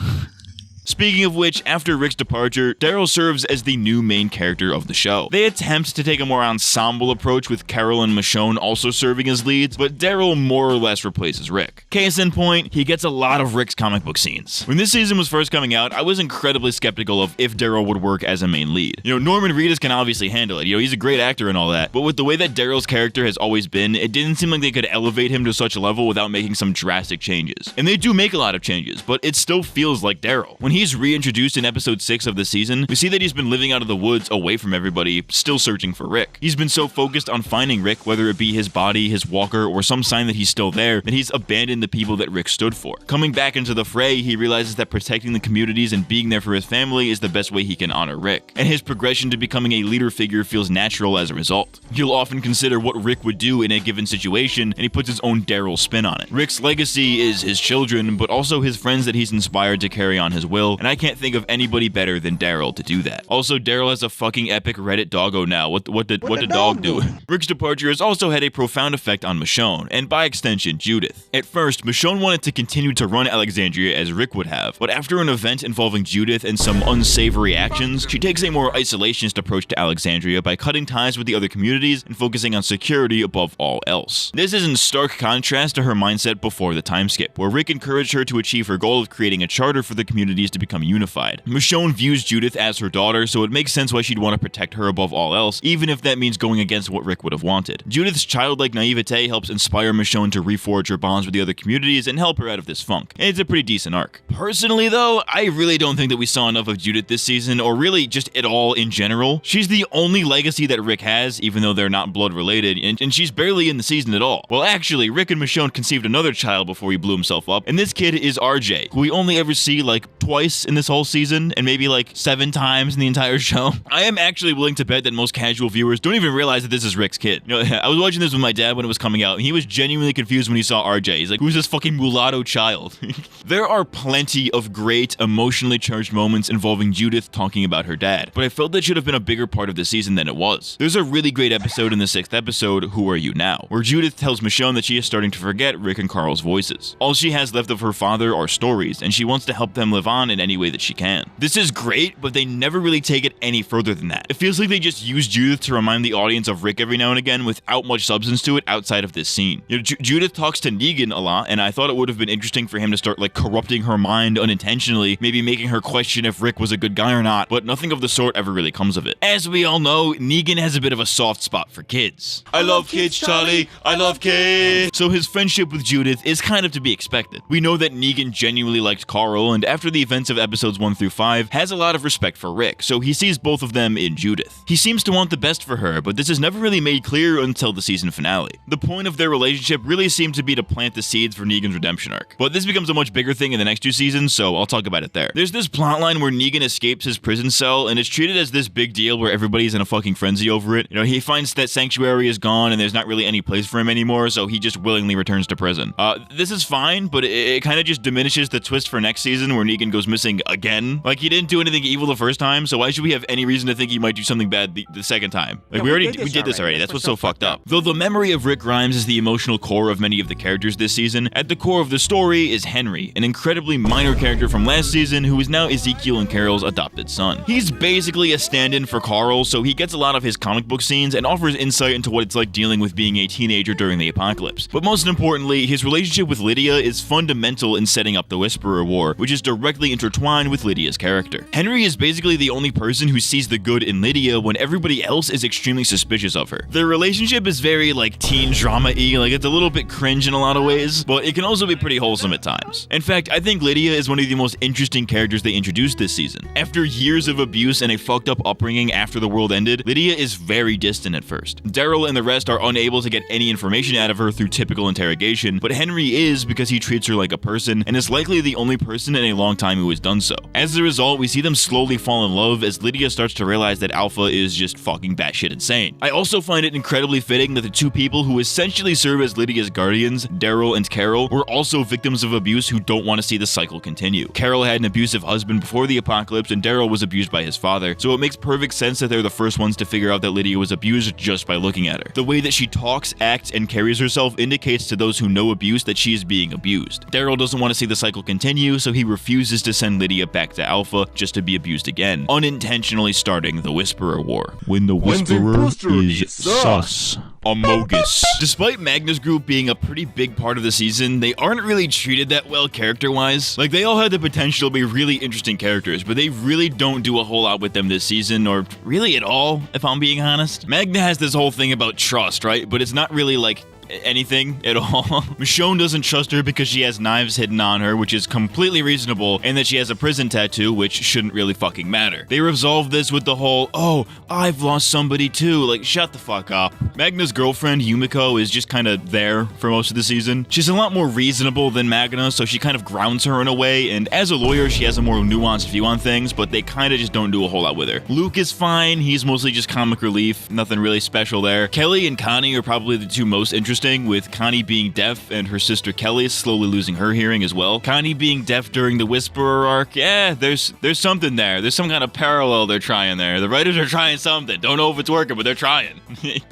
Speaking of which, after Rick's departure, Daryl serves as the new main character of the show. They attempt to take a more ensemble approach with Carol and Michonne also serving as leads, but Daryl more or less replaces Rick. Case in point, he gets a lot of Rick's comic book scenes. When this season was first coming out, I was incredibly skeptical of if Daryl would work as a main lead. Norman Reedus can obviously handle it. He's a great actor and all that, but with the way that Daryl's character has always been, it didn't seem like they could elevate him to such a level without making some drastic changes. And they do make a lot of changes, but it still feels like Daryl. When he's reintroduced in episode 6 of the season, we see that he's been living out of the woods away from everybody, still searching for Rick. He's been so focused on finding Rick, whether it be his body, his walker, or some sign that he's still there, that he's abandoned the people that Rick stood for. Coming back into the fray, he realizes that protecting the communities and being there for his family is the best way he can honor Rick. And his progression to becoming a leader figure feels natural as a result. He'll often consider what Rick would do in a given situation, and he puts his own Daryl spin on it. Rick's legacy is his children, but also his friends that he's inspired to carry on his will, and I can't think of anybody better than Daryl to do that. Also, Daryl has a fucking epic Reddit doggo now. What did dog do? Rick's departure has also had a profound effect on Michonne, and by extension, Judith. At first, Michonne wanted to continue to run Alexandria as Rick would have, but after an event involving Judith and some unsavory actions, she takes a more isolationist approach to Alexandria by cutting ties with the other communities and focusing on security above all else. This is in stark contrast to her mindset before the time skip, where Rick encouraged her to achieve her goal of creating a charter for the communities to become unified. Michonne views Judith as her daughter, so it makes sense why she'd want to protect her above all else, even if that means going against what Rick would have wanted. Judith's childlike naivete helps inspire Michonne to reforge her bonds with the other communities and help her out of this funk. And it's a pretty decent arc. Personally though, I really don't think that we saw enough of Judith this season, or really just at all in general. She's the only legacy that Rick has, even though they're not blood related, and she's barely in the season at all. Well actually, Rick and Michonne conceived another child before he blew himself up, and this kid is RJ, who we only ever see like twice in this whole season, and maybe like 7 times in the entire show. I am actually willing to bet that most casual viewers don't even realize that this is Rick's kid. I was watching this with my dad when it was coming out, and he was genuinely confused when he saw RJ. He's like, who's this fucking mulatto child? There are plenty of great, emotionally charged moments involving Judith talking about her dad, but I felt that should have been a bigger part of the season than it was. There's a really great episode in the 6th episode, Who Are You Now?, where Judith tells Michonne that she is starting to forget Rick and Carl's voices. All she has left of her father are stories, and she wants to help them live on in any way that she can. This is great, but they never really take it any further than that. It feels like they just use Judith to remind the audience of Rick every now and again without much substance to it outside of this scene. Judith talks to Negan a lot, and I thought it would have been interesting for him to start like corrupting her mind unintentionally, maybe making her question if Rick was a good guy or not, but nothing of the sort ever really comes of it. As we all know, Negan has a bit of a soft spot for kids. I love kids, Charlie. I love kids. So his friendship with Judith is kind of to be expected. We know that Negan genuinely likes Carl, and after the events of episodes 1 through 5, has a lot of respect for Rick, so he sees both of them in Judith. He seems to want the best for her, but this is never really made clear until the season finale. The point of their relationship really seemed to be to plant the seeds for Negan's redemption arc, but this becomes a much bigger thing in the next 2 seasons, so I'll talk about it there. There's this plotline where Negan escapes his prison cell, and it's treated as this big deal where everybody's in a fucking frenzy over it. He finds that Sanctuary is gone and there's not really any place for him anymore, so he just willingly returns to prison. This is fine, but it kind of just diminishes the twist for next season where Negan goes missing again. Like, he didn't do anything evil the first time, so why should we have any reason to think he might do something bad the second time? Like, No, we did this already. That's what's so fucked up. Though the memory of Rick Grimes is the emotional core of many of the characters this season, at the core of the story is Henry, an incredibly minor character from last season who is now Ezekiel and Carol's adopted son. He's basically a stand-in for Carl, so he gets a lot of his comic book scenes and offers insight into what it's like dealing with being a teenager during the apocalypse. But most importantly, his relationship with Lydia is fundamental in setting up the Whisperer War, which is directly intertwined with Lydia's character. Henry is basically the only person who sees the good in Lydia when everybody else is extremely suspicious of her. Their relationship is very like teen drama-y, like it's a little bit cringe in a lot of ways, but it can also be pretty wholesome at times. In fact, I think Lydia is one of the most interesting characters they introduced this season. After years of abuse and a fucked up upbringing after the world ended, Lydia is very distant at first. Daryl and the rest are unable to get any information out of her through typical interrogation, but Henry is because he treats her like a person and is likely the only person in a long time who has done so. As a result, we see them slowly fall in love as Lydia starts to realize that Alpha is just fucking batshit insane. I also find it incredibly fitting that the two people who essentially serve as Lydia's guardians, Daryl and Carol, were also victims of abuse who don't want to see the cycle continue. Carol had an abusive husband before the apocalypse and Daryl was abused by his father, so it makes perfect sense that they're the first ones to figure out that Lydia was abused just by looking at her. The way that she talks, acts, and carries herself indicates to those who know abuse that she is being abused. Daryl doesn't want to see the cycle continue, so he refuses to send Lydia back to Alpha just to be abused again, unintentionally starting the Whisperer War. When the Whisperer is sus. Amogus. Despite Magnus Group being a pretty big part of the season, they aren't really treated that well character-wise. Like, they all had the potential to be really interesting characters, but they really don't do a whole lot with them this season, or really at all, if I'm being honest. Magna has this whole thing about trust, right? But it's not really, like, anything at all. Michonne doesn't trust her because she has knives hidden on her, which is completely reasonable, and that she has a prison tattoo, which shouldn't really fucking matter. They resolve this with the whole, oh, I've lost somebody too, like, shut the fuck up. Magna's girlfriend, Yumiko, is just kind of there for most of the season. She's a lot more reasonable than Magna, so she kind of grounds her in a way, and as a lawyer, she has a more nuanced view on things, but they kind of just don't do a whole lot with her. Luke is fine, he's mostly just comic relief, nothing really special there. Kelly and Connie are probably the two most interesting, with Connie being deaf and her sister Kelly slowly losing her hearing as well. Connie being deaf during the Whisperer arc, yeah, there's something there. There's some kind of parallel they're trying there. The writers are trying something. Don't know if it's working, but they're trying.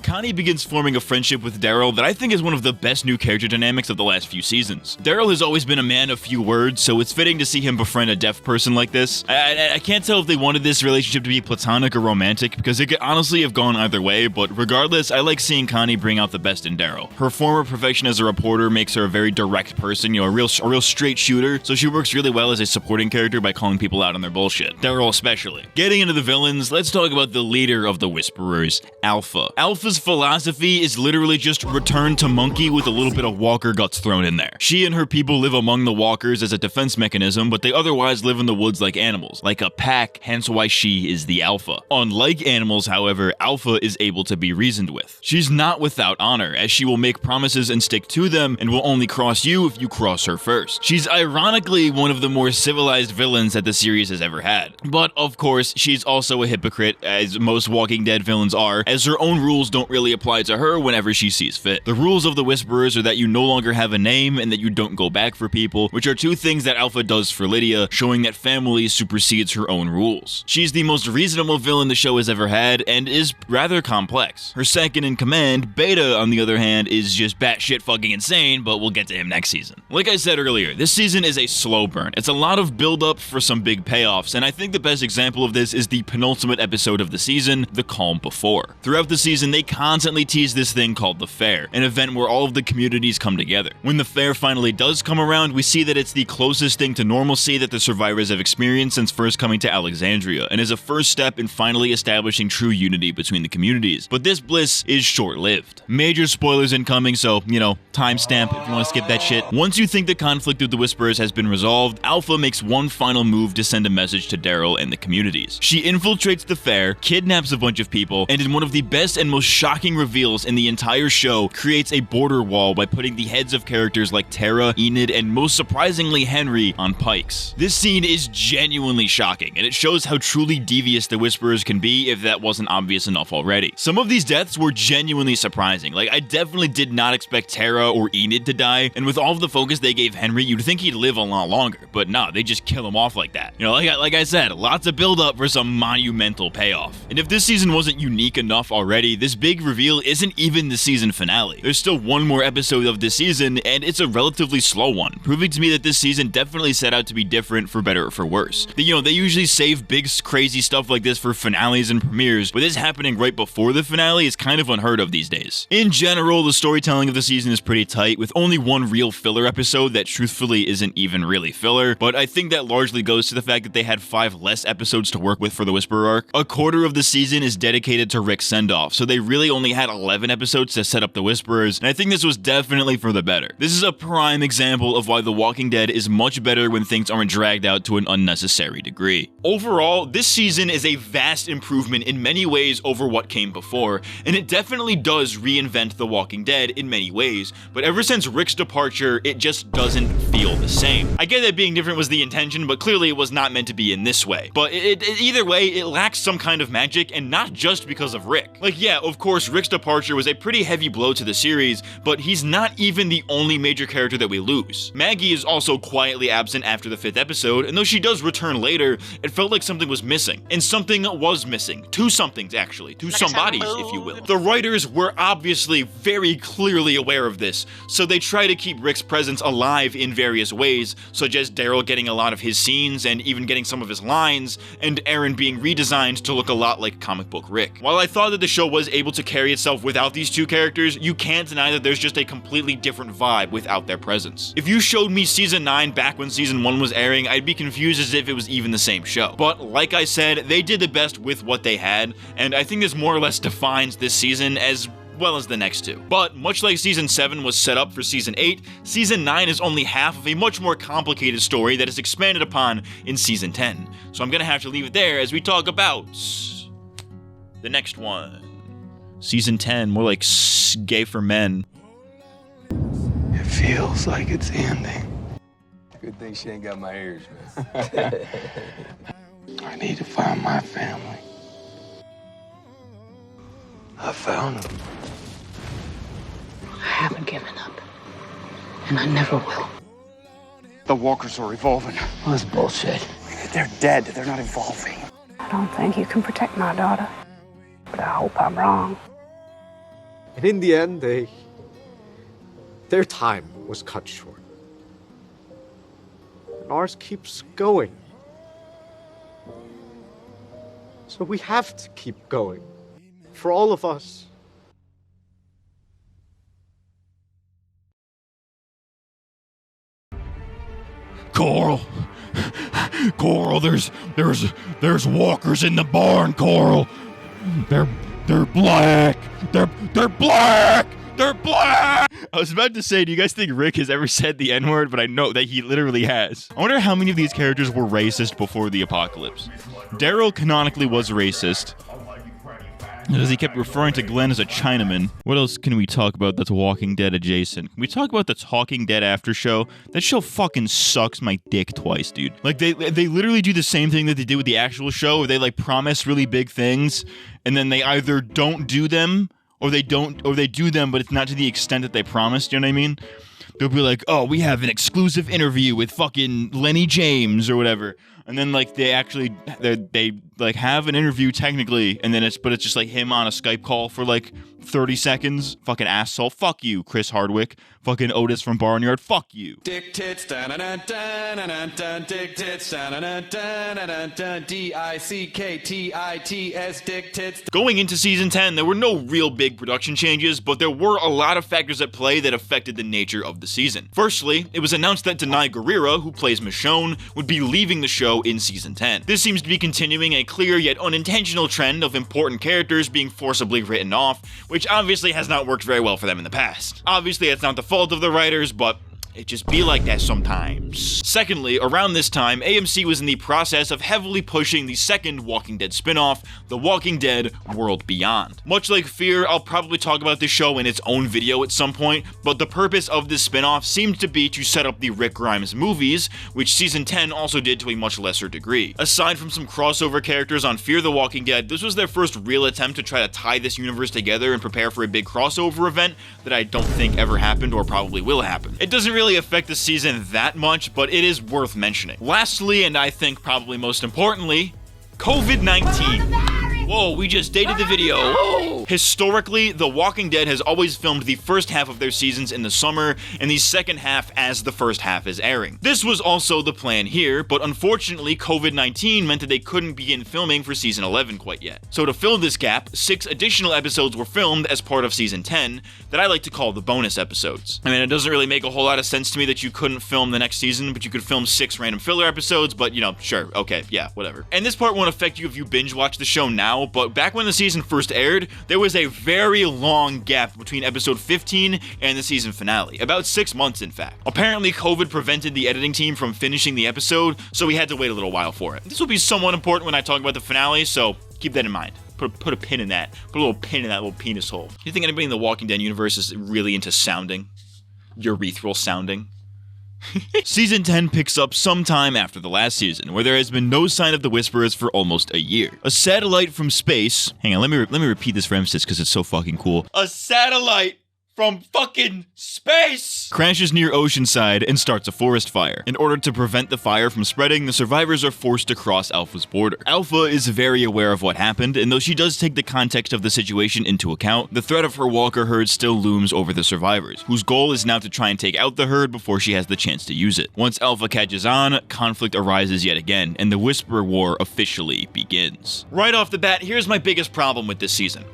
Connie begins forming a friendship with Daryl that I think is one of the best new character dynamics of the last few seasons. Daryl has always been a man of few words, so it's fitting to see him befriend a deaf person like this. I can't tell if they wanted this relationship to be platonic or romantic, because it could honestly have gone either way, but regardless, I like seeing Connie bring out the best in Daryl. Her former profession as a reporter makes her a very direct person, a real straight shooter, so she works really well as a supporting character by calling people out on their bullshit. Daryl especially. Getting into the villains, let's talk about the leader of the Whisperers, Alpha. Alpha's philosophy is literally just return to monkey with a little bit of walker guts thrown in there. She and her people live among the walkers as a defense mechanism, but they otherwise live in the woods like animals, like a pack, hence why she is the Alpha. Unlike animals, however, Alpha is able to be reasoned with. She's not without honor, as she will make promises and stick to them, and will only cross you if you cross her first. She's ironically one of the more civilized villains that the series has ever had. But of course, she's also a hypocrite, as most Walking Dead villains are, as her own rules don't really apply to her whenever she sees fit. The rules of the Whisperers are that you no longer have a name and that you don't go back for people, which are two things that Alpha does for Lydia, showing that family supersedes her own rules. She's the most reasonable villain the show has ever had, and is rather complex. Her second in command, Beta, on the other hand, is just batshit fucking insane, but we'll get to him next season. Like I said earlier, this season is a slow burn. It's a lot of build up for some big payoffs, and I think the best example of this is the penultimate episode of the season, The Calm Before. Throughout the season, they constantly tease this thing called the Fair, an event where all of the communities come together. When the Fair finally does come around, we see that it's the closest thing to normalcy that the survivors have experienced since first coming to Alexandria, and is a first step in finally establishing true unity between the communities. But this bliss is short-lived. Major spoilers incoming, so, timestamp if you want to skip that shit. Once you think the conflict with the Whisperers has been resolved, Alpha makes one final move to send a message to Daryl and the communities. She infiltrates the Fair, kidnaps a bunch of people, and in one of the best and most shocking reveals in the entire show, creates a border wall by putting the heads of characters like Tara, Enid, and most surprisingly Henry on pikes. This scene is genuinely shocking, and it shows how truly devious the Whisperers can be if that wasn't obvious enough already. Some of these deaths were genuinely surprising. Like, I definitely did not expect Tara or Enid to die, and with all of the focus they gave Henry, you'd think he'd live a lot longer, but nah, they just kill him off like that. You know, like I said, lots of build up for some monumental payoff. And if this season wasn't unique enough already, this big reveal isn't even the season finale. There's still one more episode of this season, and it's a relatively slow one, proving to me that this season definitely set out to be different for better or for worse. They usually save big crazy stuff like this for finales and premieres, but this happening right before the finale is kind of unheard of these days. In general, the storytelling of the season is pretty tight, with only one real filler episode that truthfully isn't even really filler, but I think that largely goes to the fact that they had 5 less episodes to work with for the Whisperer arc. A quarter of the season is dedicated to Rick's send-off, so they really only had 11 episodes to set up the Whisperers, and I think this was definitely for the better. This is a prime example of why The Walking Dead is much better when things aren't dragged out to an unnecessary degree. Overall, this season is a vast improvement in many ways over what came before, and it definitely does reinvent The Walking Dead in many ways, but ever since Rick's departure, it just doesn't feel the same. I get that being different was the intention, but clearly it was not meant to be in this way. But either way, it lacks some kind of magic, and not just because of Rick. Like, yeah, of course, Rick's departure was a pretty heavy blow to the series, but he's not even the only major character that we lose. Maggie is also quietly absent after the 5th episode, and though she does return later, it felt like something was missing. And something was missing. 2 somethings, actually. 2 somebodies, if you will. The writers were obviously very clearly aware of this, so they try to keep Rick's presence alive in various ways, such as Daryl getting a lot of his scenes and even getting some of his lines, and Aaron being redesigned to look a lot like comic book Rick. While I thought that the show was able to carry itself without these 2 characters, you can't deny that there's just a completely different vibe without their presence. If you showed me season 9 back when season 1 was airing, I'd be confused as if it was even the same show. But like I said, they did the best with what they had, and I think this more or less defines this season as well as the next 2. But much like season 7 was set up for season 8, season 9 is only half of a much more complicated story that is expanded upon in season 10. So I'm gonna have to leave it there as we talk about the next one. Season 10, more like Gay for Men. It feels like it's ending. Good thing she ain't got my ears, man. I need to find my family. I found them. I haven't given up. And I never will. The walkers are evolving. Well, that's bullshit. They're dead. They're not evolving. I don't think you can protect my daughter. But I hope I'm wrong. And in the end, their time was cut short. And ours keeps going. So we have to keep going. For all of us. Coral, there's walkers in the barn, Coral. They're black. They're black. They're black. I was about to say, do you guys think Rick has ever said the N-word? But I know that he literally has. I wonder how many of these characters were racist before the apocalypse. Daryl canonically was racist, because he kept referring to Glenn as a Chinaman. What else can we talk about that's Walking Dead adjacent? Can we talk about the Talking Dead after show? That show fucking sucks my dick twice, dude. Like, they literally do the same thing that they did with the actual show, where they, like, promise really big things, and then they either don't do them, or they do them, but it's not to the extent that they promised, you know what I mean? They'll be like, oh, we have an exclusive interview with fucking Lenny James, or whatever. And then, like, they like have an interview technically, and then it's just like him on a Skype call for like 30 seconds. Fucking asshole. Fuck you, Chris Hardwick. Fucking Otis from Barnyard. Fuck you. Dick tits, da-na-na-na-na-na-na, dick tits, da-na-na-na-na-na, D-I-C-K-T-I-T-S, dick tits. Going into season 10, there were no real big production changes, but there were a lot of factors at play that affected the nature of the season. Firstly, it was announced that Denai Guerrera, who plays Michonne, would be leaving the show in season 10. This seems to be continuing a clear yet unintentional trend of important characters being forcibly written off, which obviously has not worked very well for them in the past. Obviously, it's not the fault of the writers, but It just be like that sometimes. Secondly, around this time, AMC was in the process of heavily pushing the second Walking Dead spin-off, The Walking Dead World Beyond. Much like Fear, I'll probably talk about this show in its own video at some point, but the purpose of this spin-off seemed to be to set up the Rick Grimes movies, which Season 10 also did to a much lesser degree. Aside from some crossover characters on Fear the Walking Dead, this was their first real attempt to try to tie this universe together and prepare for a big crossover event that I don't think ever happened or probably will happen. It doesn't really affect the season that much, but it is worth mentioning. Lastly, and I think probably most importantly, COVID-19. Whoa, we just dated the video. Whoa. Historically, The Walking Dead has always filmed the first half of their seasons in the summer and the second half as the first half is airing. This was also the plan here, but unfortunately COVID-19 meant that they couldn't begin filming for season 11 quite yet. So to fill this gap, 6 additional episodes were filmed as part of season 10 that I like to call the bonus episodes. I mean, it doesn't really make a whole lot of sense to me that you couldn't film the next season, but you could film 6 random filler episodes, but you know, sure, okay, yeah, whatever. And this part won't affect you if you binge watch the show now, but back when the season first aired, there was a very long gap between episode 15 and the season finale. About 6 months, in fact. Apparently, COVID prevented the editing team from finishing the episode, so we had to wait a little while for it. This will be somewhat important when I talk about the finale, so keep that in mind. Put a pin in that. Put a little pin in that little penis hole. Do you think anybody in the Walking Dead universe is really into sounding? Urethral sounding? Season 10 picks up sometime after the last season, where there has been no sign of the Whisperers for almost a year. A satellite from space... Hang on, let me repeat this for emphasis because it's so fucking cool. A satellite from fucking space crashes near Oceanside and starts a forest fire. In order to prevent the fire from spreading, the survivors are forced to cross Alpha's border. Alpha is very aware of what happened, and though she does take the context of the situation into account, the threat of her walker herd still looms over the survivors, whose goal is now to try and take out the herd before she has the chance to use it. Once Alpha catches on, conflict arises yet again, and the Whisperer War officially begins. Right off the bat, here's my biggest problem with this season.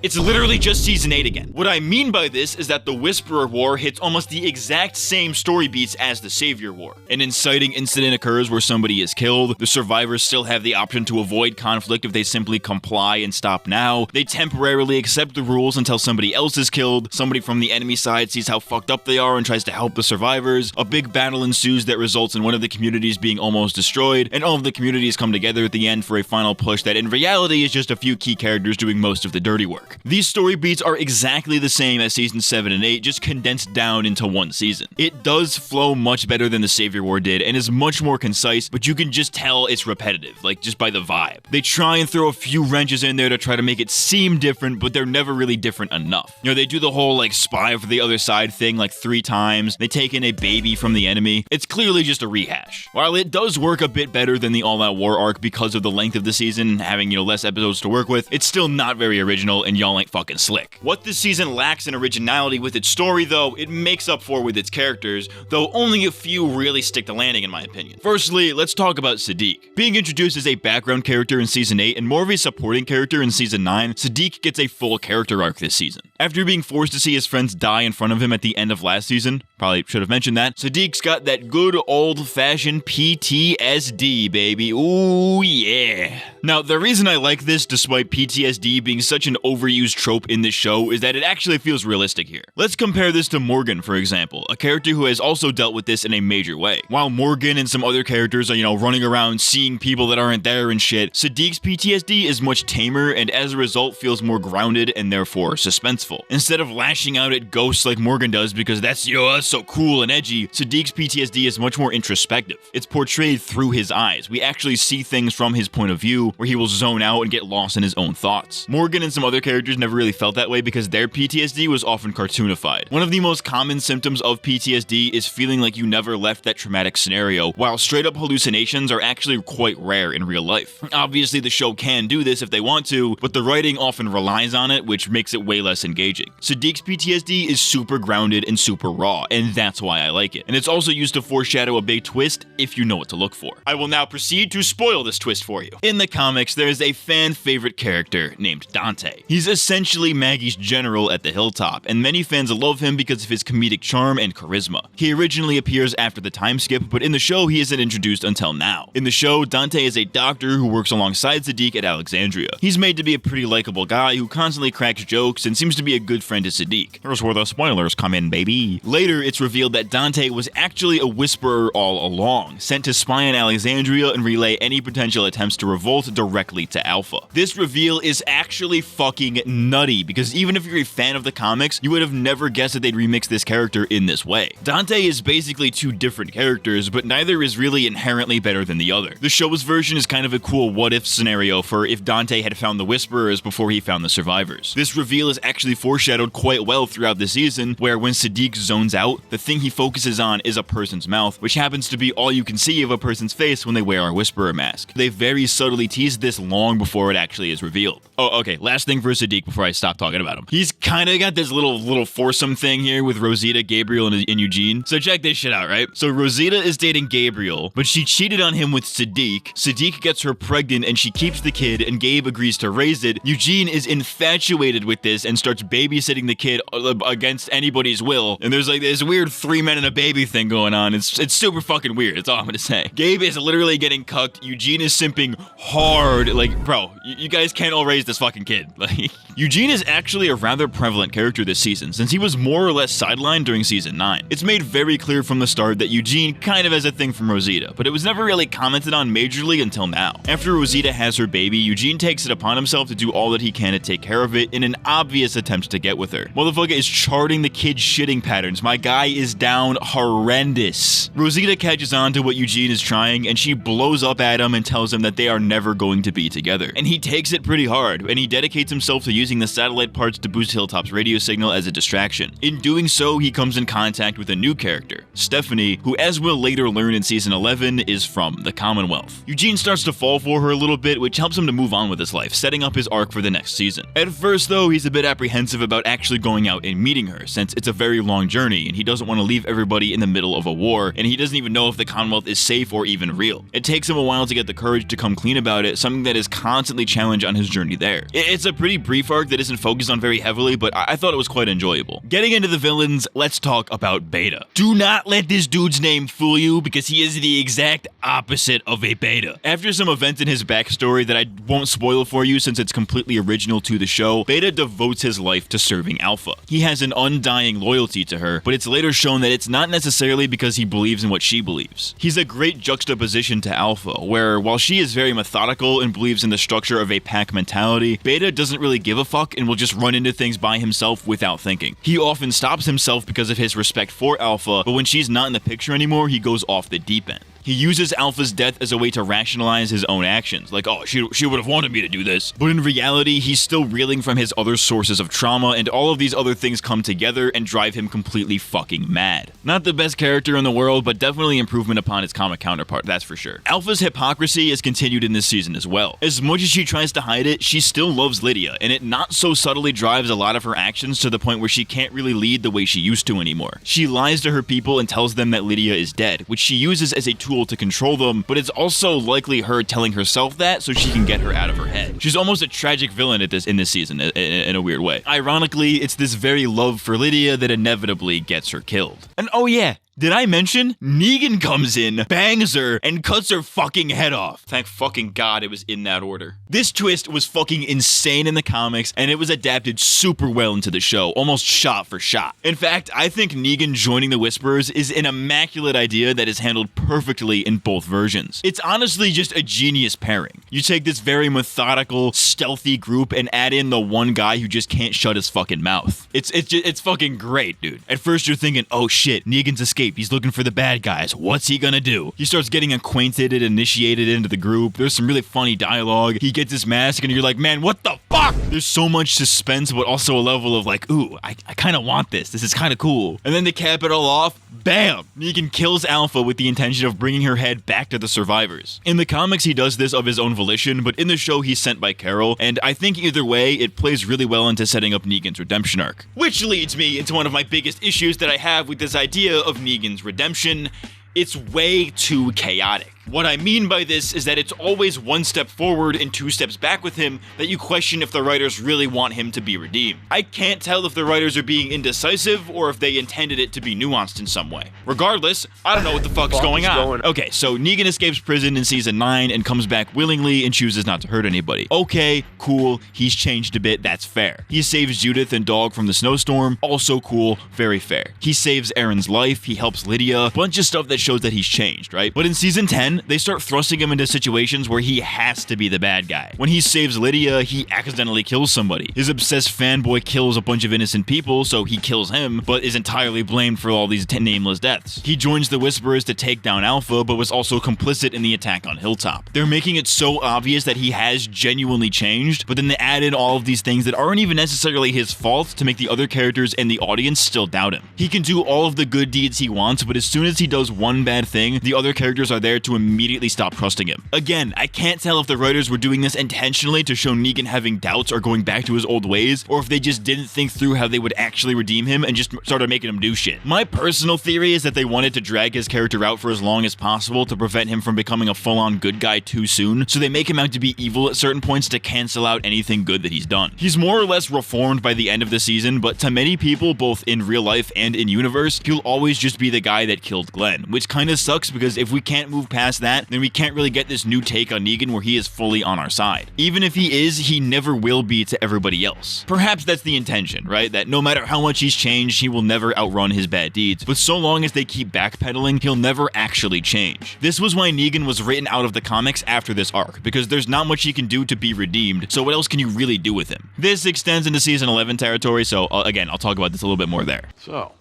It's literally just season 8 again. What I mean by this is that the Whisperer War hits almost the exact same story beats as the Savior War. An inciting incident occurs where somebody is killed. The survivors still have the option to avoid conflict if they simply comply and stop now. They temporarily accept the rules until somebody else is killed. Somebody from the enemy side sees how fucked up they are and tries to help the survivors. A big battle ensues that results in one of the communities being almost destroyed, and all of the communities come together at the end for a final push that in reality is just a few key characters doing most of the dirty work. These story beats are exactly the same as season 7 and 8, just condensed down into one season. It does flow much better than the Savior War did, and is much more concise, but you can just tell it's repetitive, like just by the vibe. They try and throw a few wrenches in there to try to make it seem different, but they're never really different enough. You know, they do the whole like spy for the other side thing like 3 times. They take in a baby from the enemy. It's clearly just a rehash. While it does work a bit better than the All Out War arc because of the length of the season, having, you know, less episodes to work with, it's still not very original, and y'all ain't fucking slick. What this season lacks in originality with its story, though, it makes up for with its characters, though only a few really stick the landing in my opinion. Firstly, let's talk about Sadiq. Being introduced as a background character in season 8 and more of a supporting character in season 9, Sadiq gets a full character arc this season. After being forced to see his friends die in front of him at the end of last season, probably should have mentioned that, Sadiq's got that good old-fashioned PTSD, baby. Ooh, yeah. Now, the reason I like this, despite PTSD being such an overused trope in this show, is that it actually feels realistic here. Let's compare this to Morgan, for example, a character who has also dealt with this in a major way. While Morgan and some other characters are, you know, running around seeing people that aren't there and shit, Sadiq's PTSD is much tamer and as a result feels more grounded and therefore suspenseful. Instead of lashing out at ghosts like Morgan does because that's, you know, that's so cool and edgy, Sadiq's PTSD is much more introspective. It's portrayed through his eyes. We actually see things from his point of view where he will zone out and get lost in his own thoughts. Morgan and some other characters never really felt that way because their PTSD was often cartoonified. One of the most common symptoms of PTSD is feeling like you never left that traumatic scenario, while straight up hallucinations are actually quite rare in real life. Obviously the show can do this if they want to, but the writing often relies on it, which makes it way less engaging. Sadiq's PTSD is super grounded and super raw, and that's why I like it. And it's also used to foreshadow a big twist if you know what to look for. I will now proceed to spoil this twist for you. In the comics, there is a fan favorite character named Dante. He's essentially Maggie's general at the hilltop, and many fans love him because of his comedic charm and charisma. He originally appears after the time skip, but in the show he isn't introduced until now. In the show, Dante is a doctor who works alongside Sadiq at Alexandria. He's made to be a pretty likable guy who constantly cracks jokes and seems to be a good friend to Sadiq. Here's where the spoilers come in, baby. Later it's revealed that Dante was actually a Whisperer all along, sent to spy on Alexandria and relay any potential attempts to revolt directly to Alpha. This reveal is actually fucking nutty, because even if you're a fan of the comics, you would have never guessed that they'd remix this character in this way. Dante is basically two different characters, but neither is really inherently better than the other. The show's version is kind of a cool what-if scenario for if Dante had found the Whisperers before he found the survivors. This reveal is actually foreshadowed quite well throughout the season, where when Siddiq zones out, the thing he focuses on is a person's mouth, which happens to be all you can see of a person's face when they wear a Whisperer mask. They very subtly teased this long before it actually is revealed. Oh, okay, last thing for Siddiq before I stop talking about him. He's kinda got this little foursome thing here with Rosita, Gabriel, and Eugene. So check this shit out, right? So Rosita is dating Gabriel, but she cheated on him with Siddiq. Siddiq gets her pregnant and she keeps the kid, and Gabe agrees to raise it. Eugene is infatuated with this and starts babysitting the kid against anybody's will. And there's like this weird 3 men and a baby thing going on. It's super fucking weird, that's all I'm gonna say. Gabe is literally getting cucked. Eugene is simping hard. Like, bro, you guys can't all raise this fucking kid. Like, Eugene is actually a rather prevalent character this season, since he was more or less sidelined during season 9. It's made very clear from the start that Eugene kind of has a thing from Rosita, but it was never really commented on majorly until now. After Rosita has her baby, Eugene takes it upon himself to do all that he can to take care of it in an obvious attempt to get with her. Motherfucker is charting the kid's shitting patterns. My guy is down horrendous. Rosita catches on to what Eugene is trying, and she blows up at him and tells him that they are never going to be together. And he takes it pretty hard, and he dedicates himself to using the satellite parts to boost Hilltop's radio signal as a distraction. In doing so, he comes in contact with a new character, Stephanie, who, as we'll later learn in season 11, is from the Commonwealth. Eugene starts to fall for her a little bit, which helps him to move on with his life, setting up his arc for the next season. At first, though, he's a bit apprehensive about actually going out and meeting her, since it's a very long journey, and he doesn't want to leave everybody in the middle of a war, and he doesn't even know if the Commonwealth is safe or even real. It takes him a while to get the courage to come clean about it, something that is constantly challenged on his journey there. It's a pretty brief arc that isn't focused on very heavily, but I thought it was quite enjoyable. Getting into the villains, let's talk about Beta. Do not let this dude's name fool you, because he is the exact opposite of a Beta. After some events in his backstory that I won't spoil for you since it's completely original to the show, Beta devotes his life to serving Alpha. He has an undying loyalty to her, but it's later shown that it's not necessarily because he believes in what she believes. He's a great juxtaposition to Alpha, where while she is very methodical and believes in the structure of a pack mentality, Beta doesn't really give a fuck and will just run into things by himself without thinking. He often stops himself because of his respect for Alpha, but when she's not in the picture anymore, he goes off the deep end. He uses Alpha's death as a way to rationalize his own actions, like, oh, she would have wanted me to do this. But in reality, he's still reeling from his other sources of trauma, and all of these other things come together and drive him completely fucking mad. Not the best character in the world, but definitely improvement upon his comic counterpart, that's for sure. Alpha's hypocrisy is continued in this season as well. As much as she tries to hide it, she still loves Lydia, and it not so subtly drives a lot of her actions to the point where she can't really lead the way she used to anymore. She lies to her people and tells them that Lydia is dead, which she uses as a tool to control them, but it's also likely her telling herself that so she can get her out of her head. She's almost a tragic villain in this season in a weird way. Ironically, it's this very love for Lydia that inevitably gets her killed. And oh yeah, did I mention Negan comes in, bangs her, and cuts her fucking head off? Thank fucking God it was in that order. This twist was fucking insane in the comics, and it was adapted super well into the show, almost shot for shot. In fact, I think Negan joining the Whisperers is an immaculate idea that is handled perfectly in both versions. It's honestly just a genius pairing. You take this very methodical, stealthy group and add in the one guy who just can't shut his fucking mouth. It's fucking great, dude. At first you're thinking, oh shit, Negan's escaped. He's looking for the bad guys. What's he gonna do? He starts getting acquainted and initiated into the group. There's some really funny dialogue. He gets his mask and you're like, man, what the fuck? There's so much suspense, but also a level of like, ooh, I kind of want this. This is kind of cool. And then to cap it all off, bam! Negan kills Alpha with the intention of bringing her head back to the survivors. In the comics, he does this of his own volition, but in the show, he's sent by Carol, and I think either way, it plays really well into setting up Negan's redemption arc. Which leads me into one of my biggest issues that I have with this idea of Negan's redemption. It's way too chaotic. What I mean by this is that it's always one step forward and 2 steps back with him that you question if the writers really want him to be redeemed. I can't tell if the writers are being indecisive or if they intended it to be nuanced in some way. Regardless, I don't know what the fuck's going on. Okay, so Negan escapes prison in season 9 and comes back willingly and chooses not to hurt anybody. Okay, cool, he's changed a bit, that's fair. He saves Judith and Dog from the snowstorm, also cool, very fair. He saves Aaron's life, he helps Lydia, bunch of stuff that shows that he's changed, right? But in season 10, they start thrusting him into situations where he has to be the bad guy. When he saves Lydia, he accidentally kills somebody. His obsessed fanboy kills a bunch of innocent people, so he kills him, but is entirely blamed for all these nameless deaths. He joins the Whisperers to take down Alpha, but was also complicit in the attack on Hilltop. They're making it so obvious that he has genuinely changed, but then they add in all of these things that aren't even necessarily his fault to make the other characters and the audience still doubt him. He can do all of the good deeds he wants, but as soon as he does one bad thing, the other characters are there to immediately stop trusting him. Again, I can't tell if the writers were doing this intentionally to show Negan having doubts or going back to his old ways, or if they just didn't think through how they would actually redeem him and just started making him do shit. My personal theory is that they wanted to drag his character out for as long as possible to prevent him from becoming a full-on good guy too soon, so they make him out to be evil at certain points to cancel out anything good that he's done. He's more or less reformed by the end of the season, but to many people, both in real life and in universe, he'll always just be the guy that killed Glenn, which kinda sucks because if we can't move past that, then we can't really get this new take on Negan where he is fully on our side. Even if he is, he never will be to everybody else. Perhaps that's the intention, right? That no matter how much he's changed, he will never outrun his bad deeds, but so long as they keep backpedaling, he'll never actually change. This was why Negan was written out of the comics after this arc, because there's not much he can do to be redeemed, so what else can you really do with him? This extends into season 11 territory, so again, I'll talk about this a little bit more there. So,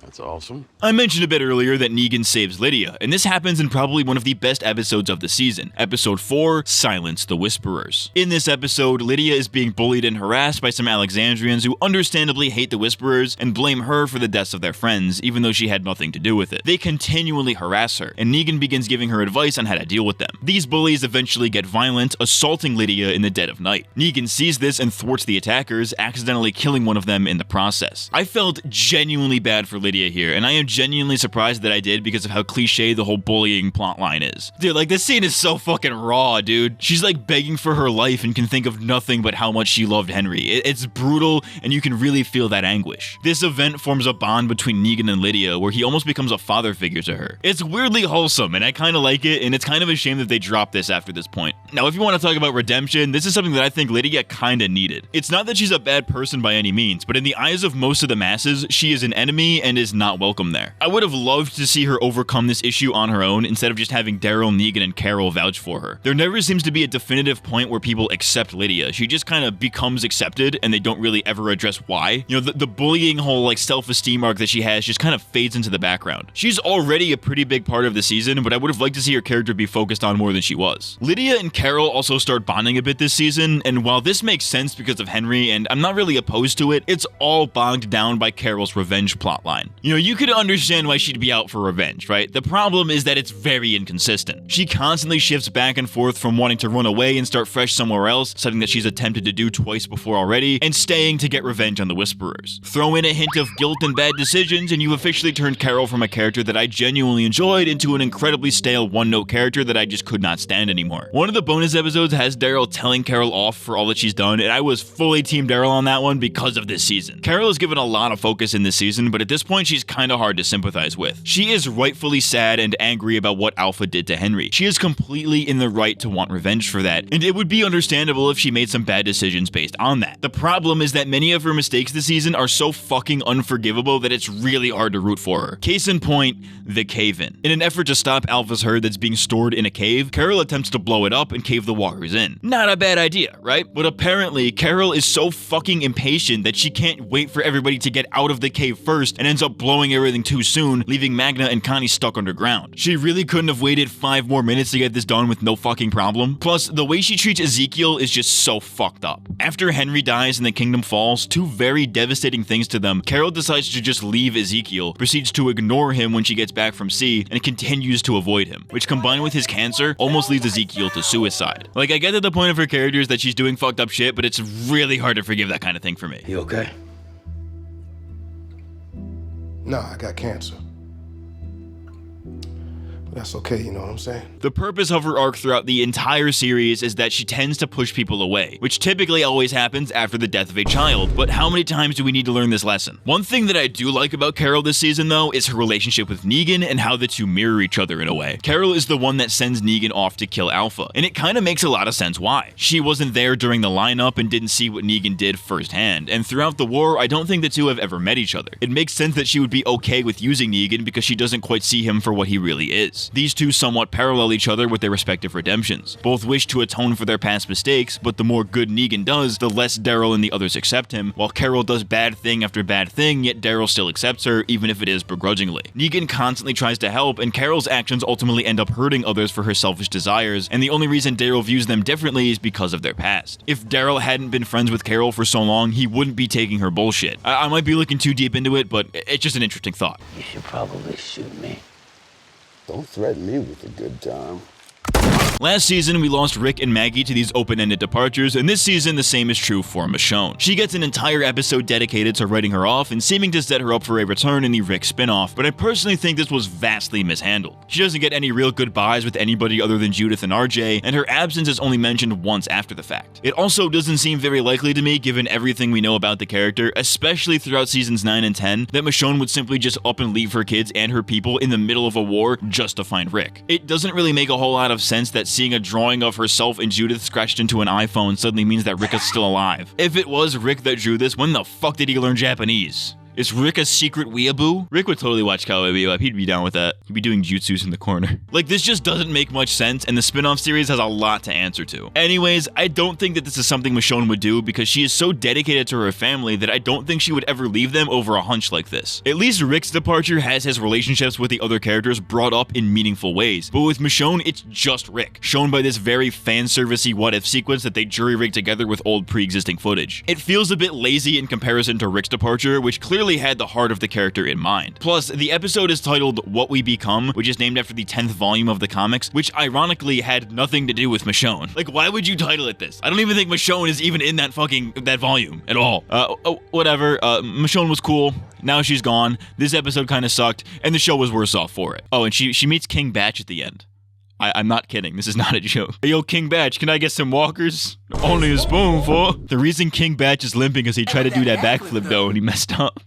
that's awesome. I mentioned a bit earlier that Negan saves Lydia, and this happens in probably one of the best episodes of the season, episode 4, Silence the Whisperers. In this episode, Lydia is being bullied and harassed by some Alexandrians who understandably hate the Whisperers and blame her for the deaths of their friends, even though she had nothing to do with it. They continually harass her, and Negan begins giving her advice on how to deal with them. These bullies eventually get violent, assaulting Lydia in the dead of night. Negan sees this and thwarts the attackers, accidentally killing one of them in the process. I felt genuinely bad for Lydia here, and I am genuinely surprised that I did because of how cliche the whole bullying plotline is. Dude, like, this scene is so fucking raw, dude. She's like begging for her life and can think of nothing but how much she loved Henry. It's brutal, and you can really feel that anguish. This event forms a bond between Negan and Lydia where he almost becomes a father figure to her. It's weirdly wholesome, and I kind of like it, and it's kind of a shame that they dropped this after this point. Now, if you want to talk about redemption, this is something that I think Lydia kind of needed. It's not that she's a bad person by any means, but in the eyes of most of the masses, she is an enemy and is not welcome there. I would have loved to see her overcome this issue on her own instead of just having Daryl, Negan, and Carol vouch for her. There never seems to be a definitive point where people accept Lydia. She just kind of becomes accepted and they don't really ever address why. You know, the bullying whole like self-esteem arc that she has just kind of fades into the background. She's already a pretty big part of the season, but I would have liked to see her character be focused on more than she was. Lydia and Carol also start bonding a bit this season, and while this makes sense because of Henry, and I'm not really opposed to it, it's all bogged down by Carol's revenge plotline. You know, you could understand why she'd be out for revenge, right? The problem is that it's very inconsistent. She constantly shifts back and forth from wanting to run away and start fresh somewhere else, something that she's attempted to do twice before already, and staying to get revenge on the Whisperers. Throw in a hint of guilt and bad decisions, and you've officially turned Carol from a character that I genuinely enjoyed into an incredibly stale one-note character that I just could not stand anymore. One of the bonus episodes has Daryl telling Carol off for all that she's done, and I was fully Team Daryl on that one because of this season. Carol is given a lot of focus in this season, but at this point she's kind of hard to sympathize with. She is rightfully sad and angry about what Alpha did to Henry. She is completely in the right to want revenge for that, and it would be understandable if she made some bad decisions based on that. The problem is that many of her mistakes this season are so fucking unforgivable that it's really hard to root for her. Case in point, the cave-in. In an effort to stop Alpha's herd that's being stored in a cave, Carol attempts to blow it up and cave the walkers in. Not a bad idea, right? But apparently, Carol is so fucking impatient that she can't wait for everybody to get out of the cave first and ends up blowing everything too soon, leaving Magna and Connie stuck underground. She really couldn't have waited 5 more minutes to get this done with no fucking problem. Plus, the way she treats Ezekiel is just so fucked up. After Henry dies and the kingdom falls, 2 very devastating things to them, Carol decides to just leave Ezekiel, proceeds to ignore him when she gets back from sea, and continues to avoid him, which combined with his cancer, almost leads Ezekiel to suicide. Like, I get that the point of her character is that she's doing fucked up shit, but it's really hard to forgive that kind of thing for me. You okay? No, I got cancer. That's okay, you know what I'm saying? The purpose of her arc throughout the entire series is that she tends to push people away, which typically always happens after the death of a child, but how many times do we need to learn this lesson? One thing that I do like about Carol this season though is her relationship with Negan and how the two mirror each other in a way. Carol is the one that sends Negan off to kill Alpha, and it kind of makes a lot of sense why. She wasn't there during the lineup and didn't see what Negan did firsthand, and throughout the war, I don't think the two have ever met each other. It makes sense that she would be okay with using Negan because she doesn't quite see him for what he really is. These two somewhat parallel each other with their respective redemptions. Both wish to atone for their past mistakes, but the more good Negan does, the less Daryl and the others accept him, while Carol does bad thing after bad thing, yet Daryl still accepts her, even if it is begrudgingly. Negan constantly tries to help, and Carol's actions ultimately end up hurting others for her selfish desires, and the only reason Daryl views them differently is because of their past. If Daryl hadn't been friends with Carol for so long, he wouldn't be taking her bullshit. I might be looking too deep into it, but it's just an interesting thought. You should probably shoot me. Don't threaten me with a good time. Last season, we lost Rick and Maggie to these open-ended departures, and this season the same is true for Michonne. She gets an entire episode dedicated to writing her off and seeming to set her up for a return in the Rick spinoff, but I personally think this was vastly mishandled. She doesn't get any real goodbyes with anybody other than Judith and RJ, and her absence is only mentioned once after the fact. It also doesn't seem very likely to me, given everything we know about the character, especially throughout seasons 9 and 10, that Michonne would simply just up and leave her kids and her people in the middle of a war just to find Rick. It doesn't really make a whole lot of sense that seeing a drawing of herself and Judith scratched into an iPhone suddenly means that Rick is still alive. If it was Rick that drew this, when the fuck did he learn Japanese? Is Rick a secret weeaboo? Rick would totally watch Cowboy Bebop. He'd be down with that. He'd be doing jutsus in the corner. Like, this just doesn't make much sense, and the spin-off series has a lot to answer to. Anyways, I don't think that this is something Michonne would do because she is so dedicated to her family that I don't think she would ever leave them over a hunch like this. At least Rick's departure has his relationships with the other characters brought up in meaningful ways, but with Michonne, it's just Rick, shown by this very fan-servicey what-if sequence that they jury-rigged together with old pre-existing footage. It feels a bit lazy in comparison to Rick's departure, which clearly had the heart of the character in mind. Plus, the episode is titled What We Become, which is named after the 10th volume of the comics, which ironically had nothing to do with Michonne. Like, why would you title it this? I don't even think Michonne is even in that volume at all. Whatever. Michonne was cool. Now she's gone. This episode kind of sucked, and the show was worse off for it. Oh, and she meets King Batch at the end. I'm not kidding. This is not a joke. Hey, yo, King Batch, can I get some walkers? Only a spoonful. The reason King Batch is limping is he tried to do that backflip, though, and he messed up.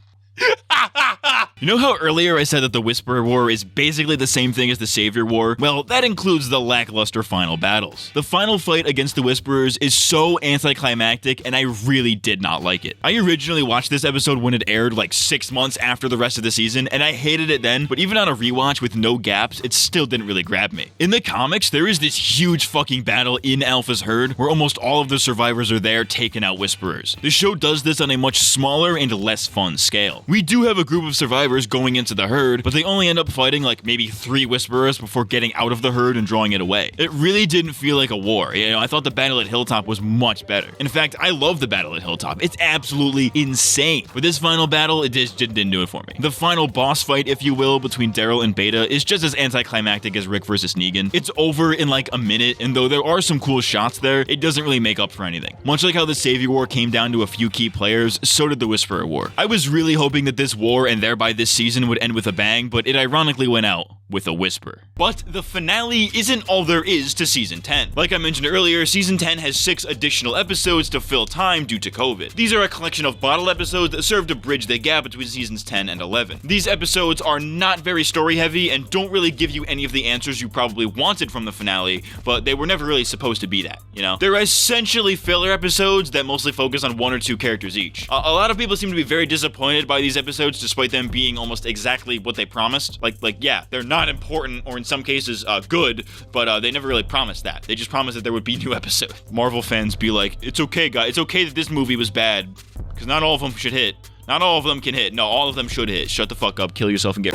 You know how earlier I said that the Whisperer War is basically the same thing as the Savior War? Well, that includes the lackluster final battles. The final fight against the Whisperers is so anticlimactic, and I really did not like it. I originally watched this episode when it aired like 6 months after the rest of the season, and I hated it then, but even on a rewatch with no gaps, it still didn't really grab me. In the comics, there is this huge fucking battle in Alpha's herd where almost all of the survivors are there taking out Whisperers. The show does this on a much smaller and less fun scale. We do have a group of survivors going into the herd, but they only end up fighting like maybe 3 Whisperers before getting out of the herd and drawing it away. It really didn't feel like a war. You know, I thought the battle at Hilltop was much better. In fact, I love the battle at Hilltop. It's absolutely insane. But this final battle, it just didn't do it for me. The final boss fight, if you will, between Daryl and Beta is just as anticlimactic as Rick versus Negan. It's over in like a minute, and though there are some cool shots there, it doesn't really make up for anything. Much like how the Savior War came down to a few key players, so did the Whisperer War. I was really hoping that this war and thereby this season would end with a bang, but it ironically went out with a whisper. But the finale isn't all there is to Season 10. Like I mentioned earlier, Season 10 has 6 additional episodes to fill time due to COVID. These are a collection of bottle episodes that serve to bridge the gap between Seasons 10 and 11. These episodes are not very story-heavy and don't really give you any of the answers you probably wanted from the finale, but they were never really supposed to be that, you know? They're essentially filler episodes that mostly focus on 1 or 2 characters each. A lot of people seem to be very disappointed by these episodes despite them being almost exactly what they promised. Like yeah, they're not important or in some cases good, but they never really promised that. They just promised that there would be new episodes. Marvel fans be like, it's okay guys, it's okay that this movie was bad, because not all of them should hit. Not all of them can hit. No, all of them should hit. Shut the fuck up, kill yourself, and get...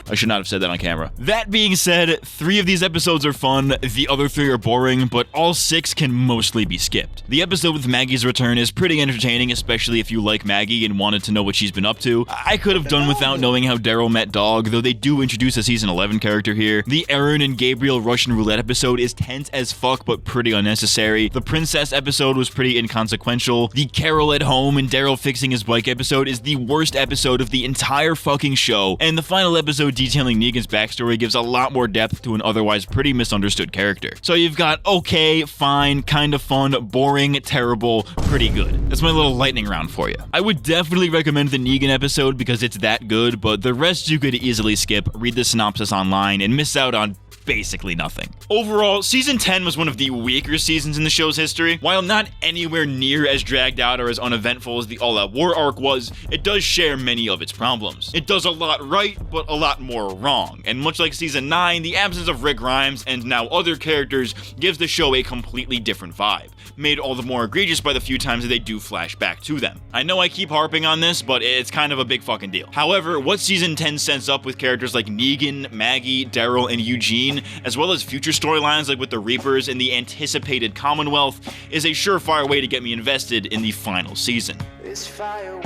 I should not have said that on camera. That being said, 3 of these episodes are fun, the other 3 are boring, but all 6 can mostly be skipped. The episode with Maggie's return is pretty entertaining, especially if you like Maggie and wanted to know what she's been up to. I could have done without knowing how Daryl met Dog, though they do introduce a Season 11 character here. The Aaron and Gabriel Russian roulette episode is tense as fuck, but pretty unnecessary. The Princess episode was pretty inconsequential. The Carol at home and Daryl fixing his bike episode is the worst episode of the entire fucking show, and the final episode detailing Negan's backstory gives a lot more depth to an otherwise pretty misunderstood character. So you've got okay, fine, kind of fun, boring, terrible, pretty good. That's my little lightning round for you. I would definitely recommend the Negan episode because it's that good, but the rest you could easily skip, read the synopsis online, and miss out on basically nothing. Overall, season 10 was one of the weaker seasons in the show's history. While not anywhere near as dragged out or as uneventful as the All Out War arc was, it does share many of its problems. It does a lot right, but a lot more wrong. And much like season 9, the absence of Rick Grimes and now other characters gives the show a completely different vibe, made all the more egregious by the few times that they do flash back to them. I know I keep harping on this, but it's kind of a big fucking deal. However, what season 10 sets up with characters like Negan, Maggie, Daryl, and Eugene, as well as future storylines like with the Reapers and the anticipated Commonwealth, is a surefire way to get me invested in the final season. I don't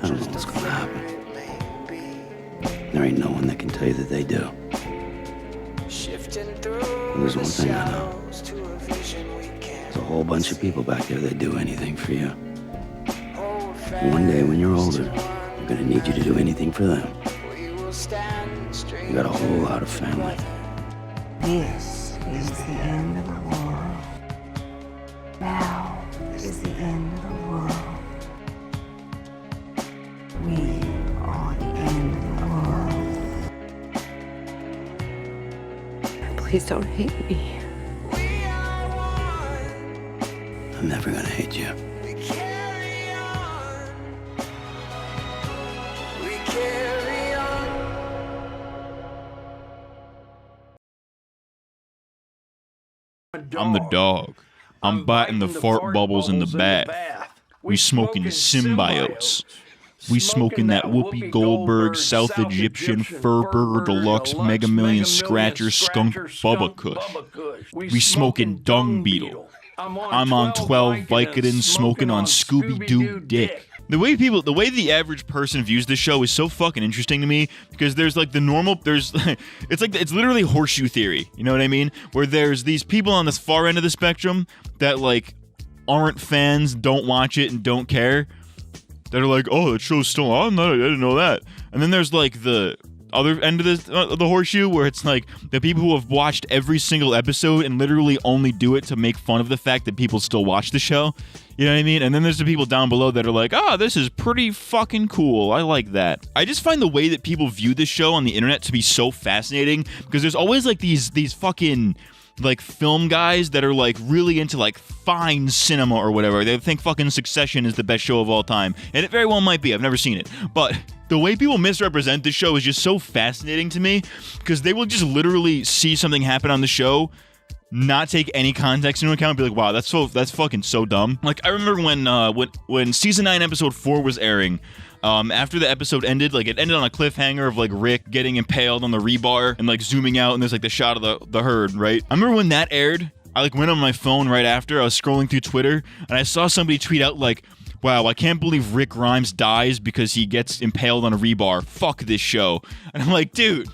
know what's gonna happen. There ain't no one that can tell you that they do. But there's one thing I know. There's a whole bunch of people back there that do anything for you. One day when you're older, they're gonna need you to do anything for them. You got a whole lot of family. This is the end of the world. Now is the end of the world. We are the end of the world. Please don't hate me. I'm never gonna hate you. I'm the dog. I'm biting the fart bubbles in the bath. We smoking symbiotes. We smoking that Whoopi Goldberg South Egyptian Fur Burger Deluxe Mega Million Scratcher Skunk Bubba Kush. We smoking Dung Beetle. I'm on 12 Vicodin smoking on Scooby-Doo dick. The way the average person views this show is so fucking interesting to me because there's like the normal, it's literally horseshoe theory, you know what I mean? Where there's these people on this far end of the spectrum that like aren't fans, don't watch it, and don't care. That are like, oh, that show's still on? I didn't know that. And then there's like the other end of the horseshoe where it's like the people who have watched every single episode and literally only do it to make fun of the fact that people still watch the show. You know what I mean? And then there's the people down below that are like, oh, this is pretty fucking cool. I like that. I just find the way that people view this show on the internet to be so fascinating because there's always like these fucking like film guys that are like really into like fine cinema or whatever. They think fucking Succession is the best show of all time. And it very well might be. I've never seen it. But the way people misrepresent this show is just so fascinating to me because they will just literally see something happen on the show, not take any context into account, and be like, wow, that's fucking so dumb. Like I remember when season 9 episode 4 was airing, after the episode ended, like it ended on a cliffhanger of like Rick getting impaled on the rebar and like zooming out and there's like the shot of the herd, right? I remember when that aired, I like went on my phone right after, I was scrolling through Twitter and I saw somebody tweet out like, wow, I can't believe Rick Grimes dies because he gets impaled on a rebar. Fuck this show. And I'm like, dude,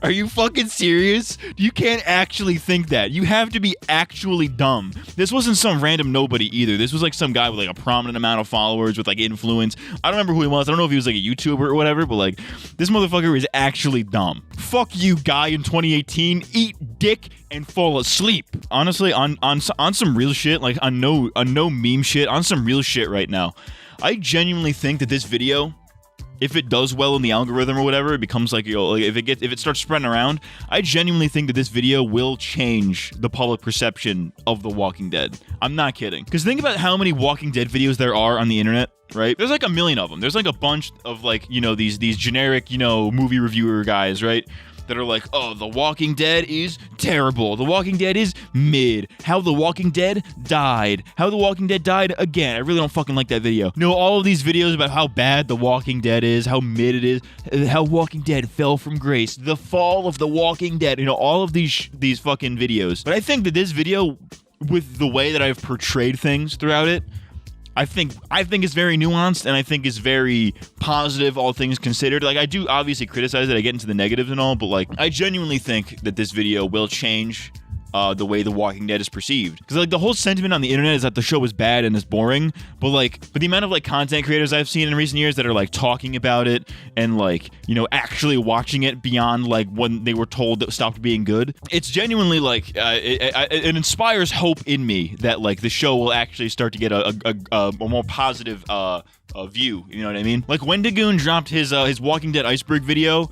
are you fucking serious? You can't actually think that. You have to be actually dumb. This wasn't some random nobody either. This was like some guy with like a prominent amount of followers with like influence. I don't remember who he was. I don't know if he was like a YouTuber or whatever, but like this motherfucker is actually dumb. Fuck you, guy in 2018. Eat dick and fall asleep. Honestly, on some real shit, like on no meme shit, on some real shit right now. I genuinely think that this video, if it does well in the algorithm or whatever, it becomes like, you know, like if it starts spreading around, I genuinely think that this video will change the public perception of The Walking Dead. I'm not kidding. Because think about how many Walking Dead videos there are on the internet, right? There's like a million of them. There's like a bunch of like, you know, these generic, you know, movie reviewer guys, right? That are like, oh, The Walking Dead is terrible. The Walking Dead is mid. How The Walking Dead died. How The Walking Dead died again. I really don't fucking like that video. You know, all of these videos about how bad The Walking Dead is, how mid it is, how Walking Dead fell from grace, the fall of The Walking Dead, you know, all of these fucking videos. But I think that this video, with the way that I've portrayed things throughout it, I think it's very nuanced and I think it's very positive, all things considered. Like, I do obviously criticize it. I get into the negatives and all, but like, I genuinely think that this video will change the way The Walking Dead is perceived. Because like the whole sentiment on the internet is that the show is bad and is boring, but the amount of like content creators I've seen in recent years that are like talking about it and like, you know, actually watching it beyond like when they were told that it stopped being good, it's genuinely like it inspires hope in me that like the show will actually start to get a more positive view. You know what I mean? Like when Wendigoon dropped his Walking Dead iceberg video,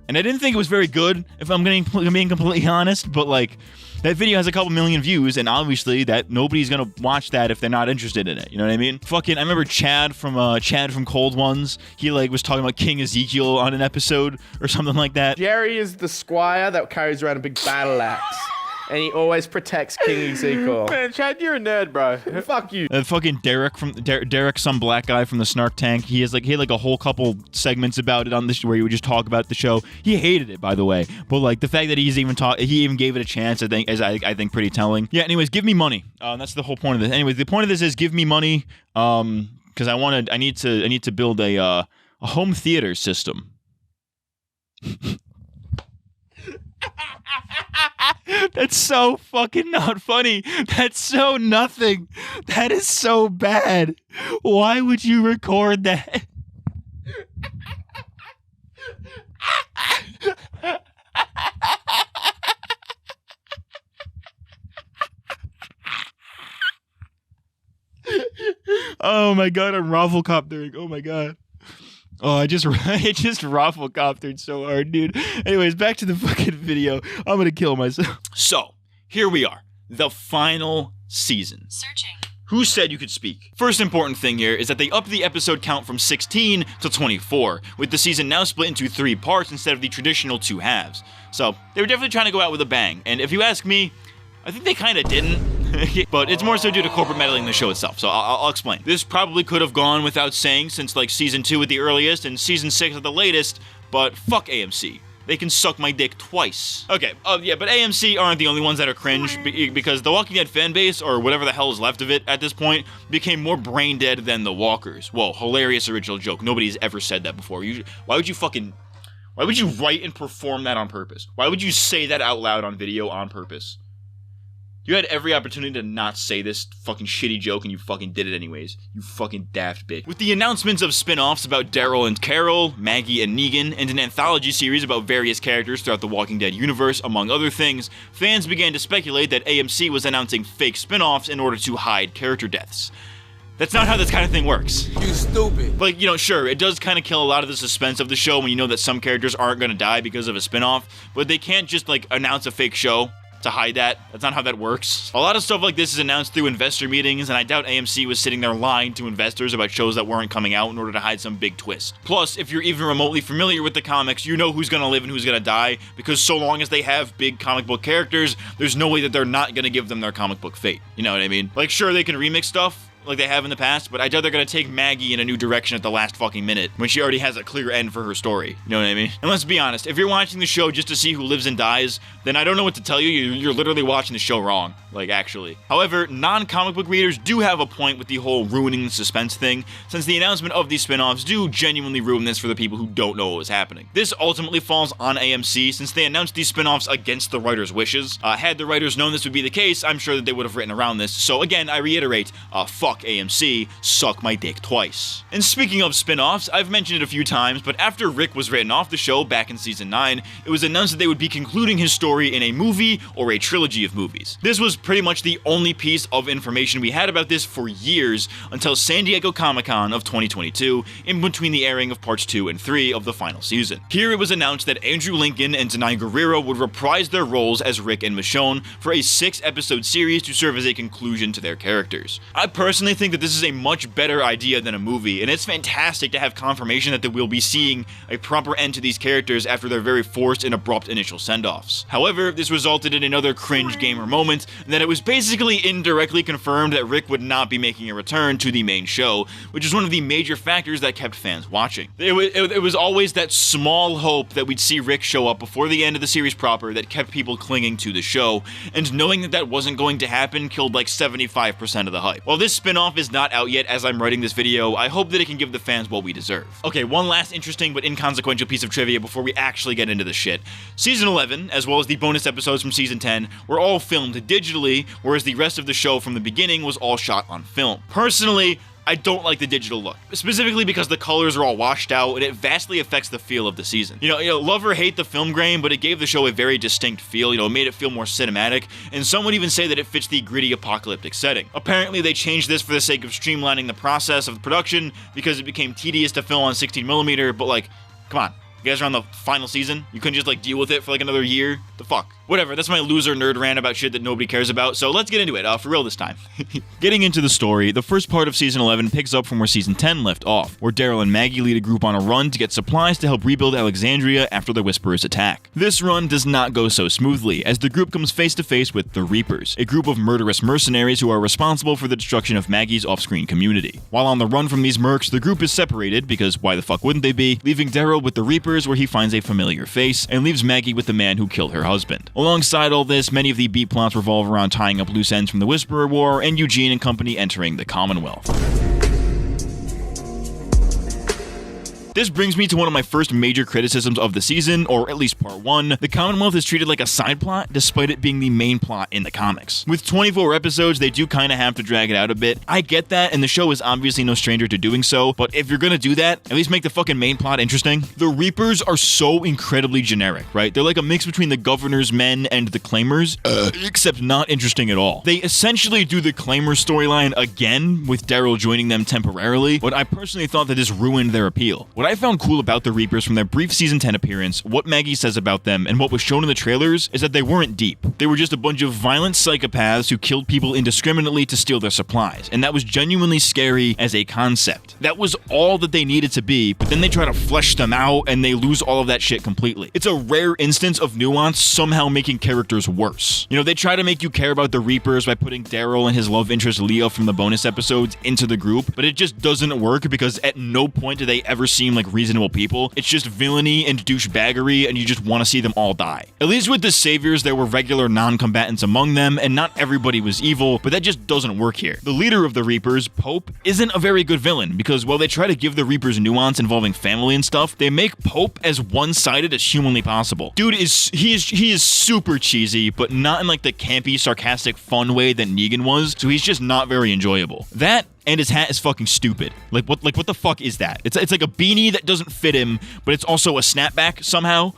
and I didn't think it was very good, if I'm being completely honest, but like that video has a couple million views, and obviously that nobody's gonna watch that if they're not interested in it. You know what I mean? Fucking, I remember Chad from Cold Ones. He like was talking about King Ezekiel on an episode or something like that. Jerry is the squire that carries around a big battle axe. And he always protects King Ezekiel. Man, Chad, you're a nerd, bro. Fuck you. Fucking Derek Derek, some black guy from the Snark Tank. He had like a whole couple segments about it on this where he would just talk about the show. He hated it, by the way. But like the fact that he even gave it a chance, I think pretty telling. Yeah. Anyways, give me money. That's the whole point of this. Anyways, the point of this is give me money. Because I need to build a home theater system. That's so fucking not funny. That's so nothing. That is so bad. Why would you record that? Oh my god, I'm rafflecoptering. Oh my god. Oh, I just rafflecoptered so hard, dude. Anyways, back to the fucking video. I'm gonna kill myself. So, here we are. The final season. Searching. Who said you could speak? First important thing here is that they upped the episode count from 16 to 24, with the season now split into 3 parts instead of the traditional 2 halves. So, they were definitely trying to go out with a bang, and if you ask me, I think they kinda didn't. But it's more so due to corporate meddling in the show itself, so I'll explain. This probably could have gone without saying since like season 2 at the earliest and season 6 at the latest, but fuck AMC. They can suck my dick twice. Okay, yeah, but AMC aren't the only ones that are cringe because the Walking Dead fan base, or whatever the hell is left of it at this point, became more brain dead than the Walkers. Whoa, hilarious original joke. Nobody's ever said that before. Why would you write and perform that on purpose? Why would you say that out loud on video on purpose? You had every opportunity to not say this fucking shitty joke and you fucking did it anyways. You fucking daft bitch. With the announcements of spin-offs about Daryl and Carol, Maggie and Negan, and an anthology series about various characters throughout the Walking Dead universe, among other things, fans began to speculate that AMC was announcing fake spin-offs in order to hide character deaths. That's not how this kind of thing works. You stupid. Like, you know, sure, it does kind of kill a lot of the suspense of the show when you know that some characters aren't gonna die because of a spin-off, but they can't just, like, announce a fake show to hide that. That's not how that works. A lot of stuff like this is announced through investor meetings, and I doubt AMC was sitting there lying to investors about shows that weren't coming out in order to hide some big twist. Plus, if you're even remotely familiar with the comics, you know who's gonna live and who's gonna die, because so long as they have big comic book characters, there's no way that they're not gonna give them their comic book fate. You know what I mean? Like, sure, they can remix stuff like they have in the past, but I doubt they're gonna take Maggie in a new direction at the last fucking minute when she already has a clear end for her story. You know what I mean? And let's be honest, if you're watching the show just to see who lives and dies, then I don't know what to tell you. You're literally watching the show wrong. Like, actually. However, non-comic book readers do have a point with the whole ruining the suspense thing, since the announcement of these spin-offs do genuinely ruin this for the people who don't know what was happening. This ultimately falls on AMC, since they announced these spin-offs against the writers' wishes. Had the writers known this would be the case, I'm sure that they would have written around this. So again, I reiterate, fuck AMC, suck my dick twice. And speaking of spin-offs, I've mentioned it a few times, but after Rick was written off the show back in season 9, it was announced that they would be concluding his story in a movie or a trilogy of movies. This was pretty much the only piece of information we had about this for years until San Diego Comic-Con of 2022, in between the airing of parts 2 and 3 of the final season. Here it was announced that Andrew Lincoln and Denai Guerrero would reprise their roles as Rick and Michonne for a 6-episode series to serve as a conclusion to their characters. I personally think that this is a much better idea than a movie, and it's fantastic to have confirmation that we'll be seeing a proper end to these characters after their very forced and abrupt initial send-offs. However, this resulted in another cringe gamer moment, in that it was basically indirectly confirmed that Rick would not be making a return to the main show, which is one of the major factors that kept fans watching. It was always that small hope that we'd see Rick show up before the end of the series proper that kept people clinging to the show, and knowing that that wasn't going to happen killed like 75% of the hype. While this spin spin-off is not out yet as I'm writing this video. I hope that it can give the fans what we deserve. Okay, one last interesting but inconsequential piece of trivia before we actually get into this shit. Season 11, as well as the bonus episodes from Season 10, were all filmed digitally, whereas the rest of the show from the beginning was all shot on film. Personally, I don't like the digital look, specifically because the colors are all washed out and it vastly affects the feel of the season. You know, love or hate the film grain, but it gave the show a very distinct feel, it made it feel more cinematic, and some would even say that it fits the gritty apocalyptic setting. Apparently they changed this for the sake of streamlining the process of the production because it became tedious to film on 16mm, but like, come on. You guys are on the final season? You couldn't just like deal with it for like another year? The fuck? Whatever, that's my loser nerd rant about shit that nobody cares about, so let's get into it, for real this time. Getting into the story, the first part of Season 11 picks up from where Season 10 left off, where Daryl and Maggie lead a group on a run to get supplies to help rebuild Alexandria after the Whisperers attack. This run does not go so smoothly, as the group comes face to face with the Reapers, a group of murderous mercenaries who are responsible for the destruction of Maggie's off-screen community. While on the run from these mercs, the group is separated, because why the fuck wouldn't they be, leaving Daryl with the Reapers where he finds a familiar face, and leaves Maggie with the man who killed her husband. Alongside all this, many of the beat plots revolve around tying up loose ends from the Whisperer War and Eugene and company entering the Commonwealth. This brings me to one of my first major criticisms of the season, or at least part 1. The Commonwealth is treated like a side plot, despite it being the main plot in the comics. With 24 episodes, they do kinda have to drag it out a bit. I get that, and the show is obviously no stranger to doing so, but if you're gonna do that, at least make the fucking main plot interesting. The Reapers are so incredibly generic, right? They're like a mix between the Governor's Men and the Claimers, except not interesting at all. They essentially do the Claimer storyline again, with Daryl joining them temporarily, but I personally thought that this ruined their appeal. What I found cool about the Reapers from their brief Season 10 appearance, what Maggie says about them, and what was shown in the trailers is that they weren't deep. They were just a bunch of violent psychopaths who killed people indiscriminately to steal their supplies, and that was genuinely scary as a concept. That was all that they needed to be, but then they try to flesh them out and they lose all of that shit completely. It's a rare instance of nuance somehow making characters worse. They try to make you care about the Reapers by putting Daryl and his love interest Leo from the bonus episodes into the group, but it just doesn't work because at no point do they ever seem like reasonable people. It's just villainy and douchebaggery, and you just want to see them all die. At least with the Saviors, there were regular non-combatants among them, and not everybody was evil, but that just doesn't work here. The leader of the Reapers, Pope, isn't a very good villain, because while they try to give the Reapers nuance involving family and stuff, they make Pope as one-sided as humanly possible. Dude he is super cheesy, but not in like the campy, sarcastic, fun way that Negan was, so he's just not very enjoyable. That and his hat is fucking stupid. Like what the fuck is that? It's like a beanie that doesn't fit him, but it's also a snapback somehow.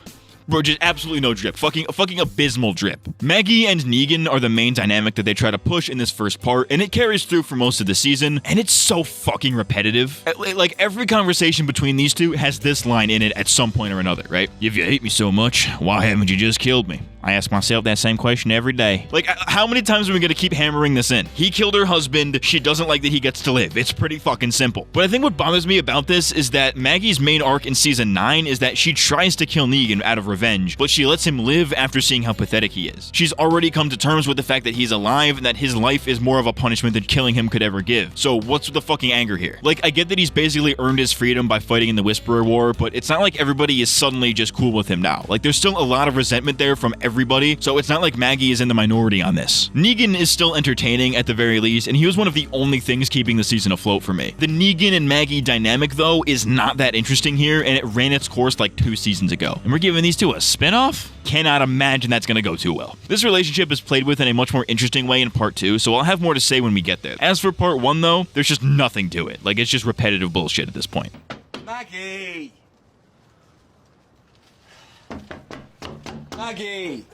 Bro, just absolutely no drip. Fucking abysmal drip. Maggie and Negan are the main dynamic that they try to push in this first part, and it carries through for most of the season, and it's so fucking repetitive. Like, every conversation between these two has this line in it at some point or another, right? If you hate me so much, why haven't you just killed me? I ask myself that same question every day. Like, how many times are we gonna keep hammering this in? He killed her husband, she doesn't like that he gets to live. It's pretty fucking simple. But I think what bothers me about this is that Maggie's main arc in Season 9 is that she tries to kill Negan out of revenge, but she lets him live after seeing how pathetic he is. She's already come to terms with the fact that he's alive and that his life is more of a punishment than killing him could ever give. So what's the fucking anger here? Like, I get that he's basically earned his freedom by fighting in the Whisperer War, but it's not like everybody is suddenly just cool with him now. Like, there's still a lot of resentment there from everybody, so it's not like Maggie is in the minority on this. Negan is still entertaining at the very least, and he was one of the only things keeping the season afloat for me. The Negan and Maggie dynamic, though, is not that interesting here, and it ran its course like 2 seasons ago. And we're giving these two a spin-off? Cannot imagine that's gonna go too well. This relationship is played with in a much more interesting way in part 2, so I'll have more to say when we get there. As for part 1, though, there's just nothing to it. Like, it's just repetitive bullshit at this point. Maggie! Maggie!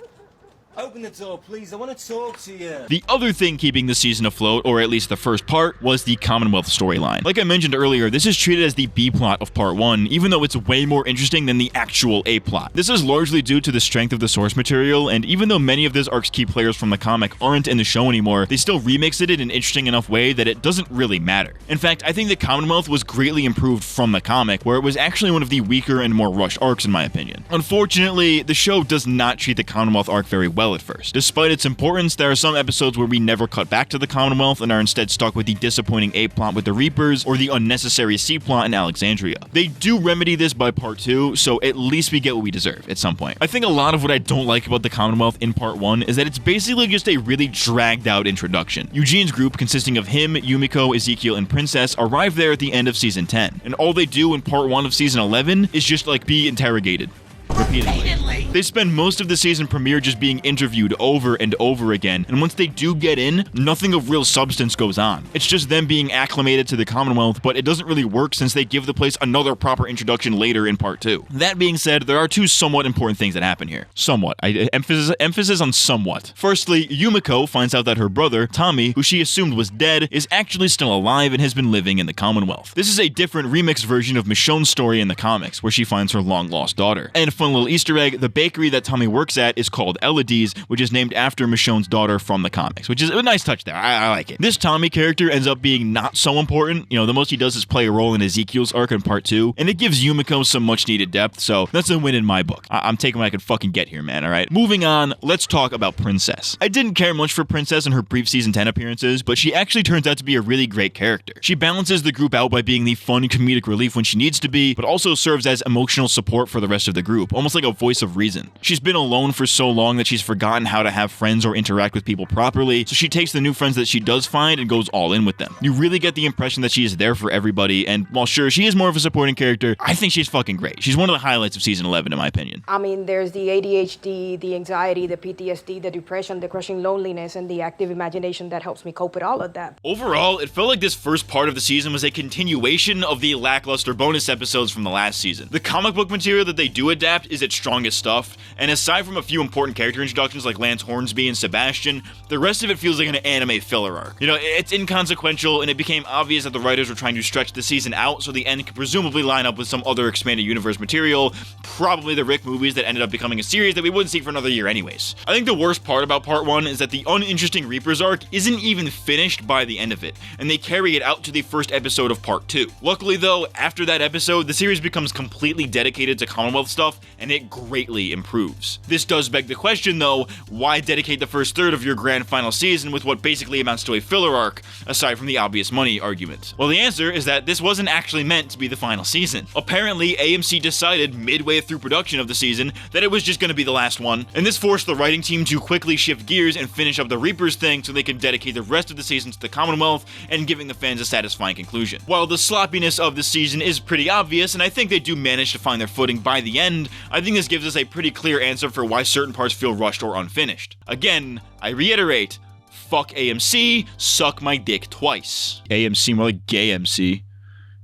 Open the door, please. I want to talk to you. The other thing keeping the season afloat, or at least the first part, was the Commonwealth storyline. Like I mentioned earlier, this is treated as the B-plot of part 1, even though it's way more interesting than the actual A-plot. This is largely due to the strength of the source material, and even though many of this arc's key players from the comic aren't in the show anymore, they still remixed it in an interesting enough way that it doesn't really matter. In fact, I think the Commonwealth was greatly improved from the comic, where it was actually one of the weaker and more rushed arcs in my opinion. Unfortunately, the show does not treat the Commonwealth arc very well tell at first. Despite its importance, there are some episodes where we never cut back to the Commonwealth and are instead stuck with the disappointing A plot with the Reapers or the unnecessary C plot in Alexandria. They do remedy this by part 2, so at least we get what we deserve at some point. I think a lot of what I don't like about the Commonwealth in part 1 is that it's basically just a really dragged out introduction. Eugene's group, consisting of him, Yumiko, Ezekiel, and Princess, arrive there at the end of season 10, and all they do in part 1 of season 11 is just like be interrogated. Repeatedly. They spend most of the season premiere just being interviewed over and over again, and once they do get in, nothing of real substance goes on. It's just them being acclimated to the Commonwealth, but it doesn't really work since they give the place another proper introduction later in part 2. That being said, there are two somewhat important things that happen here. Somewhat. Emphasis on somewhat. Firstly, Yumiko finds out that her brother, Tommy, who she assumed was dead, is actually still alive and has been living in the Commonwealth. This is a different remixed version of Michonne's story in the comics, where she finds her long-lost daughter. And fun little Easter egg, the bakery that Tommy works at is called Elodie's, which is named after Michonne's daughter from the comics, which is a nice touch there. I like it. This Tommy character ends up being not so important. You know, the most he does is play a role in Ezekiel's arc in part 2, and it gives Yumiko some much needed depth, so that's a win in my book. I'm taking what I could fucking get here, man, alright? Moving on, let's talk about Princess. I didn't care much for Princess in her brief season 10 appearances, but she actually turns out to be a really great character. She balances the group out by being the fun comedic relief when she needs to be, but also serves as emotional support for the rest of the group, almost like a voice of reason. She's been alone for so long that she's forgotten how to have friends or interact with people properly, so she takes the new friends that she does find and goes all in with them. You really get the impression that she is there for everybody, and while sure, she is more of a supporting character, I think she's fucking great. She's one of the highlights of season 11 in my opinion. I mean, there's the ADHD, the anxiety, the PTSD, the depression, the crushing loneliness, and the active imagination that helps me cope with all of that. Overall, it felt like this first part of the season was a continuation of the lackluster bonus episodes from the last season. The comic book material that they do adapt is its strongest stuff, and aside from a few important character introductions like Lance Hornsby and Sebastian, the rest of it feels like an anime filler arc. You know, it's inconsequential, and it became obvious that the writers were trying to stretch the season out so the end could presumably line up with some other expanded universe material, probably the Rick movies that ended up becoming a series that we wouldn't see for another year anyways. I think the worst part about part 1 is that the uninteresting Reapers arc isn't even finished by the end of it, and they carry it out to the first episode of part 2. Luckily though, after that episode, the series becomes completely dedicated to Commonwealth stuff, and it greatly improves. This does beg the question though, why dedicate the first third of your grand final season with what basically amounts to a filler arc, aside from the obvious money argument? Well, the answer is that this wasn't actually meant to be the final season. Apparently, AMC decided midway through production of the season that it was just going to be the last one, and this forced the writing team to quickly shift gears and finish up the Reapers thing so they could dedicate the rest of the season to the Commonwealth and giving the fans a satisfying conclusion. While the sloppiness of the season is pretty obvious, and I think they do manage to find their footing by the end, I think this gives us a pretty clear answer for why certain parts feel rushed or unfinished. Again, I reiterate, fuck AMC, suck my dick twice. AMC, more like gay MC.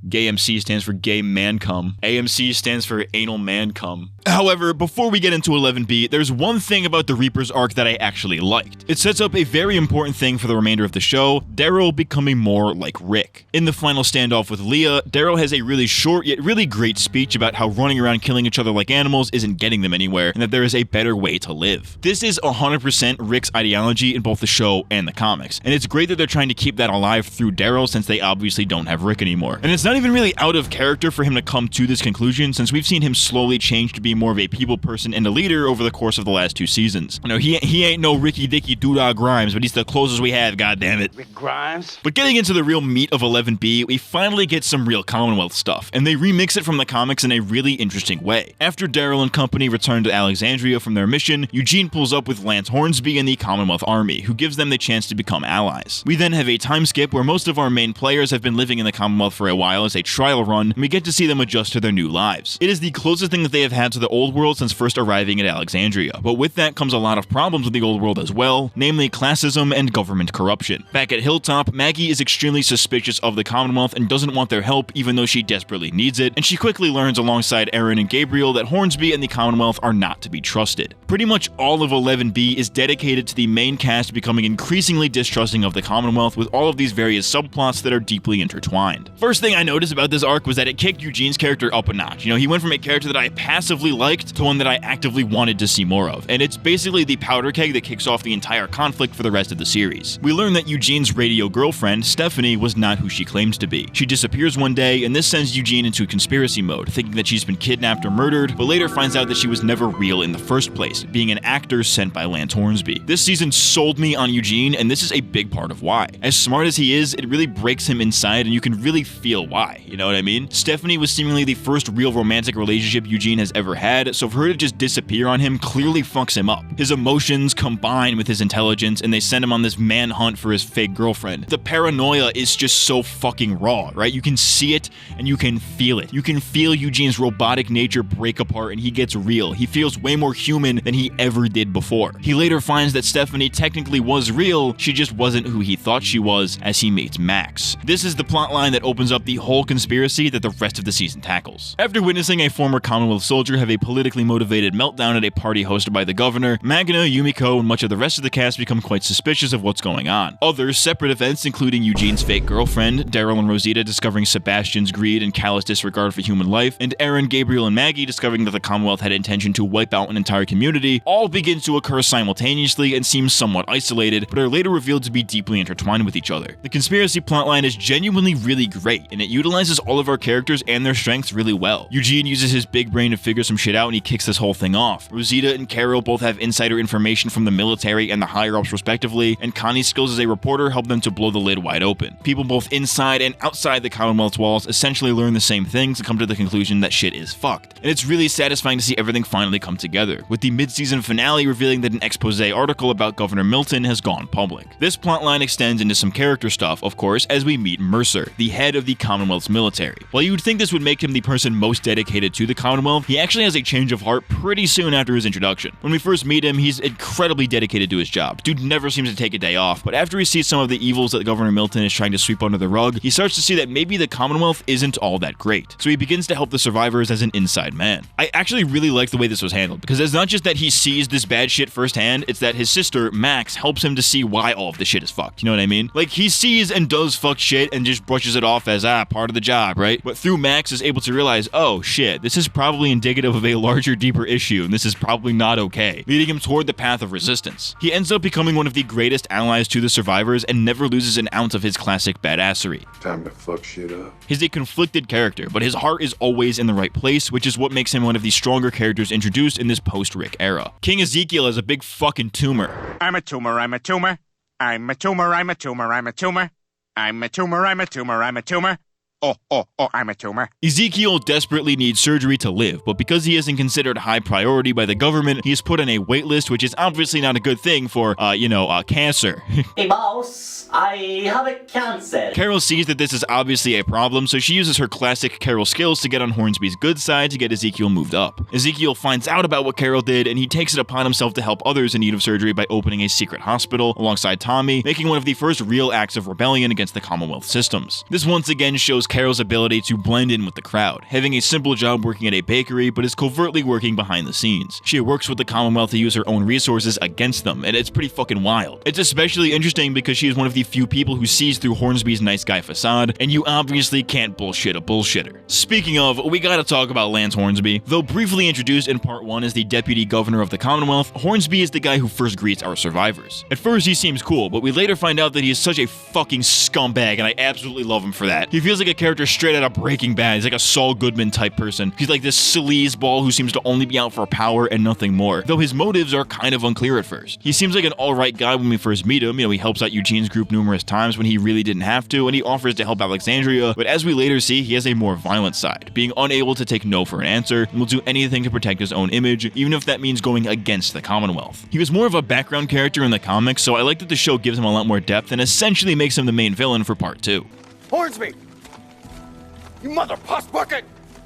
Gay MC stands for gay man cum. AMC stands for anal man cum. However, before we get into 11B, there's one thing about the Reapers arc that I actually liked. It sets up a very important thing for the remainder of the show, Daryl becoming more like Rick. In the final standoff with Leah, Daryl has a really short yet really great speech about how running around killing each other like animals isn't getting them anywhere, and that there is a better way to live. This is 100% Rick's ideology in both the show and the comics, and it's great that they're trying to keep that alive through Daryl since they obviously don't have Rick anymore. And it's not even really out of character for him to come to this conclusion, since we've seen him slowly change to be more of a people person and a leader over the course of the last 2 seasons. You know, he ain't no Ricky Dicky Doodah Grimes, but he's the closest we have, goddammit. Rick Grimes? But getting into the real meat of 11B, we finally get some real Commonwealth stuff, and they remix it from the comics in a really interesting way. After Daryl and company return to Alexandria from their mission, Eugene pulls up with Lance Hornsby and the Commonwealth Army, who gives them the chance to become allies. We then have a time skip where most of our main players have been living in the Commonwealth for a while as a trial run, and we get to see them adjust to their new lives. It is the closest thing that they have had to the old world since first arriving at Alexandria, but with that comes a lot of problems with the old world as well, namely classism and government corruption. Back at Hilltop, Maggie is extremely suspicious of the Commonwealth and doesn't want their help even though she desperately needs it, and she quickly learns alongside Aaron and Gabriel that Hornsby and the Commonwealth are not to be trusted. Pretty much all of 11B is dedicated to the main cast becoming increasingly distrusting of the Commonwealth with all of these various subplots that are deeply intertwined. First thing I noticed about this arc was that it kicked Eugene's character up a notch. You know, he went from a character that I passively liked to one that I actively wanted to see more of, and it's basically the powder keg that kicks off the entire conflict for the rest of the series. We learn that Eugene's radio girlfriend, Stephanie, was not who she claims to be. She disappears one day, and this sends Eugene into conspiracy mode, thinking that she's been kidnapped or murdered, but later finds out that she was never real in the first place, being an actor sent by Lance Hornsby. This season sold me on Eugene, and this is a big part of why. As smart as he is, it really breaks him inside, and you can really feel why, you know what I mean? Stephanie was seemingly the first real romantic relationship Eugene has ever had, so for her to just disappear on him clearly fucks him up. His emotions combine with his intelligence, and they send him on this manhunt for his fake girlfriend. The paranoia is just so fucking raw, right? You can see it, and you can feel it. You can feel Eugene's robotic nature break apart, and he gets real. He feels way more human than he ever did before. He later finds that Stephanie technically was real, she just wasn't who he thought she was as he meets Max. This is the plotline that opens up the whole conspiracy that the rest of the season tackles. After witnessing a former Commonwealth soldier have a politically motivated meltdown at a party hosted by the governor, Magna, Yumiko, and much of the rest of the cast become quite suspicious of what's going on. Other separate events, including Eugene's fake girlfriend, Daryl and Rosita discovering Sebastian's greed and callous disregard for human life, and Aaron, Gabriel, and Maggie discovering that the Commonwealth had intention to wipe out an entire community, all begin to occur simultaneously and seem somewhat isolated, but are later revealed to be deeply intertwined with each other. The conspiracy plotline is genuinely really great, and it utilizes all of our characters and their strengths really well. Eugene uses his big brain to figure some shit out, and he kicks this whole thing off. Rosita and Carol both have insider information from the military and the higher-ups respectively, and Connie's skills as a reporter help them to blow the lid wide open. People both inside and outside the Commonwealth's walls essentially learn the same things and come to the conclusion that shit is fucked. And it's really satisfying to see everything finally come together, with the mid-season finale revealing that an expose article about Governor Milton has gone public. This plotline extends into some character stuff, of course, as we meet Mercer, the head of the Commonwealth's military. While you would think this would make him the person most dedicated to the Commonwealth, he actually has a change of heart pretty soon after his introduction. When we first meet him, he's incredibly dedicated to his job. Dude never seems to take a day off, but after he sees some of the evils that Governor Milton is trying to sweep under the rug, he starts to see that maybe the Commonwealth isn't all that great. So he begins to help the survivors as an inside man. I actually really like the way this was handled, because it's not just that he sees this bad shit firsthand, it's that his sister, Max, helps him to see why all of the shit is fucked. You know what I mean? Like, he sees and does fuck shit and just brushes it off as, part of the job, right? But through Max is able to realize, oh shit, this is probably indicative of a larger, deeper issue, and this is probably not okay, leading him toward the path of resistance. He ends up becoming one of the greatest allies to the survivors and never loses an ounce of his classic badassery. Time to fuck shit up. He's a conflicted character, but his heart is always in the right place, which is what makes him one of the stronger characters introduced in this post-Rick era. King Ezekiel is a big fucking tumor. I'm a tumor, I'm a tumor. I'm a tumor, I'm a tumor, I'm a tumor. I'm a tumor, I'm a tumor, I'm a tumor. Oh, I'm a tumor. Ezekiel desperately needs surgery to live, but because he isn't considered high priority by the government, he is put on a wait list, which is obviously not a good thing for, cancer. Hey boss, I have a cancer. Carol sees that this is obviously a problem, so she uses her classic Carol skills to get on Hornsby's good side to get Ezekiel moved up. Ezekiel finds out about what Carol did, and he takes it upon himself to help others in need of surgery by opening a secret hospital alongside Tommy, making one of the first real acts of rebellion against the Commonwealth systems. This once again shows Carol's ability to blend in with the crowd, having a simple job working at a bakery, but is covertly working behind the scenes. She works with the Commonwealth to use her own resources against them, and it's pretty fucking wild. It's especially interesting because she is one of the few people who sees through Hornsby's nice guy facade, and you obviously can't bullshit a bullshitter. Speaking of, we gotta talk about Lance Hornsby. Though briefly introduced in part 1 as the deputy governor of the Commonwealth, Hornsby is the guy who first greets our survivors. At first he seems cool, but we later find out that he is such a fucking scumbag, and I absolutely love him for that. He feels like a character straight out of Breaking Bad. He's like a Saul Goodman type person. He's like this sleazeball who seems to only be out for power and nothing more, though his motives are kind of unclear at first. He seems like an alright guy when we first meet him. He helps out Eugene's group numerous times when he really didn't have to, and he offers to help Alexandria, but as we later see, he has a more violent side, being unable to take no for an answer, and will do anything to protect his own image, even if that means going against the Commonwealth. He was more of a background character in the comics, so I like that the show gives him a lot more depth and essentially makes him the main villain for part 2. Hornsby! You mother puss bucket!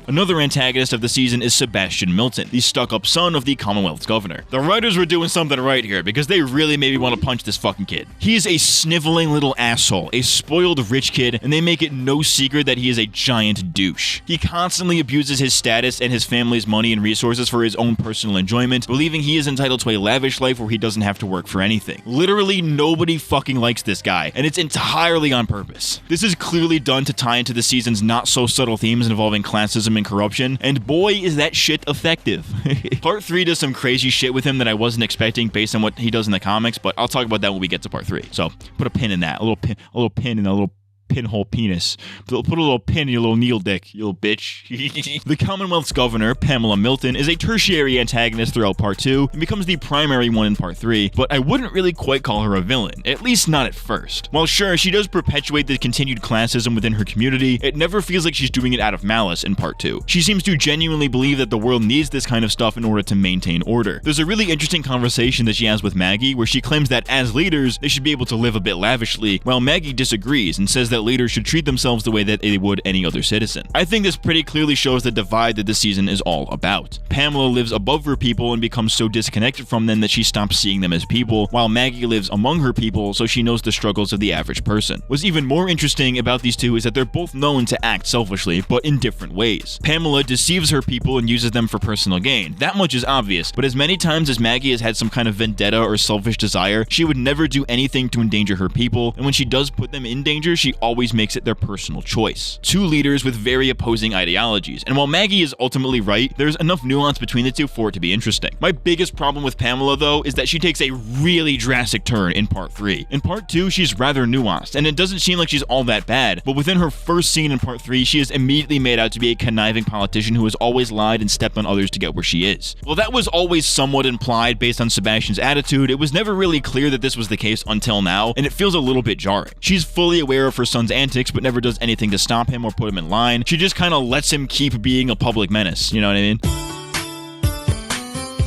Another antagonist of the season is Sebastian Milton, the stuck-up son of the Commonwealth's governor. The writers were doing something right here because they really made me want to punch this fucking kid. He is a sniveling little asshole, a spoiled rich kid, and they make it no secret that he is a giant douche. He constantly abuses his status and his family's money and resources for his own personal enjoyment, believing he is entitled to a lavish life where he doesn't have to work for anything. Literally nobody fucking likes this guy, and it's entirely on purpose. This is clearly done to tie into the season's not-so-subtle themes involving classism and corruption, and boy is that shit effective. Part 3 does some crazy shit with him that I wasn't expecting based on what he does in the comics, but I'll talk about that when we get to part 3. So put a pin in that, a little pin in a little pinhole penis. Put a little pin in your little needle dick, you little bitch. The Commonwealth's governor, Pamela Milton, is a tertiary antagonist throughout part 2 and becomes the primary one in part 3, but I wouldn't really quite call her a villain, at least not at first. While sure, she does perpetuate the continued classism within her community, it never feels like she's doing it out of malice in part 2. She seems to genuinely believe that the world needs this kind of stuff in order to maintain order. There's a really interesting conversation that she has with Maggie where she claims that as leaders, they should be able to live a bit lavishly, while Maggie disagrees and says that leaders should treat themselves the way that they would any other citizen. I think this pretty clearly shows the divide that this season is all about. Pamela lives above her people and becomes so disconnected from them that she stops seeing them as people, while Maggie lives among her people so she knows the struggles of the average person. What's even more interesting about these two is that they're both known to act selfishly, but in different ways. Pamela deceives her people and uses them for personal gain. That much is obvious, but as many times as Maggie has had some kind of vendetta or selfish desire, she would never do anything to endanger her people, and when she does put them in danger, she always makes it their personal choice. Two leaders with very opposing ideologies, and while Maggie is ultimately right, there's enough nuance between the two for it to be interesting. My biggest problem with Pamela, though, is that she takes a really drastic turn in part 3. In part 2, she's rather nuanced, and it doesn't seem like she's all that bad, but within her first scene in part 3, she is immediately made out to be a conniving politician who has always lied and stepped on others to get where she is. Well, that was always somewhat implied based on Sebastian's attitude. It was never really clear that this was the case until now, and it feels a little bit jarring. She's fully aware of her son's antics, but never does anything to stop him or put him in line. She just kind of lets him keep being a public menace, you know what I mean?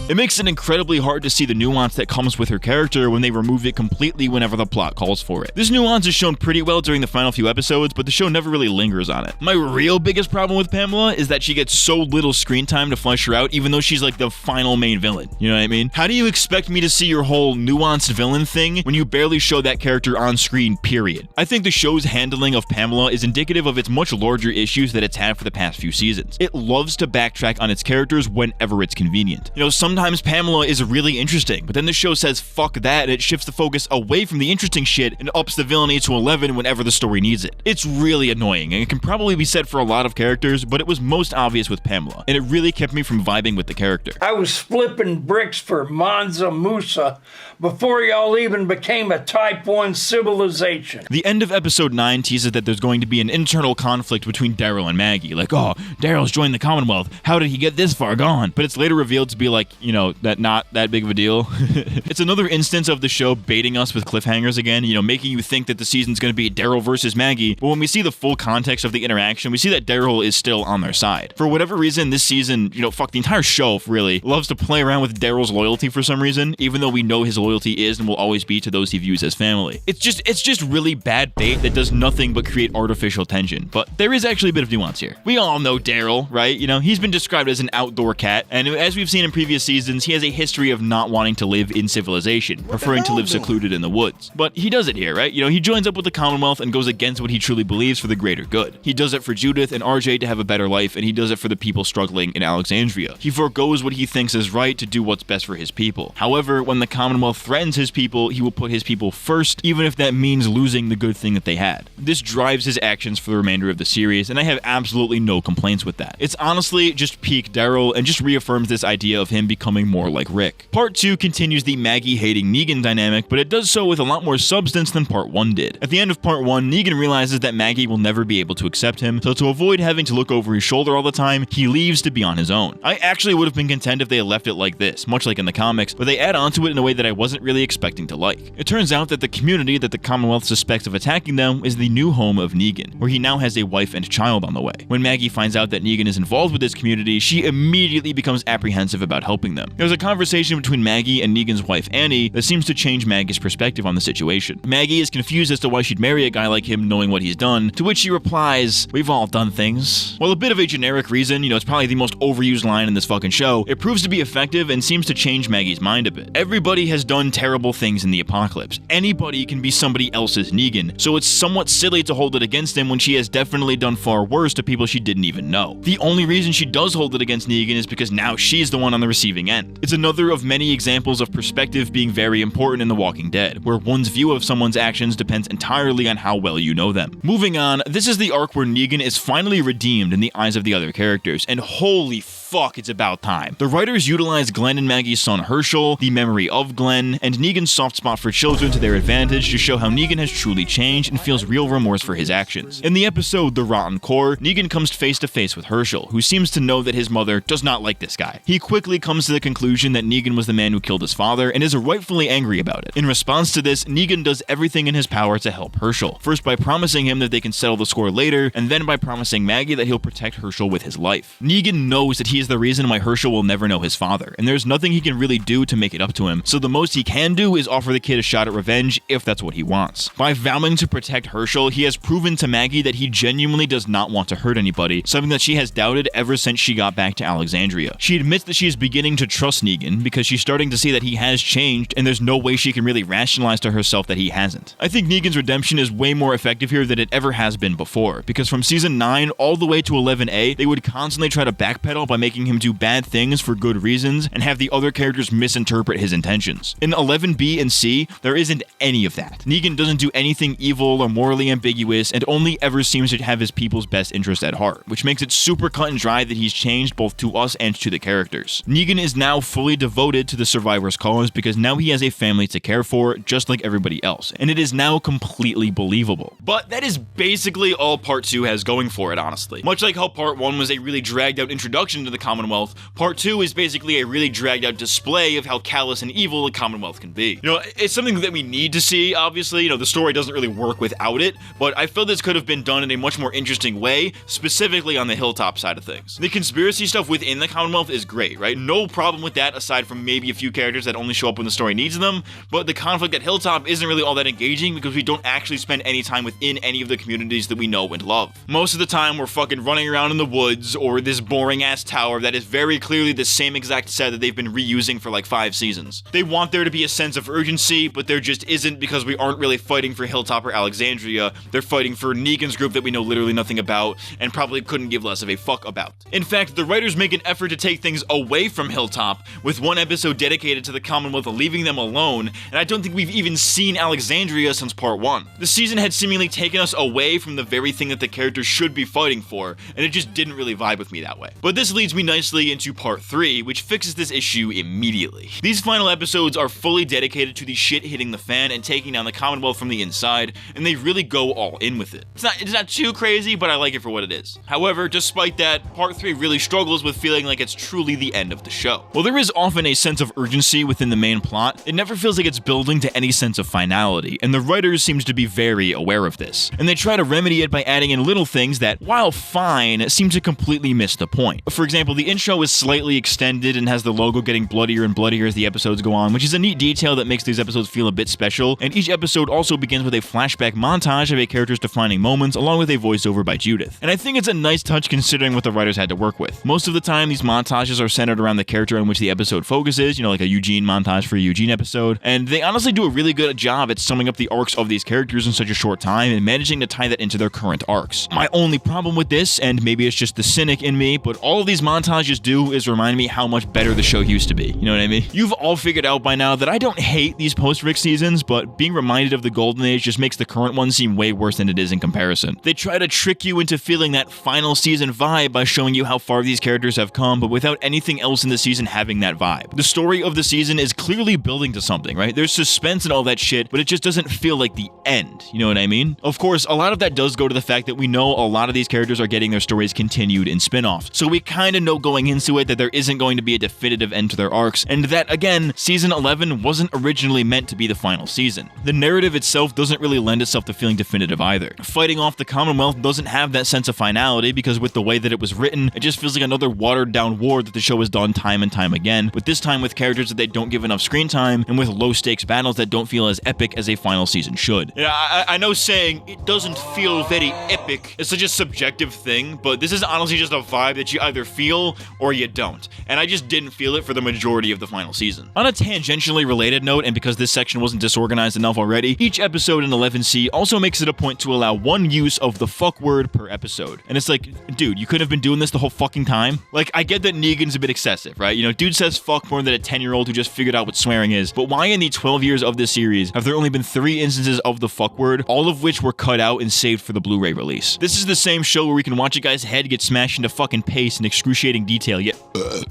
It makes it incredibly hard to see the nuance that comes with her character when they remove it completely whenever the plot calls for it. This nuance is shown pretty well during the final few episodes, but the show never really lingers on it. My real biggest problem with Pamela is that she gets so little screen time to flesh her out, even though she's like the final main villain. You know what I mean? How do you expect me to see your whole nuanced villain thing when you barely show that character on screen, period? I think the show's handling of Pamela is indicative of its much larger issues that it's had for the past few seasons. It loves to backtrack on its characters whenever it's convenient. You know, sometimes Pamela is really interesting, but then the show says fuck that and it shifts the focus away from the interesting shit and ups the villainy to 11 whenever the story needs it. It's really annoying, and it can probably be said for a lot of characters, but it was most obvious with Pamela, and it really kept me from vibing with the character. I was flipping bricks for Mansa Musa before y'all even became a Type 1 civilization. The end of episode 9 teases that there's going to be an internal conflict between Daryl and Maggie, like, oh, Daryl's joined the Commonwealth, how did he get this far gone? But it's later revealed to be like, you know, that not that big of a deal. It's another instance of the show baiting us with cliffhangers again, you know, making you think that the season's going to be Daryl versus Maggie, but when we see the full context of the interaction, we see that Daryl is still on their side. For whatever reason, this season, you know, fuck, the entire show really loves to play around with Daryl's loyalty for some reason, even though we know his loyalty is and will always be to those he views as family. It's just really bad bait that does nothing but create artificial tension, but there is actually a bit of nuance here. We all know Daryl, right? You know, he's been described as an outdoor cat, and as we've seen in previous seasons, he has a history of not wanting to live in civilization, preferring to live secluded in the woods. But he does it here, right? You know, he joins up with the Commonwealth and goes against what he truly believes for the greater good. He does it for Judith and RJ to have a better life, and he does it for the people struggling in Alexandria. He forgoes what he thinks is right to do what's best for his people. However, when the Commonwealth threatens his people, he will put his people first, even if that means losing the good thing that they had. This drives his actions for the remainder of the series, and I have absolutely no complaints with that. It's honestly just peak Daryl and just reaffirms this idea of him becoming more like Rick. Part 2 continues the Maggie-hating Negan dynamic, but it does so with a lot more substance than Part 1 did. At the end of Part 1, Negan realizes that Maggie will never be able to accept him, so to avoid having to look over his shoulder all the time, he leaves to be on his own. I actually would have been content if they had left it like this, much like in the comics, but they add onto it in a way that I wasn't really expecting to like. It turns out that the community that the Commonwealth suspects of attacking them is the new home of Negan, where he now has a wife and child on the way. When Maggie finds out that Negan is involved with this community, she immediately becomes apprehensive about helping them. There's a conversation between Maggie and Negan's wife Annie that seems to change Maggie's perspective on the situation. Maggie is confused as to why she'd marry a guy like him knowing what he's done, to which she replies, "We've all done things." While a bit of a generic reason, you know, it's probably the most overused line in this fucking show, it proves to be effective and seems to change Maggie's mind a bit. Everybody has done terrible things in the apocalypse. Anybody can be somebody else's Negan, so it's somewhat silly to hold it against him when she has definitely done far worse to people she didn't even know. The only reason she does hold it against Negan is because now she's the one on the receiving fitting end. It's another of many examples of perspective being very important in The Walking Dead, where one's view of someone's actions depends entirely on how well you know them. Moving on, this is the arc where Negan is finally redeemed in the eyes of the other characters, and holy fuck, it's about time. The writers utilize Glenn and Maggie's son Herschel, the memory of Glenn, and Negan's soft spot for children to their advantage to show how Negan has truly changed and feels real remorse for his actions. In the episode The Rotten Core, Negan comes face to face with Herschel, who seems to know that his mother does not like this guy. He quickly comes to the conclusion that Negan was the man who killed his father and is rightfully angry about it. In response to this, Negan does everything in his power to help Herschel, first by promising him that they can settle the score later, and then by promising Maggie that he'll protect Herschel with his life. Negan knows that he is the reason why Herschel will never know his father, and there's nothing he can really do to make it up to him, so the most he can do is offer the kid a shot at revenge if that's what he wants. By vowing to protect Herschel, he has proven to Maggie that he genuinely does not want to hurt anybody, something that she has doubted ever since she got back to Alexandria. She admits that she is beginning to trust Negan because she's starting to see that he has changed and there's no way she can really rationalize to herself that he hasn't. I think Negan's redemption is way more effective here than it ever has been before, because from season 9 all the way to 11A, they would constantly try to backpedal by making him do bad things for good reasons and have the other characters misinterpret his intentions. In 11B and C, there isn't any of that. Negan doesn't do anything evil or morally ambiguous and only ever seems to have his people's best interest at heart, which makes it super cut and dry that he's changed both to us and to the characters. Negan is now fully devoted to the survivors' cause because now he has a family to care for, just like everybody else, and it is now completely believable. But that is basically all Part 2 has going for it, honestly. Much like how Part 1 was a really dragged out introduction to the Commonwealth, Part 2 is basically a really dragged out display of how callous and evil the Commonwealth can be. It's something that we need to see, obviously. The story doesn't really work without it, but I feel this could have been done in a much more interesting way, specifically on the Hilltop side of things. The conspiracy stuff within the Commonwealth is great, right? No problem with that, aside from maybe a few characters that only show up when the story needs them, but the conflict at Hilltop isn't really all that engaging because we don't actually spend any time within any of the communities that we know and love. Most of the time, we're fucking running around in the woods or this boring-ass tower that is very clearly the same exact set that they've been reusing for like 5 seasons. They want there to be a sense of urgency, but there just isn't because we aren't really fighting for Hilltop or Alexandria. They're fighting for Negan's group that we know literally nothing about and probably couldn't give less of a fuck about. In fact, the writers make an effort to take things away from Hilltop, with one episode dedicated to the Commonwealth leaving them alone, and I don't think we've even seen Alexandria since Part 1. The season had seemingly taken us away from the very thing that the characters should be fighting for, and it just didn't really vibe with me that way. But this leads me nicely into Part 3, which fixes this issue immediately. These final episodes are fully dedicated to the shit hitting the fan and taking down the Commonwealth from the inside, and they really go all in with it. It's not too crazy, but I like it for what it is. However, despite that, Part 3 really struggles with feeling like it's truly the end of the show. While there is often a sense of urgency within the main plot, it never feels like it's building to any sense of finality, and the writers seem to be very aware of this. And they try to remedy it by adding in little things that, while fine, seem to completely miss the point. For example, the intro is slightly extended and has the logo getting bloodier and bloodier as the episodes go on, which is a neat detail that makes these episodes feel a bit special, and each episode also begins with a flashback montage of a character's defining moments, along with a voiceover by Judith. And I think it's a nice touch considering what the writers had to work with. Most of the time, these montages are centered around the character on which the episode focuses, like a Eugene montage for a Eugene episode, and they honestly do a really good job at summing up the arcs of these characters in such a short time and managing to tie that into their current arcs. My only problem with this, and maybe it's just the cynic in me, but all of these montages do is remind me how much better the show used to be. You know what I mean? You've all figured out by now that I don't hate these post-Rick seasons, but being reminded of the Golden Age just makes the current one seem way worse than it is in comparison. They try to trick you into feeling that final season vibe by showing you how far these characters have come, but without anything else in the season having that vibe. The story of the season is clearly building to something, right? There's suspense and all that shit, but it just doesn't feel like the end. You know what I mean? Of course, a lot of that does go to the fact that we know a lot of these characters are getting their stories continued in spin-offs, so we kind of know going into it that there isn't going to be a definitive end to their arcs, and that, again, season 11 wasn't originally meant to be the final season. The narrative itself doesn't really lend itself to feeling definitive either. Fighting off the Commonwealth doesn't have that sense of finality because with the way that it was written, it just feels like another watered-down war that the show has done time and time again, but this time with characters that they don't give enough screen time and with low-stakes battles that don't feel as epic as a final season should. Yeah, I know saying it doesn't feel very epic is such a subjective thing, but this is honestly just a vibe that you either feel feel or you don't. And I just didn't feel it for the majority of the final season. On a tangentially related note, and because this section wasn't disorganized enough already, each episode in 11C also makes it a point to allow one use of the fuck word per episode. And it's like, dude, you couldn't have been doing this the whole fucking time? Like, I get that Negan's a bit excessive, right? You know, dude says fuck more than a 10-year-old who just figured out what swearing is, but why in the 12 years of this series have there only been 3 instances of the fuck word, all of which were cut out and saved for the Blu-ray release? This is the same show where we can watch a guy's head get smashed into fucking paste in excruciating detail, yet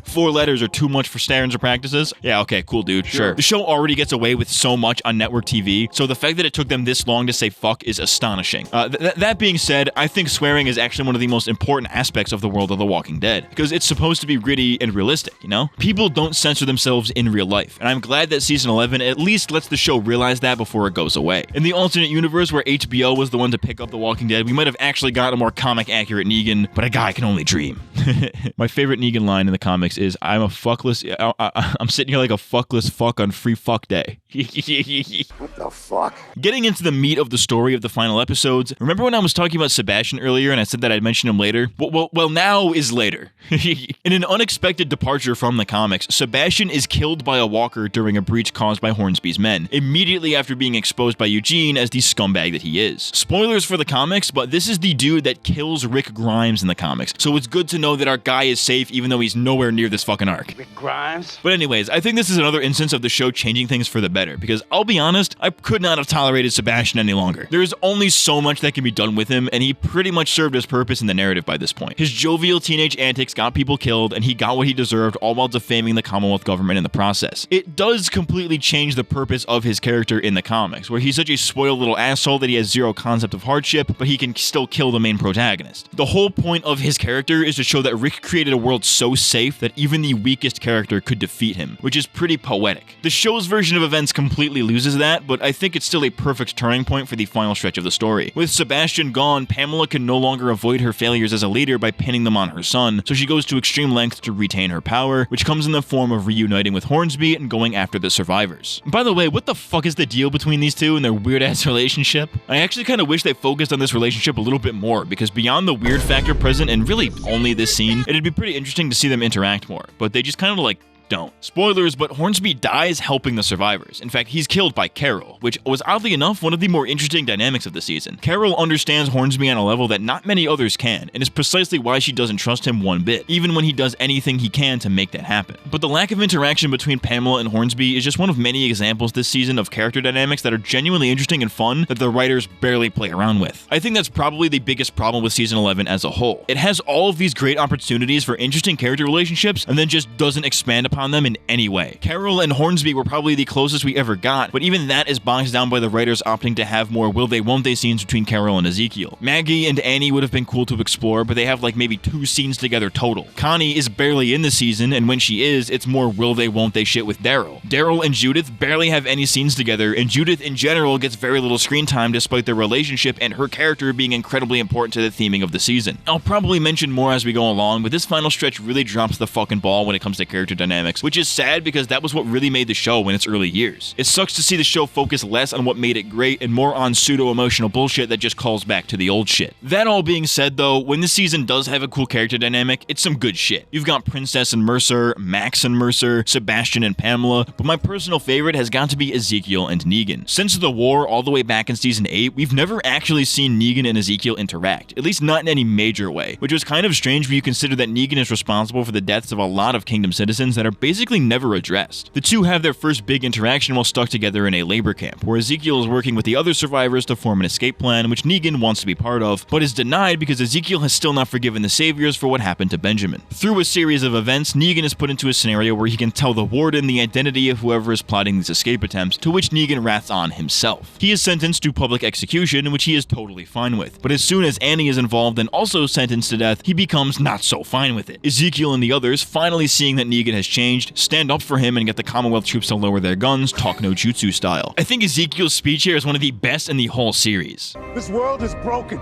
4 letters are too much for standards or practices? Yeah, okay, cool, dude, sure. The show already gets away with so much on network TV, so the fact that it took them this long to say fuck is astonishing. That being said, I think swearing is actually one of the most important aspects of the world of The Walking Dead, because it's supposed to be gritty and realistic, you know? People don't censor themselves in real life, and I'm glad that season 11 at least lets the show realize that before it goes away. In the alternate universe where HBO was the one to pick up The Walking Dead, we might have actually gotten a more comic-accurate Negan, but a guy can only dream. My favorite Negan line in the comics is, I'm sitting here like a fuckless fuck on free fuck day. What the fuck? Getting into the meat of the story of the final episodes, remember when I was talking about Sebastian earlier and I said that I'd mention him later? Well, now is later. In an unexpected departure from the comics, Sebastian is killed by a walker during a breach caused by Hornsby's men, immediately after being exposed by Eugene as the scumbag that he is. Spoilers for the comics, but this is the dude that kills Rick Grimes in the comics, so it's good to know that our guy is safe even though he's nowhere near this fucking arc. Rick Grimes? But anyways, I think this is another instance of the show changing things for the better, because I'll be honest, I could not have tolerated Sebastian any longer. There's only so much that can be done with him, and he pretty much served his purpose in the narrative by this point. His jovial teenage antics got people killed, and he got what he deserved, all while defaming the Commonwealth government in the process. It does completely change the purpose of his character in the comics, where he's such a spoiled little asshole that he has zero concept of hardship, but he can still kill the main protagonist. The whole point of his character is to show that Rick created a world so safe that even the weakest character could defeat him, which is pretty poetic. The show's version of events completely loses that, but I think it's still a perfect turning point for the final stretch of the story. With Sebastian gone, Pamela can no longer avoid her failures as a leader by pinning them on her son, so she goes to extreme lengths to retain her power, which comes in the form of reuniting with Hornsby and going after the survivors. By the way, what the fuck is the deal between these two and their weird-ass relationship? I actually kind of wish they focused on this relationship a little bit more, because beyond the weird factor present in really only this scene, it'd be pretty interesting to see them interact more, but they just kind of like don't. Spoilers, but Hornsby dies helping the survivors. In fact, he's killed by Carol, which was oddly enough one of the more interesting dynamics of the season. Carol understands Hornsby on a level that not many others can, and is precisely why she doesn't trust him one bit, even when he does anything he can to make that happen. But the lack of interaction between Pamela and Hornsby is just one of many examples this season of character dynamics that are genuinely interesting and fun that the writers barely play around with. I think that's probably the biggest problem with season 11 as a whole. It has all of these great opportunities for interesting character relationships and then just doesn't expand upon them in any way. Carol and Hornsby were probably the closest we ever got, but even that is bogged down by the writers opting to have more will they won't they scenes between Carol and Ezekiel. Maggie and Annie would have been cool to explore, but they have like maybe 2 scenes together total. Connie is barely in the season, and when she is, it's more will they won't they shit with Daryl. Daryl and Judith barely have any scenes together, and Judith in general gets very little screen time despite their relationship and her character being incredibly important to the theming of the season. I'll probably mention more as we go along, but this final stretch really drops the fucking ball when it comes to character dynamics, which is sad because that was what really made the show in its early years. It sucks to see the show focus less on what made it great and more on pseudo-emotional bullshit that just calls back to the old shit. That all being said though, when this season does have a cool character dynamic, it's some good shit. You've got Princess and Mercer, Max and Mercer, Sebastian and Pamela, but my personal favorite has got to be Ezekiel and Negan. Since the war all the way back in season 8, we've never actually seen Negan and Ezekiel interact, at least not in any major way, which was kind of strange when you consider that Negan is responsible for the deaths of a lot of Kingdom citizens that are basically never addressed. The two have their first big interaction while stuck together in a labor camp, where Ezekiel is working with the other survivors to form an escape plan, which Negan wants to be part of, but is denied because Ezekiel has still not forgiven the saviors for what happened to Benjamin. Through a series of events, Negan is put into a scenario where he can tell the warden the identity of whoever is plotting these escape attempts, to which Negan rats on himself. He is sentenced to public execution, which he is totally fine with, but as soon as Annie is involved and also sentenced to death, he becomes not so fine with it. Ezekiel and the others, finally seeing that Negan has changed, stand up for him and get the Commonwealth troops to lower their guns, talk no jutsu style. I think Ezekiel's speech here is one of the best in the whole series. This world is broken.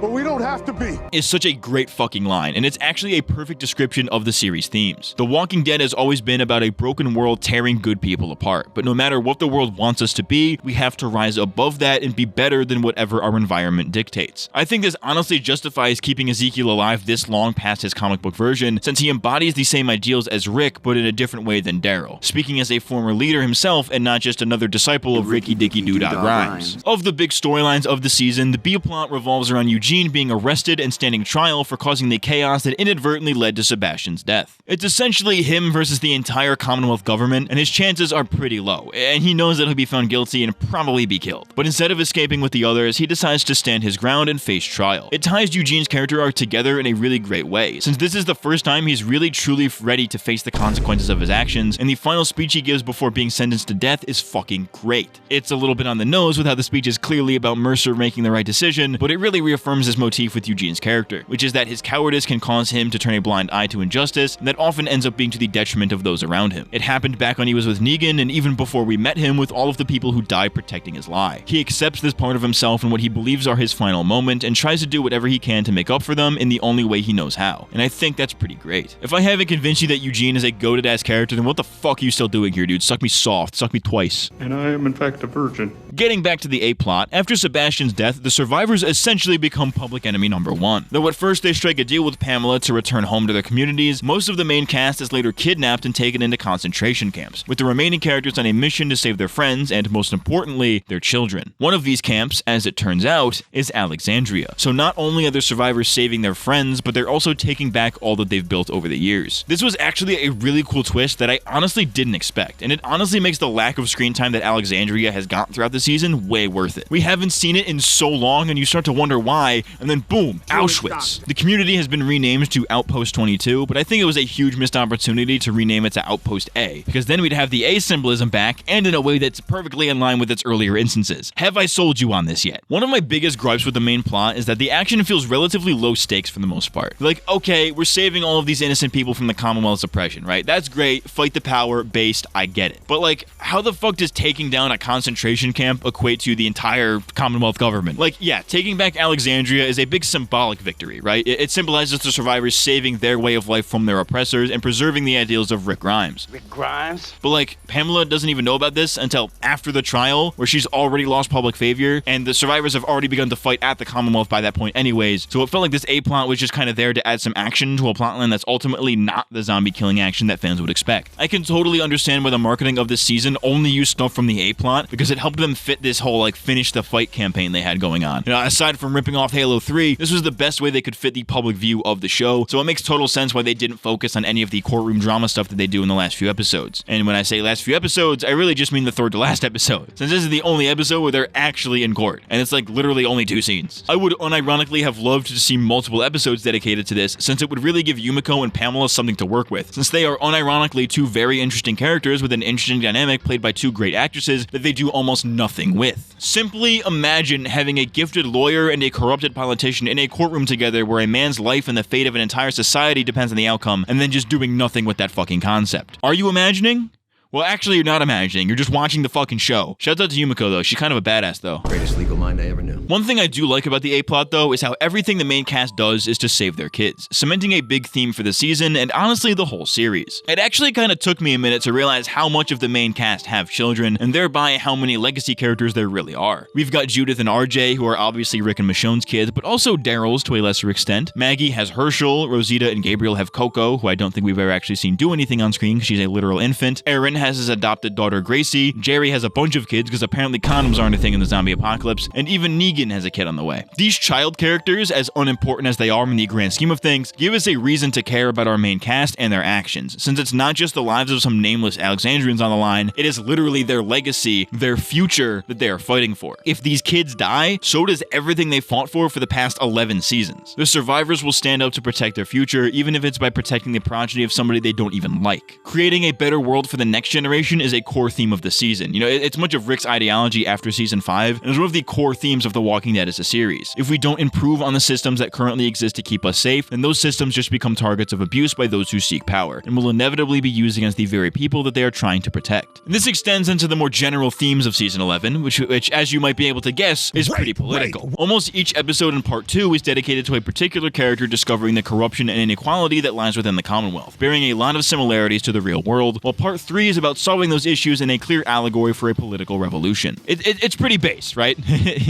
but we don't have to be. Is such a great fucking line, and it's actually a perfect description of the series' themes. The Walking Dead has always been about a broken world tearing good people apart, but no matter what the world wants us to be, we have to rise above that and be better than whatever our environment dictates. I think this honestly justifies keeping Ezekiel alive this long past his comic book version, since he embodies the same ideals as Rick, but in a different way than Daryl, speaking as a former leader himself and not just another disciple of Ricky Dicky Doodah Grimes. Of the big storylines of the season, the B-plot revolves around Eugene being arrested and standing trial for causing the chaos that inadvertently led to Sebastian's death. It's essentially him versus the entire Commonwealth government, and his chances are pretty low, and he knows that he'll be found guilty and probably be killed. But instead of escaping with the others, he decides to stand his ground and face trial. It ties Eugene's character arc together in a really great way, since this is the first time he's really truly ready to face the consequences of his actions, and the final speech he gives before being sentenced to death is fucking great. It's a little bit on the nose with how the speech is clearly about Mercer making the right decision, but it really reaffirms this motif with Eugene's character, which is that his cowardice can cause him to turn a blind eye to injustice, and that often ends up being to the detriment of those around him. It happened back when he was with Negan, and even before we met him with all of the people who died protecting his lie. He accepts this part of himself and what he believes are his final moment, and tries to do whatever he can to make up for them in the only way he knows how. And I think that's pretty great. If I haven't convinced you that Eugene is a goated ass character, then what the fuck are you still doing here, dude? Suck me soft, suck me twice. And I am in fact a virgin. Getting back to the A-plot, after Sebastian's death, the survivors essentially become public enemy number one. Though at first they strike a deal with Pamela to return home to their communities, most of the main cast is later kidnapped and taken into concentration camps, with the remaining characters on a mission to save their friends and, most importantly, their children. One of these camps, as it turns out, is Alexandria. So not only are the survivors saving their friends, but they're also taking back all that they've built over the years. This was actually a really cool twist that I honestly didn't expect, and it honestly makes the lack of screen time that Alexandria has gotten throughout the season way worth it. We haven't seen it in so long, and you start to wonder why, and then boom, Auschwitz. The community has been renamed to Outpost 22, but I think it was a huge missed opportunity to rename it to Outpost A, because then we'd have the A symbolism back, and in a way that's perfectly in line with its earlier instances. Have I sold you on this yet? One of my biggest gripes with the main plot is that the action feels relatively low stakes for the most part. Like, okay, we're saving all of these innocent people from the Commonwealth's oppression, right? That's great, fight the power, based, I get it. But like, how the fuck does taking down a concentration camp equate to the entire Commonwealth government? Like, yeah, taking back Alexandria is a big symbolic victory, right? It symbolizes the survivors saving their way of life from their oppressors and preserving the ideals of Rick Grimes. Rick Grimes? But like, Pamela doesn't even know about this until after the trial, where she's already lost public favor, and the survivors have already begun to fight at the Commonwealth by that point anyways, so it felt like this A-plot was just kind of there to add some action to a plotline that's ultimately not the zombie killing action that fans would expect. I can totally understand why the marketing of this season only used stuff from the A-plot, because it helped them fit this whole like finish the fight campaign they had going on. You know, aside from ripping off Halo 3, this was the best way they could fit the public view of the show, so it makes total sense why they didn't focus on any of the courtroom drama stuff that they do in the last few episodes. And when I say last few episodes, I really just mean the third to last episode, since this is the only episode where they're actually in court, and it's like literally only 2 scenes. I would unironically have loved to see multiple episodes dedicated to this, since it would really give Yumiko and Pamela something to work with, since they are unironically 2 very interesting characters with an interesting dynamic played by 2 great actresses that they do almost nothing with. Simply imagine having a gifted lawyer and a corrupted politician in a courtroom together where a man's life and the fate of an entire society depends on the outcome, and then just doing nothing with that fucking concept. Are you imagining? Well, actually, you're not imagining. You're just watching the fucking show. Shouts out to Yumiko, though. She's kind of a badass, though. Greatest legal mind I ever knew. One thing I do like about the A-plot, though, is how everything the main cast does is to save their kids, cementing a big theme for the season and honestly the whole series. It actually kind of took me a minute to realize how much of the main cast have children, and thereby how many legacy characters there really are. We've got Judith and RJ, who are obviously Rick and Michonne's kids, but also Daryl's to a lesser extent. Maggie has Herschel, Rosita and Gabriel have Coco, who I don't think we've ever actually seen do anything on screen because she's a literal infant. Aaron has his adopted daughter Gracie, Jerry has a bunch of kids because apparently condoms aren't a thing in the zombie apocalypse, and even Negan has a kid on the way. These child characters, as unimportant as they are in the grand scheme of things, give us a reason to care about our main cast and their actions, since it's not just the lives of some nameless Alexandrians on the line, it is literally their legacy, their future that they are fighting for. If these kids die, so does everything they fought for the past 11 seasons. The survivors will stand up to protect their future, even if it's by protecting the progeny of somebody they don't even like. Creating a better world for the next next generation is a core theme of the season. You know, it's much of Rick's ideology after season 5, and is one of the core themes of The Walking Dead as a series. If we don't improve on the systems that currently exist to keep us safe, then those systems just become targets of abuse by those who seek power, and will inevitably be used against the very people that they are trying to protect. And this extends into the more general themes of season 11, which as you might be able to guess, is pretty political. Almost each episode in part 2 is dedicated to a particular character discovering the corruption and inequality that lies within the Commonwealth, bearing a lot of similarities to the real world, while part 3 is about solving those issues in a clear allegory for a political revolution. It's pretty base, right?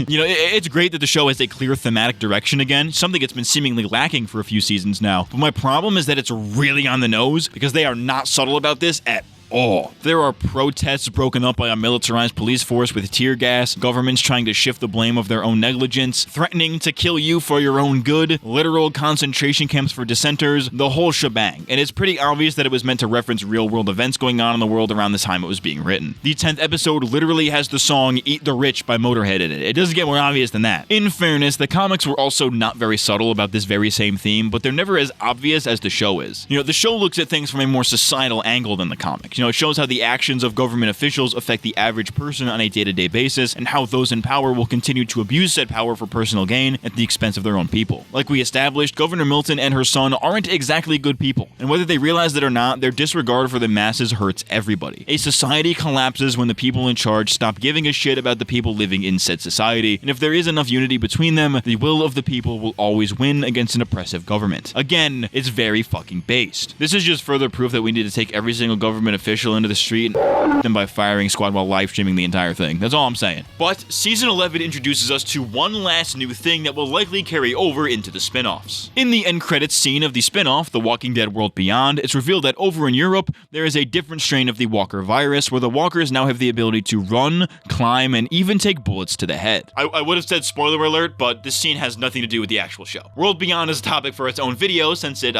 You know, it's great that the show has a clear thematic direction again, something it's been seemingly lacking for a few seasons now, but my problem is that it's really on the nose, because they are not subtle about this at all. There are protests broken up by a militarized police force with tear gas, governments trying to shift the blame of their own negligence, threatening to kill you for your own good, literal concentration camps for dissenters, the whole shebang. And it's pretty obvious that it was meant to reference real-world events going on in the world around the time it was being written. The 10th episode literally has the song Eat the Rich by Motorhead in it. It doesn't get more obvious than that. In fairness, the comics were also not very subtle about this very same theme, but they're never as obvious as the show is. You know, the show looks at things from a more societal angle than the comics. You know, it shows how the actions of government officials affect the average person on a day-to-day basis, and how those in power will continue to abuse said power for personal gain at the expense of their own people. Like we established, Governor Milton and her son aren't exactly good people, and whether they realize it or not, their disregard for the masses hurts everybody. A society collapses when the people in charge stop giving a shit about the people living in said society, and if there is enough unity between them, the will of the people will always win against an oppressive government. Again, it's very fucking based. This is just further proof that we need to take every single government official into the street and them by firing squad while live streaming the entire thing. That's all I'm saying. But season 11 introduces us to one last new thing that will likely carry over into the spin-offs. In the end credits scene of the spin-off, The Walking Dead World Beyond, it's revealed that over in Europe, there is a different strain of the Walker virus, where the Walkers now have the ability to run, climb, and even take bullets to the head. I would have said spoiler alert, but this scene has nothing to do with the actual show. World Beyond is a topic for its own video, since it,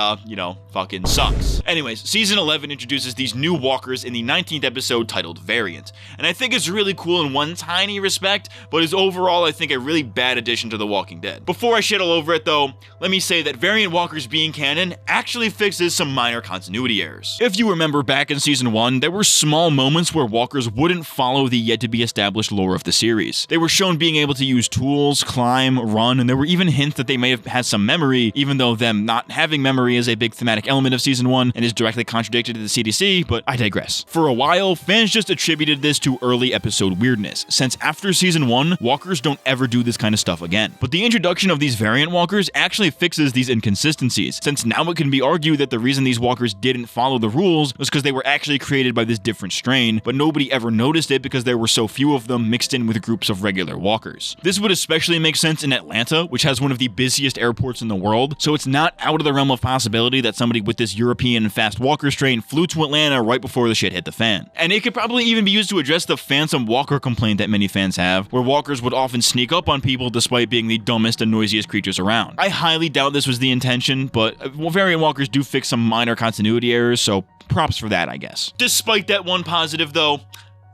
fucking sucks. Anyways, season 11 introduces these new Walkers in the 19th episode titled Variant, and I think it's really cool in one tiny respect, but is overall I think a really bad addition to The Walking Dead. Before I shit all over it though, let me say that Variant Walkers being canon actually fixes some minor continuity errors. If you remember back in season 1, there were small moments where Walkers wouldn't follow the yet to be established lore of the series. They were shown being able to use tools, climb, run, and there were even hints that they may have had some memory, even though them not having memory is a big thematic element of season 1 and is directly contradicted to the CDC, but I digress. For a while, fans just attributed this to early episode weirdness, since after season 1, Walkers don't ever do this kind of stuff again. But the introduction of these variant Walkers actually fixes these inconsistencies, since now it can be argued that the reason these Walkers didn't follow the rules was because they were actually created by this different strain, but nobody ever noticed it because there were so few of them mixed in with groups of regular Walkers. This would especially make sense in Atlanta, which has one of the busiest airports in the world, so it's not out of the realm of possibility that somebody with this European fast Walker strain flew to Atlanta right before the shit hit the fan. And it could probably even be used to address the phantom Walker complaint that many fans have, where Walkers would often sneak up on people despite being the dumbest and noisiest creatures around. I highly doubt this was the intention, but variant Walkers do fix some minor continuity errors, so props for that, I guess. Despite that one positive though,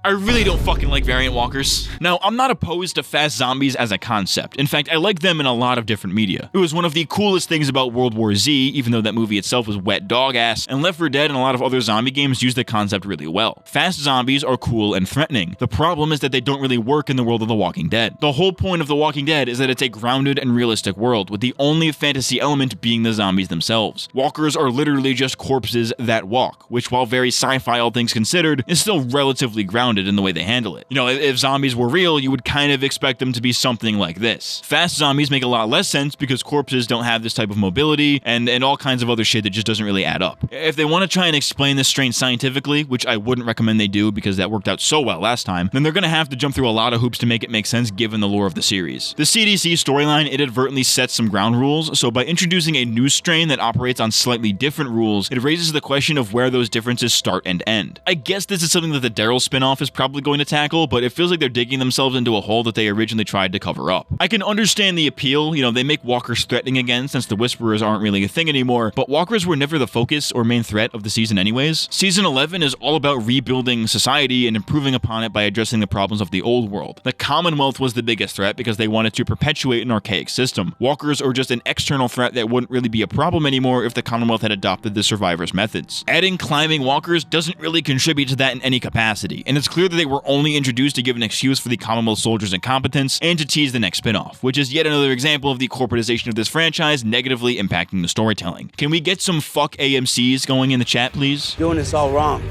I really don't fucking like variant Walkers. Now, I'm not opposed to fast zombies as a concept. In fact, I like them in a lot of different media. It was one of the coolest things about World War Z, even though that movie itself was wet dog ass, and Left 4 Dead and a lot of other zombie games use the concept really well. Fast zombies are cool and threatening. The problem is that they don't really work in the world of The Walking Dead. The whole point of The Walking Dead is that it's a grounded and realistic world, with the only fantasy element being the zombies themselves. Walkers are literally just corpses that walk, which, while very sci-fi all things considered, is still relatively grounded in the way they handle it. You know, if zombies were real, you would kind of expect them to be something like this. Fast zombies make a lot less sense because corpses don't have this type of mobility and all kinds of other shit that just doesn't really add up. If they want to try and explain this strain scientifically, which I wouldn't recommend they do because that worked out so well last time, then they're gonna have to jump through a lot of hoops to make it make sense given the lore of the series. The CDC storyline inadvertently sets some ground rules, so by introducing a new strain that operates on slightly different rules, it raises the question of where those differences start and end. I guess this is something that the Daryl spinoff is probably going to tackle, but it feels like they're digging themselves into a hole that they originally tried to cover up. I can understand the appeal, you know, they make walkers threatening again since the Whisperers aren't really a thing anymore, but walkers were never the focus or main threat of the season anyways. Season 11 is all about rebuilding society and improving upon it by addressing the problems of the old world. The Commonwealth was the biggest threat because they wanted to perpetuate an archaic system. Walkers are just an external threat that wouldn't really be a problem anymore if the Commonwealth had adopted the survivors' methods. Adding climbing walkers doesn't really contribute to that in any capacity, and it's clear that they were only introduced to give an excuse for the Commonwealth soldiers' incompetence and to tease the next spin-off, which is yet another example of the corporatization of this franchise negatively impacting the storytelling. Can we get some fuck AMCs going in the chat, please? Doing this all wrong.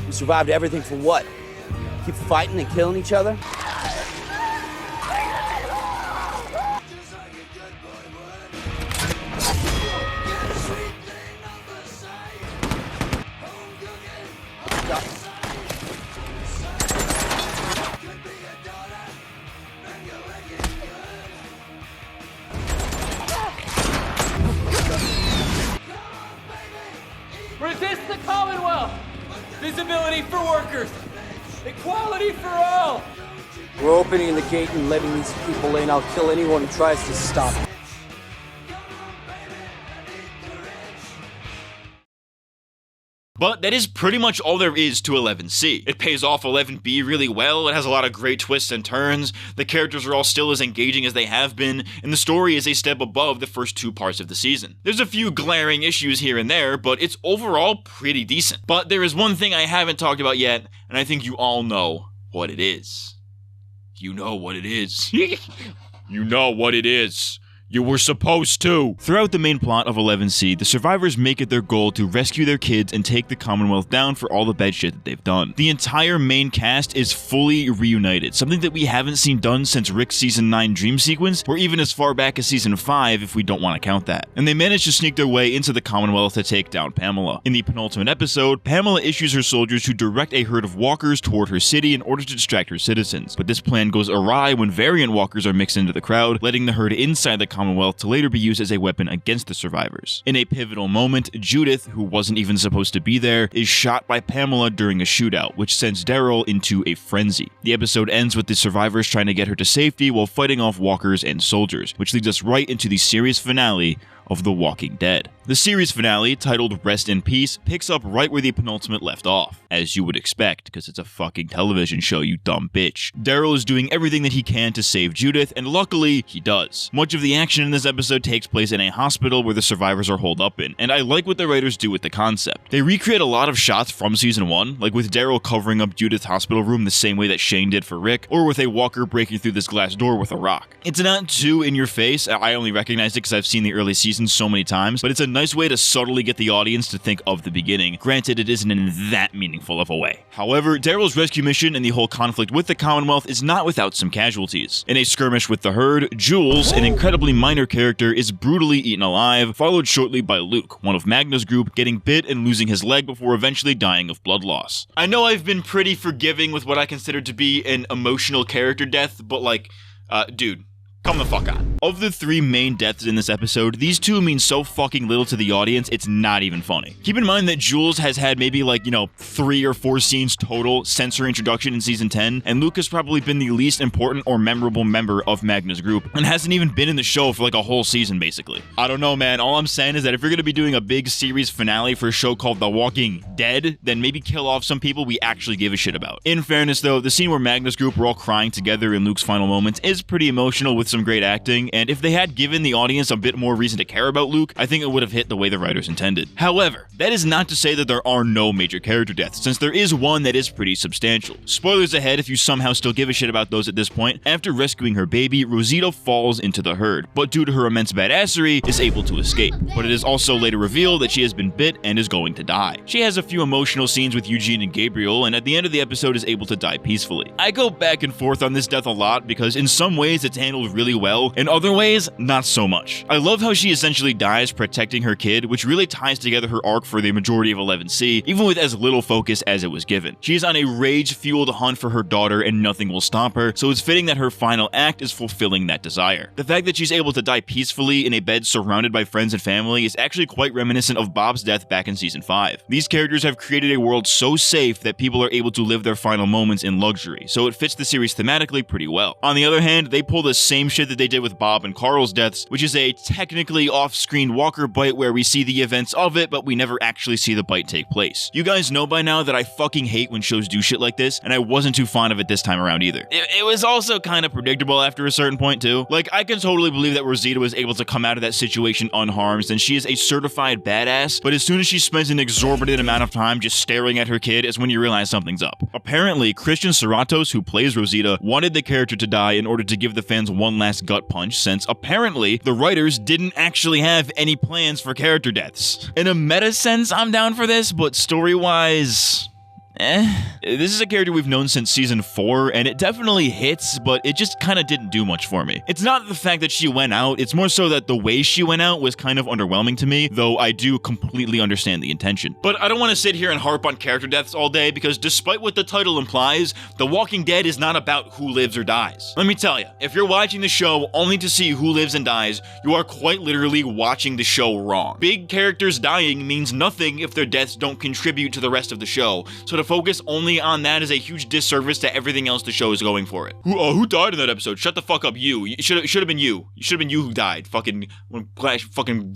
We survived everything for what? Keep fighting and killing each other? Resist the Commonwealth! Visibility for workers! Equality for all! We're opening the gate and letting these people in. I'll kill anyone who tries to stop it. But that is pretty much all there is to 11C. It pays off 11B really well, it has a lot of great twists and turns, the characters are all still as engaging as they have been, and the story is a step above the first 2 parts of the season. There's a few glaring issues here and there, but it's overall pretty decent. But there is one thing I haven't talked about yet, and I think you all know what it is. You know what it is. You know what it is. You were supposed to! Throughout the main plot of 11C, the survivors make it their goal to rescue their kids and take the Commonwealth down for all the bad shit that they've done. The entire main cast is fully reunited, something that we haven't seen done since Rick's Season 9 dream sequence, or even as far back as Season 5 if we don't want to count that. And they manage to sneak their way into the Commonwealth to take down Pamela. In the penultimate episode, Pamela issues her soldiers to direct a herd of walkers toward her city in order to distract her citizens, but this plan goes awry when variant walkers are mixed into the crowd, letting the herd inside the Commonwealth to later be used as a weapon against the survivors. In a pivotal moment, Judith, who wasn't even supposed to be there, is shot by Pamela during a shootout, which sends Daryl into a frenzy. The episode ends with the survivors trying to get her to safety while fighting off walkers and soldiers, which leads us right into the series finale of The Walking Dead. The series finale, titled Rest in Peace, picks up right where the penultimate left off, as you would expect, because it's a fucking television show, you dumb bitch. Daryl is doing everything that he can to save Judith, and luckily, he does. Much of the action in this episode takes place in a hospital where the survivors are holed up in, and I like what the writers do with the concept. They recreate a lot of shots from Season 1, like with Daryl covering up Judith's hospital room the same way that Shane did for Rick, or with a walker breaking through this glass door with a rock. It's not too in your face, I only recognize it because I've seen the early seasons so many times, but it's a nice way to subtly get the audience to think of the beginning. Granted, it isn't in that meaningful of a way. However, Daryl's rescue mission and the whole conflict with the Commonwealth is not without some casualties. In a skirmish with the herd, Jules, an incredibly minor character, is brutally eaten alive, followed shortly by Luke, one of Magna's group, getting bit and losing his leg before eventually dying of blood loss. I know I've been pretty forgiving with what I consider to be an emotional character death, but like, dude, come the fuck on. Of the 3 main deaths in this episode, these 2 mean so fucking little to the audience, it's not even funny. Keep in mind that Jules has had maybe 3 or 4 scenes total since her introduction in Season 10, and Luke has probably been the least important or memorable member of Magna's group, and hasn't even been in the show for a whole season, basically. I don't know, man. All I'm saying is that if you're gonna be doing a big series finale for a show called The Walking Dead, then maybe kill off some people we actually give a shit about. In fairness, though, the scene where Magna's group were all crying together in Luke's final moments is pretty emotional with some great acting, and if they had given the audience a bit more reason to care about Luke, I think it would have hit the way the writers intended. However, that is not to say that there are no major character deaths, since there is one that is pretty substantial. Spoilers ahead if you somehow still give a shit about those at this point. After rescuing her baby, Rosita falls into the herd, but due to her immense badassery, is able to escape. But it is also later revealed that she has been bit and is going to die. She has a few emotional scenes with Eugene and Gabriel, and at the end of the episode is able to die peacefully. I go back and forth on this death a lot because in some ways it's handled really well, and other ways, not so much. I love how she essentially dies protecting her kid, which really ties together her arc for the majority of 11C, even with as little focus as it was given. She is on a rage-fueled hunt for her daughter and nothing will stop her, so it's fitting that her final act is fulfilling that desire. The fact that she's able to die peacefully in a bed surrounded by friends and family is actually quite reminiscent of Bob's death back in Season 5. These characters have created a world so safe that people are able to live their final moments in luxury, so it fits the series thematically pretty well. On the other hand, they pull the same shit that they did with Bob and Carl's deaths, which is a technically off-screen Walker bite where we see the events of it, but we never actually see the bite take place. You guys know by now that I fucking hate when shows do shit like this, and I wasn't too fond of it this time around either. It was also kind of predictable after a certain point too. Like, I can totally believe that Rosita was able to come out of that situation unharmed, and she is a certified badass, but as soon as she spends an exorbitant amount of time just staring at her kid is when you realize something's up. Apparently, Christian Serratos, who plays Rosita, wanted the character to die in order to give the fans one last gut punch, since apparently the writers didn't actually have any plans for character deaths. In a meta sense, I'm down for this, but story-wise... This is a character we've known since Season 4, and it definitely hits, but it just kind of didn't do much for me. It's not the fact that she went out, it's more so that the way she went out was kind of underwhelming to me, though I do completely understand the intention. But I don't want to sit here and harp on character deaths all day, because despite what the title implies, The Walking Dead is not about who lives or dies. Let me tell you, if you're watching the show only to see who lives and dies, you are quite literally watching the show wrong. Big characters dying means nothing if their deaths don't contribute to the rest of the show, so to focus only on that is a huge disservice to everything else the show is going for it. Who died in that episode? Shut the fuck up, you. It should have been you. It should have been you who died. Fucking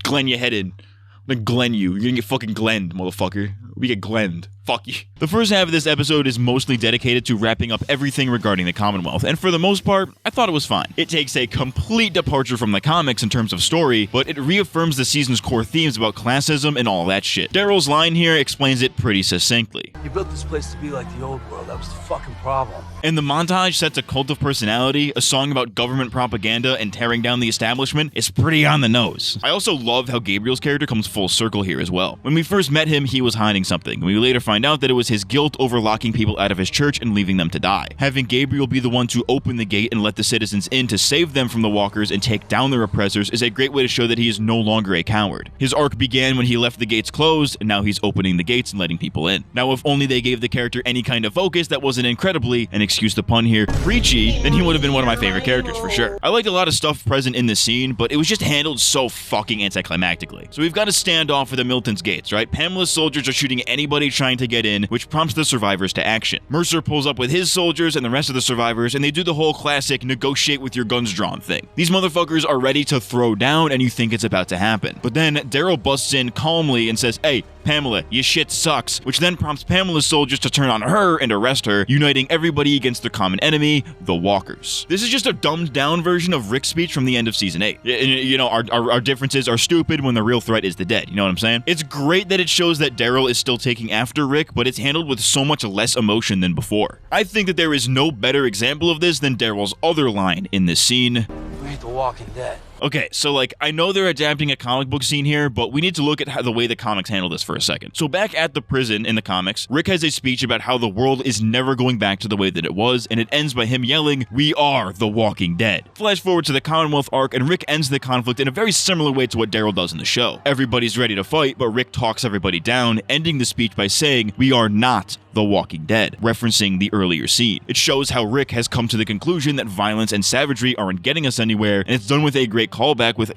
Glenn your head in. I'm gonna Glenn you. You're gonna get fucking Glenned, motherfucker. We get Glenned. Fuck you. The first half of this episode is mostly dedicated to wrapping up everything regarding the Commonwealth, and for the most part, I thought it was fine. It takes a complete departure from the comics in terms of story, but it reaffirms the season's core themes about classism and all that shit. Daryl's line here explains it pretty succinctly. You built this place to be like the old world. That was the fucking problem. And the montage sets a cult of personality, a song about government propaganda and tearing down the establishment is pretty on the nose. I also love how Gabriel's character comes full circle here as well. When we first met him, he was hiding something, and we later find out that it was his guilt over locking people out of his church and leaving them to die. Having Gabriel be the one to open the gate and let the citizens in to save them from the walkers and take down their oppressors is a great way to show that he is no longer a coward. His arc began when he left the gates closed, and now he's opening the gates and letting people in. Now, if only they gave the character any kind of focus that wasn't incredibly, and excuse the pun here, preachy, then he would have been one of my favorite characters for sure. I liked a lot of stuff present in this scene, but it was just handled so fucking anticlimactically. So we've got a standoff for the Milton's gates, right? Pamela's soldiers are shooting anybody trying to get in, which prompts the survivors to action. Mercer pulls up with his soldiers and the rest of the survivors, and they do the whole classic negotiate with your guns drawn thing. These motherfuckers are ready to throw down, and you think it's about to happen. But then Daryl busts in calmly and says, "Hey, Pamela, your shit sucks," which then prompts Pamela's soldiers to turn on her and arrest her, uniting everybody against their common enemy, the Walkers. This is just a dumbed down version of Rick's speech from the end of Season 8. You know, our differences are stupid when the real threat is the dead, you know what I'm saying? It's great that it shows that Daryl is still taking after Rick, but it's handled with so much less emotion than before. I think that there is no better example of this than Daryl's other line in this scene. We ain't the Walking Dead. Okay, so I know they're adapting a comic book scene here, but we need to look at how the way the comics handle this for a second. So back at the prison in the comics, Rick has a speech about how the world is never going back to the way that it was, and it ends by him yelling, "We are the Walking Dead." Flash forward to the Commonwealth arc, and Rick ends the conflict in a very similar way to what Daryl does in the show. Everybody's ready to fight, but Rick talks everybody down, ending the speech by saying, "We are not the Walking Dead," referencing the earlier scene. It shows how Rick has come to the conclusion that violence and savagery aren't getting us anywhere, and it's done with a great callback with,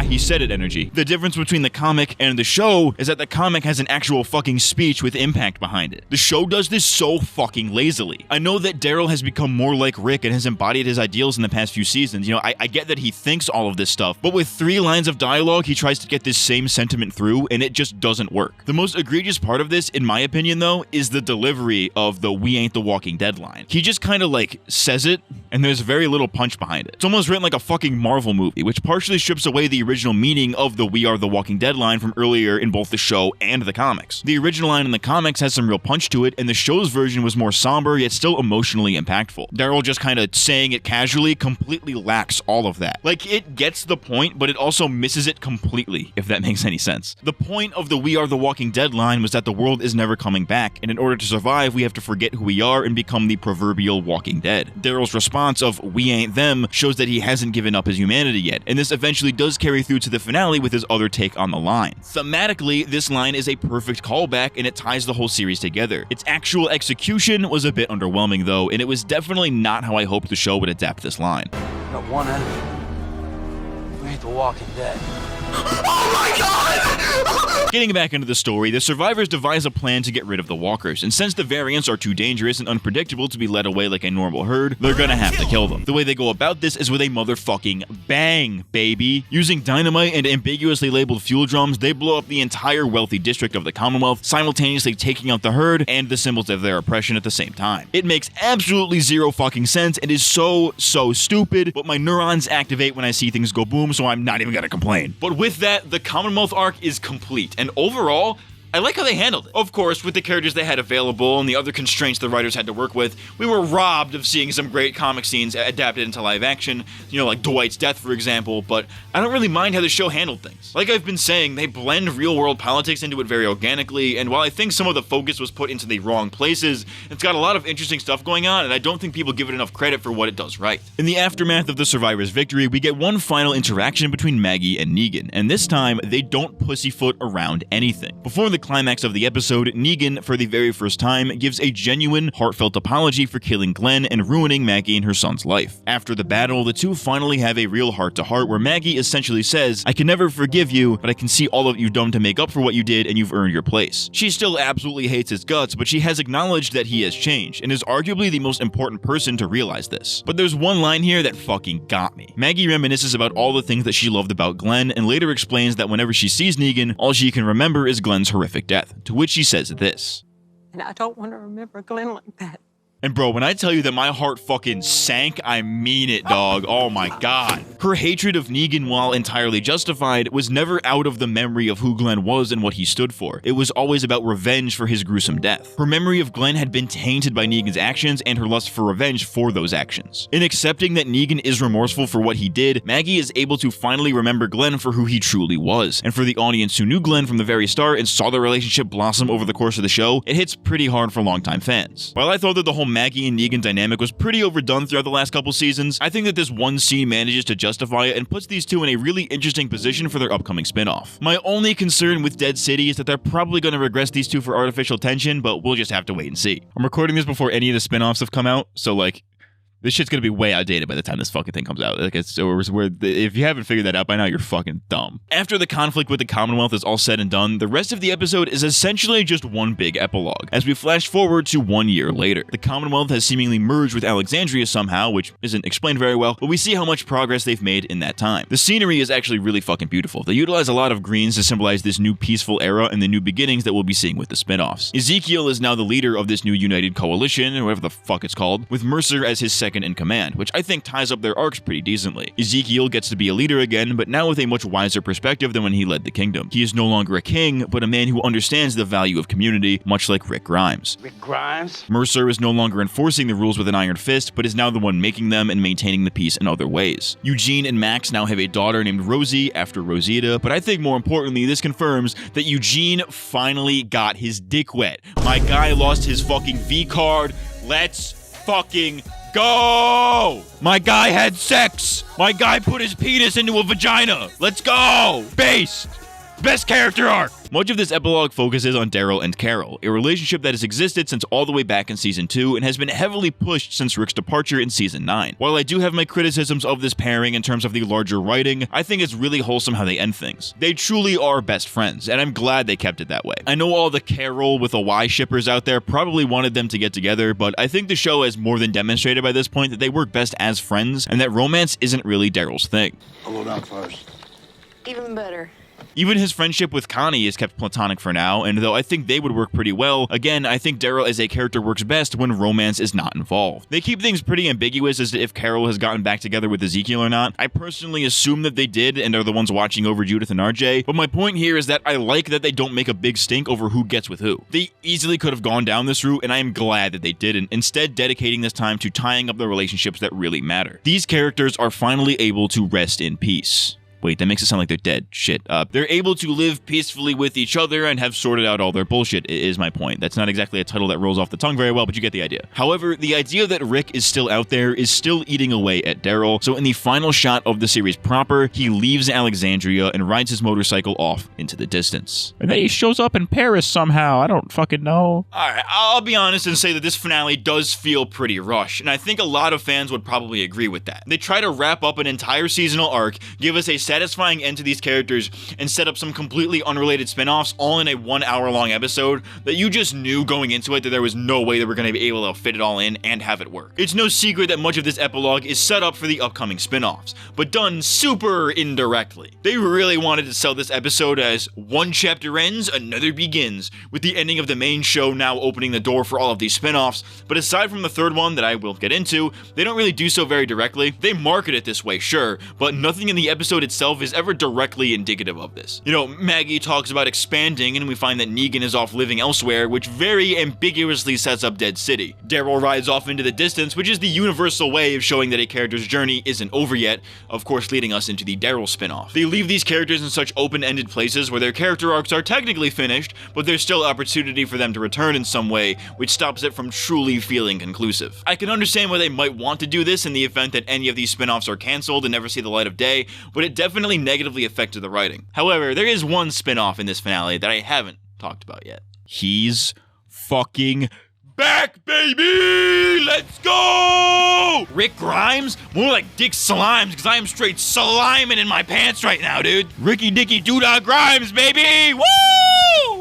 he said it energy. The difference between the comic and the show is that the comic has an actual fucking speech with impact behind it. The show does this so fucking lazily. I know that Daryl has become more like Rick and has embodied his ideals in the past few seasons. I get that he thinks all of this stuff, but with 3 lines of dialogue, he tries to get this same sentiment through, and it just doesn't work. The most egregious part of this, in my opinion, though, is the delivery of the "We ain't the Walking Dead" line. He just kind of says it, and there's very little punch behind it. It's almost written like a fucking Marvel movie. movie, which partially strips away the original meaning of the "We Are the Walking Dead" line from earlier in both the show and the comics. The original line in the comics has some real punch to it, and the show's version was more somber yet still emotionally impactful. Daryl just kind of saying it casually completely lacks all of that. Like, it gets the point, but it also misses it completely, if that makes any sense. The point of the "We Are the Walking Dead" line was that the world is never coming back, and in order to survive, we have to forget who we are and become the proverbial Walking Dead. Daryl's response of "we ain't them" shows that he hasn't given up his humanity yet, and this eventually does carry through to the finale with his other take on the line. Thematically, this line is a perfect callback, and it ties the whole series together. Its actual execution was a bit underwhelming though, and it was definitely not how I hoped the show would adapt this line. Got one enemy. We ain't the Walking Dead. Oh my god! Getting back into the story, the survivors devise a plan to get rid of the walkers, and since the variants are too dangerous and unpredictable to be led away like a normal herd, they're gonna have to kill them. The way they go about this is with a motherfucking bang, baby. Using dynamite and ambiguously labeled fuel drums, they blow up the entire wealthy district of the Commonwealth, simultaneously taking out the herd and the symbols of their oppression at the same time. It makes absolutely zero fucking sense and is so stupid, but my neurons activate when I see things go boom, so I'm not even gonna complain. But with that, the Commonwealth arc is complete, and overall, I like how they handled it. Of course, with the characters they had available and the other constraints the writers had to work with, we were robbed of seeing some great comic scenes adapted into live action, you know, like Dwight's death, for example, but I don't really mind how the show handled things. Like I've been saying, they blend real-world politics into it very organically, and while I think some of the focus was put into the wrong places, it's got a lot of interesting stuff going on, and I don't think people give it enough credit for what it does right. In the aftermath of the survivors' victory, we get one final interaction between Maggie and Negan, and this time, they don't pussyfoot around anything. Before the climax of the episode, Negan, for the very first time, gives a genuine, heartfelt apology for killing Glenn and ruining Maggie and her son's life. After the battle, the two finally have a real heart-to-heart where Maggie essentially says, "I can never forgive you, but I can see all that you've done to make up for what you did and you've earned your place." She still absolutely hates his guts, but she has acknowledged that he has changed, and is arguably the most important person to realize this. But there's one line here that fucking got me. Maggie reminisces about all the things that she loved about Glenn, and later explains that whenever she sees Negan, all she can remember is Glenn's horrific death. To which she says this. And I don't want to remember Glenn like that. And bro, when I tell you that my heart fucking sank, I mean it, dog. Oh my god. Her hatred of Negan, while entirely justified, was never out of the memory of who Glenn was and what he stood for. It was always about revenge for his gruesome death. Her memory of Glenn had been tainted by Negan's actions and her lust for revenge for those actions. In accepting that Negan is remorseful for what he did, Maggie is able to finally remember Glenn for who he truly was. And for the audience who knew Glenn from the very start and saw the relationship blossom over the course of the show, it hits pretty hard for longtime fans. While I thought that the whole Maggie and Negan dynamic was pretty overdone throughout the last couple seasons, I think that this one scene manages to justify it and puts these two in a really interesting position for their upcoming spin-off. My only concern with Dead City is that they're probably going to regress these two for artificial tension, but we'll just have to wait and see. I'm recording this before any of the spin-offs have come out, so like, this shit's gonna be way outdated by the time this fucking thing comes out. Like, if you haven't figured that out by now, you're fucking dumb. After the conflict with the Commonwealth is all said and done, the rest of the episode is essentially just one big epilogue. As we flash forward to 1 year later, the Commonwealth has seemingly merged with Alexandria somehow, which isn't explained very well, but we see how much progress they've made in that time. The scenery is actually really fucking beautiful. They utilize a lot of greens to symbolize this new peaceful era and the new beginnings that we'll be seeing with the spin-offs. Ezekiel is now the leader of this new united coalition, or whatever the fuck it's called, with Mercer as his second in command, which I think ties up their arcs pretty decently. Ezekiel gets to be a leader again, but now with a much wiser perspective than when he led the kingdom. He is no longer a king, but a man who understands the value of community, much like Rick Grimes. Rick Grimes? Mercer is no longer enforcing the rules with an iron fist, but is now the one making them and maintaining the peace in other ways. Eugene and Max now have a daughter named Rosie after Rosita, but I think more importantly, this confirms that Eugene finally got his dick wet. My guy lost his fucking V card. Let's fucking go! My guy had sex! My guy put his penis into a vagina! Let's go! Based! Best character arc! Much of this epilogue focuses on Daryl and Carol, a relationship that has existed since all the way back in Season 2 and has been heavily pushed since Rick's departure in Season 9. While I do have my criticisms of this pairing in terms of the larger writing, I think it's really wholesome how they end things. They truly are best friends, and I'm glad they kept it that way. I know all the Carol with a Y shippers out there probably wanted them to get together, but I think the show has more than demonstrated by this point that they work best as friends, and that romance isn't really Daryl's thing. I'll load out first. Even better. Even his friendship with Connie is kept platonic for now, and though I think they would work pretty well, again, I think Daryl as a character works best when romance is not involved. They keep things pretty ambiguous as to if Carol has gotten back together with Ezekiel or not. I personally assume that they did and are the ones watching over Judith and RJ, but my point here is that I like that they don't make a big stink over who gets with who. They easily could have gone down this route, and I am glad that they didn't, instead dedicating this time to tying up the relationships that really matter. These characters are finally able to rest in peace. Wait, that makes it sound like they're dead. Shit. They're able to live peacefully with each other and have sorted out all their bullshit, is my point. That's not exactly a title that rolls off the tongue very well, but you get the idea. However, the idea that Rick is still out there is still eating away at Daryl, so in the final shot of the series proper, he leaves Alexandria and rides his motorcycle off into the distance. And then he shows up in Paris somehow. I don't fucking know. Alright, I'll be honest and say that this finale does feel pretty rushed, and I think a lot of fans would probably agree with that. They try to wrap up an entire seasonal arc, give us a satisfying end to these characters, and set up some completely unrelated spin-offs all in a 1 hour long episode that you just knew going into it that there was no way that we're going to be able to fit it all in and have it work. It's no secret that much of this epilogue is set up for the upcoming spin-offs, but done super indirectly. They really wanted to sell this episode as one chapter ends, another begins, with the ending of the main show now opening the door for all of these spin-offs, but aside from the third one that I will get into, they don't really do so very directly. They market it this way, sure, but nothing in the episode itself is ever directly indicative of this. You know, Maggie talks about expanding and we find that Negan is off living elsewhere, which very ambiguously sets up Dead City. Daryl rides off into the distance, which is the universal way of showing that a character's journey isn't over yet, of course leading us into the Daryl spin-off. They leave these characters in such open-ended places where their character arcs are technically finished, but there's still opportunity for them to return in some way, which stops it from truly feeling conclusive. I can understand why they might want to do this in the event that any of these spin-offs are cancelled and never see the light of day, but it definitely negatively affected the writing. However, there is one spin-off in this finale that I haven't talked about yet. He's fucking back, baby! Let's go! Rick Grimes? More like Dick Slimes, because I am straight sliming in my pants right now, dude. Ricky Dicky Doodah Grimes, baby! Woo!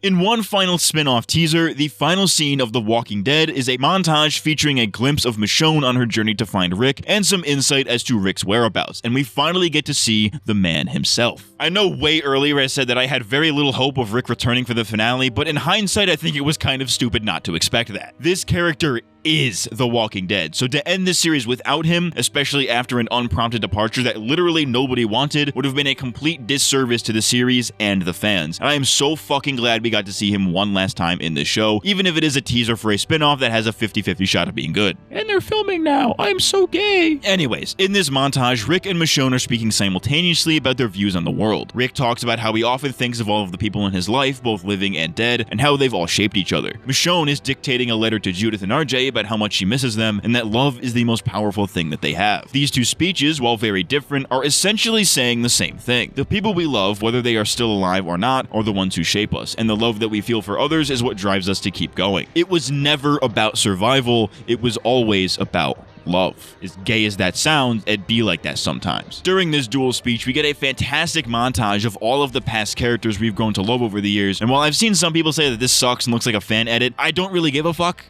In one final spin-off teaser, the final scene of The Walking Dead is a montage featuring a glimpse of Michonne on her journey to find Rick and some insight as to Rick's whereabouts, and we finally get to see the man himself. I know way earlier I said that I had very little hope of Rick returning for the finale, but in hindsight I think it was kind of stupid not to expect that. This character is The Walking Dead, so to end this series without him, especially after an unprompted departure that literally nobody wanted, would have been a complete disservice to the series and the fans. And I am so fucking glad we got to see him one last time in this show, even if it is a teaser for a spin-off that has a 50-50 shot of being good. And they're filming now. I'm so gay. Anyways, in this montage, Rick and Michonne are speaking simultaneously about their views on the world. Rick talks about how he often thinks of all of the people in his life, both living and dead, and how they've all shaped each other. Michonne is dictating a letter to Judith and RJ about how much she misses them, and that love is the most powerful thing that they have. These two speeches, while very different, are essentially saying the same thing. The people we love, whether they are still alive or not, are the ones who shape us, and the love that we feel for others is what drives us to keep going. It was never about survival, it was always about love. As gay as that sounds, it'd be like that sometimes. During this dual speech, we get a fantastic montage of all of the past characters we've grown to love over the years, and while I've seen some people say that this sucks and looks like a fan edit, I don't really give a fuck.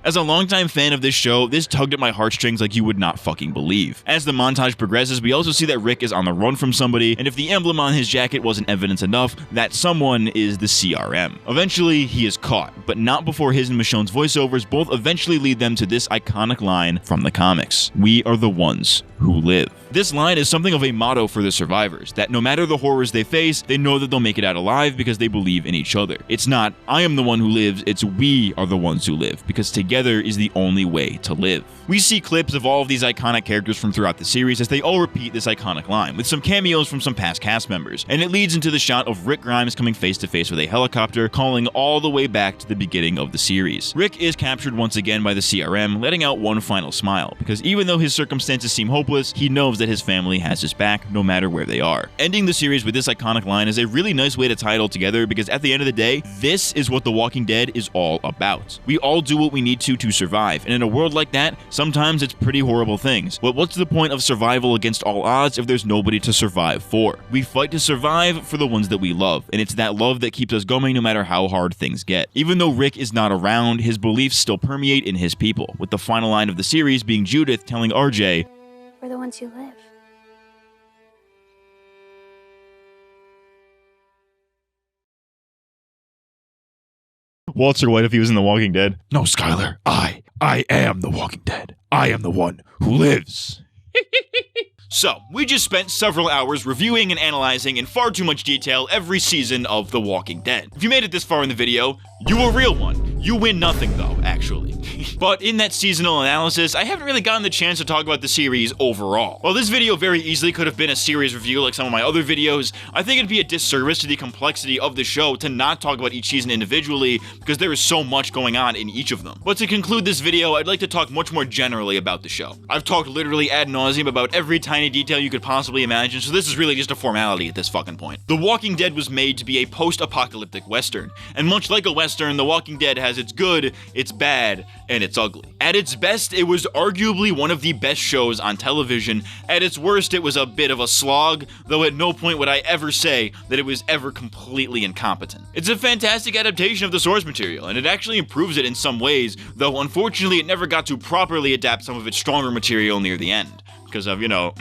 As a longtime fan of this show, this tugged at my heartstrings like you would not fucking believe. As the montage progresses, we also see that Rick is on the run from somebody, and if the emblem on his jacket wasn't evidence enough, that someone is the CRM. Eventually, he is caught, but not before his and Michonne's voiceovers both eventually lead them to this iconic line from the comics: "We are the ones who live." This line is something of a motto for the survivors, that no matter the horrors they face, they know that they'll make it out alive because they believe in each other. It's not, I am the one who lives, it's we are the ones who live, because together is the only way to live. We see clips of all of these iconic characters from throughout the series as they all repeat this iconic line, with some cameos from some past cast members, and it leads into the shot of Rick Grimes coming face to face with a helicopter, calling all the way back to the beginning of the series. Rick is captured once again by the CRM, letting out one final smile, because even though his circumstances seem hopeless, he knows that his family has his back no matter where they are. Ending the series with this iconic line is a really nice way to tie it all together, because at the end of the day, this is what The Walking Dead is all about. We all do what we need to survive, and in a world like that, sometimes it's pretty horrible things. But what's the point of survival against all odds if there's nobody to survive for? We fight to survive for the ones that we love, and it's that love that keeps us going no matter how hard things get. Even though Rick is not around, his beliefs still permeate in his people, with the final line of the series being Judith telling RJ, "We're the ones who live." Walter White if he was in The Walking Dead. No, Skyler, I am the Walking Dead. I am the one who lives. So, we just spent several hours reviewing and analyzing in far too much detail every season of The Walking Dead. If you made it this far in the video, you a real one. You win nothing though, actually. But in that seasonal analysis, I haven't really gotten the chance to talk about the series overall. While this video very easily could have been a series review like some of my other videos, I think it'd be a disservice to the complexity of the show to not talk about each season individually because there is so much going on in each of them. But to conclude this video, I'd like to talk much more generally about the show. I've talked literally ad nauseum about every tiny detail you could possibly imagine, so this is really just a formality at this fucking point. The Walking Dead was made to be a post-apocalyptic western, and much like a western, The Walking Dead has its good, its bad, and it's ugly. At its best, it was arguably one of the best shows on television. At its worst, it was a bit of a slog, though at no point would I ever say that it was ever completely incompetent. It's a fantastic adaptation of the source material, and it actually improves it in some ways, though unfortunately it never got to properly adapt some of its stronger material near the end. Because of, you know,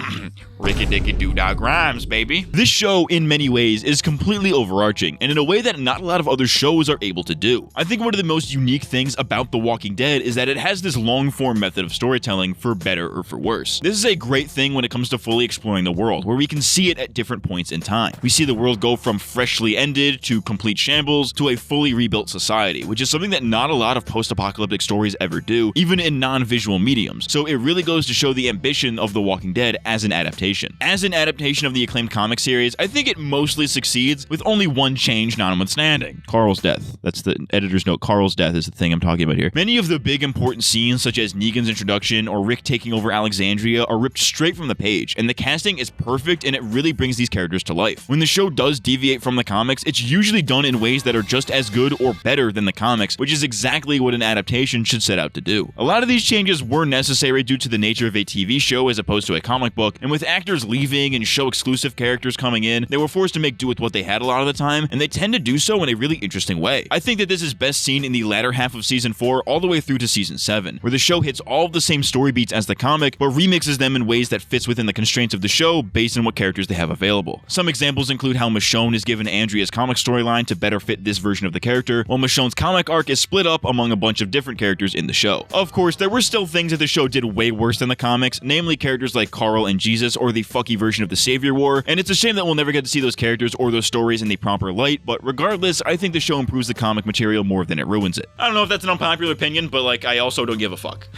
Ricky Dicky Doo-Dah Grimes, baby. This show, in many ways, is completely overarching, and in a way that not a lot of other shows are able to do. I think one of the most unique things about The Walking Dead is that it has this long-form method of storytelling, for better or for worse. This is a great thing when it comes to fully exploring the world, where we can see it at different points in time. We see the world go from freshly ended to complete shambles to a fully rebuilt society, which is something that not a lot of post-apocalyptic stories ever do, even in non-visual mediums. So it really goes to show the ambition of The Walking Dead as an adaptation. As an adaptation of the acclaimed comic series, I think it mostly succeeds, with only one change notwithstanding. Carl's death. That's the editor's note. Carl's death is the thing I'm talking about here. Many of the big important scenes, such as Negan's introduction or Rick taking over Alexandria, are ripped straight from the page, and the casting is perfect and it really brings these characters to life. When the show does deviate from the comics, it's usually done in ways that are just as good or better than the comics, which is exactly what an adaptation should set out to do. A lot of these changes were necessary due to the nature of a TV show as opposed to a comic book, and with actors leaving and show exclusive characters coming in, they were forced to make do with what they had a lot of the time, and they tend to do so in a really interesting way. I think that this is best seen in the latter half of season 4 all the way through to season 7, where the show hits all of the same story beats as the comic, but remixes them in ways that fits within the constraints of the show based on what characters they have available. Some examples include how Michonne is given Andrea's comic storyline to better fit this version of the character, while Michonne's comic arc is split up among a bunch of different characters in the show. Of course, there were still things that the show did way worse than the comics, namely characters like Carl and Jesus, or the fucky version of the Savior War, and it's a shame that we'll never get to see those characters or those stories in the proper light, but regardless, I think the show improves the comic material more than it ruins it. I don't know if that's an unpopular opinion, but like, I also don't give a fuck.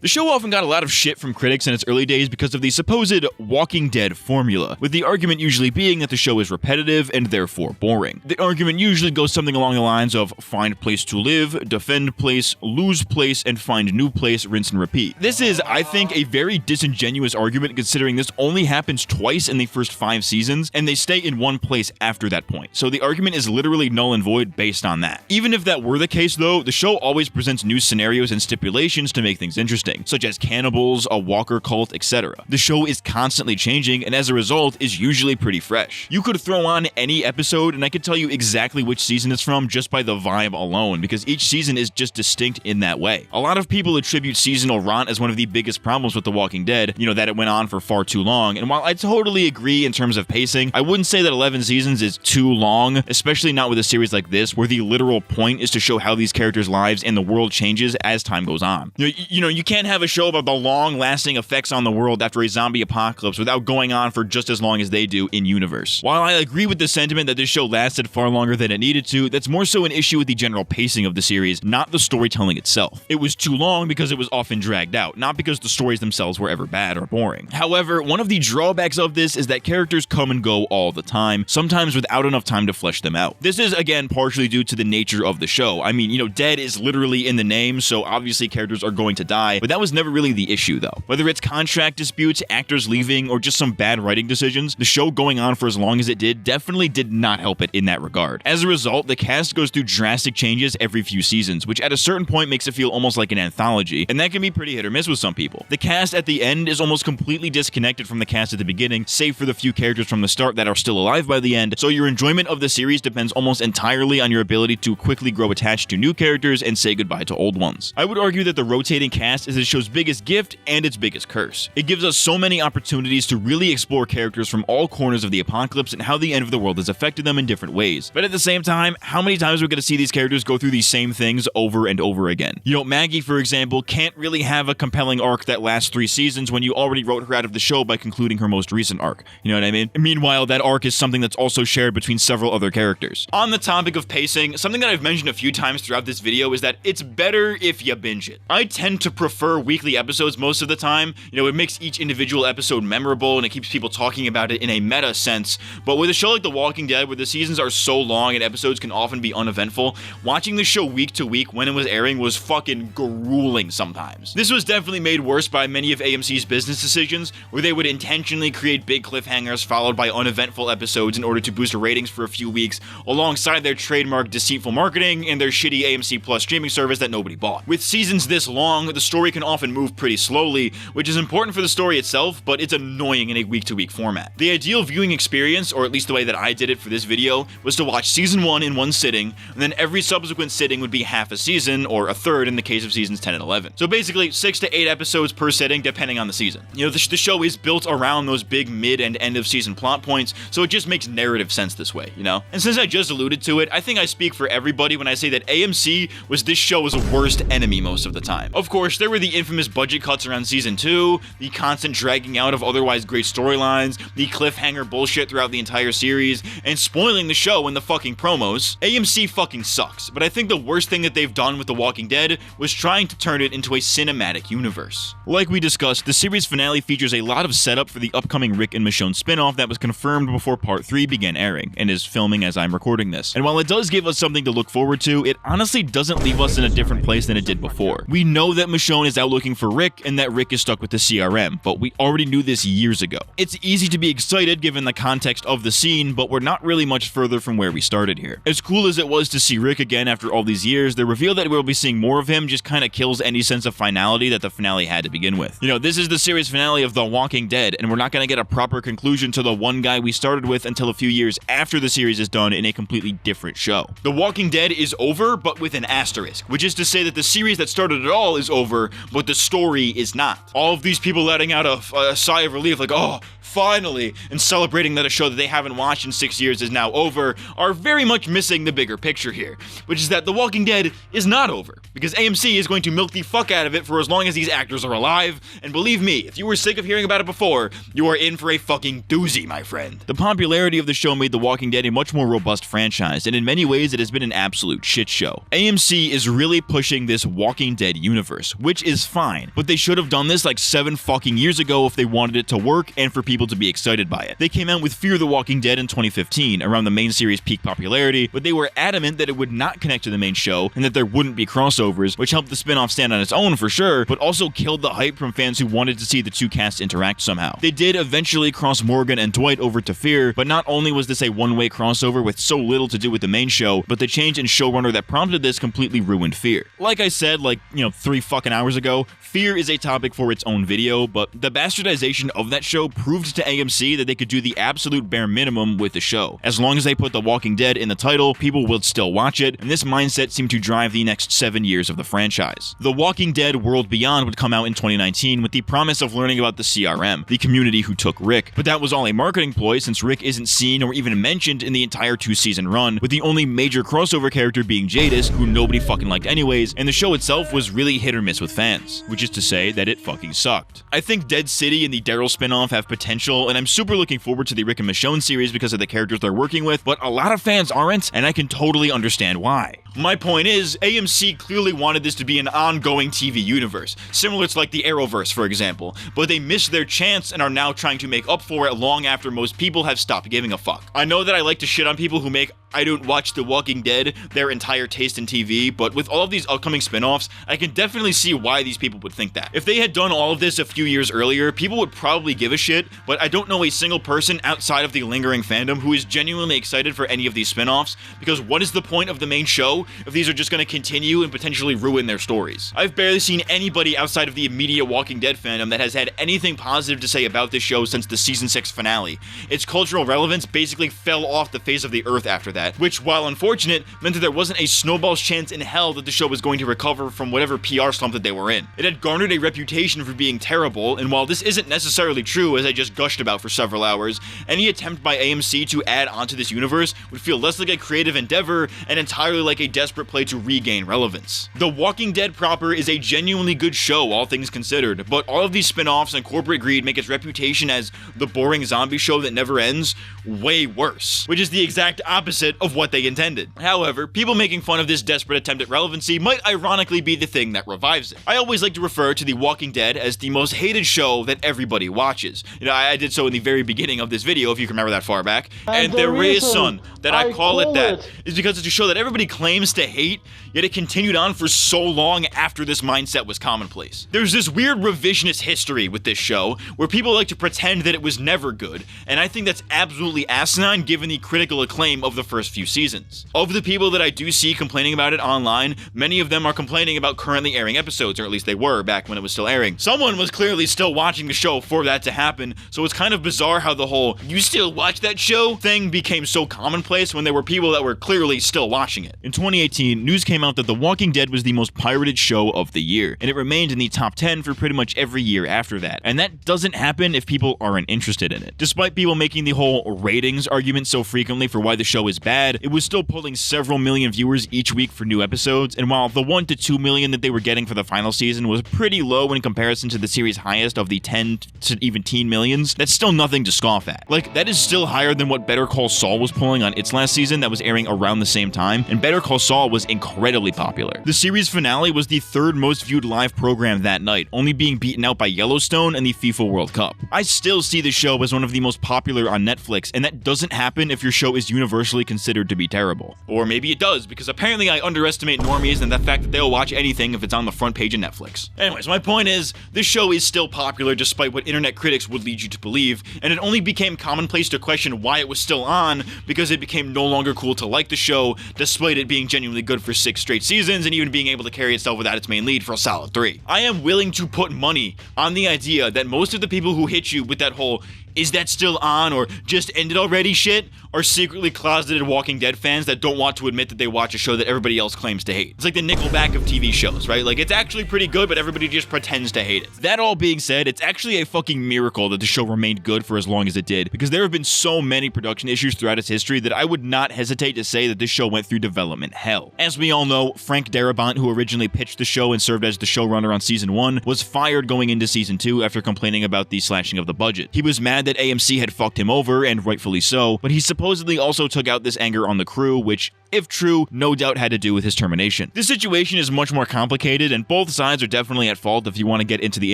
The show often got a lot of shit from critics in its early days because of the supposed Walking Dead formula, with the argument usually being that the show is repetitive and therefore boring. The argument usually goes something along the lines of find place to live, defend place, lose place, and find new place, rinse and repeat. This is, I think, a very disingenuous argument considering this only happens twice in the first 5 seasons, and they stay in one place after that point. So the argument is literally null and void based on that. Even if that were the case though, the show always presents new scenarios and stipulations to make things interesting, such as cannibals, a walker cult, etc. The show is constantly changing, and as a result is usually pretty fresh. You could throw on any episode and I could tell you exactly which season it's from just by the vibe alone, because each season is just distinct in that way. A lot of people attribute seasonal rot as one of the biggest problems with The Walking Dead, you know, that it went on for far too long, and while I totally agree in terms of pacing, I wouldn't say that 11 seasons is too long, especially not with a series like this, where the literal point is to show how these characters' lives and the world changes as time goes on. You can't have a show about the long-lasting effects on the world after a zombie apocalypse without going on for just as long as they do in universe. While I agree with the sentiment that this show lasted far longer than it needed to, that's more so an issue with the general pacing of the series, not the storytelling itself. It was too long because it was often dragged out, not because the stories themselves were ever bad or boring. However, one of the drawbacks of this is that characters come and go all the time, sometimes without enough time to flesh them out. This is, again, partially due to the nature of the show. I mean, dead is literally in the name, so obviously characters are going to die, but that was never really the issue though. Whether it's contract disputes, actors leaving, or just some bad writing decisions, the show going on for as long as it did definitely did not help it in that regard. As a result, the cast goes through drastic changes every few seasons, which at a certain point makes it feel almost like an anthology, and that can be pretty hit or miss with some people. The cast at the end is almost completely disconnected from the cast at the beginning, save for the few characters from the start that are still alive by the end, so your enjoyment of the series depends almost entirely on your ability to quickly grow attached to new characters and say goodbye to old ones. I would argue that the rotating cast is the show's biggest gift and its biggest curse. It gives us so many opportunities to really explore characters from all corners of the apocalypse and how the end of the world has affected them in different ways. But at the same time, how many times are we going to see these characters go through these same things over and over again? You know, Maggie, for example, can't really have a compelling arc that lasts 3 seasons when you already wrote her out of the show by concluding her most recent arc. You know what I mean? Meanwhile, that arc is something that's also shared between several other characters. On the topic of pacing, something that I've mentioned a few times throughout this video is that it's better if you binge it. I tend to prefer weekly episodes most of the time. You know, it makes each individual episode memorable and it keeps people talking about it in a meta sense. But with a show like The Walking Dead, where the seasons are so long and episodes can often be uneventful, watching the show week to week when it was airing was fucking grueling sometimes. This was definitely made worse by many of AMC's business decisions, where they would intentionally create big cliffhangers followed by uneventful episodes in order to boost ratings for a few weeks, alongside their trademark deceitful marketing and their shitty AMC Plus streaming service that nobody bought. With seasons this long, the story can often move pretty slowly, which is important for the story itself, but it's annoying in a week-to-week format. The ideal viewing experience, or at least the way that I did it for this video, was to watch season 1 in one sitting, and then every subsequent sitting would be half a season, or a third in the case of seasons 10 and 11. So basically, 6 to 8 episodes per sitting, depending on the season. You know, the show is built around those big mid and end of season plot points, so it just makes narrative sense this way, you know? And since I just alluded to it, I think I speak for everybody when I say that AMC was this show's worst enemy most of the time. Of course, there were the infamous budget cuts around season 2, the constant dragging out of otherwise great storylines, the cliffhanger bullshit throughout the entire series, and spoiling the show in the fucking promos. AMC fucking sucks, but I think the worst thing that they've done with The Walking Dead was trying to turn it into a cinematic universe. Like we discussed, the series finale features a lot of setup for the upcoming Rick and Michonne spinoff that was confirmed before part 3 began airing, and is filming as I'm recording this. And while it does give us something to look forward to, it honestly doesn't leave us in a different place than it did before. We know that Michonne is out looking for Rick, and that Rick is stuck with the CRM, but we already knew this years ago. It's easy to be excited given the context of the scene, but we're not really much further from where we started here. As cool as it was to see Rick again after all these years, the reveal that we'll be seeing more of him just kind of kills any sense of finality that the finale had to begin with. You know, this is the series finale of The Walking Dead, and we're not going to get a proper conclusion to the one guy we started with until a few years after the series is done in a completely different show. The Walking Dead is over, but with an asterisk, which is to say that the series that started it all is over, but the story is not. All of these people letting out a sigh of relief like, oh, finally, and celebrating that a show that they haven't watched in 6 years is now over, are very much missing the bigger picture here, which is that The Walking Dead is not over, because AMC is going to milk the fuck out of it for as long as these actors are alive, and believe me, if you were sick of hearing about it before, you are in for a fucking doozy, my friend. The popularity of the show made The Walking Dead a much more robust franchise, and in many ways it has been an absolute shit show. AMC is really pushing this Walking Dead universe, which is fine, but they should have done this like 7 fucking years ago if they wanted it to work and for people to be excited by it. They came out with Fear the Walking Dead in 2015, around the main series' peak popularity, but they were adamant that it would not connect to the main show and that there wouldn't be crossovers, which helped the spin-off stand on its own for sure, but also killed the hype from fans who wanted to see the two casts interact somehow. They did eventually cross Morgan and Dwight over to Fear, but not only was this a one-way crossover with so little to do with the main show, but the change in showrunner that prompted this completely ruined Fear. Like I said, 3 fucking hours ago, Fear is a topic for its own video, but the bastardization of that show proved to AMC that they could do the absolute bare minimum with the show. As long as they put The Walking Dead in the title, people will still watch it, and this mindset seemed to drive the next 7 years of the franchise. The Walking Dead World Beyond would come out in 2019 with the promise of learning about the CRM, the community who took Rick, but that was all a marketing ploy since Rick isn't seen or even mentioned in the entire 2-season run, with the only major crossover character being Jadis, who nobody fucking liked anyways, and the show itself was really hit or miss with fans, which is to say that it fucking sucked. I think Dead City and the Daryl spinoff have potential, and I'm super looking forward to the Rick and Michonne series because of the characters they're working with, but a lot of fans aren't, and I can totally understand why. My point is, AMC clearly wanted this to be an ongoing TV universe, similar to like the Arrowverse, for example, but they missed their chance and are now trying to make up for it long after most people have stopped giving a fuck. I know that I like to shit on people who make I don't watch The Walking Dead, their entire taste in TV, but with all of these upcoming spin-offs, I can definitely see why these people would think that. If they had done all of this a few years earlier, people would probably give a shit, but I don't know a single person outside of the lingering fandom who is genuinely excited for any of these spin-offs, because what is the point of the main show if these are just going to continue and potentially ruin their stories? I've barely seen anybody outside of the immediate Walking Dead fandom that has had anything positive to say about this show since the season 6 finale. Its cultural relevance basically fell off the face of the earth after that, which, while unfortunate, meant that there wasn't a snowball's chance in hell that the show was going to recover from whatever PR slump that they were in. It had garnered a reputation for being terrible, and while this isn't necessarily true, as I just gushed about for several hours, any attempt by AMC to add onto this universe would feel less like a creative endeavor and entirely like a desperate play to regain relevance. The Walking Dead proper is a genuinely good show, all things considered, but all of these spin-offs and corporate greed make its reputation as the boring zombie show that never ends way worse, which is the exact opposite of what they intended. However, people making fun of this desperate attempt at relevancy might ironically be the thing that revives it. I always like to refer to The Walking Dead as the most hated show that everybody watches. You know, I did so in the very beginning of this video, if you can remember that far back, and the reason that I call it that is because it's a show that everybody claims to hate, yet it continued on for so long after this mindset was commonplace. There's this weird revisionist history with this show, where people like to pretend that it was never good, and I think that's absolutely asinine given the critical acclaim of the first few seasons. Of the people that I do see complaining about it online, many of them are complaining about currently airing episodes, or at least they were back when it was still airing. Someone was clearly still watching the show for that to happen, so it's kind of bizarre how the whole "you still watch that show" thing became so commonplace when there were people that were clearly still watching it. In 2018, news came out that The Walking Dead was the most pirated show of the year, and it remained in the top 10 for pretty much every year after that. And that doesn't happen if people aren't interested in it. Despite people making the whole ratings argument so frequently for why the show is bad, it was still pulling several million viewers each week for new episodes, and while the 1 to 2 million that they were getting for the final season was pretty low in comparison to the series' highest of the 10 to even teen millions, that's still nothing to scoff at. Like, that is still higher than what Better Call Saul was pulling on its last season that was airing around the same time, and Better Call Saul was incredibly popular. The series finale was the third most viewed live program that night, only being beaten out by Yellowstone and the FIFA World Cup. I still see the show as one of the most popular on Netflix, and that doesn't happen if your show is universally considered to be terrible. Or maybe it does, because apparently I underestimate normies and the fact that they'll watch anything if it's on the front page of Netflix. Anyways, my point is, this show is still popular despite what internet critics would lead you to believe, and it only became commonplace to question why it was still on because it became no longer cool to like the show, despite it being genuinely good for 6 straight seasons and even being able to carry itself without its main lead for a solid 3. I am willing to put money on the idea that most of the people who hit you with that whole "is that still on?" or "just ended already" shit are secretly closeted Walking Dead fans that don't want to admit that they watch a show that everybody else claims to hate. It's like the Nickelback of TV shows, right? Like, it's actually pretty good, but everybody just pretends to hate it. That all being said, it's actually a fucking miracle that the show remained good for as long as it did, because there have been so many production issues throughout its history that I would not hesitate to say that this show went through development hell. As we all know, Frank Darabont, who originally pitched the show and served as the showrunner on season 1, was fired going into season 2 after complaining about the slashing of the budget. He was mad that AMC had fucked him over, and rightfully so, but he supposedly also took out this anger on the crew, which, if true, no doubt had to do with his termination. This situation is much more complicated, and both sides are definitely at fault if you want to get into the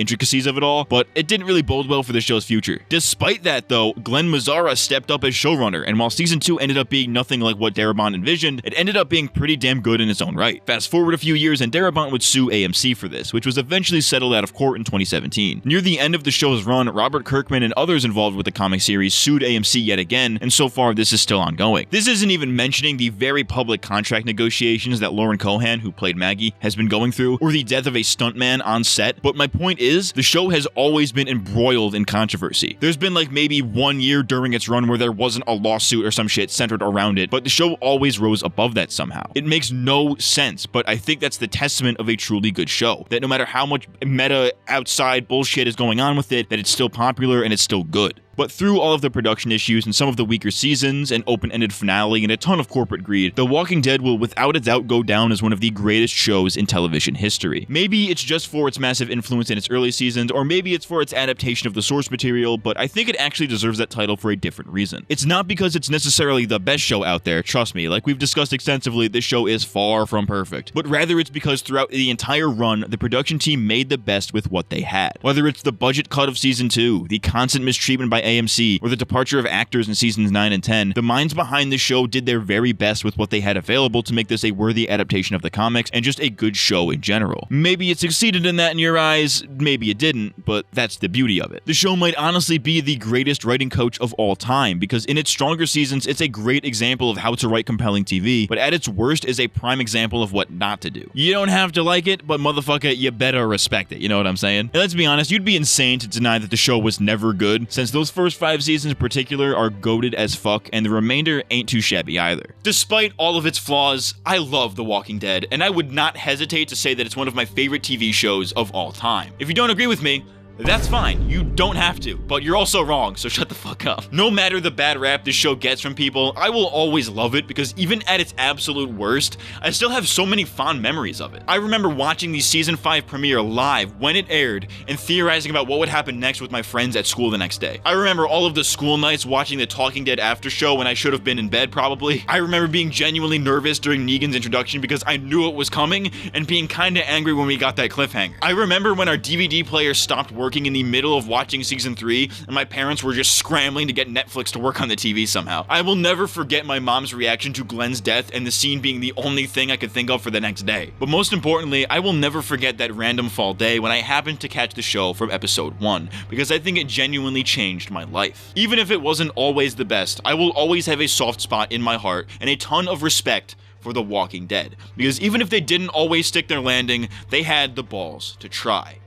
intricacies of it all, but it didn't really bode well for the show's future. Despite that, though, Glenn Mazzara stepped up as showrunner, and while season 2 ended up being nothing like what Darabont envisioned, it ended up being pretty damn good in its own right. Fast forward a few years, and Darabont would sue AMC for this, which was eventually settled out of court in 2017. Near the end of the show's run, Robert Kirkman and others involved with the comic series sued AMC yet again, and so far this is still ongoing. This isn't even mentioning the very public contract negotiations that Lauren Cohan, who played Maggie, has been going through, or the death of a stuntman on set, but my point is, the show has always been embroiled in controversy. There's been like maybe 1 year during its run where there wasn't a lawsuit or some shit centered around it, but the show always rose above that somehow. It makes no sense, but I think that's the testament of a truly good show, that no matter how much meta outside bullshit is going on with it, that it's still popular and it's still good. But through all of the production issues and some of the weaker seasons, an open-ended finale, and a ton of corporate greed, The Walking Dead will without a doubt go down as one of the greatest shows in television history. Maybe it's just for its massive influence in its early seasons, or maybe it's for its adaptation of the source material, but I think it actually deserves that title for a different reason. It's not because it's necessarily the best show out there, trust me, like we've discussed extensively, this show is far from perfect, but rather it's because throughout the entire run, the production team made the best with what they had. Whether it's the budget cut of season 2, the constant mistreatment by by AMC, or the departure of actors in seasons 9 and 10, the minds behind the show did their very best with what they had available to make this a worthy adaptation of the comics and just a good show in general. Maybe it succeeded in that in your eyes, maybe it didn't, but that's the beauty of it. The show might honestly be the greatest writing coach of all time, because in its stronger seasons, it's a great example of how to write compelling TV, but at its worst is a prime example of what not to do. You don't have to like it, but motherfucker, you better respect it, you know what I'm saying? And let's be honest, you'd be insane to deny that the show was never good, since those first 5 seasons in particular are goated as fuck, and the remainder ain't too shabby either. Despite all of its flaws, I love The Walking Dead, and I would not hesitate to say that it's one of my favorite TV shows of all time. If you don't agree with me, that's fine, you don't have to, but you're also wrong, so shut the fuck up. No matter the bad rap this show gets from people, I will always love it because even at its absolute worst, I still have so many fond memories of it. I remember watching the season 5 premiere live when it aired and theorizing about what would happen next with my friends at school the next day. I remember all of the school nights watching the Talking Dead after show when I should have been in bed probably. I remember being genuinely nervous during Negan's introduction because I knew it was coming and being kinda angry when we got that cliffhanger. I remember when our DVD player stopped working in the middle of watching season 3 and my parents were just scrambling to get Netflix to work on the TV somehow. I will never forget my mom's reaction to Glenn's death and the scene being the only thing I could think of for the next day. But most importantly, I will never forget that random fall day when I happened to catch the show from episode 1, because I think it genuinely changed my life. Even if it wasn't always the best, I will always have a soft spot in my heart and a ton of respect for The Walking Dead, because even if they didn't always stick their landing, they had the balls to try.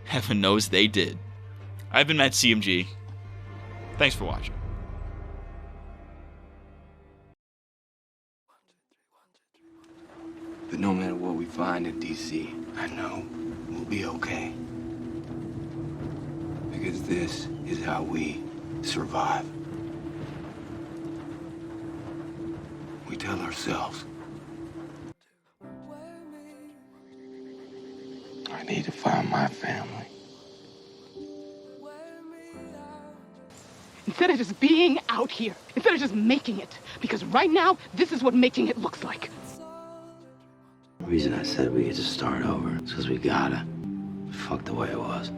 Heaven knows they did. I've been MattCMG. Thanks for watching. But no matter what we find in DC, I know we'll be okay. Because this is how we survive. We tell ourselves, I need to find my family. Instead of just being out here, instead of just making it, because right now, this is what making it looks like. The reason I said we get to start over is because we gotta. Fuck the way it was.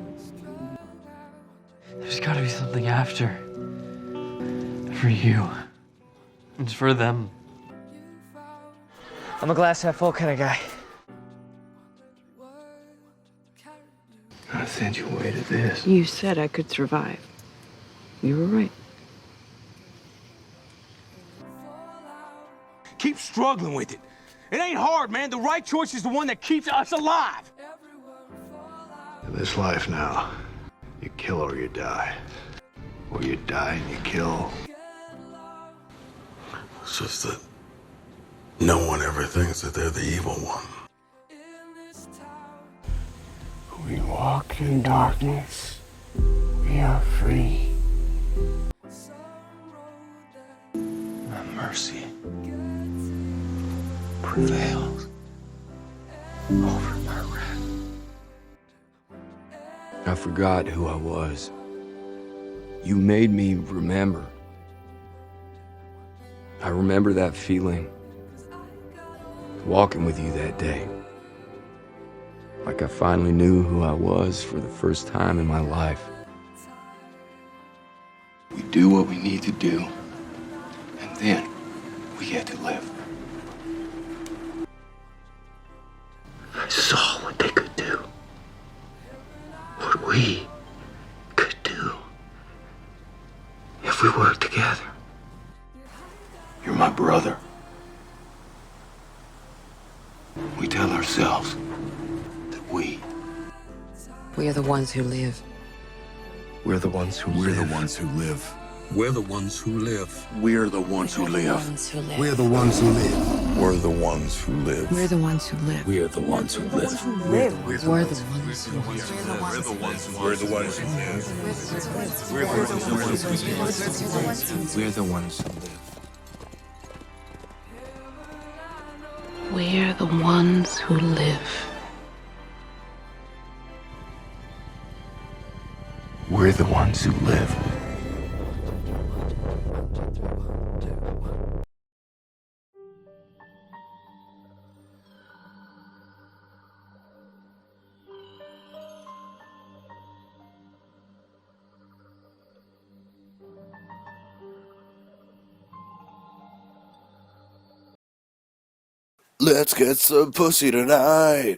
There's gotta be something after. For you. It's for them. I'm a glass half full kind of guy. I sent you away to this. You said I could survive. You were right. Keep struggling with it. It ain't hard, man. The right choice is the one that keeps us alive. In this life now, you kill or you die. Or you die and you kill. It's just that no one ever thinks that they're the evil one. We walk in darkness. We are free. Mercy prevails over my wrath. I forgot who I was. You made me remember. I remember that feeling, walking with you that day. Like I finally knew who I was for the first time in my life. We do what we need to do, and then we get to live. I saw what they could do. What we could do. If we work together. You're my brother. We tell ourselves that we are the ones who live. We're the ones who live. We're the ones who live. We're the ones who live. We're the ones who live. We're the ones who live. We're the ones who live. We're the ones who live. We're the ones who live. We're the ones who live. We're the ones who live. We're the ones who live. We're the ones who live. We're the ones who live. We're the ones who live. We're the ones who live. Let's get some pussy tonight.